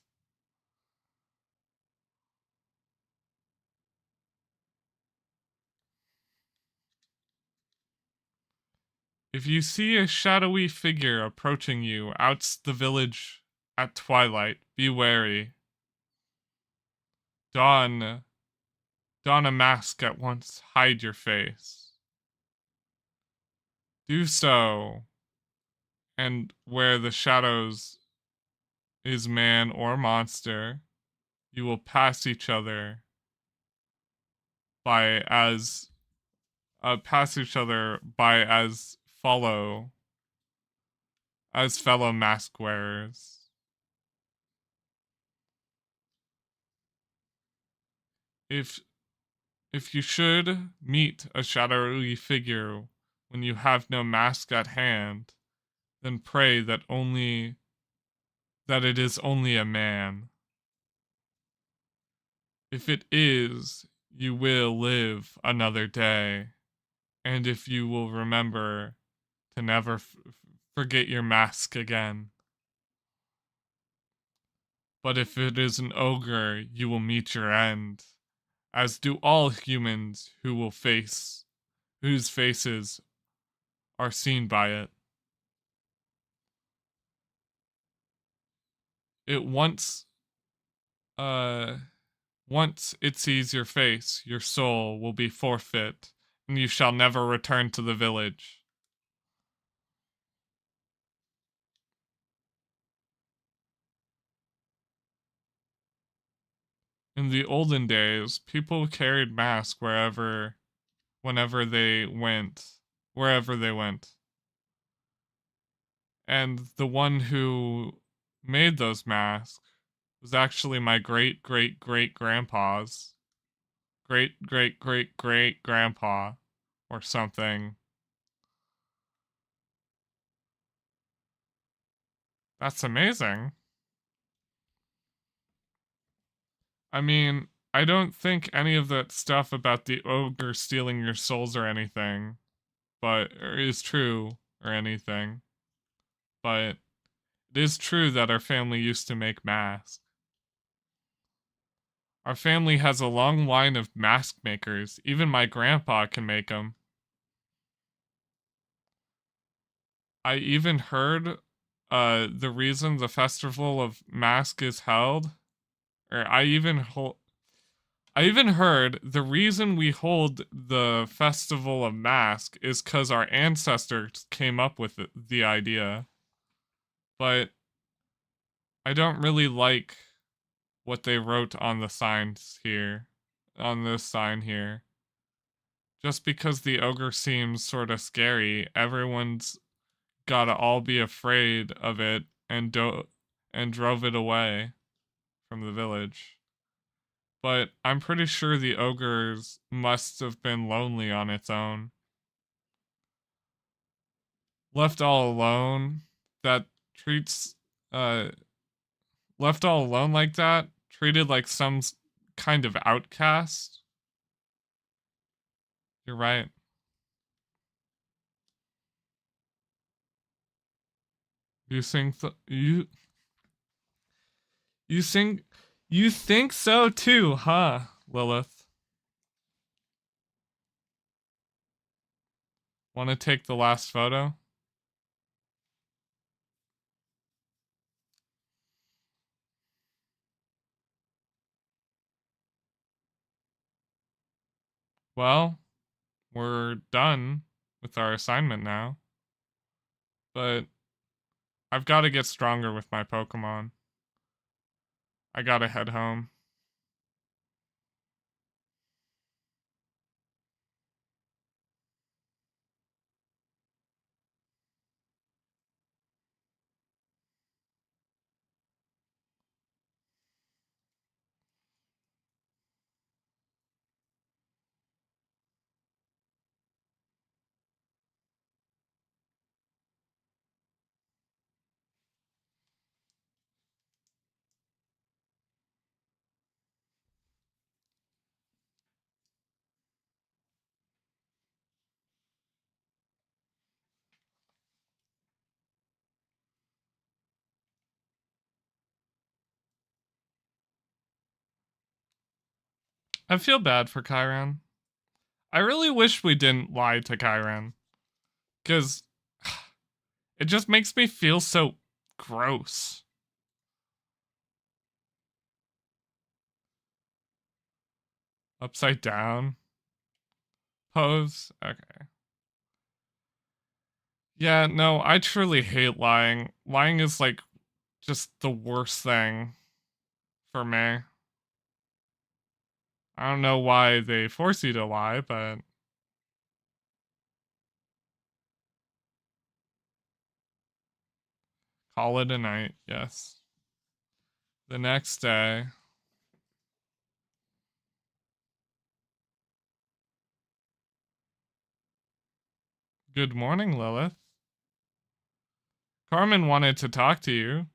If you see a shadowy figure approaching you outs the village at twilight, be wary. Don a mask at once, hide your face. Do so, and where the shadows is man or monster, you will pass each other by as follow as fellow mask wearers. If you should meet a shadowy figure when you have no mask at hand, then pray that it is only a man. If it is, you will live another day, and if you will remember to never forget your mask again. But if it is an ogre, you will meet your end, as do all humans whose faces are seen by it. It once it sees your face, your soul will be forfeit, and you shall never return to the village. In the olden days, people carried masks wherever they went. And the one who made those masks was actually my great great great grandpa's great great great great grandpa or something. That's amazing. I mean, I don't think any of that stuff about the ogre stealing your souls or anything, but is true or anything. But it is true that our family used to make masks. Our family has a long line of mask makers. Even my grandpa can make them. I even heard the reason the festival of mask is held, or I even heard the reason we hold the festival of mask is cuz our ancestors came up with the idea. But I don't really like what they wrote on the signs here, on this sign here. Just because the ogre seems sort of scary, everyone's gotta all be afraid of it and drove it away from the village. But I'm pretty sure the ogres must have been lonely on its own. Left all alone, that treats uh left all alone like that, treated like some kind of outcast. You're right. You think you think you think so too, huh, Lilith? Want to take the last photo? Well, we're done with our assignment now. But I've got to get stronger with my Pokemon. I gotta head home. I feel bad for Kyran. I really wish we didn't lie to Kyran. Because it just makes me feel so gross. Upside down. Pose. Okay. Yeah, no, I truly hate lying. Lying is like just the worst thing for me. I don't know why they force you to lie, but call it a night, yes. The next day. Good morning, Lilith. Carmen wanted to talk to you.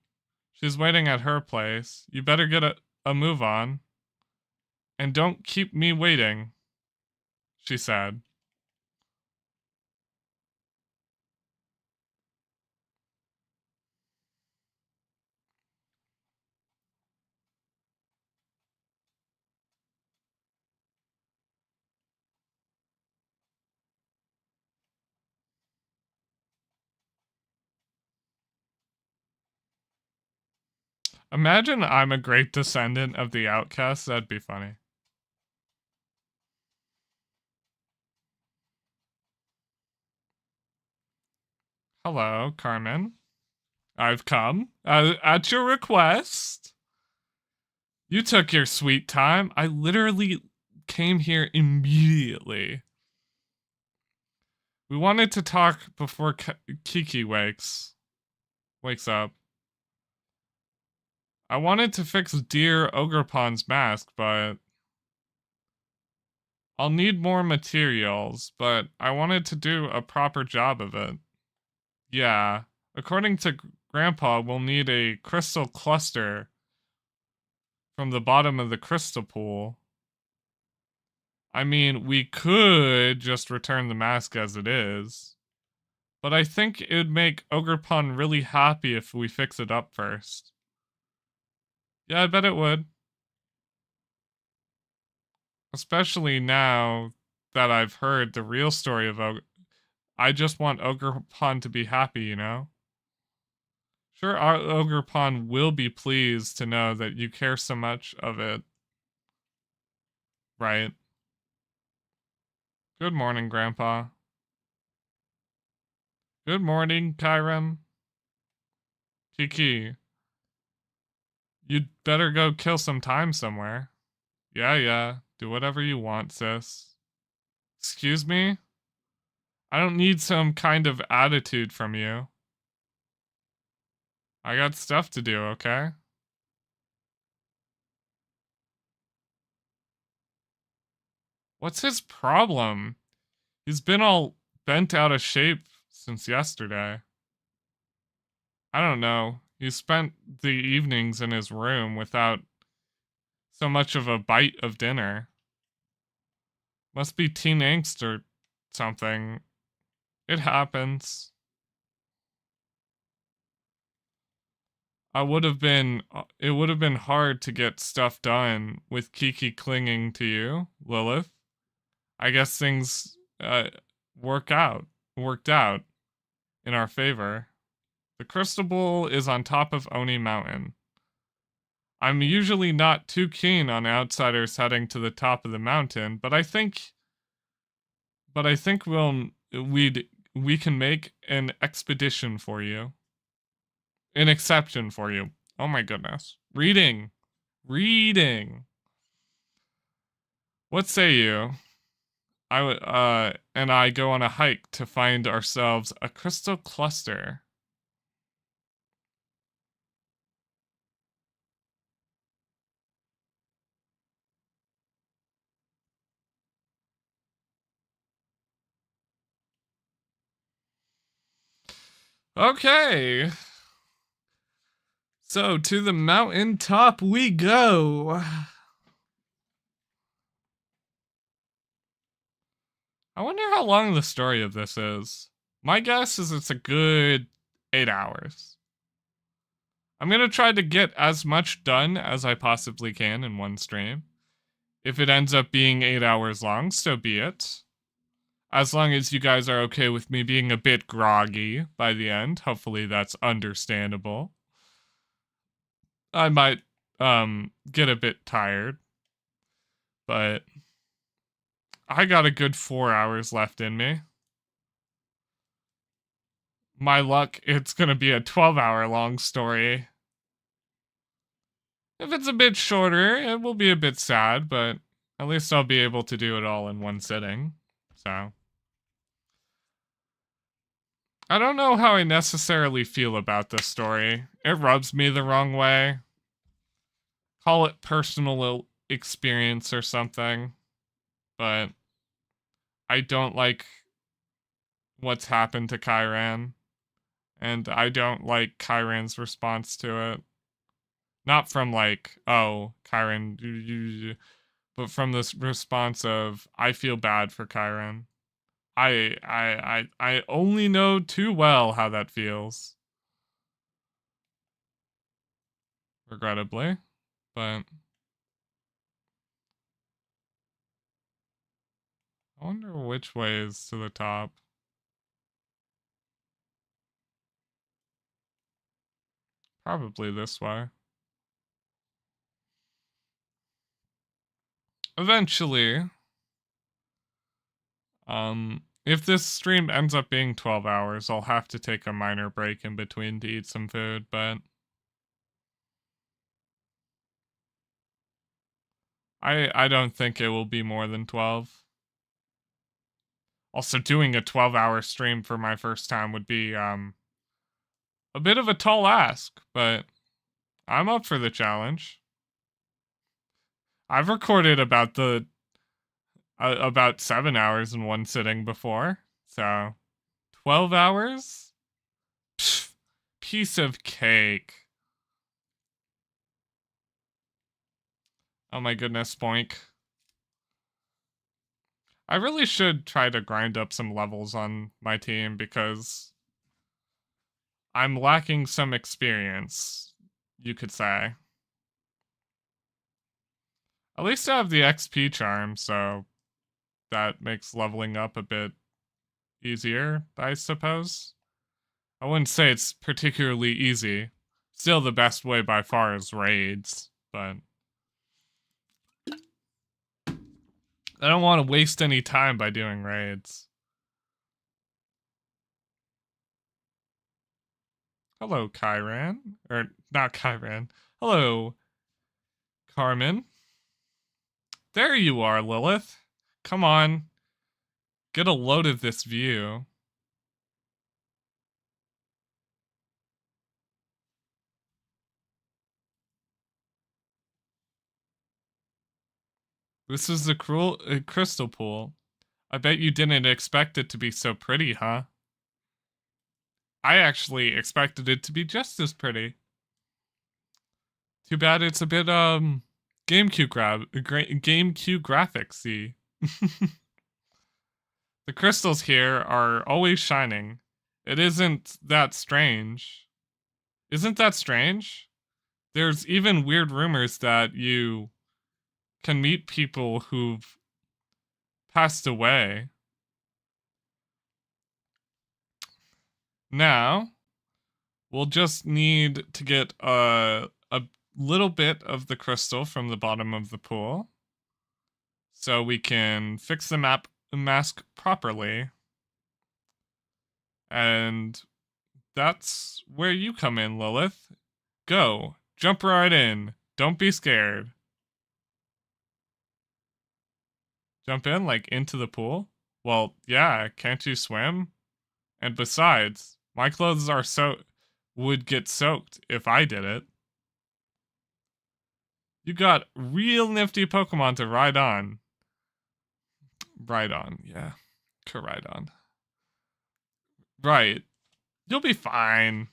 She's waiting at her place. You better get a move on. And don't keep me waiting, she said. Imagine I'm a great descendant of the outcasts. That'd be funny. Hello, Carmen. I've come at your request. You took your sweet time. I literally came here immediately. We wanted to talk before Kiki wakes up. I wanted to fix Dear Ogrepond's mask, but I'll need more materials, but I wanted to do a proper job of it. Yeah, according to Grandpa, we'll need a crystal cluster from the bottom of the crystal pool. I mean, we could just return the mask as it is, but I think it would make Ogrepon really happy if we fix it up first. Yeah, I bet it would. Especially now that I've heard the real story of I just want Ogrepon to be happy, you know? Sure, our Ogrepon will be pleased to know that you care so much of it. Right. Good morning, Grandpa. Good morning, Kyram. Kiki. You'd better go kill some time somewhere. Yeah. Do whatever you want, sis. Excuse me? I don't need some kind of attitude from you. I got stuff to do, okay? What's his problem? He's been all bent out of shape since yesterday. I don't know. He spent the evenings in his room without so much of a bite of dinner. Must be teen angst or something. It happens. It would have been hard to get stuff done with Kiki clinging to you, Lilith. I guess things worked out in our favor. The crystal bowl is on top of Oni Mountain. I'm usually not too keen on outsiders heading to the top of the mountain, but I think we can make an expedition for you. An exception for you. Oh my goodness. Reading. Reading. What say you? And I go on a hike to find ourselves a crystal cluster. Okay. So to the mountain top we go. I wonder how long the story of this is. My guess is it's a good 8 hours. I'm going to try to get as much done as I possibly can in one stream. If it ends up being 8 hours long, so be it. As long as you guys are okay with me being a bit groggy by the end, hopefully that's understandable. I might get a bit tired, but I got a good 4 hours left in me. My luck, it's gonna be a 12-hour long story. If it's a bit shorter, it will be a bit sad, but at least I'll be able to do it all in one sitting. So I don't know how I necessarily feel about this story. It rubs me the wrong way. Call it personal experience or something, but I don't like what's happened to Kyran, and I don't like Kyran's response to it. Not from like, oh, Kyran, but from this response of, I feel bad for Kyran. I only know too well how that feels. Regrettably, but I wonder which way is to the top. Probably this way. Eventually, if this stream ends up being 12 hours, I'll have to take a minor break in between to eat some food, but I don't think it will be more than 12. Also, doing a 12-hour stream for my first time would be a bit of a tall ask, but I'm up for the challenge. I've recorded about 7 hours in one sitting before, so 12 hours? Pfft, piece of cake. Oh my goodness, boink. I really should try to grind up some levels on my team because I'm lacking some experience, you could say. At least I have the XP charm, so that makes leveling up a bit easier, I suppose. I wouldn't say it's particularly easy. Still, the best way by far is raids, but I don't want to waste any time by doing raids. Hello, Kyran. Or, not Kyran. Hello, Carmen. There you are, Lilith. Come on. Get a load of this view. This is the crystal pool. I bet you didn't expect it to be so pretty, huh? I actually expected it to be just as pretty. Too bad it's a bit, GameCube graphics-y. The crystals here are always shining. It isn't that strange. Isn't that strange? There's even weird rumors that you can meet people who've passed away. Now, we'll just need to get a little bit of the crystal from the bottom of the pool so we can fix the mask properly. And that's where you come in, Lilith. Go. Jump right in. Don't be scared. Jump in, like, into the pool? Well, yeah, can't you swim? And besides, my clothes are would get soaked if I did it. You got real nifty Pokemon to ride on. Ride on, yeah. Could ride on. Right. You'll be fine.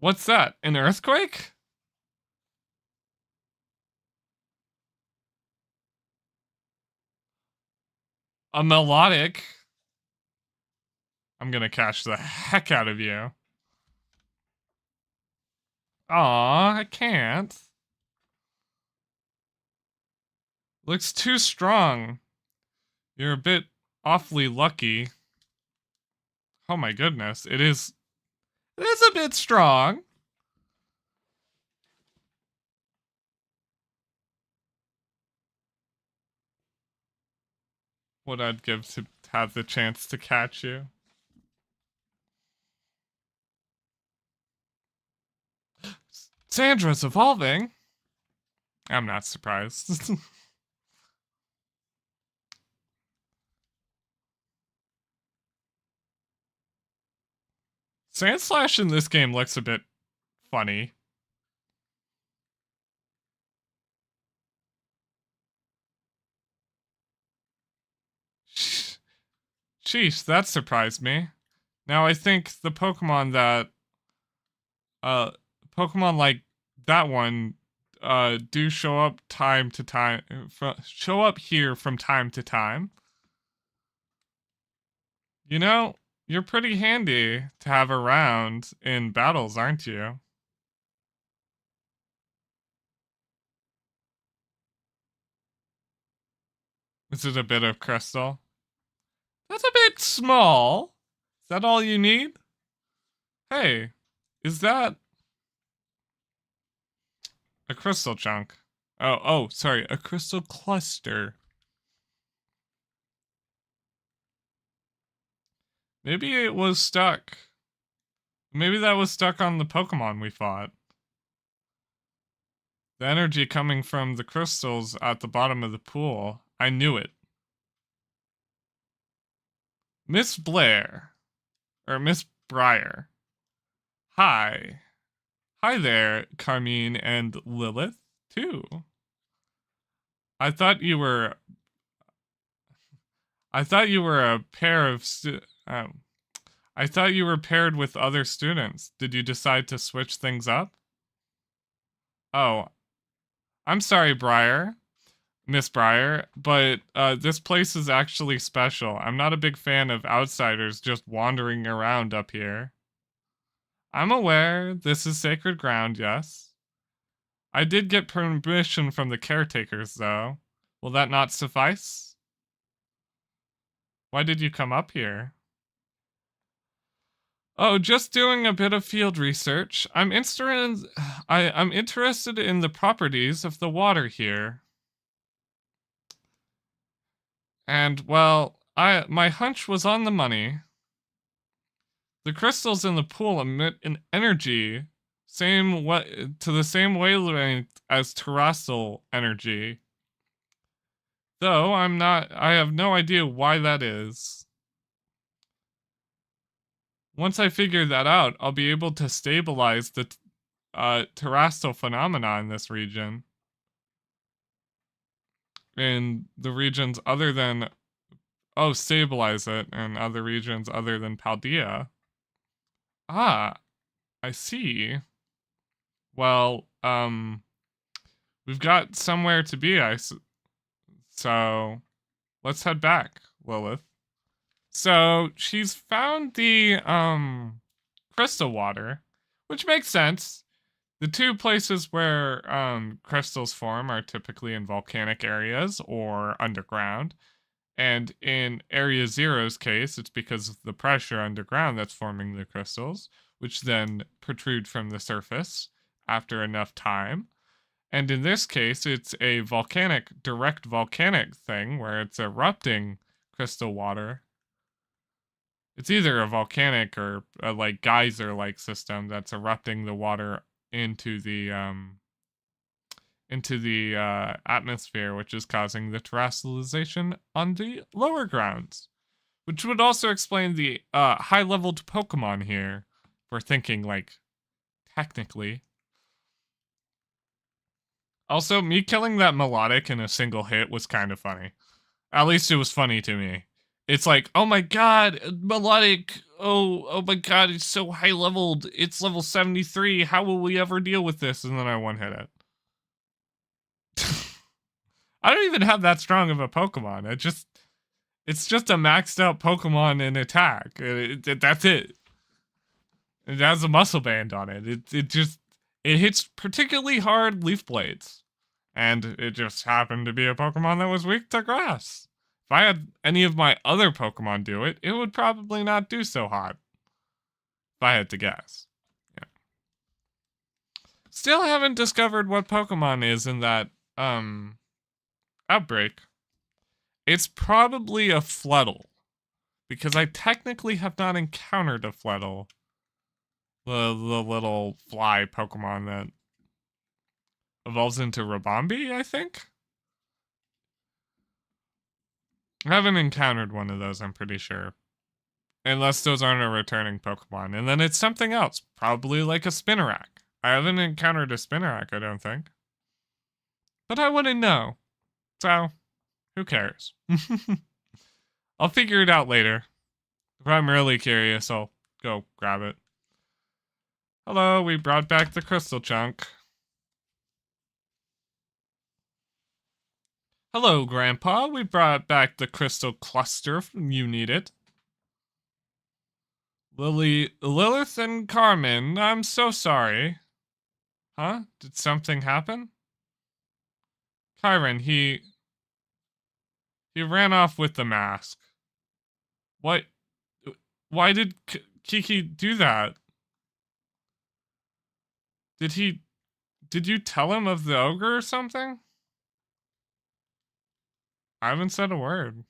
What's that? An earthquake? A melodic? I'm gonna catch the heck out of you. Aw, I can't. Looks too strong. You're a bit awfully lucky. Oh my goodness, it is a bit strong. What I'd give to have the chance to catch you. Sandra's evolving. I'm not surprised. Sandslash in this game looks a bit funny. Sheesh, that surprised me. Now I think the Pokemon that Pokemon like that one do show up time to time show up here from time to time. You know, you're pretty handy to have around in battles, aren't you? Is it a bit of crystal? That's a bit small. Is that all you need? Hey, is that a crystal chunk? Oh, sorry, a crystal cluster. Maybe it was stuck. Maybe that was stuck on the Pokemon we fought. The energy coming from the crystals at the bottom of the pool. I knew it. Miss Blair. Or Miss Briar. Hi. Hi there, Carmine and Lilith, too. I thought you were a pair of I thought you were paired with other students. Did you decide to switch things up? Oh, I'm sorry, Miss Briar, but this place is actually special. I'm not a big fan of outsiders just wandering around up here. I'm aware this is sacred ground, yes. I did get permission from the caretakers, though. Will that not suffice? Why did you come up here? Oh, just doing a bit of field research. I'm interested in the properties of the water here. And well, my hunch was on the money. The crystals in the pool emit an energy to the same wavelength as terrestrial energy. Though I have no idea why that is. Once I figure that out, I'll be able to stabilize the terrestrial phenomena in this region. In the regions other than... Oh, stabilize it in other regions other than Paldea. Ah, I see. Well, we've got somewhere to be, so let's head back, Lilith. So she's found the crystal water, which makes sense. The two places where crystals form are typically in volcanic areas or underground. And in Area Zero's case, it's because of the pressure underground that's forming the crystals, which then protrude from the surface after enough time. And in this case, it's a direct volcanic thing where it's erupting crystal water. It's either a volcanic or a like geyser-like system that's erupting the water into the atmosphere, which is causing the terrestrialization on the lower grounds. Which would also explain the high-leveled Pokemon here. We're thinking like technically. Also, me killing that melodic in a single hit was kind of funny. At least it was funny to me. It's like, oh my god, melodic. Oh my god, it's so high leveled. It's level 73. How will we ever deal with this? And then I one hit it. I don't even have that strong of a Pokemon. It's just a maxed out Pokemon in attack. That's it. It has a muscle band on it. It hits particularly hard leaf blades. And it just happened to be a Pokemon that was weak to grass. If I had any of my other Pokemon do it, it would probably not do so hot. If I had to guess. Yeah. Still haven't discovered what Pokemon is in that outbreak. It's probably a Floodle. Because I technically have not encountered a Floodle. The little fly Pokemon that evolves into Rabombi, I think? I haven't encountered one of those, I'm pretty sure. Unless those aren't a returning Pokemon. And then it's something else. Probably like a Spinarak. I haven't encountered a Spinarak, I don't think. But I wouldn't know. So, who cares? I'll figure it out later. If I'm really curious, I'll go grab it. Hello, we brought back the crystal chunk. Hello, Grandpa. We brought back the crystal cluster. You need it. Lilith and Carmen, I'm so sorry. Huh? Did something happen? Kyron, he ran off with the mask. What? Why did Kiki do that? Did you tell him of the ogre or something? I haven't said a word.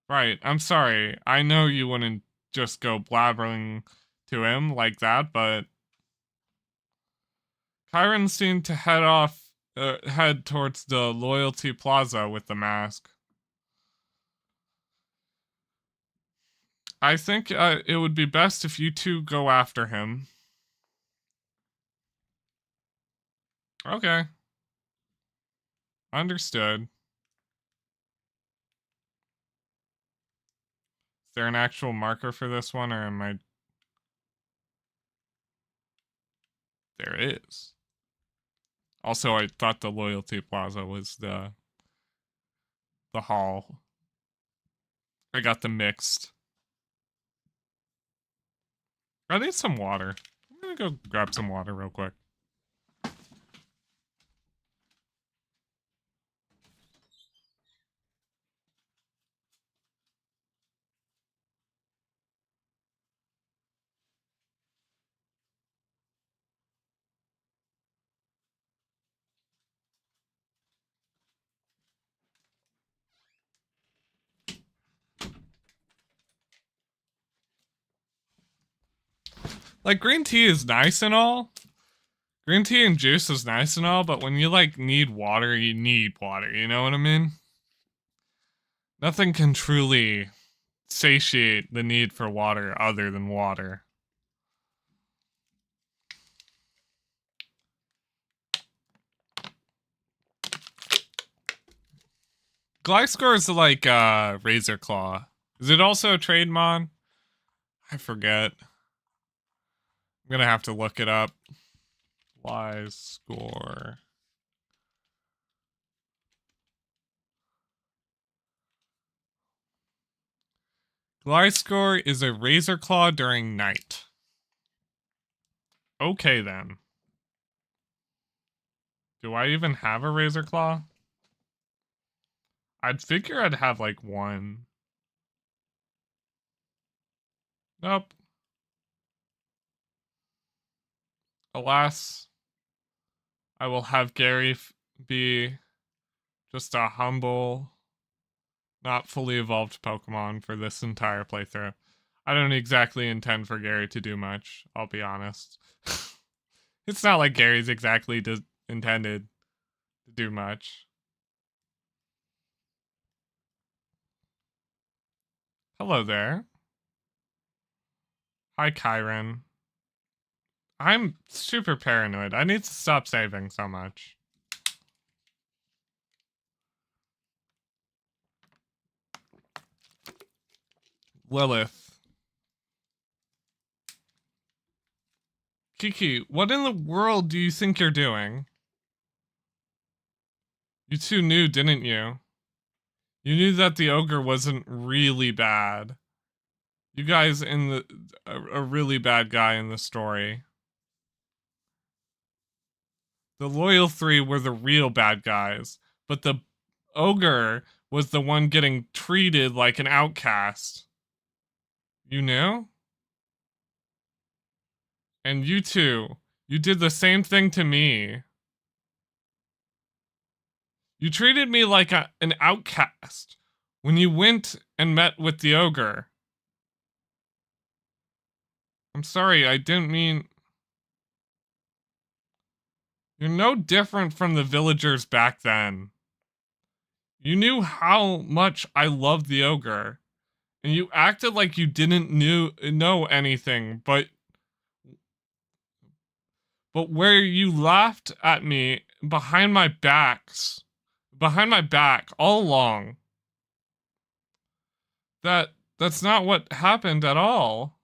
Right, I'm sorry. I know you wouldn't just go blabbering to him like that, but Kyron seemed to head towards the Loyalty Plaza with the mask. I think it would be best if you two go after him. Okay. Understood. Is there an actual marker for this one, or am I... There is. Also, I thought the Loyalty Plaza was the hall. I got them mixed. I need some water. I'm gonna go grab some water real quick. Like, green tea is nice and all. Green tea and juice is nice and all, but when you, like, need water, you need water, you know what I mean? Nothing can truly satiate the need for water other than water. Gliscor is like Razor Claw. Is it also a trade mon? I forget. I'm gonna have to look it up. Gliscor. Gliscor is a Razor Claw during night. Okay then. Do I even have a Razor Claw? I'd figure I'd have like one. Nope. Alas, I will have Gary be just a humble Not fully evolved Pokemon for this entire playthrough. I don't exactly intend for Gary to do much, I'll be honest. It's not like Gary's exactly intended to do much. Hello there. Hi, Kyron. I'm super paranoid. I need to stop saving so much. Lilith. Kiki, what in the world do you think you're doing? You two knew, didn't you? You knew that the ogre wasn't really bad. You guys in the a really bad guy in the story. The loyal three were the real bad guys, but the ogre was the one getting treated like an outcast. You knew? And you two, you did the same thing to me. You treated me like an outcast when you went and met with the ogre. I'm sorry, I didn't mean... You're no different from the villagers back then. You knew how much I loved the ogre, and you acted like you didn't know anything, but where you laughed at me behind my back all along. That's not what happened at all.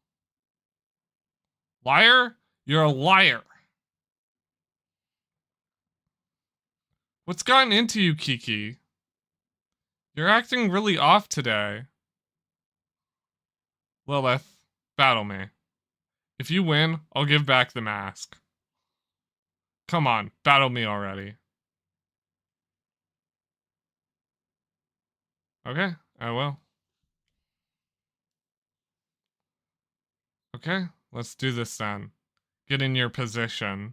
Liar? You're a liar. What's gotten into you, Kiki? You're acting really off today. Lilith, battle me. If you win, I'll give back the mask. Come on, battle me already. Okay, I will. Okay, let's do this then. Get in your position.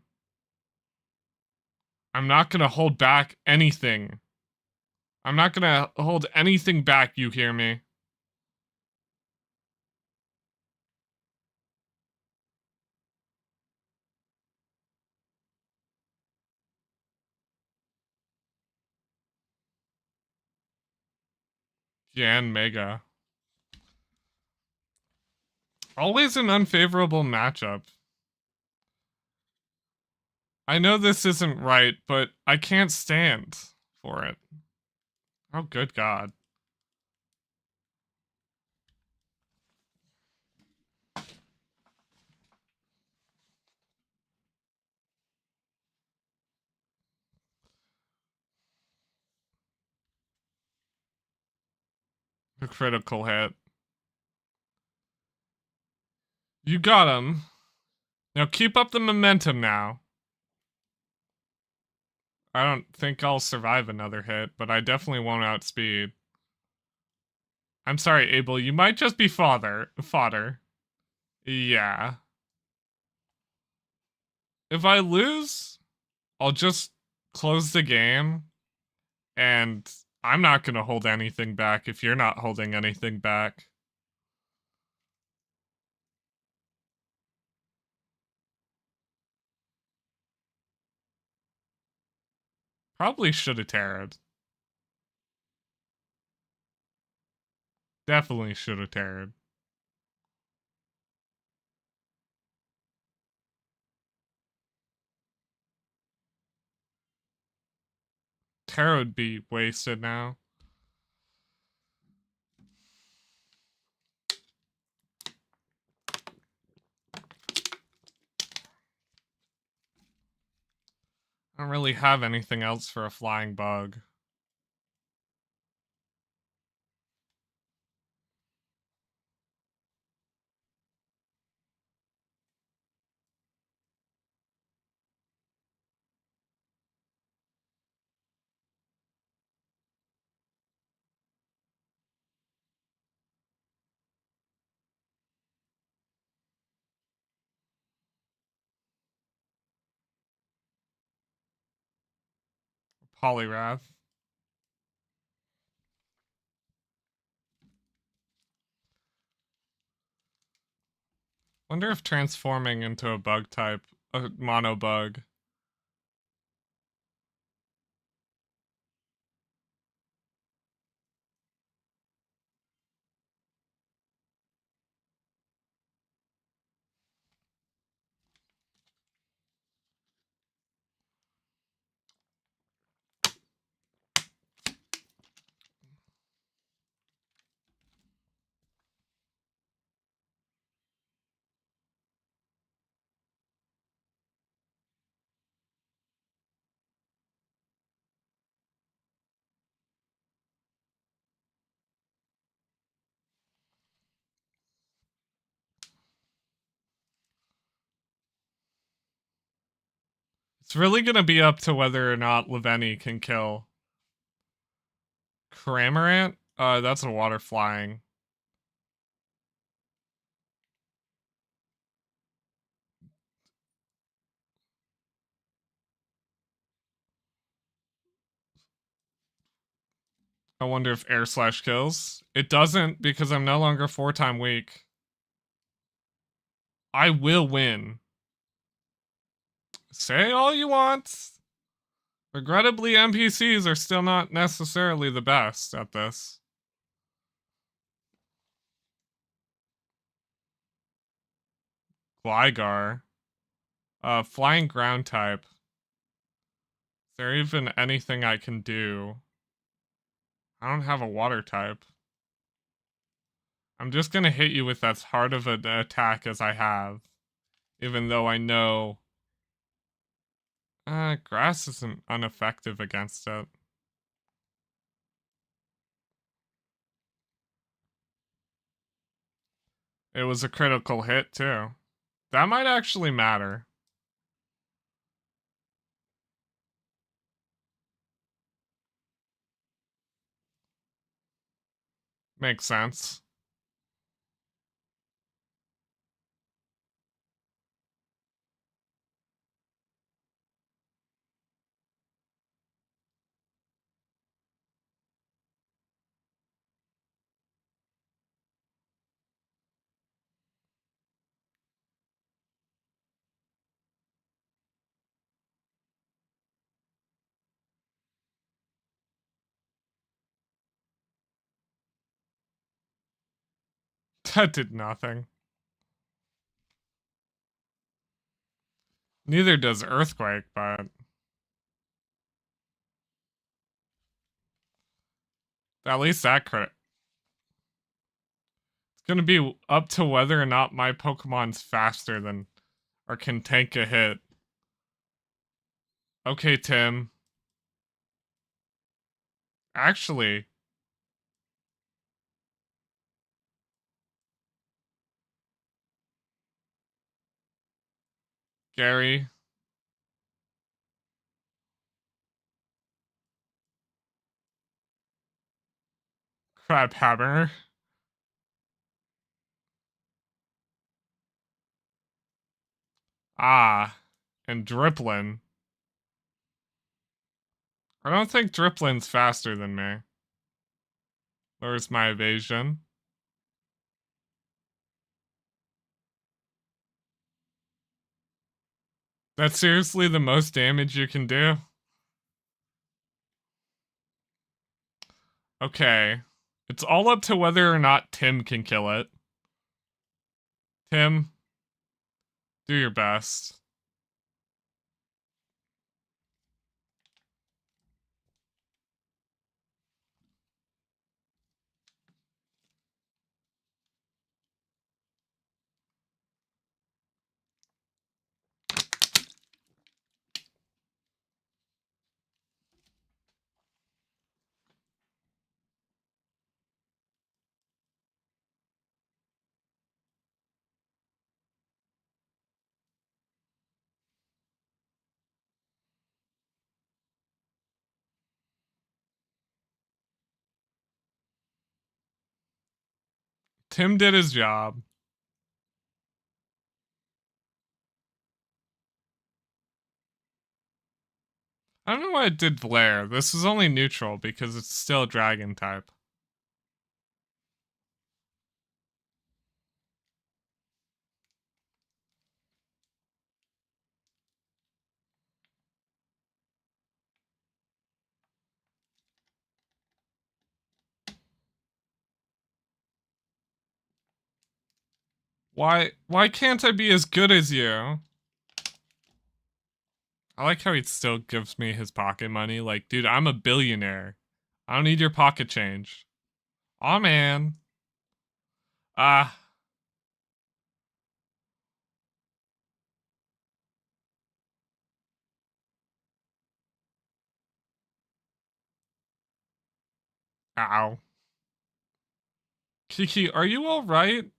I'm not gonna hold back anything. I'm not gonna hold anything back, you hear me? Jan Mega. Always an unfavorable matchup. I know this isn't right, but I can't stand for it. Oh, good God. A critical hit. You got him. Now keep up the momentum now. I don't think I'll survive another hit, but I definitely won't outspeed. I'm sorry, Abel, you might just be fodder. Yeah. If I lose, I'll just close the game, and I'm not gonna hold anything back if you're not holding anything back. Probably should have tarot. Definitely should have tarot. Tarot would be wasted now. I don't really have anything else for a flying bug. Polyrath. Wonder if transforming into a bug type, a mono bug. It's really gonna be up to whether or not Leveni can kill Cramorant. That's a water flying. I wonder if air slash kills. It doesn't because I'm no longer 4-time weak. I will win. Say all you want. Regrettably, NPCs are still not necessarily the best at this. Gligar. Flying ground type. Is there even anything I can do? I don't have a water type. I'm just gonna hit you with as hard of an attack as I have. Even though I know... grass isn't ineffective against it. It was a critical hit, too. That might actually matter. Makes sense. That did nothing. Neither does Earthquake, but... At least that crit. It's gonna be up to whether or not my Pokemon's faster than... or can tank a hit. Okay, Tim. Actually... Gary... Crabhammer. Ah. And Driplin. I don't think Driplin's faster than me. Where's my evasion? That's seriously the most damage you can do? Okay. It's all up to whether or not Tim can kill it. Tim, do your best. Tim did his job. I don't know why it did Blair. This is only neutral because it's still dragon type. Why can't I be as good as you? I like how he still gives me his pocket money. Like, dude, I'm a billionaire. I don't need your pocket change. Aw, man. Ah. Ow. Kiki, are you alright?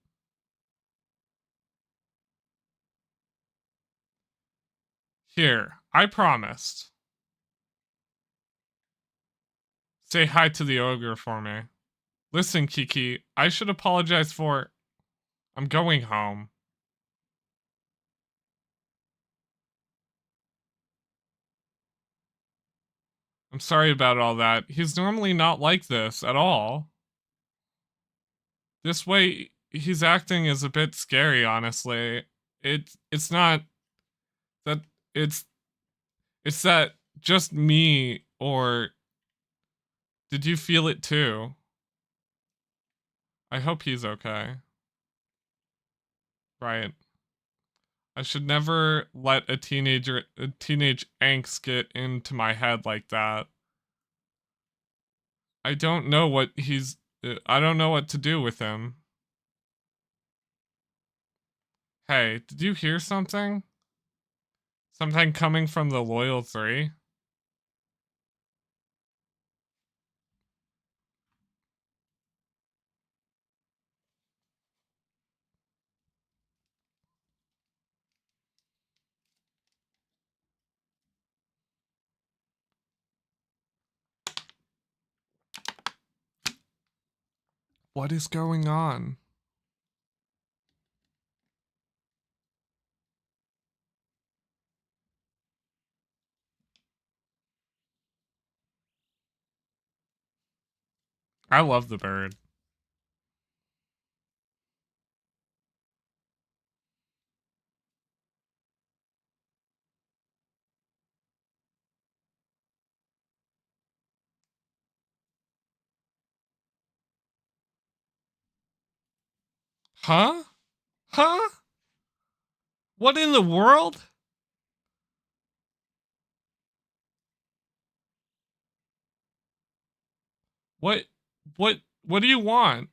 Here, I promised. Say hi to the ogre for me. Listen, Kiki, I should apologize for... I'm going home. I'm sorry about all that. He's normally not like this at all. This way he's acting is a bit scary, honestly. It's not that it's that just me, or did you feel it too? I hope he's okay. Right. I should never let a teenage angst get into my head like that. I don't know what he's I don't know what to do with him. Hey, did you hear something? Something coming from the Loyal 3? What is going on? I love the bird. Huh? Huh? What in the world? What what do you want?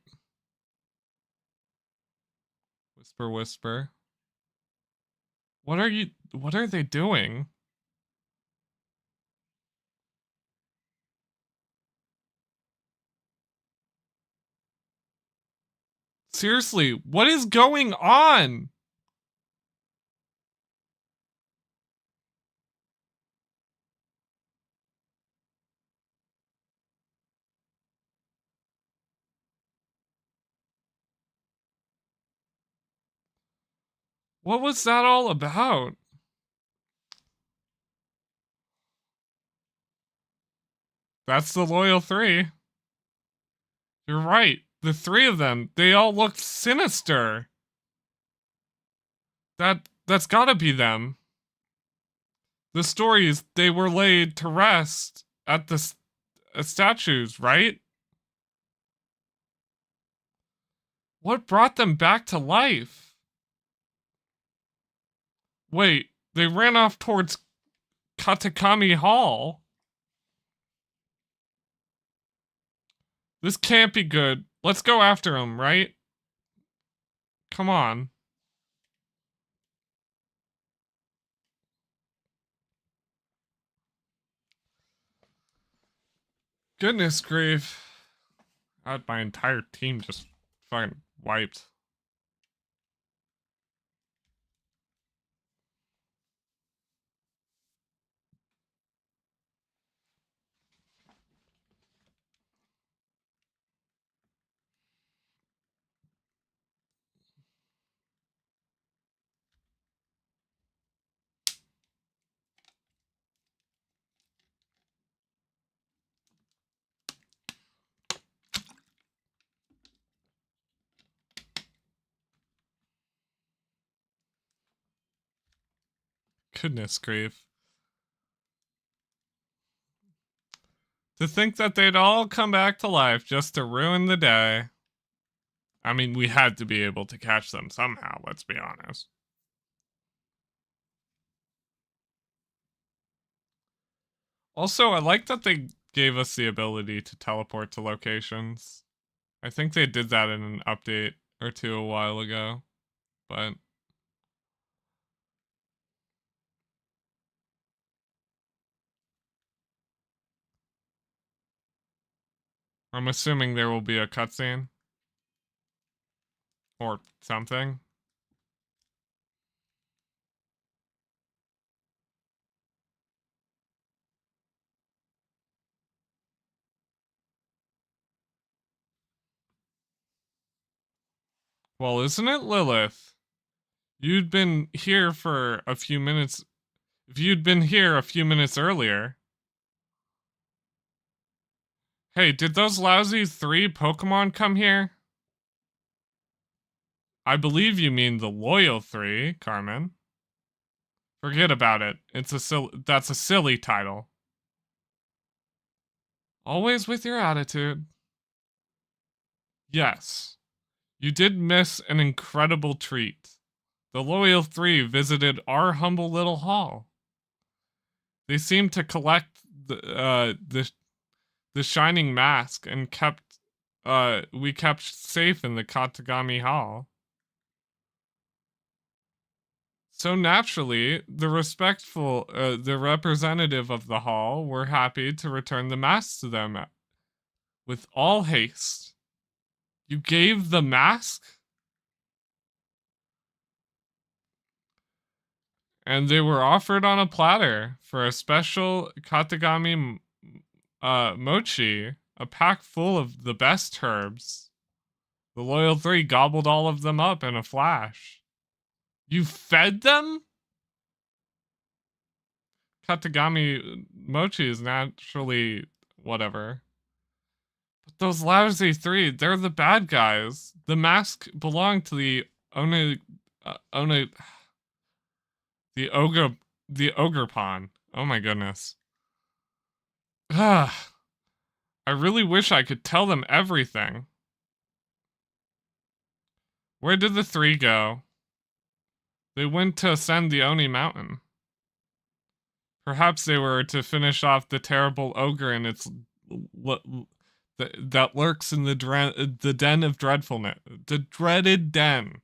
Whisper, whisper. What are they doing? Seriously, what is going on? What was that all about? That's the Loyal 3. You're right. The 3 of them, they all looked sinister. That's gotta be them. The stories, they were laid to rest at the statues, right? What brought them back to life? Wait, they ran off towards Katakami Hall. This can't be good. Let's go after him, right? Come on. Goodness grief. I had my entire team just fucking wiped. Goodness grief. To think that they'd all come back to life just to ruin the day. I mean, we had to be able to catch them somehow, let's be honest. Also, I like that they gave us the ability to teleport to locations. I think they did that in an update or two a while ago, but I'm assuming there will be a cutscene or something. Well, isn't it Lilith? You'd been here for a few minutes. If you'd been here a few minutes earlier. Hey, did those lousy 3 Pokemon come here? I believe you mean the loyal 3, Carmen. Forget about it. That's a silly title. Always with your attitude. Yes. You did miss an incredible treat. The loyal 3 visited our humble little hall. They seemed to collect the shining mask and we kept safe in the Katagami Hall. So naturally, the representative of the hall were happy to return the mask to them with all haste. You gave the mask? And they were offered on a platter for a special Katagami mochi, a pack full of the best herbs. The loyal 3 gobbled all of them up in a flash. You fed them? Katagami mochi is naturally whatever. But those lousy 3, they're the bad guys. The mask belonged to the ogre pawn. Oh my goodness. I really wish I could tell them everything. Where did the 3 go? They went to ascend the Oni mountain. Perhaps they were to finish off the terrible ogre in its that lurks in the den of dreadfulness. The dreaded den.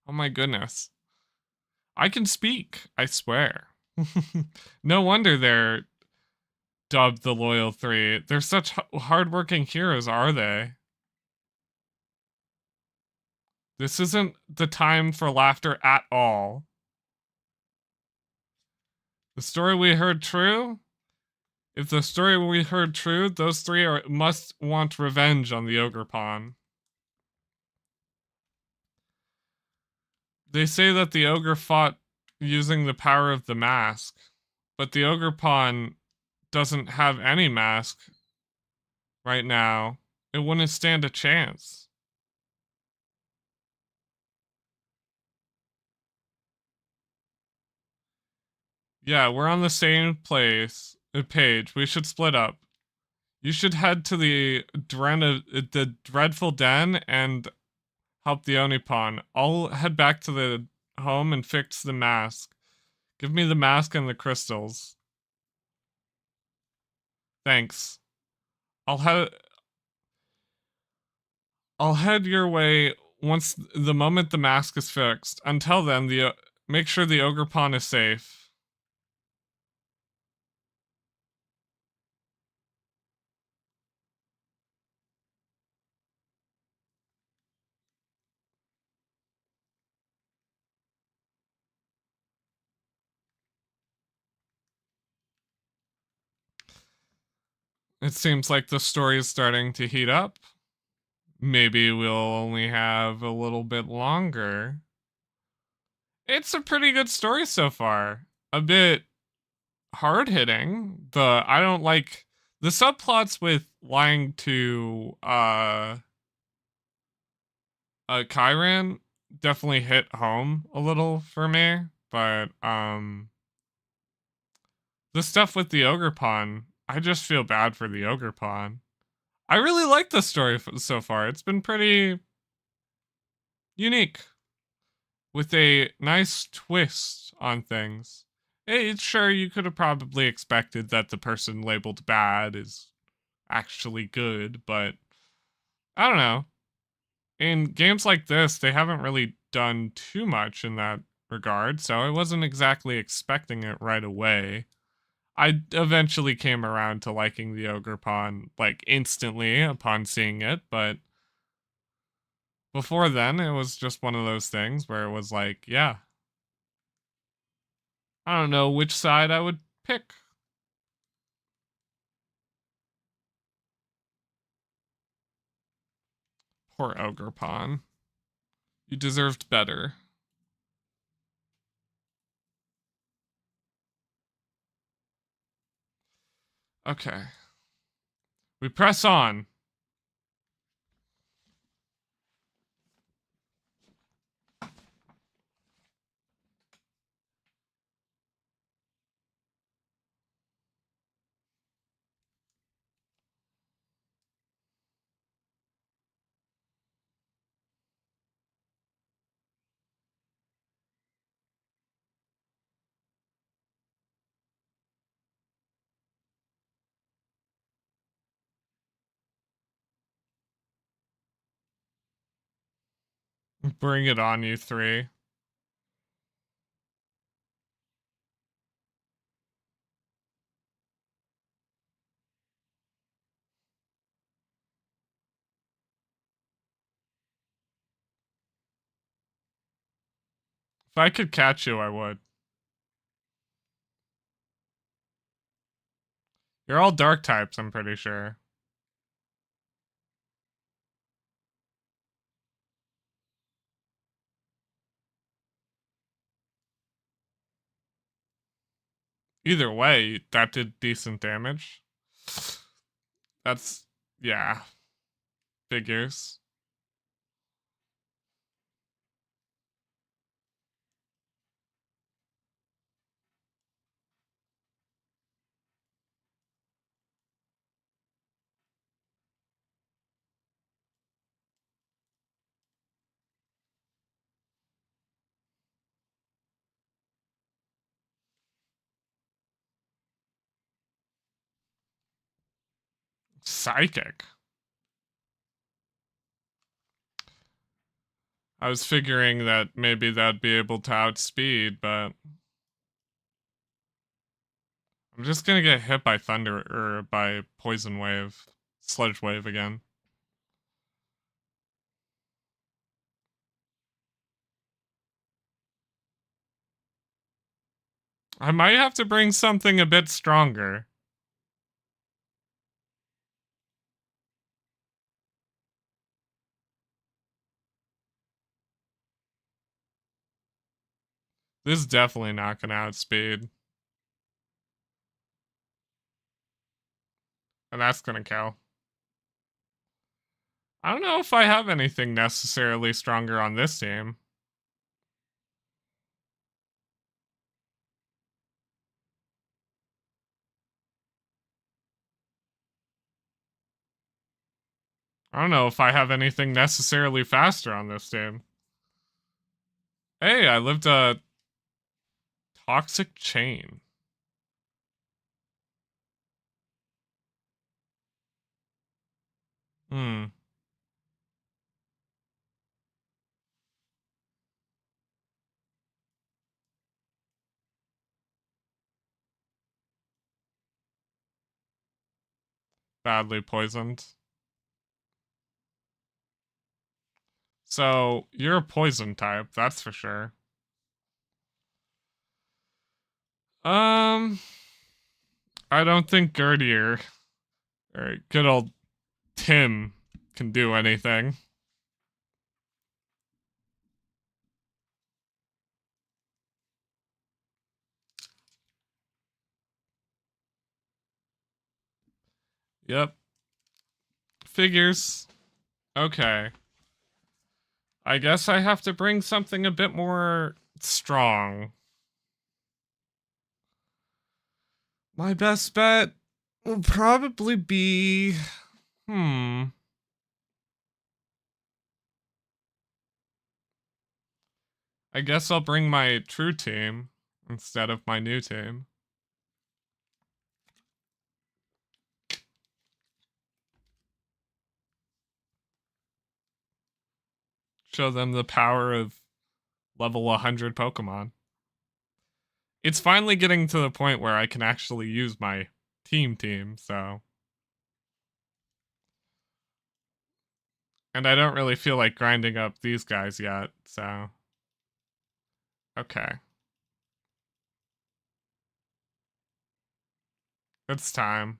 Oh my goodness. I can speak, I swear. No wonder they're dubbed the Loyal 3. They're such hardworking heroes, are they? This isn't the time for laughter at all. The story we heard true? If the story we heard true, those 3 must want revenge on the ogre pawn. They say that the ogre fought using the power of the mask, but the ogre pawn doesn't have any mask right now. It wouldn't stand a chance. Yeah, we're on the same page. We should split up. You should head to the dreadful den and help the Oni pawn. I'll head back to the home and fix the mask. Give me the mask and the crystals. Thanks. I'll head your way once the moment the mask is fixed. Until then, make sure the ogre pawn is safe. It seems like the story is starting to heat up. Maybe we'll only have a little bit longer. It's a pretty good story so far. A bit hard-hitting. I don't like the subplots with lying to Kyran definitely hit home a little for me, but the stuff with the ogre pawn, I just feel bad for the ogre pawn. I really like the story so far. It's been pretty unique with a nice twist on things. It's sure you could have probably expected that the person labeled bad is actually good, but I don't know. In games like this, they haven't really done too much in that regard, so I wasn't exactly expecting it right away. I eventually came around to liking the Ogre Pawn, like, instantly upon seeing it, but before then, it was just one of those things where it was like, yeah, I don't know which side I would pick. Poor Ogre Pawn. You deserved better. Okay. We press on. Bring it on, you three. If I could catch you, I would. You're all dark types, I'm pretty sure. Either way, that did decent damage. That's, yeah, figures. Psychic. I was figuring that maybe that'd be able to outspeed, but I'm just gonna get hit by thunder or by poison wave, sludge wave again. I might have to bring something a bit stronger. This is definitely not gonna outspeed. And that's gonna kill. I don't know if I have anything necessarily stronger on this team. I don't know if I have anything necessarily faster on this team. Hey, I lived a toxic chain. Hmm. Badly poisoned. So, you're a poison type, that's for sure. Um, I don't think Gertier, or good old Tim, can do anything. Yep. Figures. Okay. I guess I have to bring something a bit more strong. My best bet will probably be... I guess I'll bring my true team instead of my new team. Show them the power of level 100 Pokemon. It's finally getting to the point where I can actually use my team, so. And I don't really feel like grinding up these guys yet, so. Okay. It's time.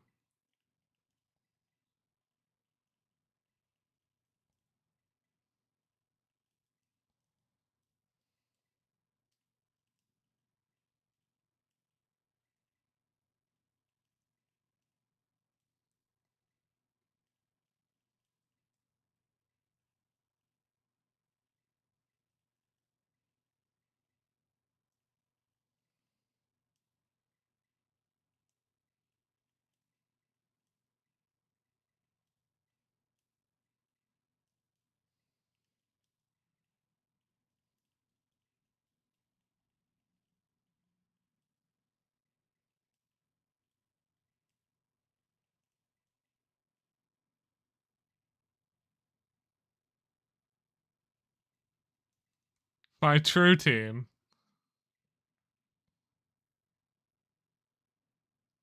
My true team.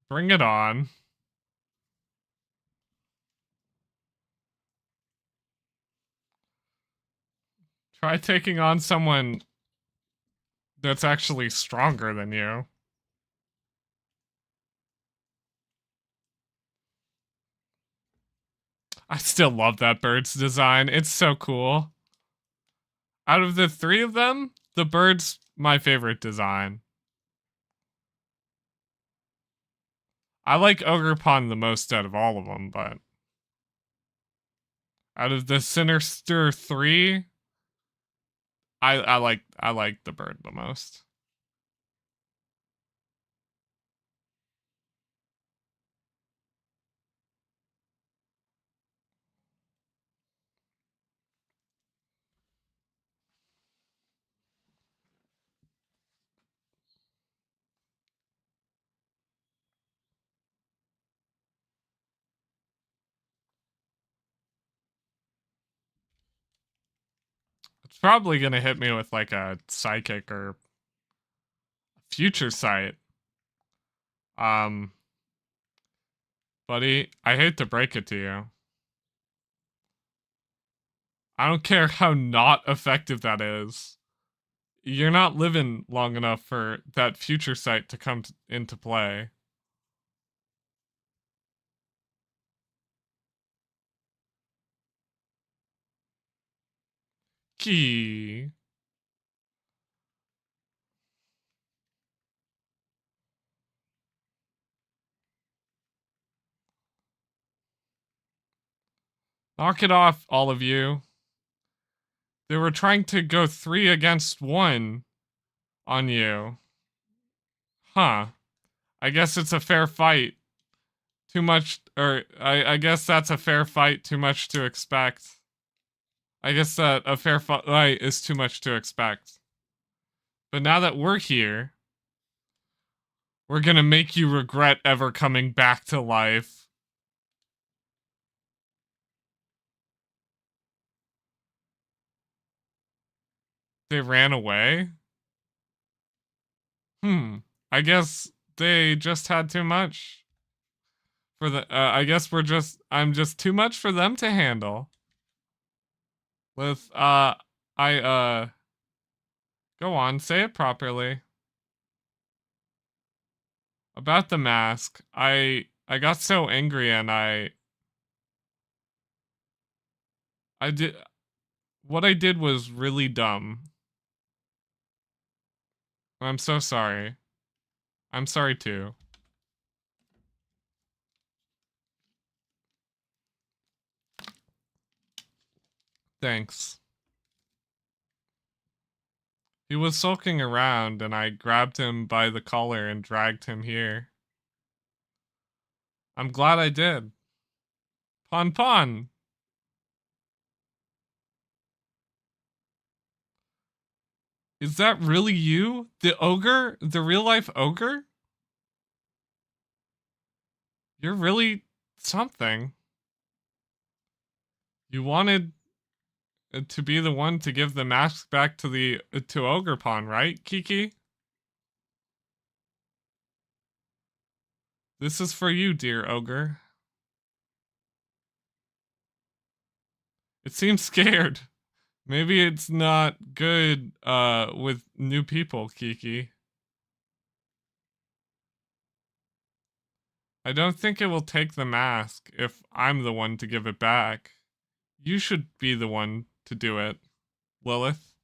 Bring it on. Try taking on someone that's actually stronger than you. I still love that bird's design. It's so cool. Out of the three of them, the bird's my favorite design. I like Ogerpon the most out of all of them, but out of the Sinister 3, I like the bird the most. It's probably gonna hit me with like a psychic or future sight. Buddy, I hate to break it to you. I don't care how not effective that is. You're not living long enough for that future sight to come into play. Key. Knock it off, all of you. They were trying to go 3 against 1 on you. Huh. I guess it's a fair fight. Too much, or I guess that's a fair fight, too much to expect. I guess that a fair fight is too much to expect. But now that we're here, we're gonna make you regret ever coming back to life. They ran away? I guess they just had too much. For the, I guess I'm just too much for them to handle. With, go on, say it properly. About the mask, I got so angry and I did, what I did was really dumb. I'm so sorry. I'm sorry too. Thanks. He was sulking around and I grabbed him by the collar and dragged him here. I'm glad I did. Pon Pon! Is that really you? The ogre? The real life ogre? You're really something. You wanted to be the one to give the mask back to the to Ogrepon, right, Kiki? This is for you, dear ogre. It seems scared. Maybe it's not good with new people, Kiki. I don't think it will take the mask if I'm the one to give it back. You should be the one to do it, Lilith.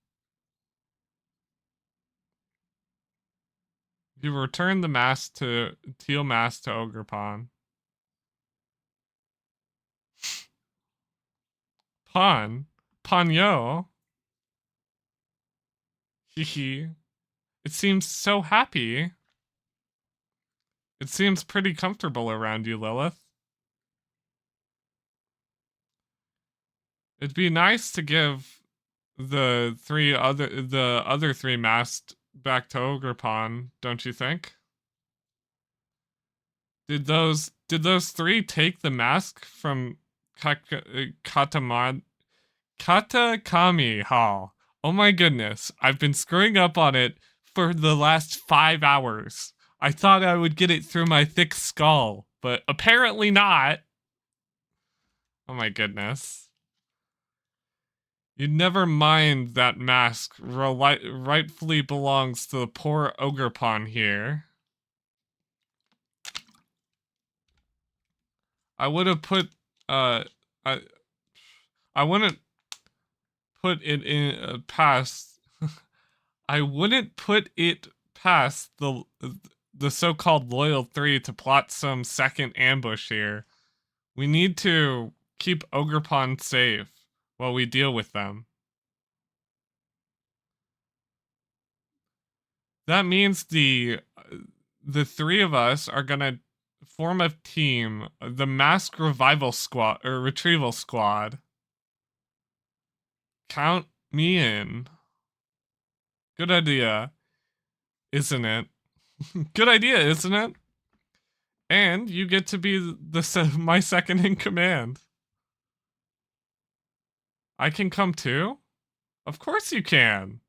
You return the mask to Teal mask to Ogrepon. Pon? Ponyo? Hehe. It seems so happy. It seems pretty comfortable around you, Lilith. It'd be nice to give the other three masks back to Ogrepon, don't you think? Did those three take the mask from Katakami Hall? Oh my goodness, I've been screwing up on it for the last 5 hours. I thought I would get it through my thick skull, but apparently not. Oh my goodness. You'd never mind that mask rightfully belongs to the poor Ogrepon here. I would have put, I wouldn't put it in past, I wouldn't put it past the so-called Loyal 3 to plot some second ambush here. We need to keep Ogrepon safe while we deal with them. That means the three of us are gonna form a team, the Mask Revival Squad or Retrieval Squad. Count me in. Good idea, isn't it? Good idea, isn't it? And you get to be my second in command. I can come too? Of course you can.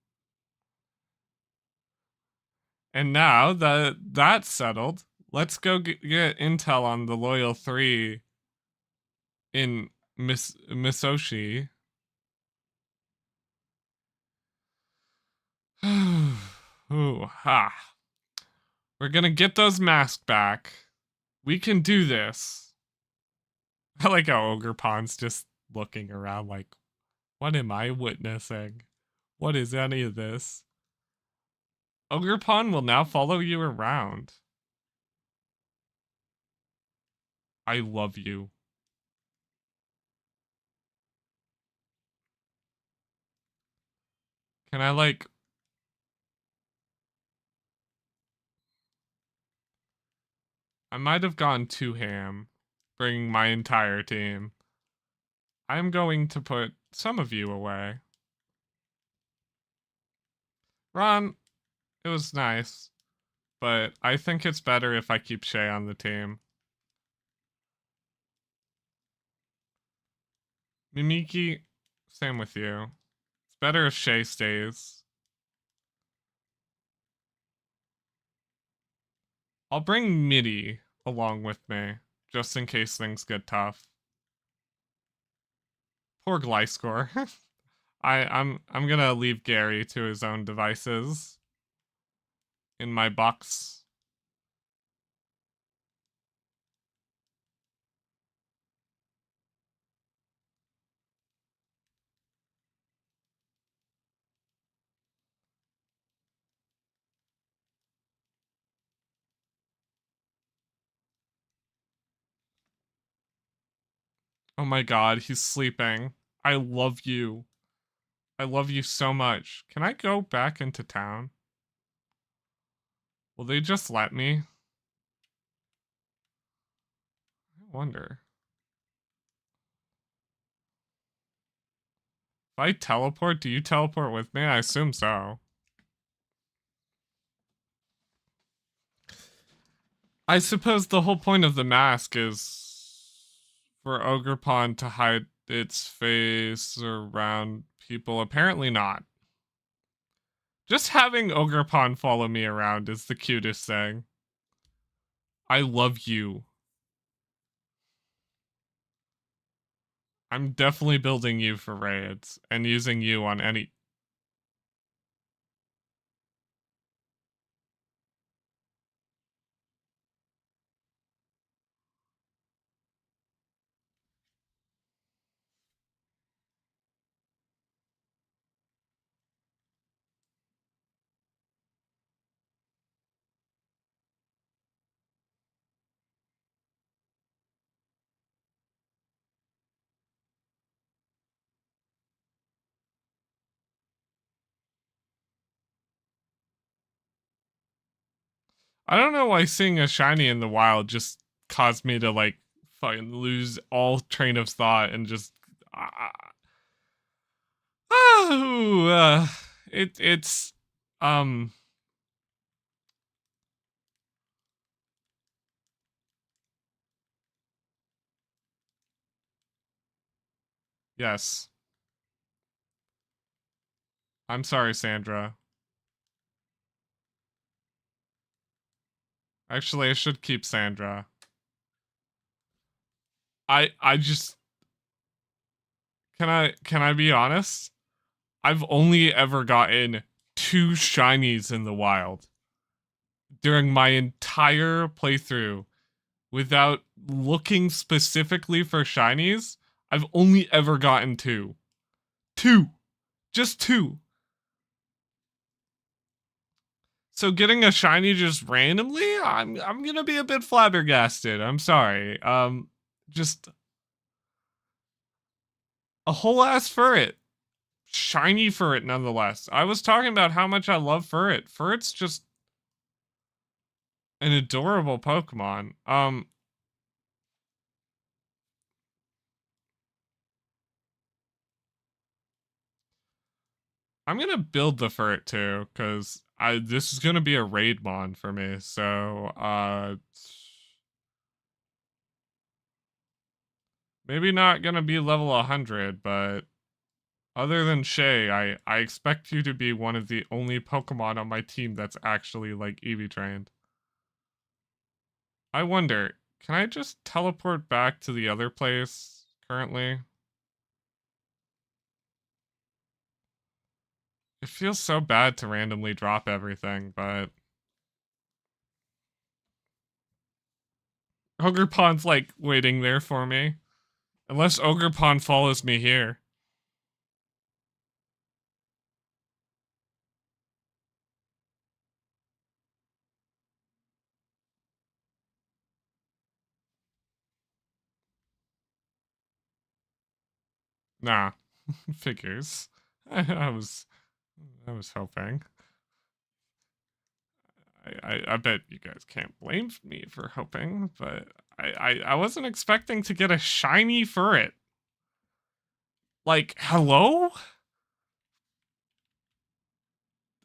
And now that that's settled, let's go get intel on the Loyal 3 in Misoshi. Ooh, ha. We're gonna get those masks back. We can do this. I like how Ogrepon's just looking around like, what am I witnessing? What is any of this? Ogrepon will now follow you around. I love you. Can I like... I might have gone too ham, bringing my entire team. I'm going to put some of you away. Ron, it was nice, but I think it's better if I keep Shay on the team. Mimiki, same with you. It's better if Shay stays. I'll bring Midi along with me, just in case things get tough. Poor Gliscor. I'm gonna leave Gary to his own devices in my box. Oh my god, he's sleeping. I love you. I love you so much. Can I go back into town? Will they just let me? I wonder. If I teleport, do you teleport with me? I assume so. I suppose the whole point of the mask is for Ogerpon to hide its face around people. Apparently not. Just having Ogerpon follow me around is the cutest thing. I love you. I'm definitely building you for raids and using you on any. I don't know why seeing a shiny in the wild just caused me to like fucking lose all train of thought and just oh, it's um yes. I'm sorry, Sandra. Actually, I should keep Sandra. I just can I be honest? I've only ever gotten 2 shinies in the wild during my entire playthrough without looking specifically for shinies. I've only ever gotten 2. 2. Just 2. So getting a shiny just randomly, I'm going to be a bit flabbergasted. I'm sorry. Just a whole ass furret. Shiny furret nonetheless. I was talking about how much I love furret. Furret's just an adorable Pokemon. I'm gonna build the furret too, because this is gonna be a raid mon for me. So maybe not gonna be level 100, but other than Shay, I expect you to be one of the only Pokemon on my team that's actually like Eevee trained. I wonder, can I just teleport back to the other place currently? It feels so bad to randomly drop everything, but Ogerpon's like waiting there for me. Unless Ogerpon follows me here. Nah, figures. I was hoping. I bet you guys can't blame me for hoping, but I wasn't expecting to get a shiny furret. Like, hello?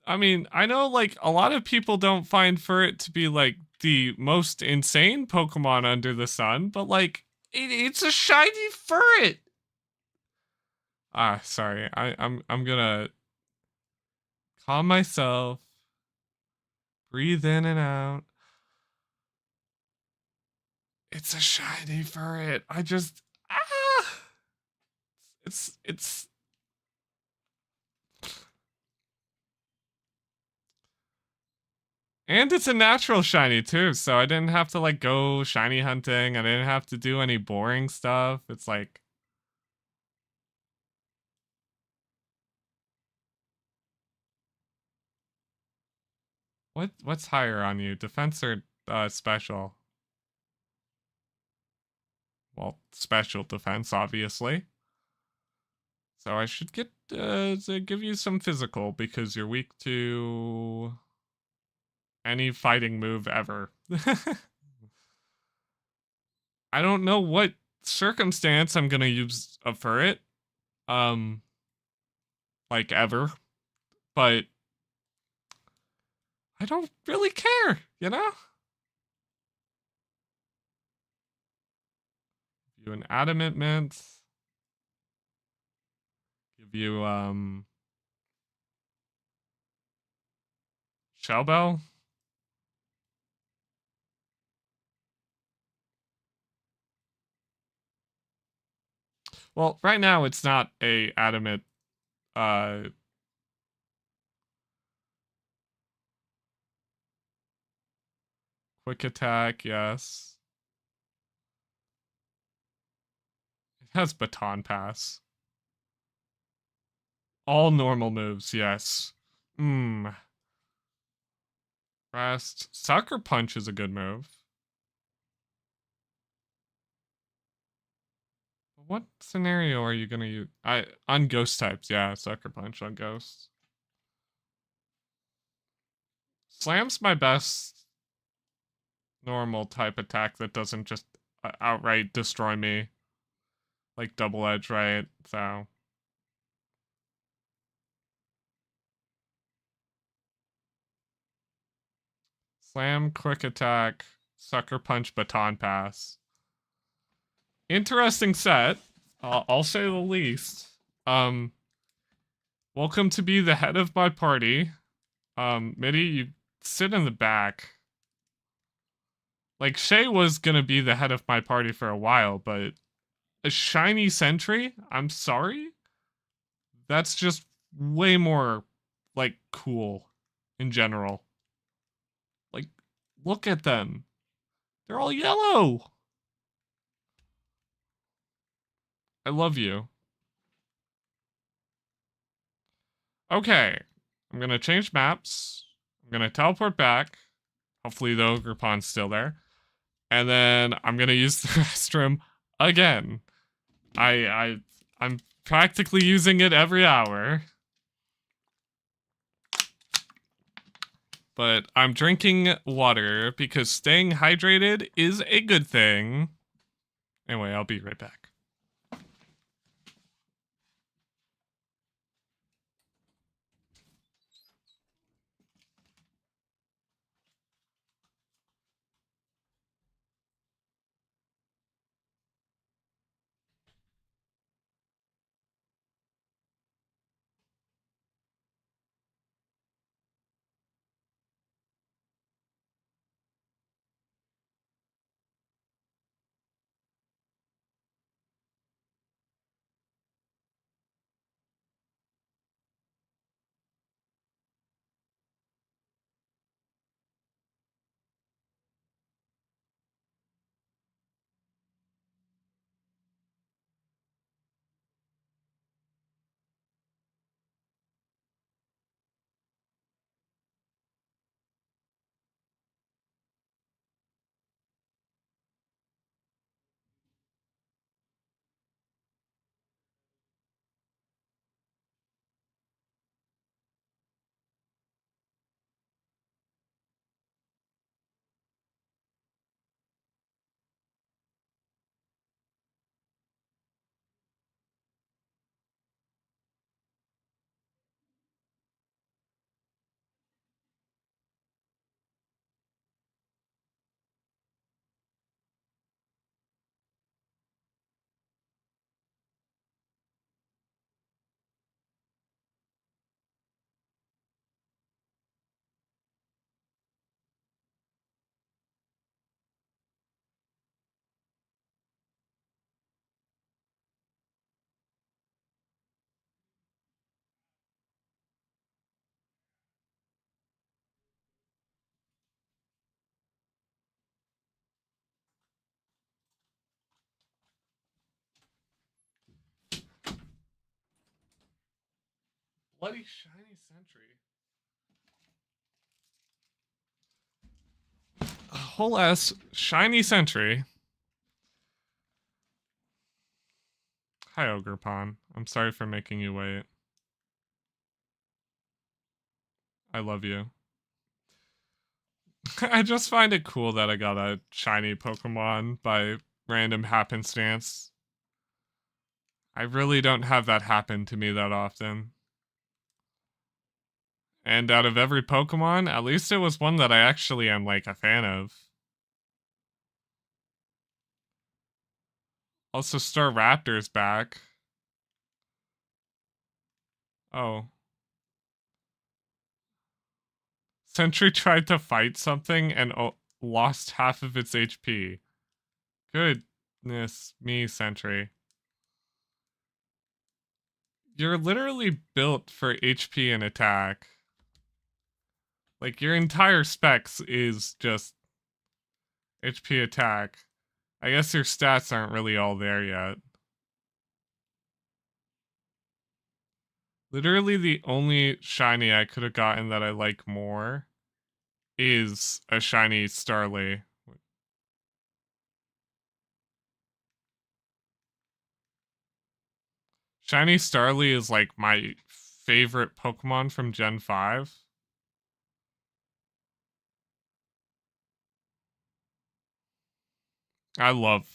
I mean, I know like a lot of people don't find furret to be like the most insane Pokemon under the sun, but like it's a shiny furret. Sorry. I'm gonna calm myself. Breathe in and out. It's a shiny furret. I just it's and it's a natural shiny too, so I didn't have to like go shiny hunting. I didn't have to do any boring stuff. It's like what's higher on you? Defense or special? Well, special defense, obviously. So I should get to give you some physical because you're weak to any fighting move ever. I don't know what circumstance I'm gonna use a furret, um, like ever, but I don't really care, you know? Give you an adamant mint. Give you Shellbell. Well, right now it's not a adamant quick attack, yes. It has baton pass. All normal moves, yes. Rest. Sucker Punch is a good move. What scenario are you gonna use? On ghost types, yeah, Sucker Punch on ghosts. Slam's my best normal type attack that doesn't just outright destroy me. Like double edge, right? So. Slam, quick attack, sucker punch, baton pass. Interesting set. I'll say the least. Welcome to be the head of my party. Mitty, you sit in the back. Like, Shay was gonna be the head of my party for a while, but a shiny sentry? I'm sorry? That's just way more, like, cool in general. Like, look at them. They're all yellow. I love you. Okay. I'm gonna change maps. I'm gonna teleport back. Hopefully the ogre pond's still there. And then I'm gonna use the restroom again. I'm practically using it every hour. But I'm drinking water because staying hydrated is a good thing. Anyway, I'll be right back. Bloody shiny sentry. A whole ass shiny sentry. Hi, Ogre Pawn. I'm sorry for making you wait. I love you. I just find it cool that I got a shiny Pokemon by random happenstance. I really don't have that happen to me that often. And out of every Pokemon, at least it was one that I actually am, like, a fan of. Also, Star Raptor's back. Oh. Sentry tried to fight something and lost half of its HP. Goodness me, Sentry. You're literally built for HP and attack. Like, your entire specs is just HP attack. I guess your stats aren't really all there yet. Literally the only shiny I could have gotten that I like more is a shiny Starly. Shiny Starly is like my favorite Pokemon from Gen 5. I love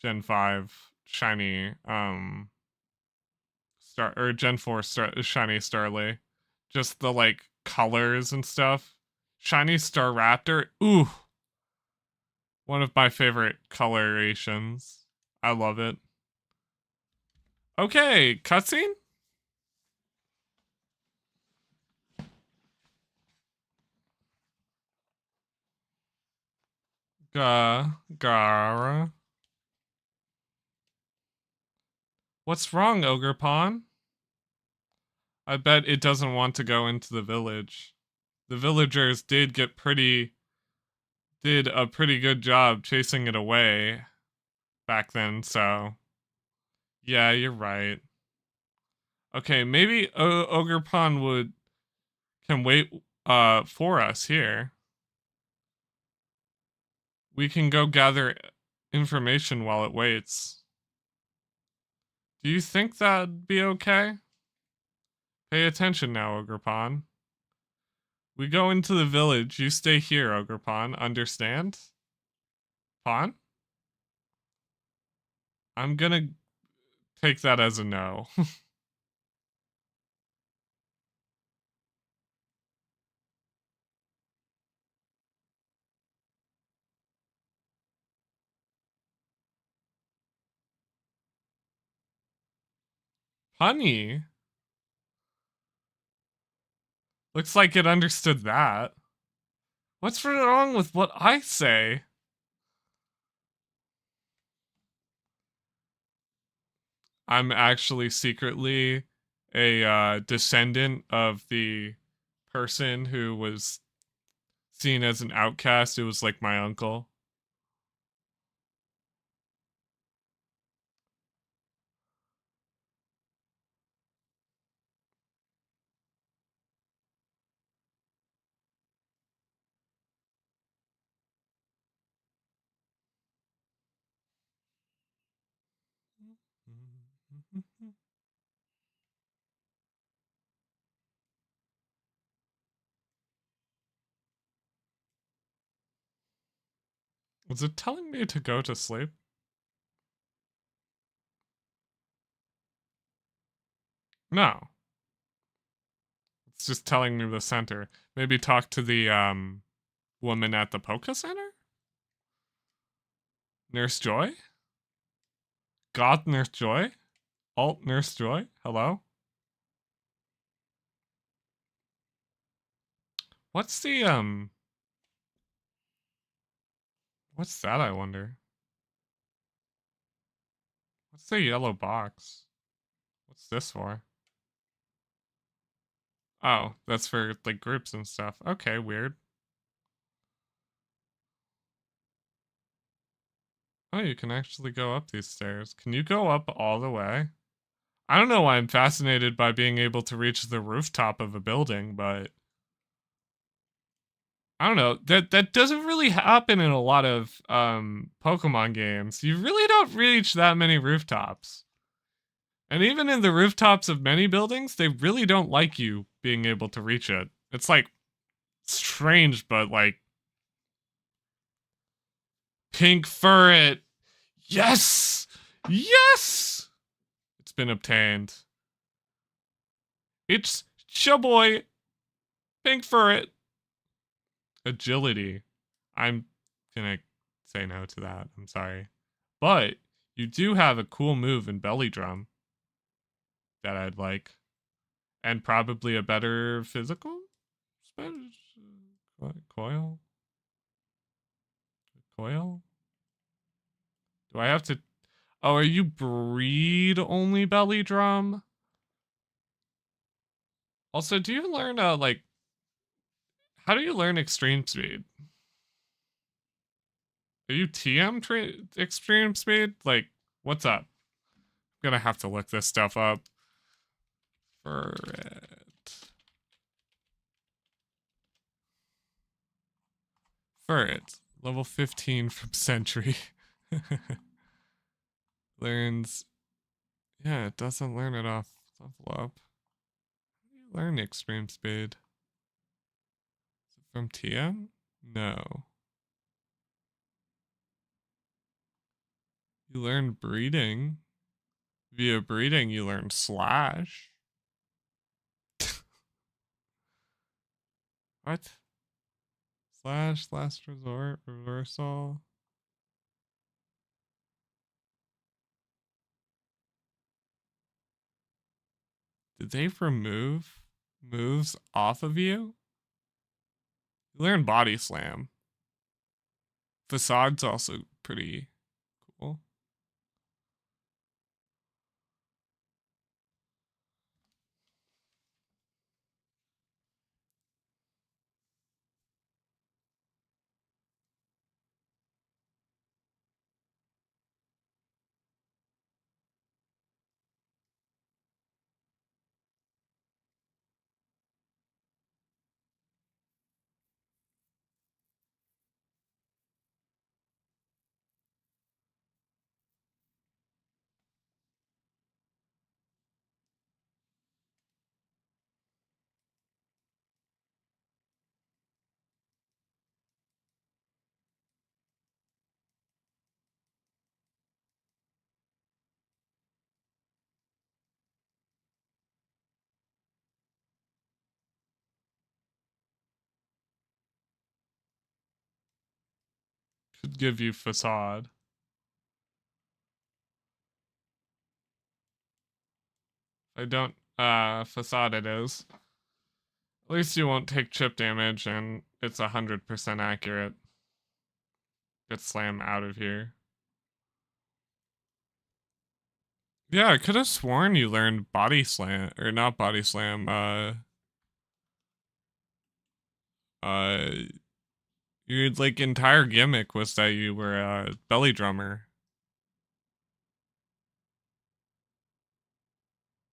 Gen 5 shiny Gen 4 shiny Starly. Just the like colors and stuff. Shiny Staraptor. Ooh. One of my favorite colorations. I love it. Okay, cutscene? Gara. What's wrong, Ogre I bet it doesn't want to go into the village. The villagers did a pretty good job chasing it away back then, so yeah, you're right. Okay, maybe Ogre can wait for us here. We can go gather information while it waits. Do you think that'd be okay? Pay attention now, Ogre. We go into the village. You stay here, Ogre. Understand? Pawn? I'm gonna take that as a no. Honey? Looks like it understood that. What's wrong with what I say? I'm actually secretly a descendant of the person who was seen as an outcast. It was like my uncle. Was it telling me to go to sleep? No. It's just telling me the center. Maybe talk to the woman at the Poke Center? Nurse Joy? God Nurse Joy? Alt Nurse Joy? Hello? What's the what's that, I wonder? What's the yellow box? What's this for? Oh, that's for like groups and stuff. Okay, weird. Oh, you can actually go up these stairs. Can you go up all the way? I don't know why I'm fascinated by being able to reach the rooftop of a building, but I don't know. That doesn't really happen in a lot of Pokemon games. You really don't reach that many rooftops. And even in the rooftops of many buildings, they really don't like you being able to reach it. It's like strange, but like pink furret. Yes! Yes! It's been obtained. It's Shaboy Pink Furret. Agility. I'm gonna say no to that. I'm sorry. But You do have a cool move in Belly Drum that I'd like. And probably a better physical coil. Coil? Do I have to... Oh, are you breed only Belly Drum? Also, do you learn, like... How do you learn extreme speed? Are you TM extreme speed? Like, what's up? I'm gonna have to look this stuff up. For it. For it. Level 15 from Sentry. Learns... Yeah, it doesn't learn it off level up. How do you learn extreme speed? Is it from TM? No. You learn breeding. Via breeding, you learn slash. What? Slash, last resort, reversal. Did they remove moves off of you? You learn body slam. Facade's also pretty cool. Could give you facade. I don't, facade it is. At least you won't take chip damage and it's 100% accurate. Get slam out of here. Yeah, I could have sworn you learned body slam, or not body slam, your like entire gimmick was that you were a belly drummer.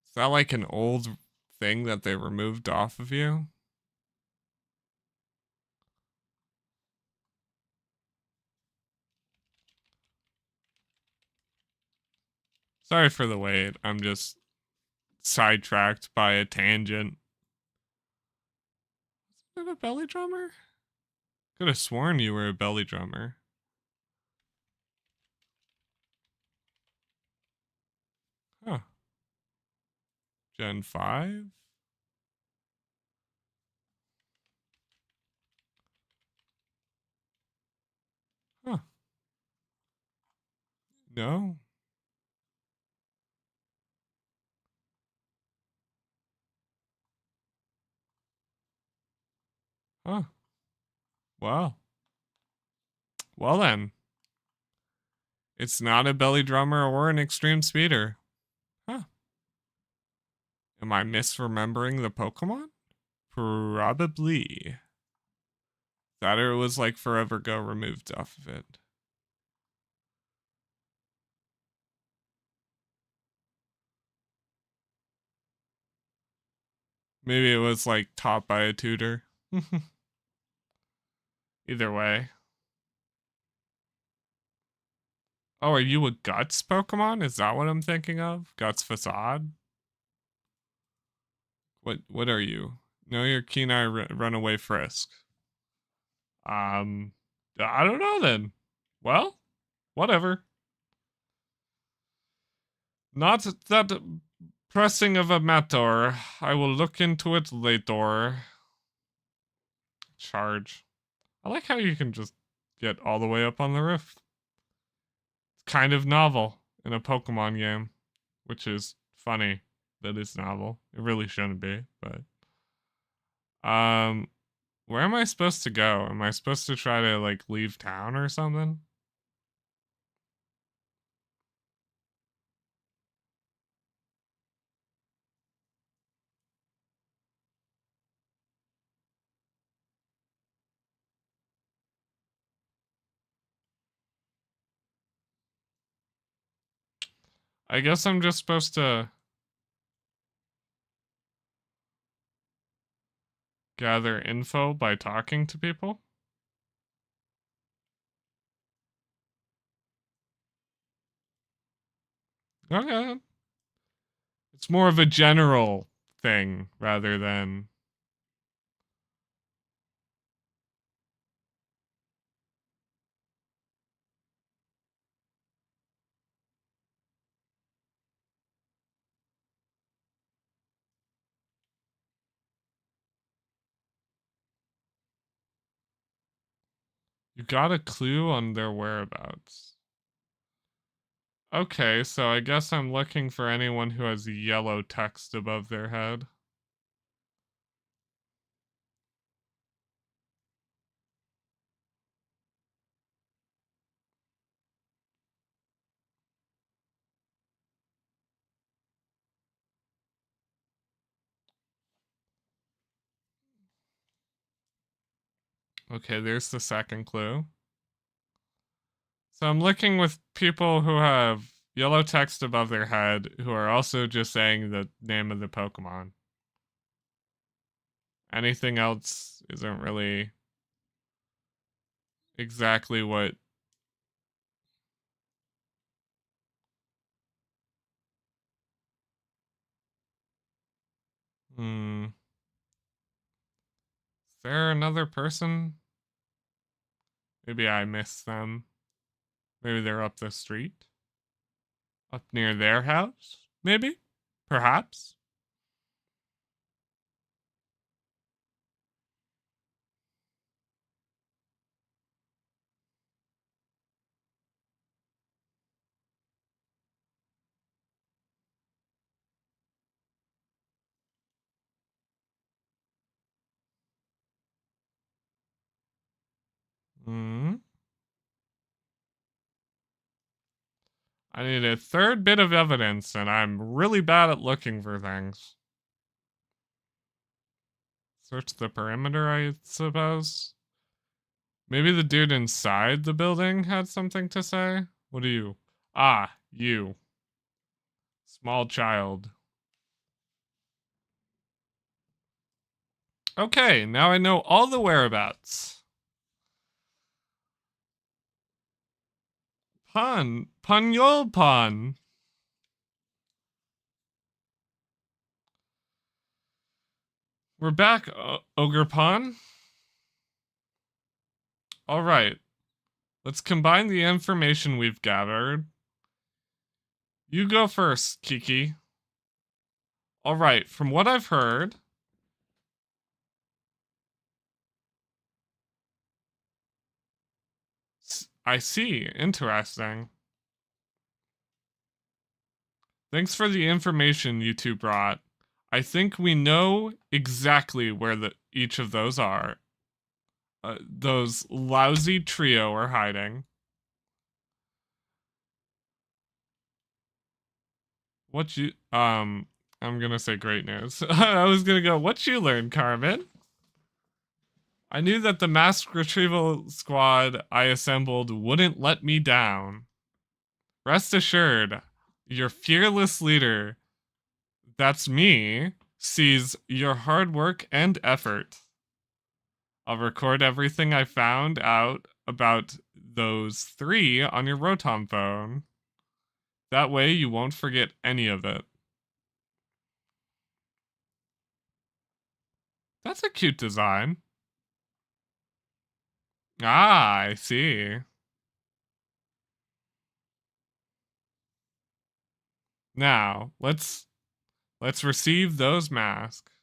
Is that like an old thing that they removed off of you? Sorry for the wait. I'm just sidetracked by a tangent. Is it a belly drummer? Could have sworn you were a belly drummer. Huh. Gen 5? Huh. No? Huh. Well. Well then. It's not a belly drummer or an extreme speeder. Huh. Am I misremembering the Pokemon? Probably. That or it was like Forever Go removed off of it. Maybe it was like taught by a tutor. Either way. Oh, are you a Guts Pokemon? Is that what I'm thinking of? Guts Facade? What are you? No, you're Keen-Eye Runaway Frisk. I don't know then. Well, whatever. Not that pressing of a matter. I will look into it later. Charge. I like how you can just get all the way up on the roof. It's kind of novel. in a Pokemon game, which is funny. That is novel. It really shouldn't be, but where am I supposed to go? Am I supposed to try to like leave town or something? I guess I'm just supposed to gather info by talking to people. Okay. It's more of a general thing rather than. You got a clue on their whereabouts. Okay, so I guess I'm looking for anyone who has yellow text above their head. Okay, there's the second clue. So I'm looking with people who have yellow text above their head who are also just saying the name of the Pokemon. Anything else isn't really exactly what. Is there another person? Maybe I missed them. Maybe they're up the street. Up near their house? Maybe? Perhaps? Hmm. I need a third bit of evidence, and I'm really bad at looking for things. Search the perimeter, I suppose. Maybe the dude inside the building had something to say? What are you? Ah, you. Small child. Okay, now I know all the whereabouts. Punyol Pun. We're back, Ogre Pun. All right, let's combine the information we've gathered. You go first, Kiki. All right, from what I've heard, I see. Interesting. Thanks for the information you two brought. I think we know exactly where each of those are. Those lousy trio are hiding. I'm gonna say great news. I was gonna go, what you learned, Carmen? I knew that the mask retrieval squad I assembled wouldn't let me down. Rest assured, your fearless leader, that's me, sees your hard work and effort. I'll record everything I found out about those three on your Rotom phone. That way you won't forget any of it. That's a cute design. Ah, I see. Now, let's receive those masks.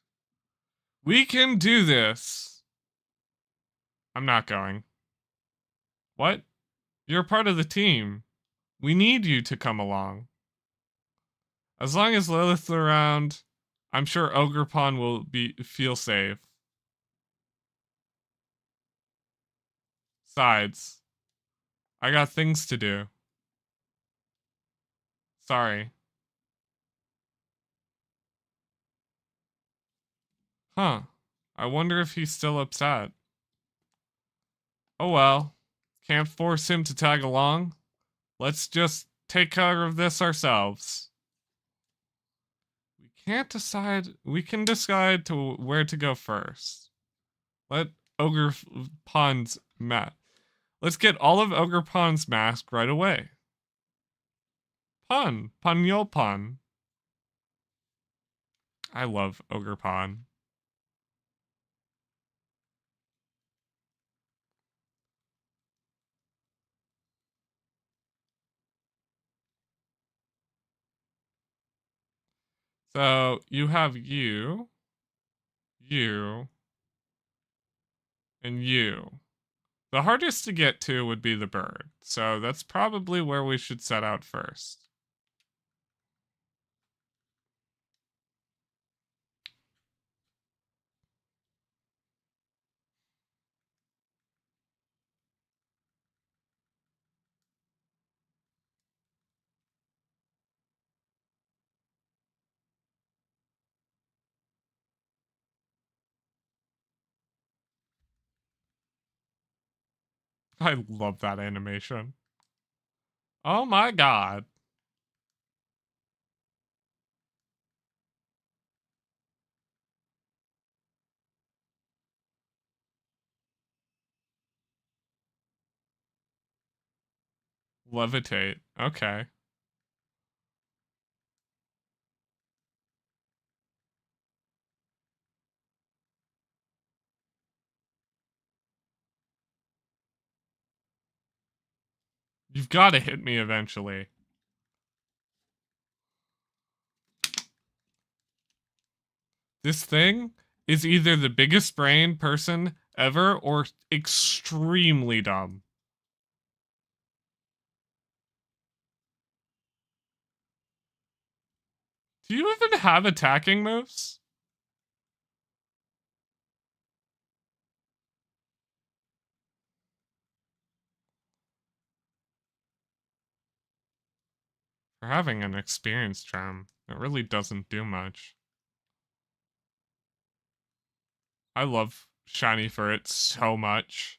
We can do this. I'm not going. What? You're part of the team. We need you to come along. As long as Lilith's around, I'm sure Ogrepon will feel safe. Besides, I got things to do. Sorry. Huh. I wonder if he's still upset. Oh well. Can't force him to tag along. Let's just take care of this ourselves. We can't decide. We can decide to where to go first. Let Ogre Pond's mask. Let's get all of Ogre Pond's mask right away. Pon. I love Ogre Pond. So you have you, and you. The hardest to get to would be the bird, so that's probably where we should set out first. I love that animation. Oh my god. Levitate. Okay. You've got to hit me eventually. This thing is either the biggest brain person ever or extremely dumb. Do you even have attacking moves? For having an experience charm, it really doesn't do much. I love Shiny for it so much.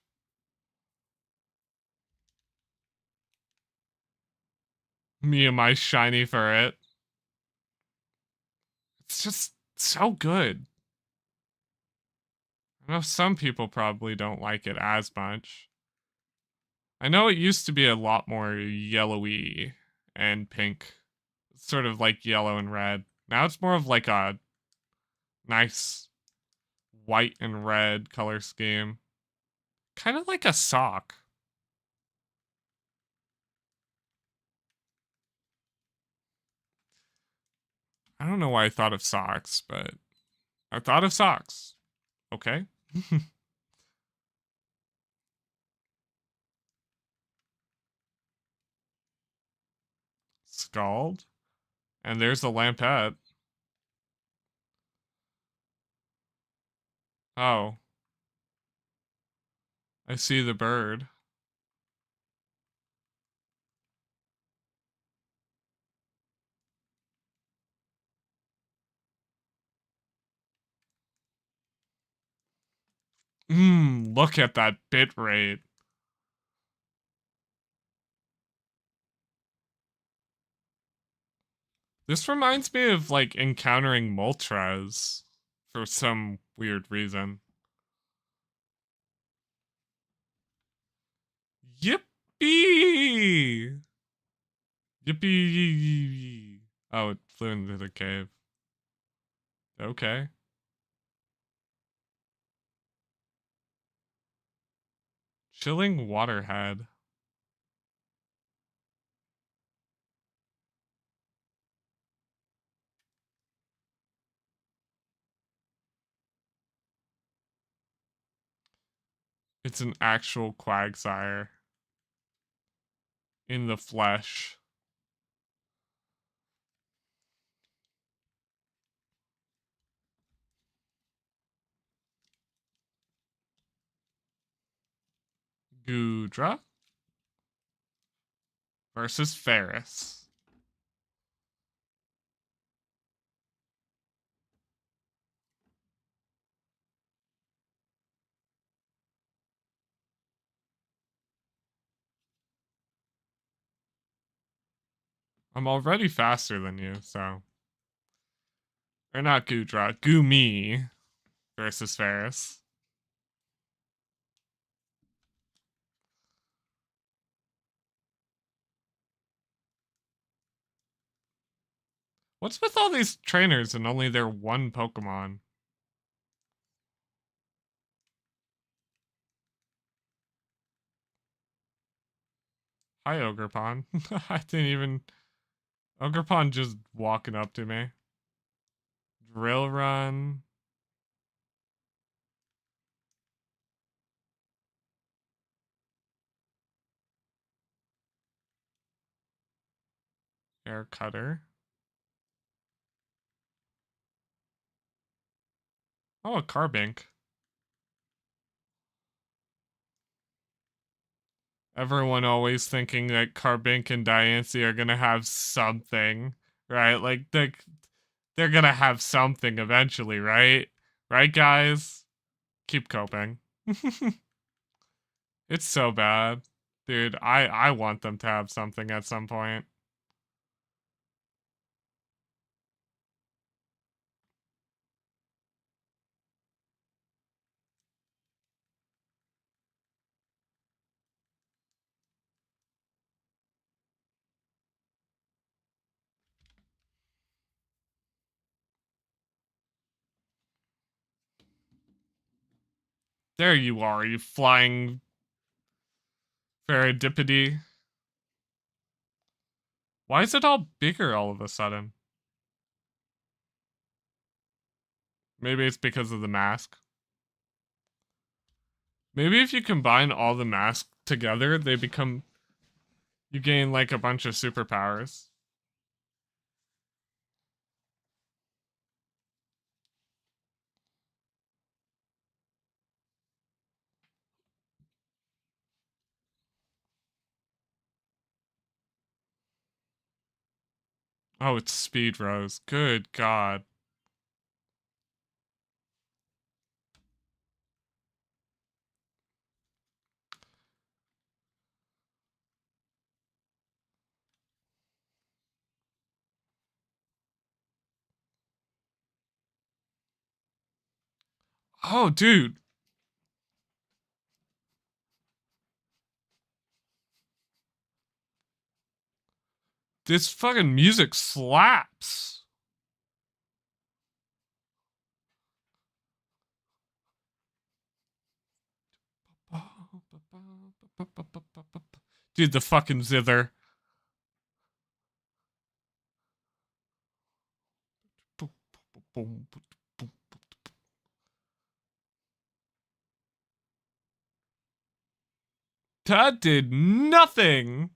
Me and my Shiny for it. It's just so good. I know some people probably don't like it as much. I know it used to be a lot more yellowy and pink, sort of like yellow and red. Now it's more of like a nice white and red color scheme. Kind of like a sock. I don't know why I thought of socks, but I thought of socks. Okay. Scald. And there's the lampette. Oh, I see the bird. Look at that bit rate. This reminds me of like encountering Moltres for some weird reason. Yippee! Yippee! Oh, it flew into the cave. Okay. Chilling Waterhead. It's an actual Quagsire. in the flesh. Gudra versus Ferris. I'm already faster than you, so. Or not Gudra, Gumi versus Ferris. What's with all these trainers and only their one Pokemon? Hi, Ogrepon. I didn't even. Ogrepon just walking up to me. Drill Run. Air Cutter. Oh, a Carbink. Everyone always thinking that Carbink and Diancie are gonna have something, right? Like they're gonna have something eventually, right? Right, guys? Keep coping. It's so bad. Dude, I want them to have something at some point. There you are, you flying Ferridipity. Why is it all bigger all of a sudden? Maybe it's because of the mask. Maybe if you combine all the masks together, they become. You gain like a bunch of superpowers. Oh, it's Speed Rose. Good God. Oh, dude. This fucking music slaps. Dude, the fucking zither. That did nothing.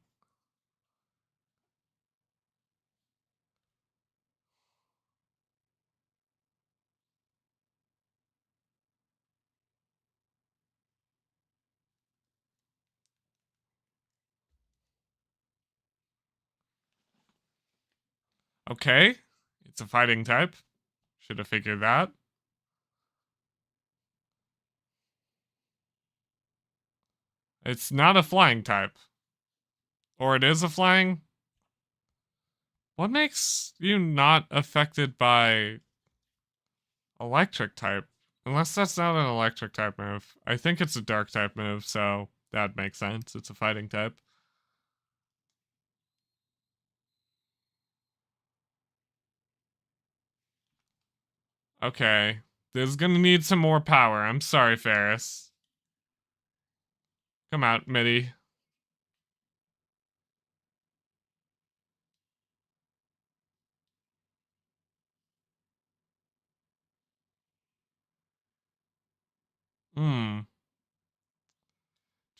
Okay. It's a fighting type. Should have figured that. It's not a flying type. Or it is a flying? What makes you not affected by electric type? Unless that's not an electric type move. I think it's a dark type move, so that makes sense. It's a fighting type. Okay. This is gonna need some more power. I'm sorry, Ferris. Come out, Mitty. Hmm.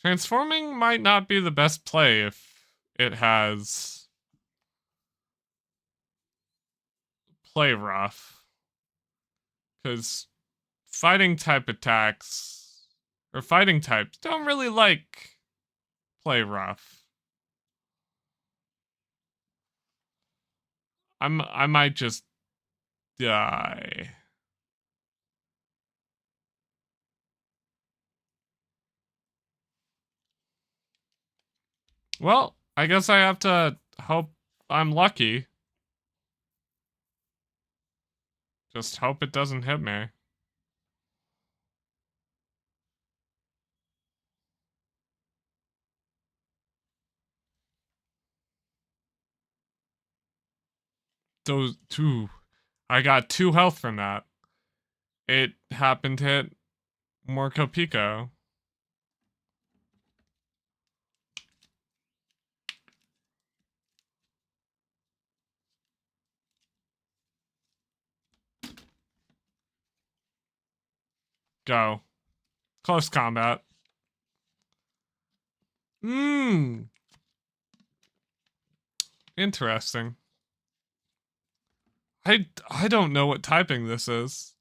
Transforming might not be the best play if it has play rough. Because fighting type attacks, or fighting types, don't really like play rough. I might just die. Well, I guess I have to hope I'm lucky. Just hope it doesn't hit me. Those two. I got 2 health from that. It happened to hit Morco Pico. Go. Close combat. Mmm. Interesting. I don't know what typing this is.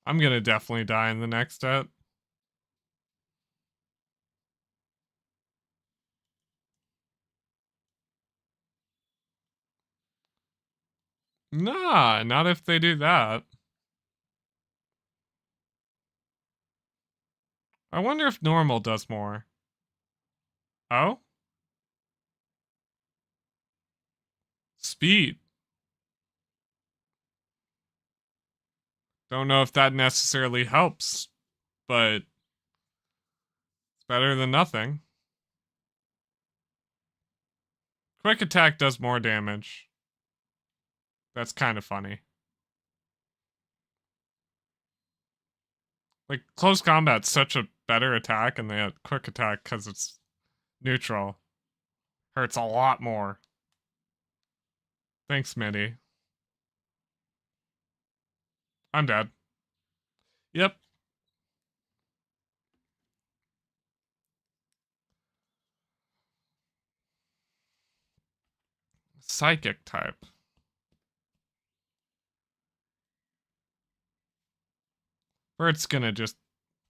I'm gonna definitely die in the next hit. Nah, not if they do that. I wonder if normal does more. Oh? Speed. Don't know if that necessarily helps, but it's better than nothing. Quick attack does more damage. That's kind of funny. Like, close combat's such a better attack, and they had quick attack because it's neutral. Hurts a lot more. Thanks, Mitty. I'm dead. Yep. Psychic type. Bert's gonna just,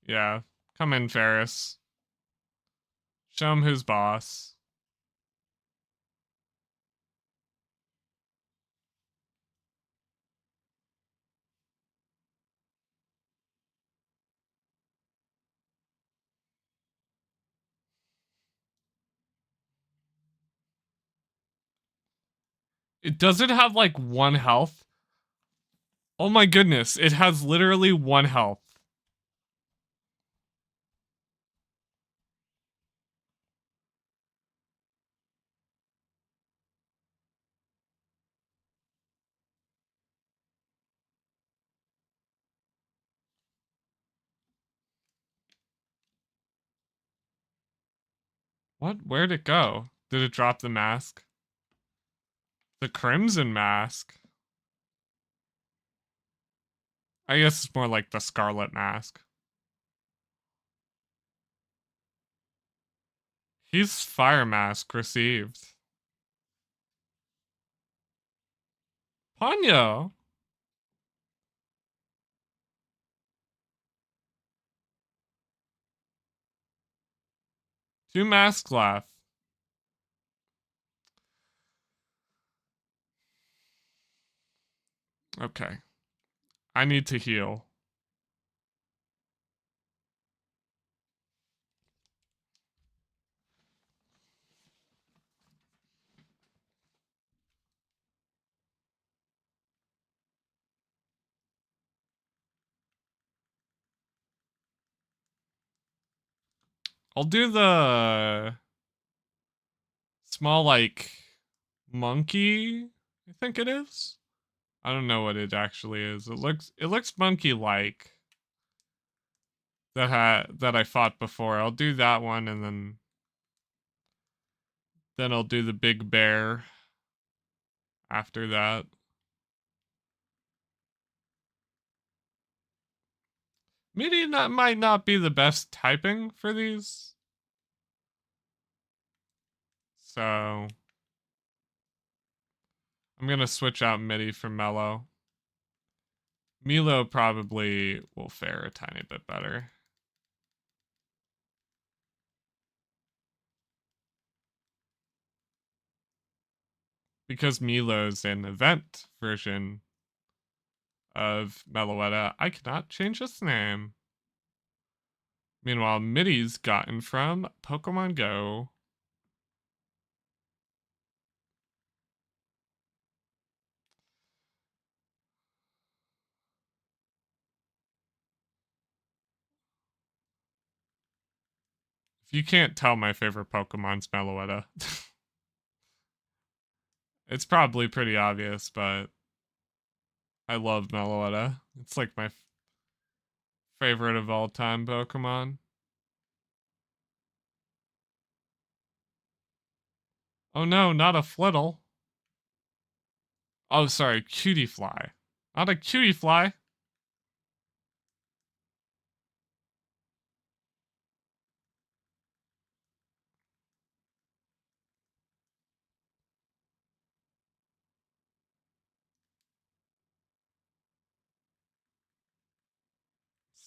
yeah. Come in, Ferris. Show him who's boss. Does it have like 1 health? Oh my goodness, it has literally 1 health. What? Where'd it go? Did it drop the mask? The Crimson Mask? I guess it's more like the Scarlet Mask. He's Fire Mask received. Ponyo! 2 masks left. Okay. I need to heal. I'll do the small, like, monkey, I think it is. I don't know what it actually is. It looks monkey-like. that I fought before. I'll do that one, and then I'll do the big bear after that. Maybe that might not be the best typing for these. So I'm gonna switch out MIDI for mellow. Milo probably will fare a tiny bit better. Because Milo's an event version of Meloetta, I cannot change its name. Meanwhile, MIDI's gotten from Pokemon Go. If you can't tell, my favorite Pokemon's Meloetta. It's probably pretty obvious, but I love Meloetta. It's like my favorite of all time Pokemon. Oh no, not a Flittle. Oh, sorry, Cutie Fly. Not a Cutie Fly.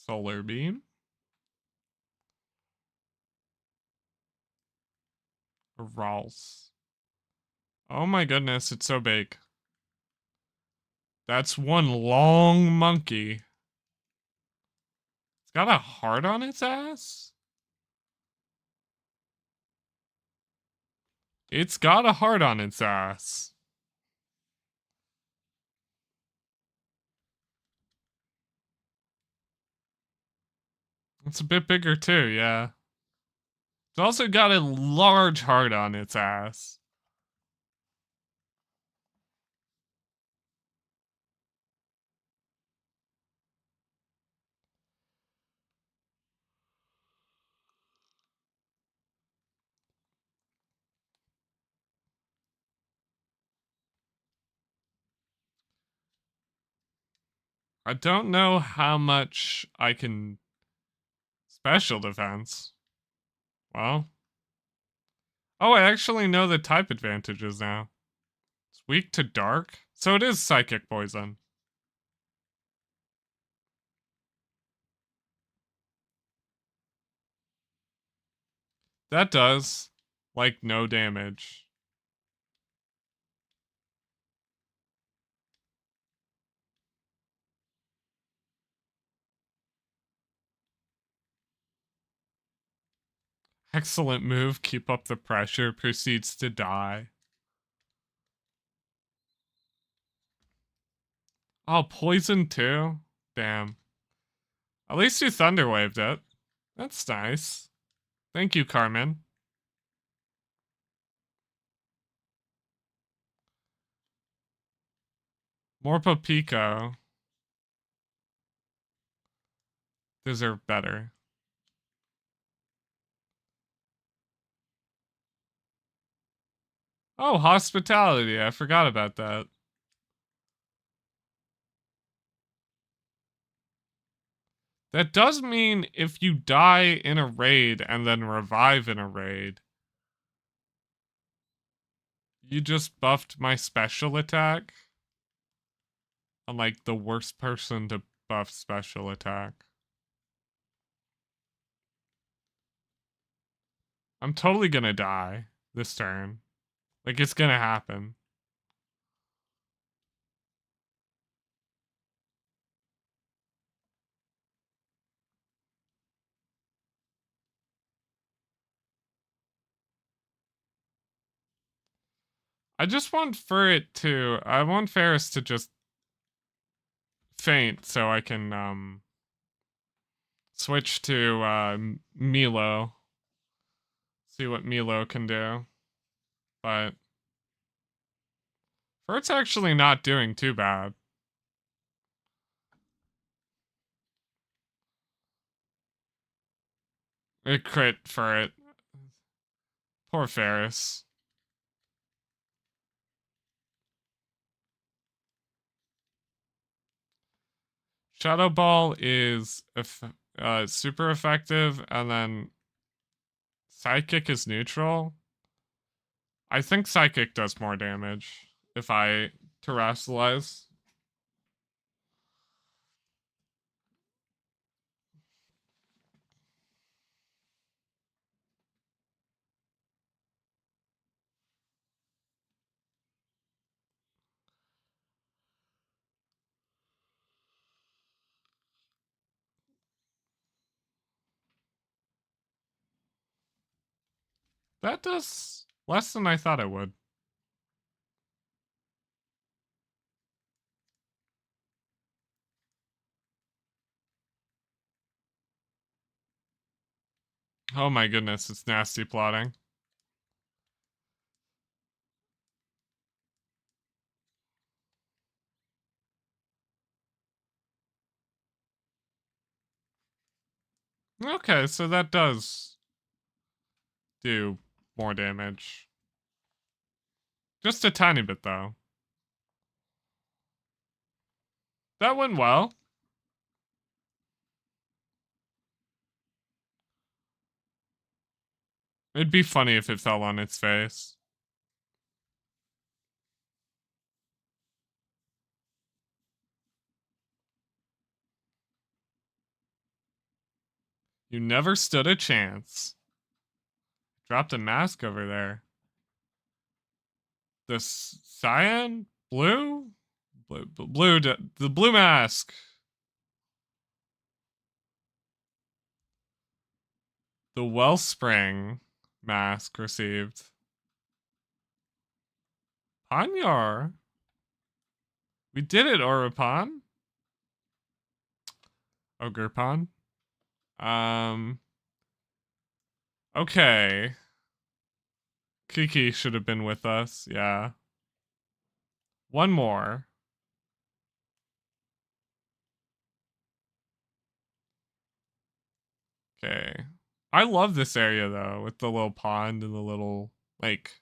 Solar Beam. Ralls. Oh my goodness, it's so big. That's one long monkey. It's got a heart on its ass? It's got a heart on its ass. It's a bit bigger too, yeah. It's also got a large heart on its ass. I don't know how much I can special defense. Well. Oh, I actually know the type advantages now. It's weak to dark. So it is psychic poison. That does, like, no damage. Excellent move. Keep up the pressure. Proceeds to die. Oh, poison too? Damn. At least you thunderwaved it. That's nice. Thank you, Carmen. Morpho Pico deserve better. Oh, hospitality. I forgot about that. That does mean if you die in a raid and then revive in a raid, you just buffed my special attack. I'm like the worst person to buff special attack. I'm totally gonna die this turn. Like, it's gonna happen. I just want I want Ferris to just faint so I can, switch to, Milo. See what Milo can do. But Fert's actually not doing too bad. It crit for it. Poor Ferris. Shadow Ball is super effective, and then Psychic is neutral. I think Psychic does more damage if I terrestrialize. That does less than I thought it would. Oh my goodness, it's nasty plotting. Okay, so that does do more damage. Just a tiny bit, though. That went well. It'd be funny if it fell on its face. You never stood a chance. Dropped a mask over there. The cyan? Blue? The blue mask. The Wellspring mask received. Panyar. We did it, Oripan. Ogrepon. Okay. Kiki should have been with us, yeah. One more. Okay. I love this area though, with the little pond and the little, like,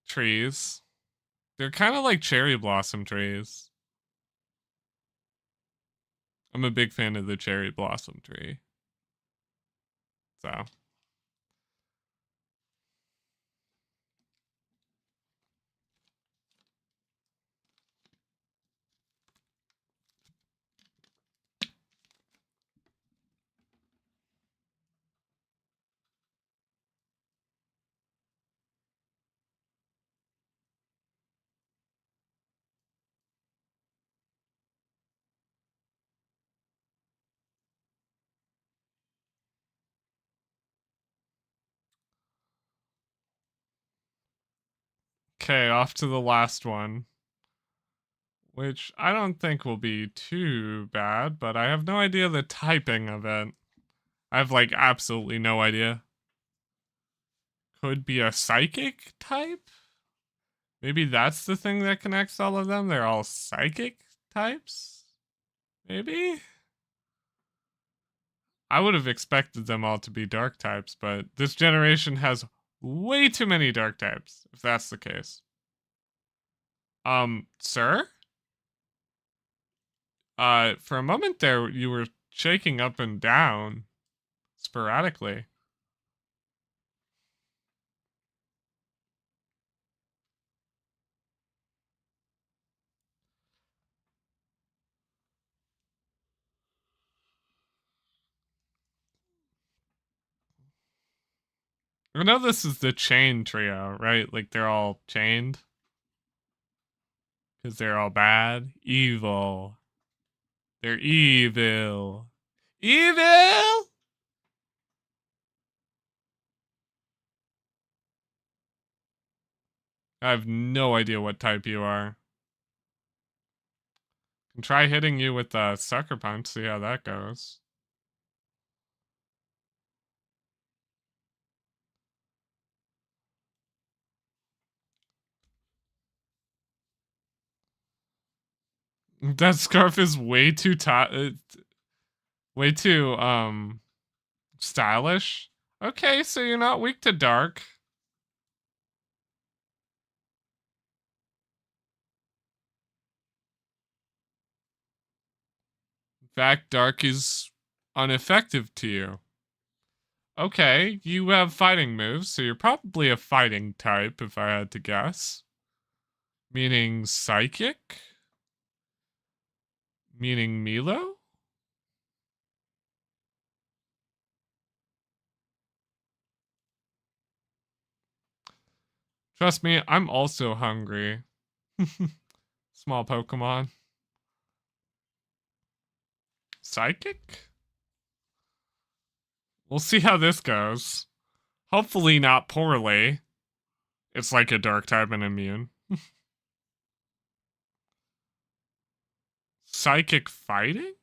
trees. They're kind of like cherry blossom trees. I'm a big fan of the cherry blossom tree. So. Okay, off to the last one. Which I don't think will be too bad, but I have no idea the typing of it. I have like absolutely no idea. Could be a psychic type? Maybe that's the thing that connects all of them. They're all psychic types? Maybe? I would have expected them all to be dark types, but this generation has way too many dark types, if that's the case. Sir? For a moment there, you were shaking up and down sporadically. I know this is the chain trio, right? Like they're all chained because they're all bad, evil. They're evil. Evil! I have no idea what type you are. Can try hitting you with the sucker punch, see how that goes. That scarf is way too way too stylish. Okay, so you're not weak to dark. In fact, dark is ineffective to you. Okay, you have fighting moves, so you're probably a fighting type if I had to guess. Meaning psychic? Meaning Milo? Trust me, I'm also hungry. Small Pokemon. Psychic? We'll see how this goes. Hopefully not poorly. It's like a dark type and immune. Psychic fighting?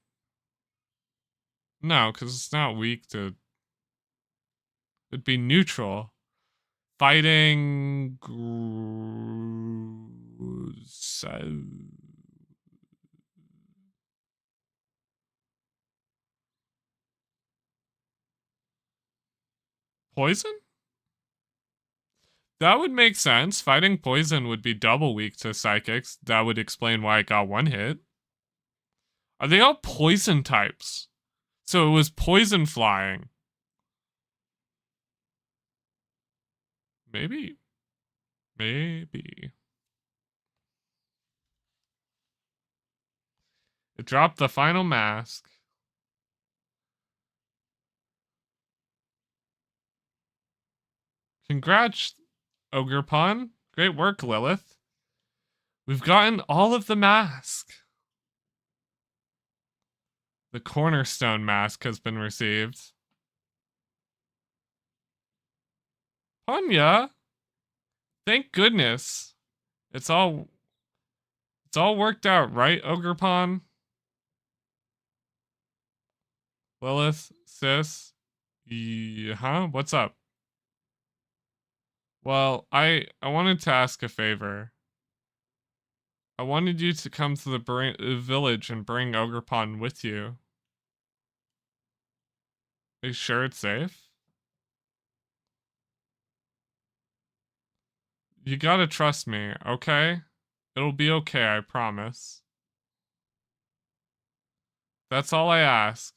No, because it's not weak to... It'd be neutral. Fighting... Poison? That would make sense. Fighting poison would be double weak to psychics. That would explain why it got one hit. Are they all poison types? So it was poison flying. Maybe. Maybe. It dropped the final mask. Congrats, Ogerpon. Great work, Lilith. We've gotten all of the mask. The cornerstone mask has been received. Panya, thank goodness. It's all worked out, right, Ogerpon? Lilith, sis. Huh? What's up? Well, I wanted to ask a favor. I wanted you to come to the village and bring Ogerpon with you. Are you sure it's safe? You gotta trust me, okay? It'll be okay, I promise. That's all I ask.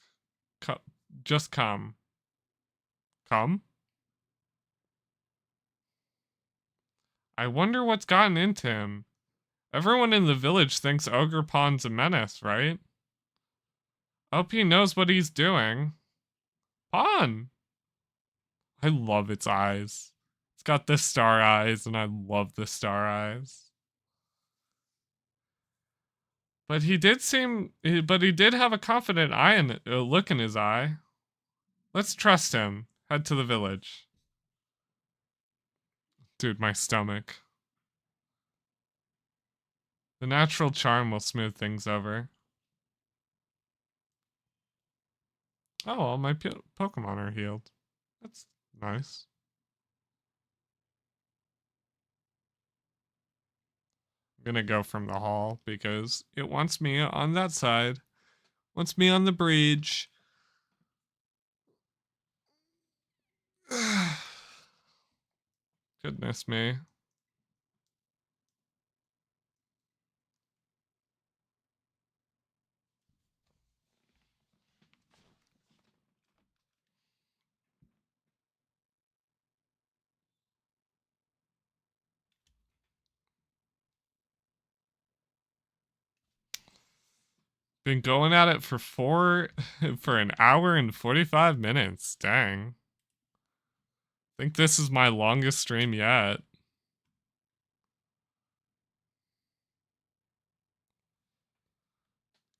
Just come. Come? I wonder what's gotten into him. Everyone in the village thinks Ogerpon's a menace, right? I hope he knows what he's doing. Pon! I love its eyes. It's got the star eyes, and I love the star eyes. But he did have a confident eye and look in his eye. Let's trust him. Head to the village. Dude, my stomach. The natural charm will smooth things over. Oh, all my Pokemon are healed. That's nice. I'm gonna go from the hall because it wants me on that side. Wants me on the bridge. Goodness me. Been going at it for an hour and 45 minutes. Dang. I think this is my longest stream yet.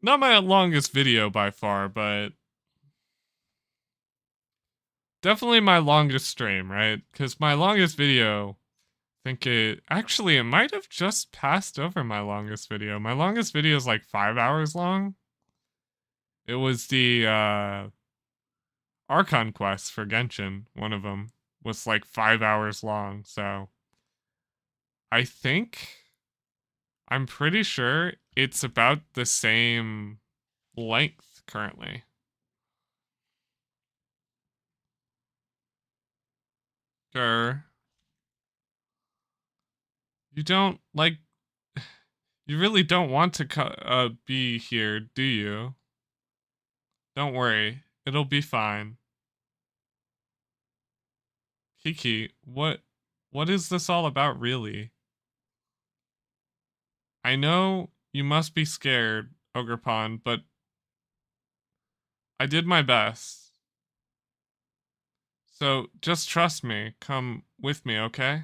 Not my longest video by far, but definitely my longest stream, right? Because my longest video, I think it might have just passed over my longest video. My longest video is like 5 hours long. It was the Archon quest for Genshin. One of them was like 5 hours long. So I'm pretty sure it's about the same length currently. Grr. You don't like. You really don't want to be here, do you? Don't worry, it'll be fine. Kiki, what is this all about, really? I know you must be scared, Ogrepon, but I did my best. So just trust me. Come with me, okay?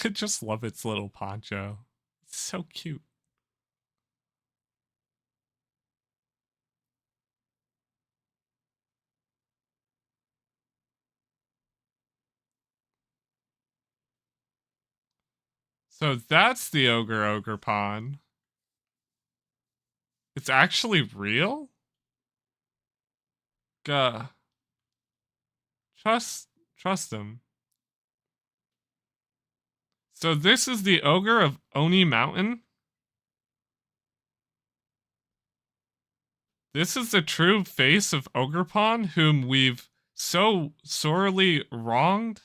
I just love its little poncho. It's so cute. So that's the Ogrepon. It's actually real? Gah. Trust trust him. So this is the ogre of Oni Mountain? This is the true face of Ogrepon, whom we've so sorely wronged?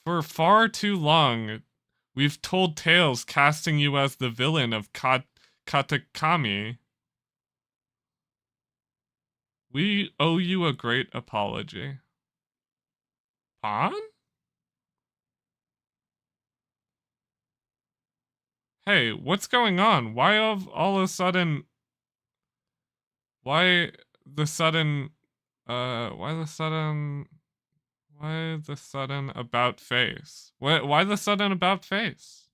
For far too long, we've told tales casting you as the villain of Katakami. We owe you a great apology. Pon? Hey, what's going on? All of a sudden, why the sudden, why the sudden, why the sudden about face? Why the sudden about face?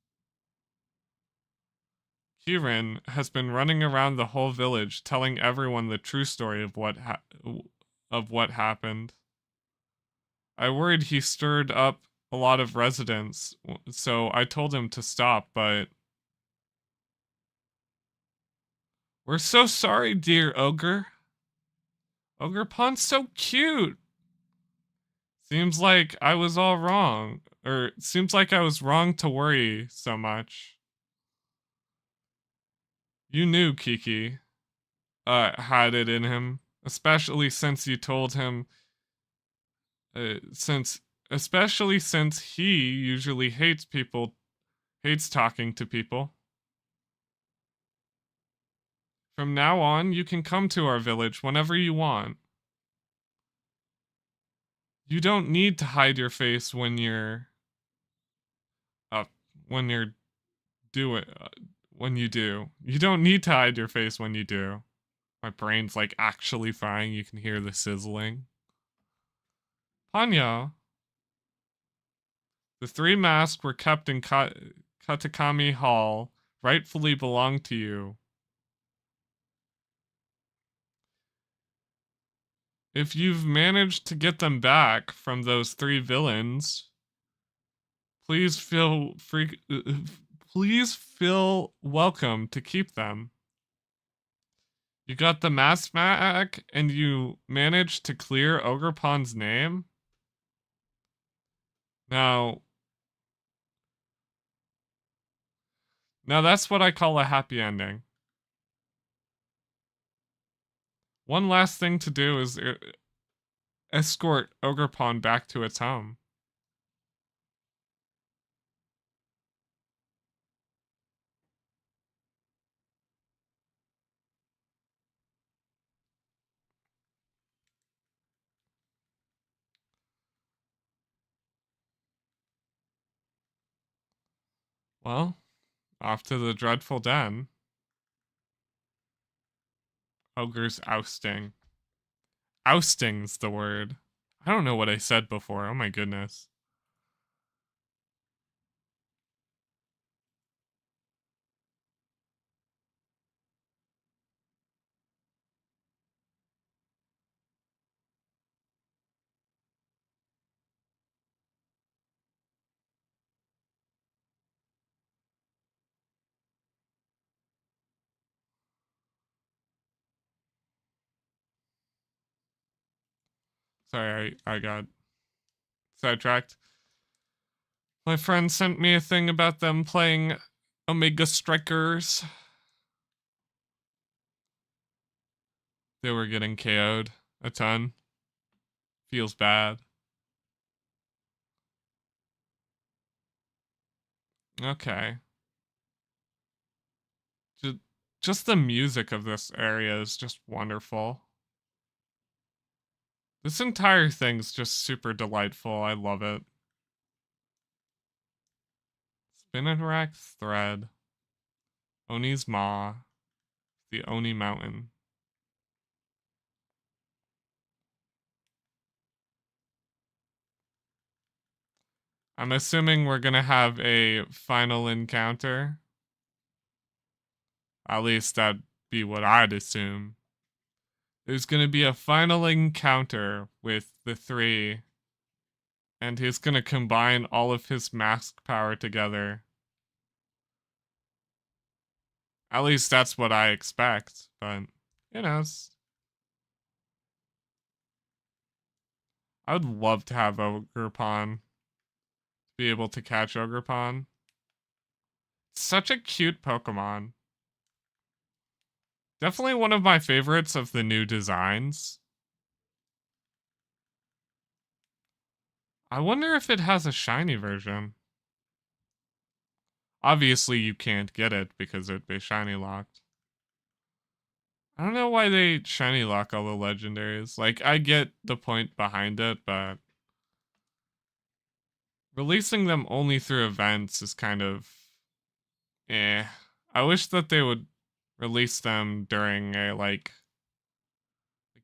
Kirin has been running around the whole village telling everyone the true story of what happened. I worried he stirred up a lot of residents, so I told him to stop, but we're so sorry, dear ogre. Ogrepon's so cute. Seems like I was all wrong, or seems like I was wrong to worry so much. You knew Kiki had it in him, especially since you told him since especially since he usually hates talking to people. From now on, you can come to our village whenever you want. You don't need to hide your face uh when you're do it when you do. You don't need to hide your face when you do. My brain's like actually frying. You can hear the sizzling. Panya, the three masks were kept in Katakami Hall, rightfully belong to you. If you've managed to get them back from those three villains, please feel free. Please feel welcome to keep them. You got the mask back, and you managed to clear Ogrepon's name. Now, now that's what I call a happy ending. One last thing to do is escort Ogrepon back to its home. Well, off to the dreadful den. Ogre's ousting. Ousting's the word. I don't know what I said before. Oh my goodness. Sorry, I got sidetracked. My friend sent me a thing about them playing Omega Strikers. They were getting KO'd a ton. Feels bad. Okay. Just the music of this area is just wonderful. This entire thing's just super delightful. I love it. Spinning rack thread. Oni's Maw. The Oni Mountain. I'm assuming we're gonna have a final encounter. At least that'd be what I'd assume. There's gonna be a final encounter with the three, and he's gonna combine all of his mask power together. At least that's what I expect, but who knows? I would love to have Ogerpon, be able to catch Ogerpon. Such a cute Pokemon. Definitely one of my favorites of the new designs. I wonder if it has a shiny version. Obviously, you can't get it because it'd be shiny locked. I don't know why they shiny lock all the legendaries. Like, I get the point behind it, but releasing them only through events is kind of eh. I wish that they would release them during a like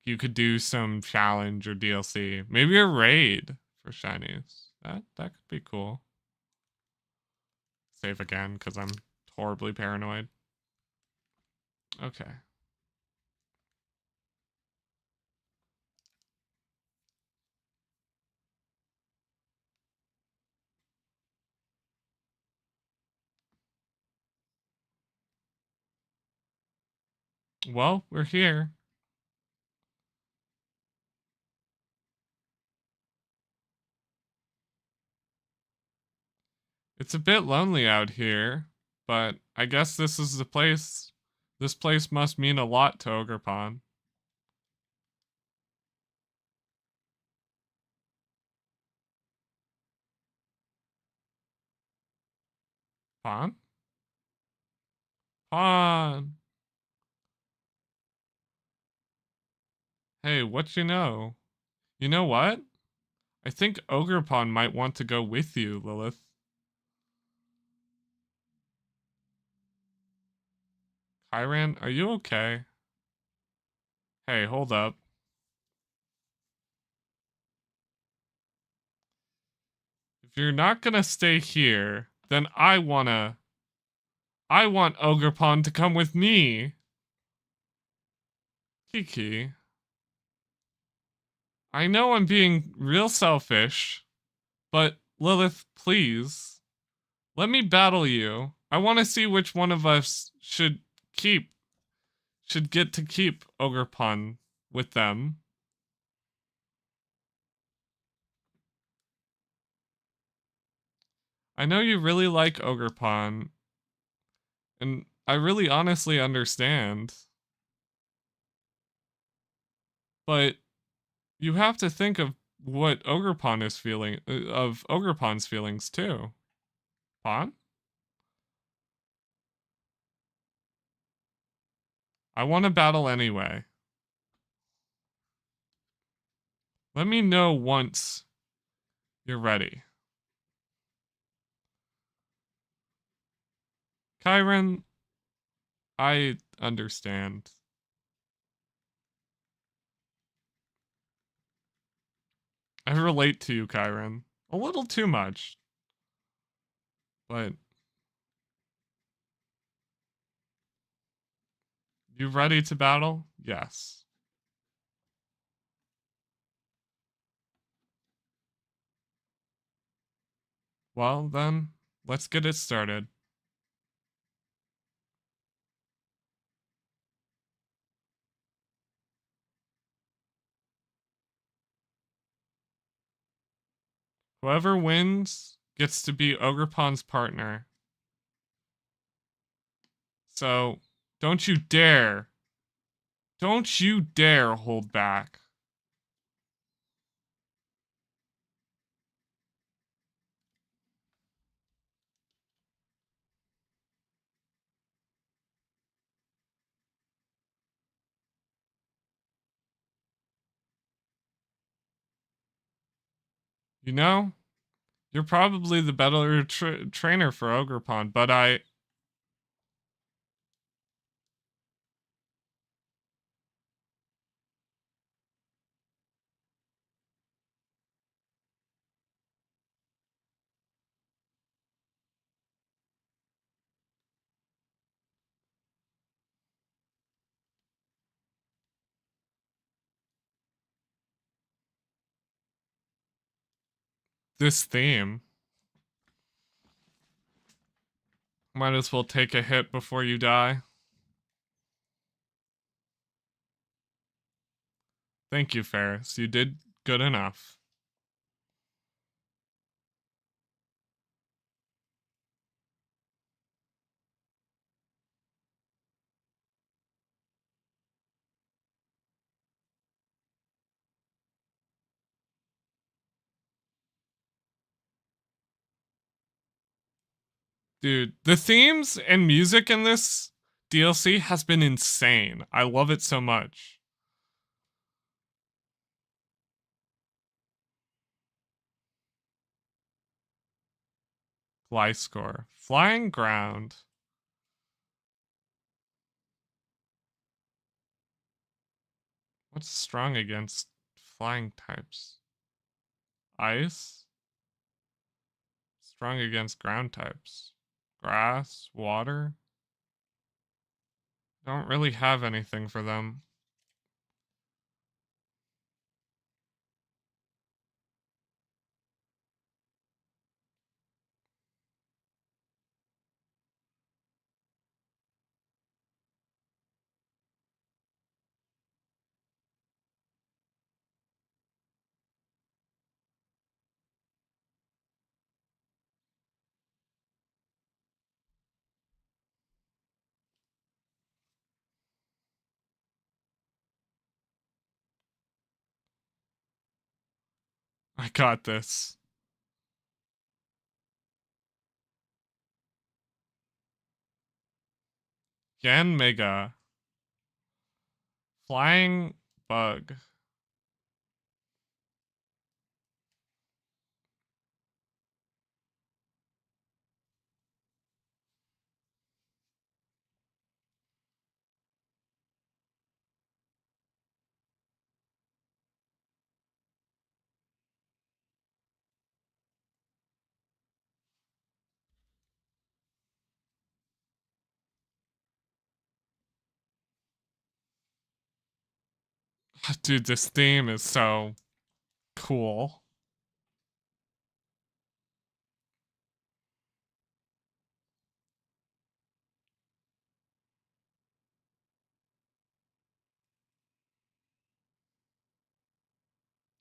you could do some challenge or DLC. Maybe a raid for shinies. That could be cool. Save again because I'm horribly paranoid. Okay. Well, we're here. It's a bit lonely out here, but I guess this is the place. This place must mean a lot to Ogerpon. Pon? Pon! Hey, what you know? You know what? I think Ogerpon might want to go with you, Lilith. Kyran, are you okay? Hey, hold up. If you're not gonna stay here, then I want Ogerpon to come with me. Kiki. I know I'm being real selfish, but Lilith, please, let me battle you. I want to see which one of us should get to keep Ogerpon with them. I know you really like Ogerpon, and I really honestly understand. But you have to think of what Ogerpon is feeling, of Ogerpon's feelings too. Pon? I want to battle anyway. Let me know once you're ready. Kyron, I understand. I relate to you, Kyron. A little too much. But you ready to battle? Yes. Well, then, let's get it started. Whoever wins gets to be Ogrepon's partner. So, don't you dare hold back. You know, you're probably the better trainer for Ogrepon, but this theme. Might as well take a hit before you die. Thank you, Ferris. You did good enough. Dude, the themes and music in this DLC has been insane. I love it so much. Fly score. Flying ground. What's strong against flying types? Ice? Strong against ground types. Grass? Water? Don't really have anything for them. I got this. Yan Mega. Flying bug. Dude, this theme is so cool.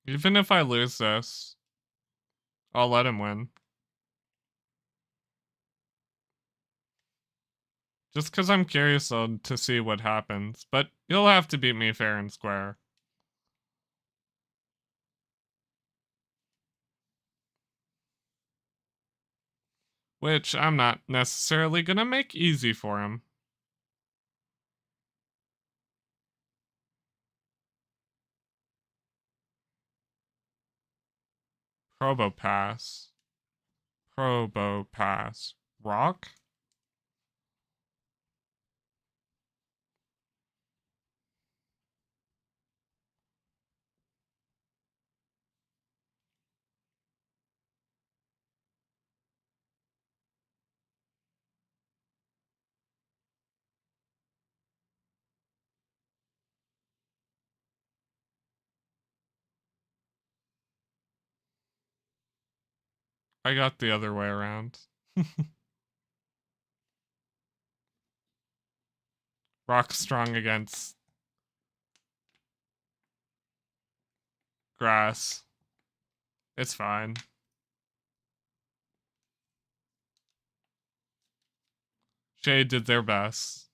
Even if I lose this, I'll let him win. Just because I'm curious to see what happens. But you'll have to beat me fair and square. Which I'm not necessarily gonna make easy for him. Probopass. Probopass. Rock? I got the other way around. Rock strong against grass. It's fine. Shade did their best.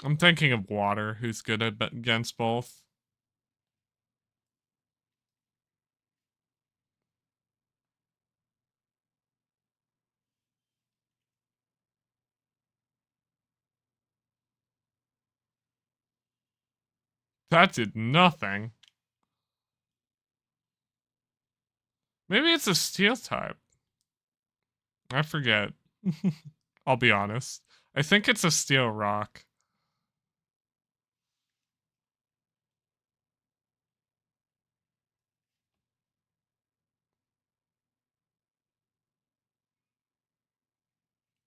I'm thinking of Water, who's good against both. That did nothing. Maybe it's a steel type. I forget. I'll be honest. I think it's a steel rock.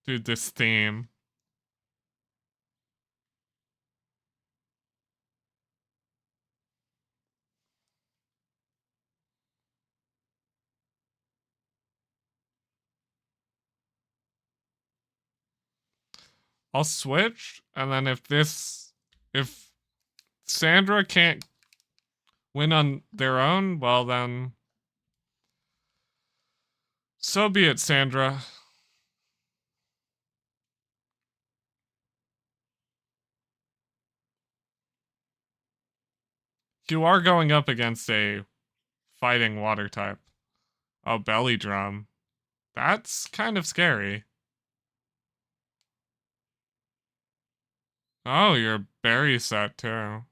Dude, this theme. I'll switch, and then if Sandra can't win on their own, well then, so be it, Sandra. You are going up against a fighting water type. Oh, belly drum. That's kind of scary. Oh, you're berry set too.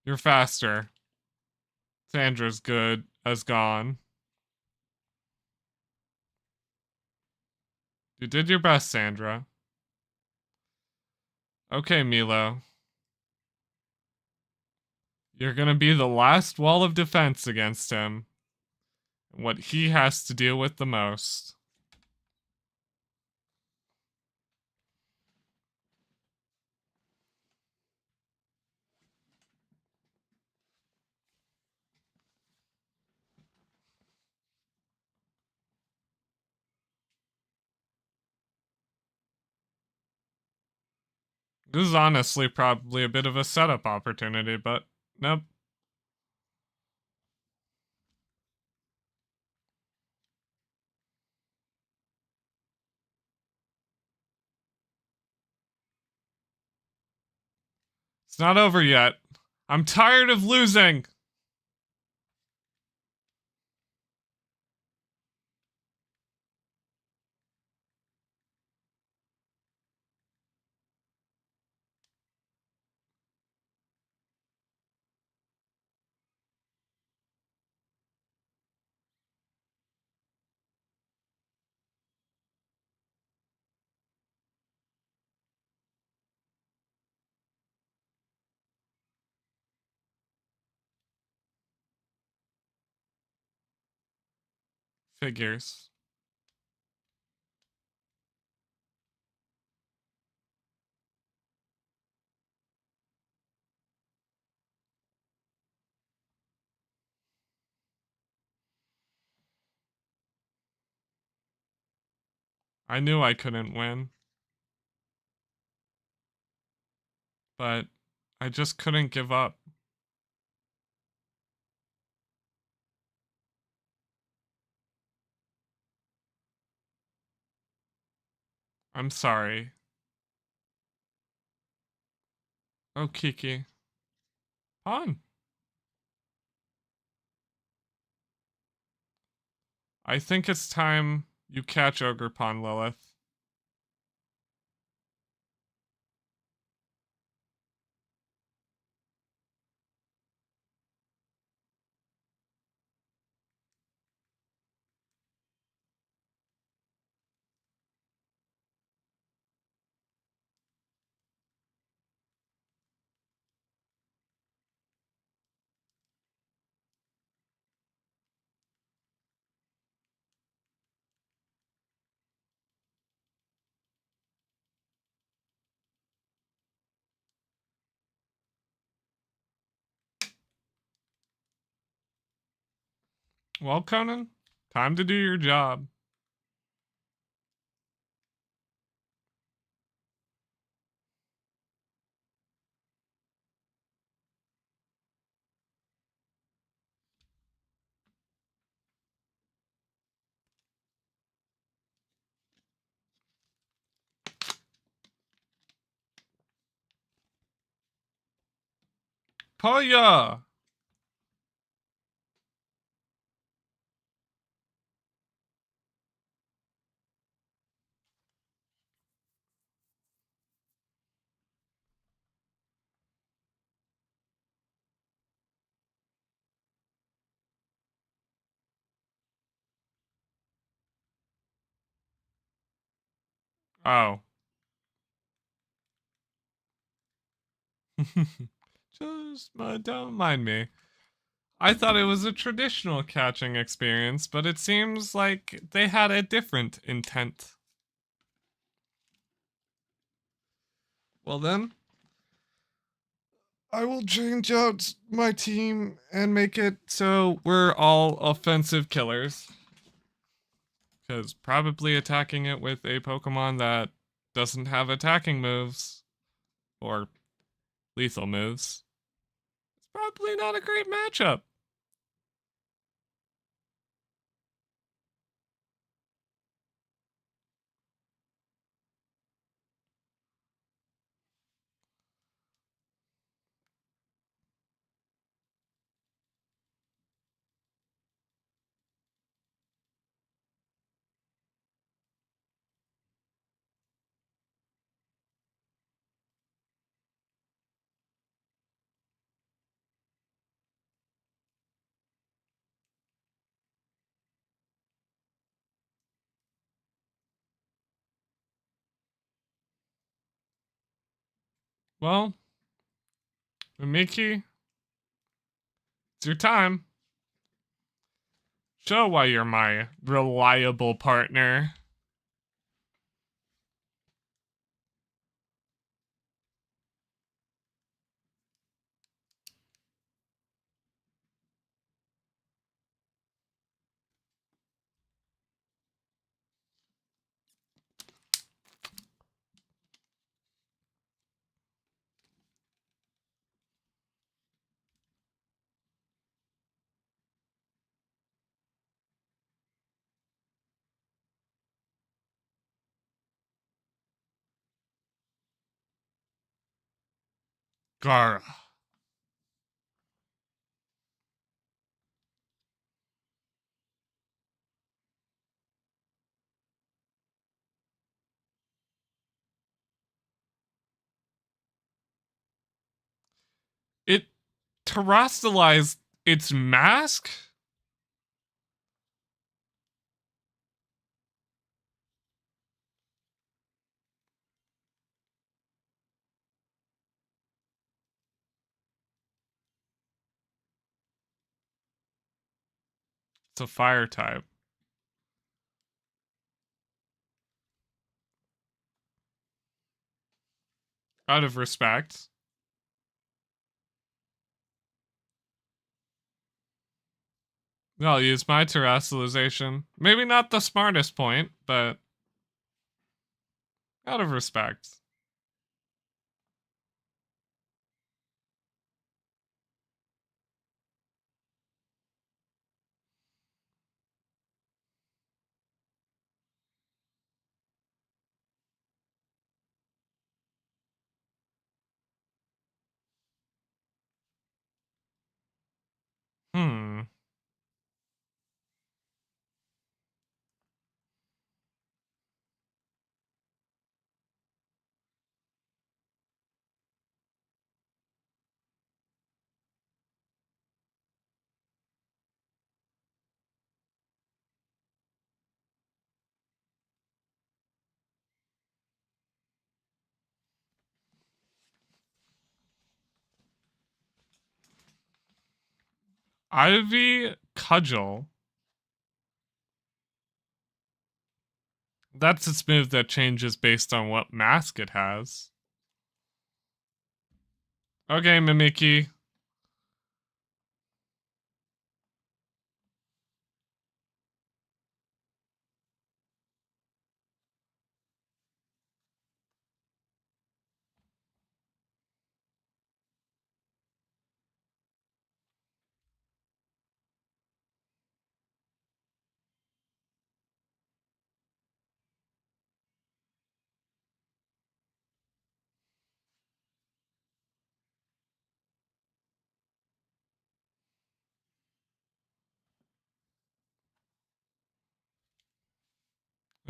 You're faster. Sandra's good as gone. You did your best, Sandra. Okay, Milo. You're gonna be the last wall of defense against him. What he has to deal with the most. This is honestly probably a bit of a setup opportunity, but nope. It's not over yet. I'm tired of losing. Figures. I knew I couldn't win, but I just couldn't give up. I'm sorry. Oh, Kiki. Pawn. I think it's time you catch Ogre Pawn, Lilith. Well, Conan, time to do your job. Poya! Oh. Just don't mind me. I thought it was a traditional catching experience, but it seems like they had a different intent. Well then, I will change out my team and make it so we're all offensive killers. Because probably attacking it with a Pokemon that doesn't have attacking moves or lethal moves is probably not a great matchup. Well, Miki, it's your time. Show why you're my reliable partner. Gara. It terrestrialized its mask? It's a fire type. Out of respect. I'll use my terrestrialization. Maybe not the smartest point, but out of respect. Hmm. Ivy Cudgel. That's its move that changes based on what mask it has. Okay, Mimiki.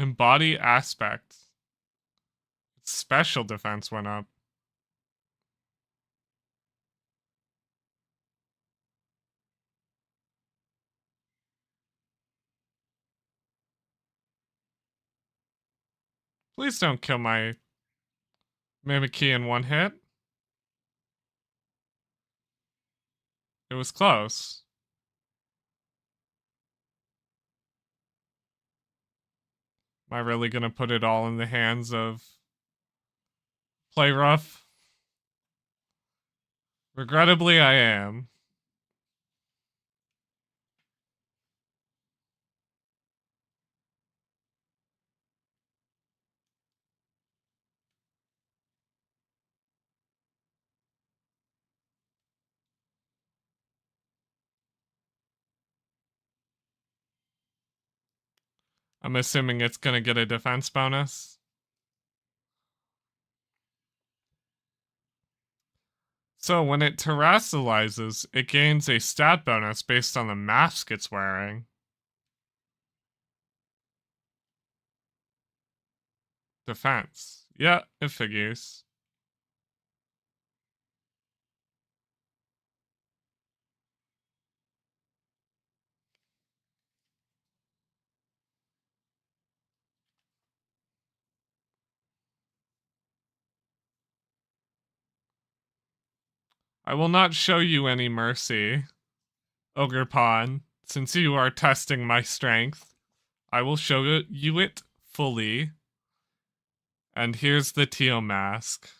And body aspect. Special defense went up. Please don't kill my Mimikyu in one hit. It was close. Am I really gonna put it all in the hands of Play Rough? Regrettably, I am. I'm assuming it's gonna get a defense bonus. So when it terrestrializes, it gains a stat bonus based on the mask it's wearing. Defense. Yeah, it figures. I will not show you any mercy, Ogre Pawn, since you are testing my strength. I will show you it fully. And here's the teal mask.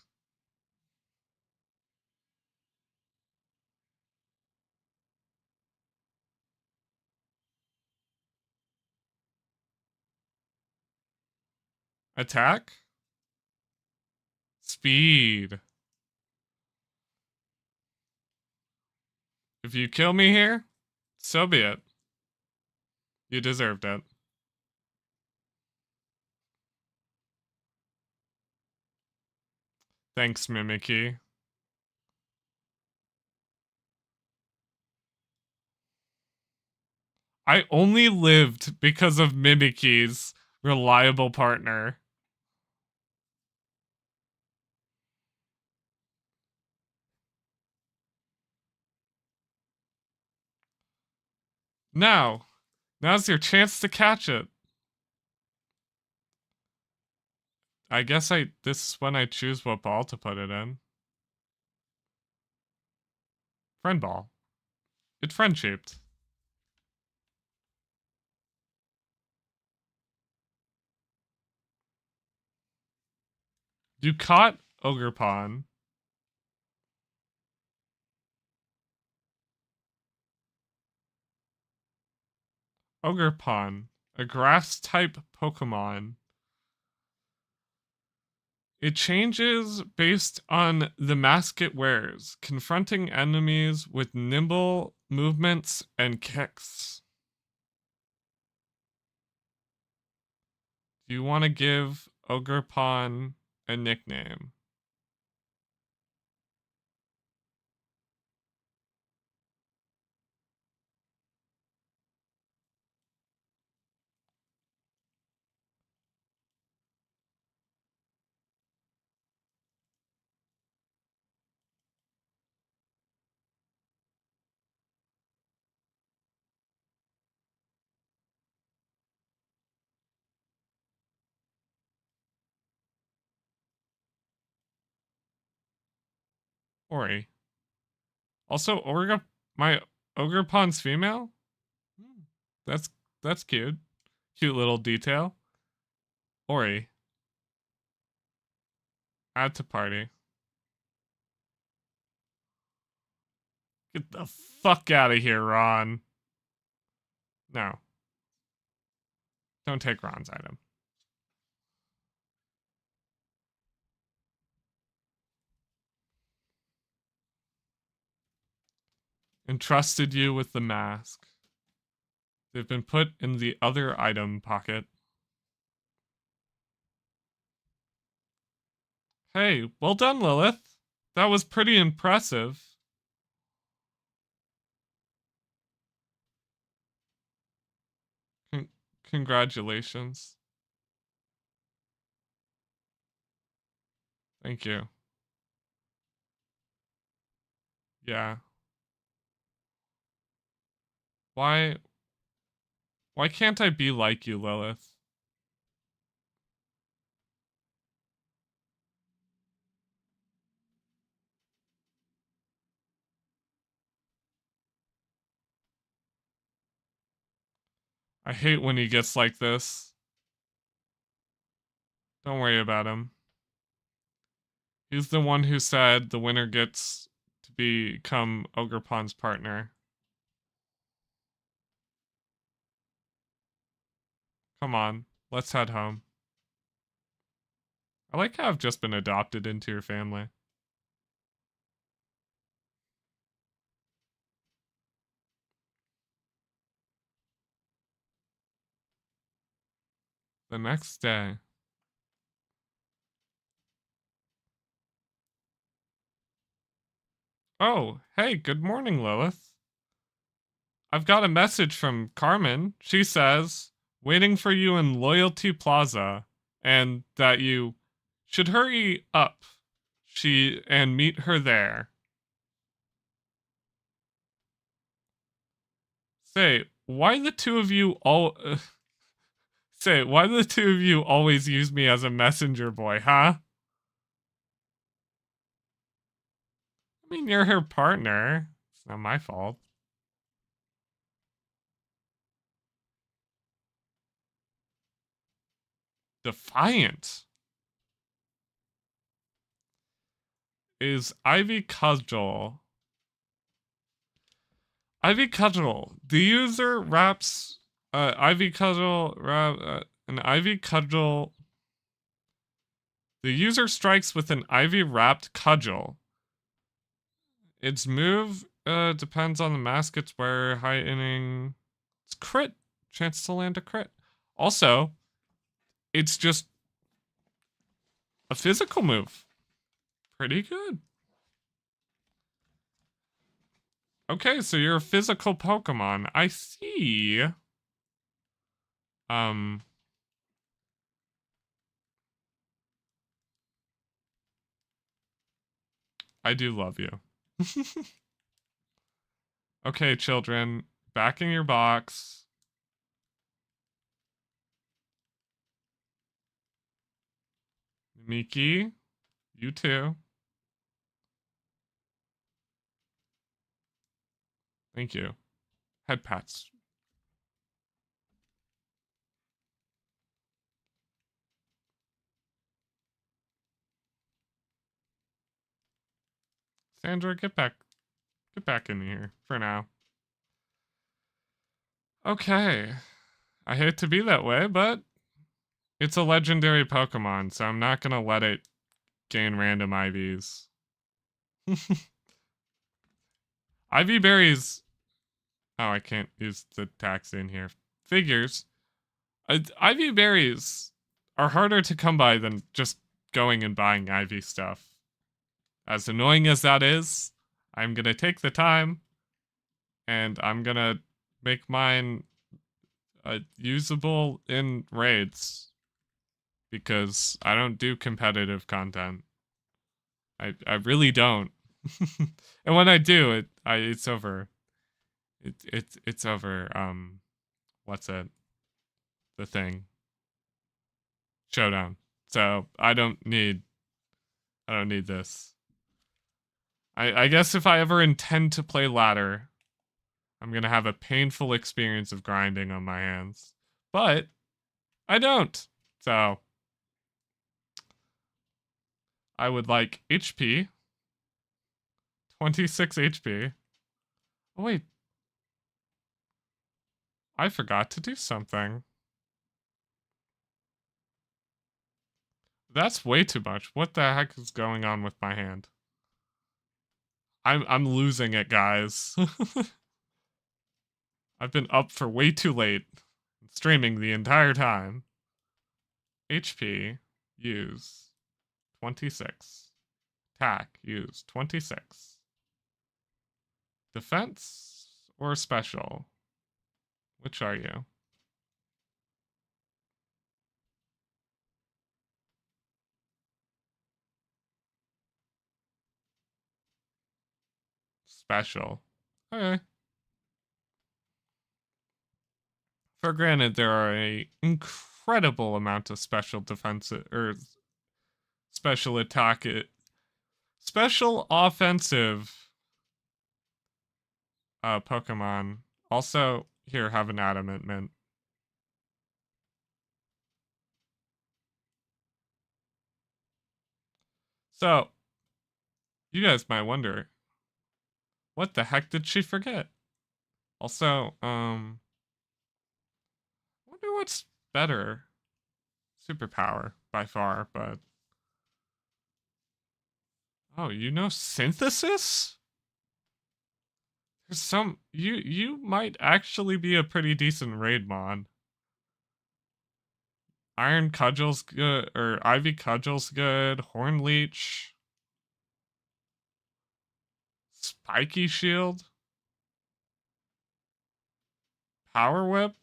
Attack? Speed. If you kill me here, so be it. You deserved it. Thanks, Mimikyu. I only lived because of Mimikyu's reliable partner. Now's your chance to catch it. I guess this is when I choose what ball to put it in. Friend ball. It's friend shaped. You caught Ogre Pawn. Ogre Pawn, a grass type Pokemon. It changes based on the mask it wears, confronting enemies with nimble movements and kicks. Do you want to give Ogre Pawn a nickname? Ori. Also, my Ogre Pawn's female? That's that's cute. Cute little detail. Ori. Add to party. Get the fuck out of here, Ron. No. Don't take Ron's item. Entrusted you with the mask. They've been put in the other item pocket. Hey, well done, Lilith. That was pretty impressive. Congratulations. Thank you. Yeah. Why can't I be like you, Lilith? I hate when he gets like this. Don't worry about him. He's the one who said the winner gets to become Ogreppon's partner. Come on, let's head home. I like how I've just been adopted into your family. The next day. Oh, hey, good morning, Lilith. I've got a message from Carmen. She says, waiting for you in Loyalty Plaza, and that you should hurry up. And meet her there. Say, why the two of you all Say, why do the two of you always use me as a messenger boy, huh? I mean, you're her partner. It's not my fault. Defiant is Ivy Cudgel. Ivy Cudgel. The user wraps Ivy Cudgel an Ivy Cudgel. The user strikes with an ivy wrapped cudgel. Its move depends on the mask it's wearer, heightening. It's crit. Chance to land a crit. Also, it's just a physical move. Pretty good. Okay, so you're a physical Pokemon. I see. I do love you. Okay, children, back in your box. Miki, you too. Thank you. Head pats. Sandra, get back in here for now. Okay. I hate to be that way, but it's a legendary Pokemon, so I'm not gonna let it gain random IVs. Ivy berries. Oh, I can't use the tax in here. Figures. Ivy berries are harder to come by than just going and buying Ivy stuff. As annoying as that is, I'm gonna take the time and I'm gonna make mine usable in raids because I don't do competitive content. I really don't. And when I do, it's over. It's over. What's it? The thing. Showdown. So I don't need this. I guess if I ever intend to play ladder, I'm gonna have a painful experience of grinding on my hands. But I don't. So I would like HP. 26 HP. Oh wait. I forgot to do something. That's way too much. What the heck is going on with my hand? I'm losing it, guys. I've been up for way too late. Streaming the entire time. HP, use 26. Attack, use 26. Defense or special? Which are you? Special. Okay. For granted, there are a incredible amount of special defense or special attack, special offensive Pokemon. Also, here, have an adamant mint. So, you guys might wonder, what the heck did she forget? Also, wonder what's better. Superpower, by far, but... Oh, you know synthesis? There's some... You might actually be a pretty decent raid mod. Iron Cudgel's good, or Ivy Cudgel's good. Horn Leech. Spiky Shield. Power Whip.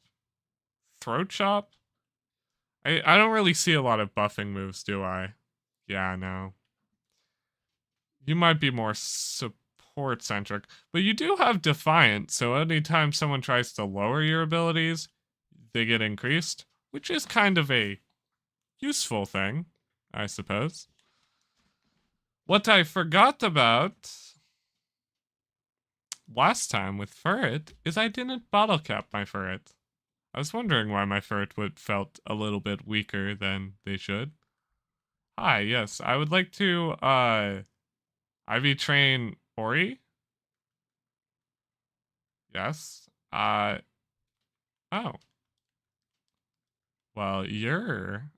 Throat Chop. I don't really see a lot of buffing moves, do I? Yeah, no. You might be more support centric, but you do have Defiant, so anytime someone tries to lower your abilities, they get increased, which is kind of a useful thing, I suppose. What I forgot about last time with Furret is I didn't bottle cap my Furret. I was wondering why my Furret would felt a little bit weaker than they should. Hi, yes, I would like to Ivy train Ori. Yes. Oh. Well,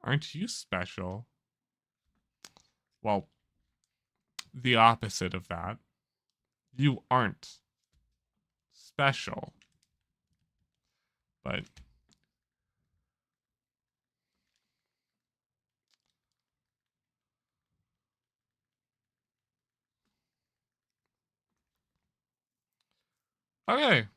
aren't you special? Well, the opposite of that. You aren't special. But okay.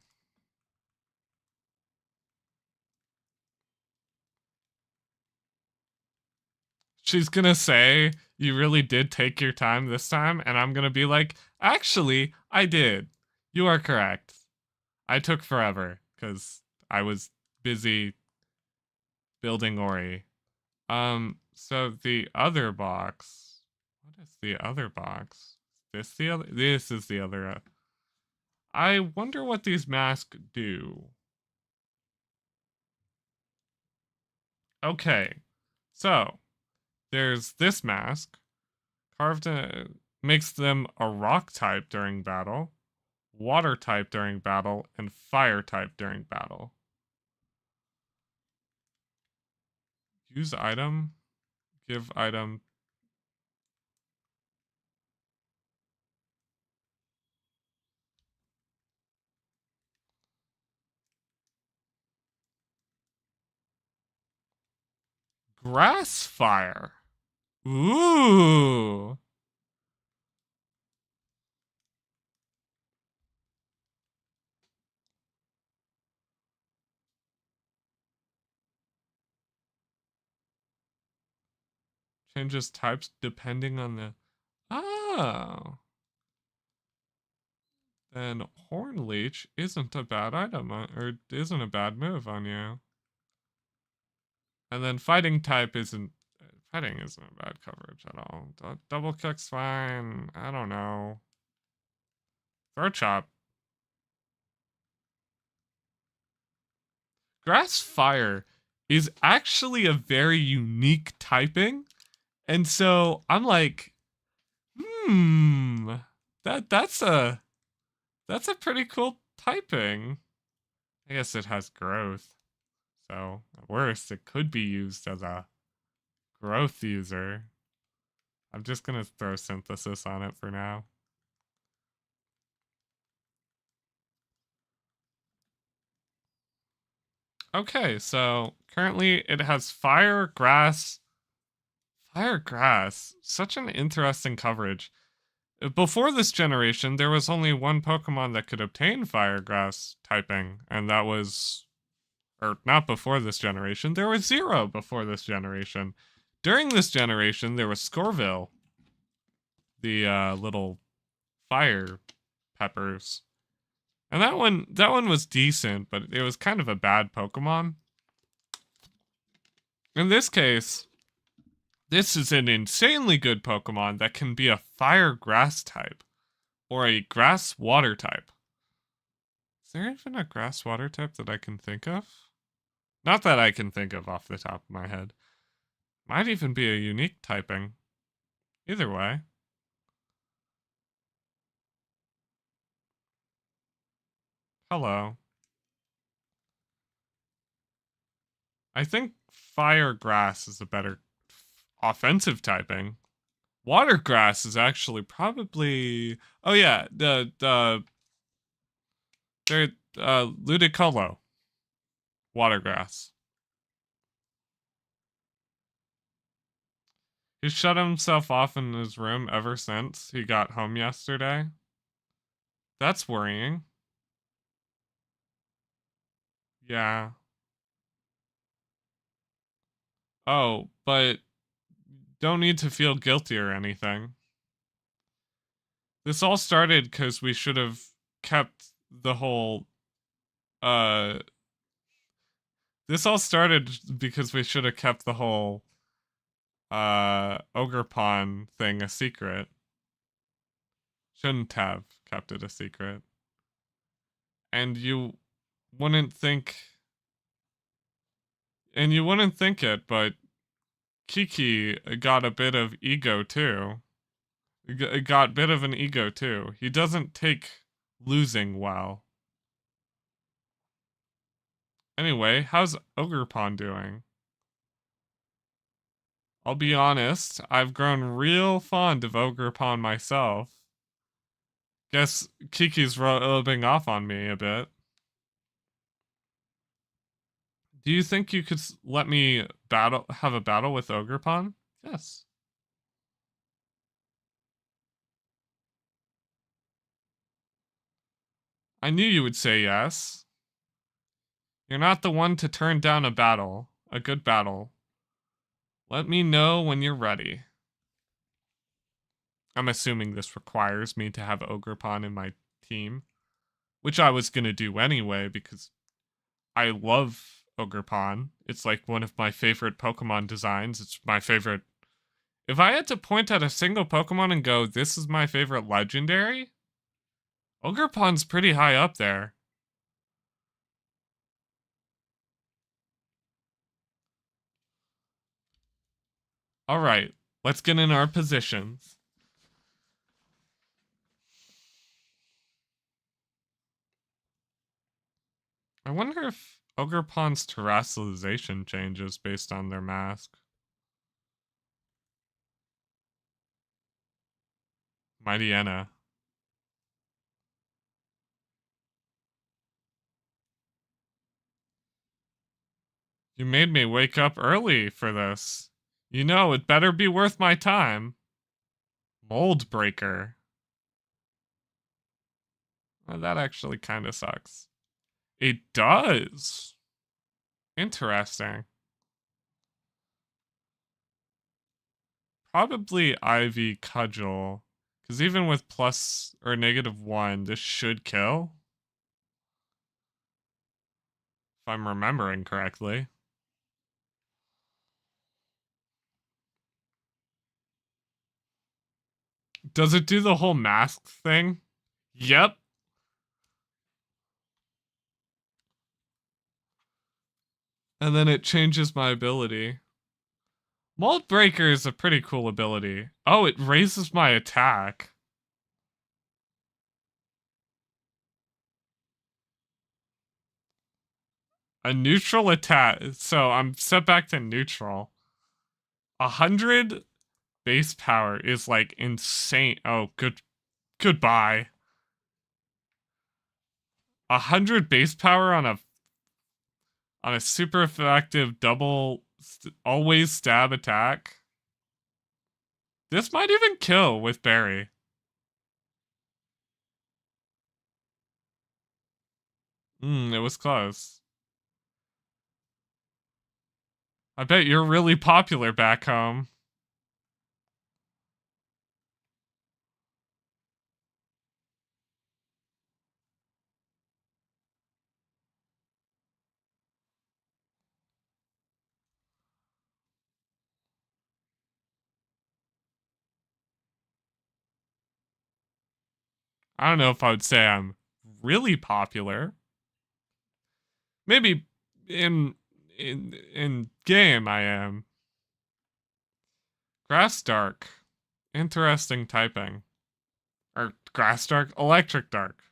She's gonna say, you really did take your time this time, and I'm gonna be like, actually, I did. You are correct. I took forever, because I was busy building Ori. So the other box. What is the other box? This is the other. I wonder what these masks do. Okay, so there's this mask. Carved makes them a rock type during battle, water type during battle, and fire type during battle. Use item, give item. Grass fire. Ooh. Changes types depending on the... Oh. Then Horn Leech isn't a bad item, or isn't a bad move on you. And then Fighting type isn't... Fighting isn't a bad coverage at all. Double kick's fine. I don't know. Throat Chop. Grass Fire is actually a very unique typing. And so I'm like, that's a pretty cool typing. I guess it has growth. So at worst, it could be used as a growth user. I'm just gonna throw synthesis on it for now. Okay, so currently it has fire, grass. Fire, grass. Such an interesting coverage. Before this generation, there was only one Pokemon that could obtain fire, grass typing, and that was... Or not before this generation, there was 0 before this generation. During this generation, there was Scorville, the little fire peppers. And that one was decent, but it was kind of a bad Pokemon. In this case, this is an insanely good Pokemon that can be a fire grass type or a grass water type. Is there even a grass water type that I can think of? Not that I can think of off the top of my head. Might even be a unique typing. Either way. Hello. I think fire grass is a better offensive typing. Water grass is actually probably... Oh yeah, they're Ludicolo. Water grass. He's shut himself off in his room ever since he got home yesterday. That's worrying. Yeah. Oh, but don't need to feel guilty or anything. This all started because we should have kept the whole, this all started because we should have kept the whole, Ogerpon thing a secret. Shouldn't have kept it a secret. And you wouldn't think, it, but Kiki got a bit of ego too. Got a bit of an ego too. He doesn't take losing well. Anyway, how's Ogerpon doing? I'll be honest, I've grown real fond of Ogerpon myself. Guess Kiki's rubbing off on me a bit. Do you think you could let me have a battle with Ogerpon? Yes. I knew you would say yes. You're not the one to turn down a good battle. Let me know when you're ready. I'm assuming this requires me to have Ogerpon in my team, which I was going to do anyway because I love Ogerpon. It's like one of my favorite Pokemon designs. It's my favorite. If I had to point at a single Pokemon and go, this is my favorite legendary, Ogerpon's pretty high up there. All right, let's get in our positions. I wonder if Ogerpon's terrestrialization changes based on their mask. Mightyena. You made me wake up early for this. You know, it better be worth my time. Mold Breaker. Well, that actually kind of sucks. It does. Interesting. Probably Ivy Cudgel. Because even with plus or -1, this should kill. If I'm remembering correctly. Does it do the whole mask thing? Yep. And then it changes my ability. Mold Breaker is a pretty cool ability. Oh, it raises my attack. A neutral attack. So I'm set back to neutral. 100 base power is like insane. Oh, goodbye. 100 base power on a super effective double always stab attack. This might even kill with Barry. It was close. I bet you're really popular back home. I don't know if I would say I'm really popular. Maybe in game I am. Grass dark. Interesting typing. Or grass dark, electric dark.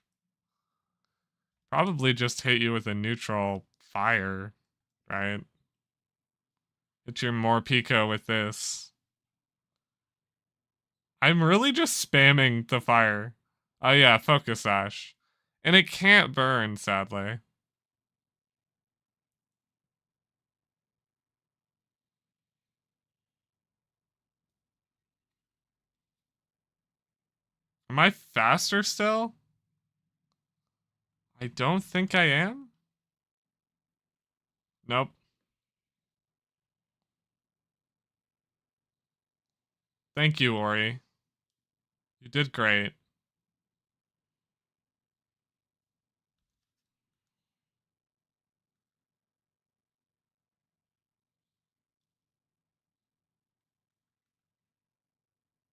Probably just hit you with a neutral fire, right? Hit your more pico with this. I'm really just spamming the fire. Oh yeah, focus ash. And it can't burn, sadly. Am I faster still? I don't think I am. Nope. Thank you, Ori. You did great.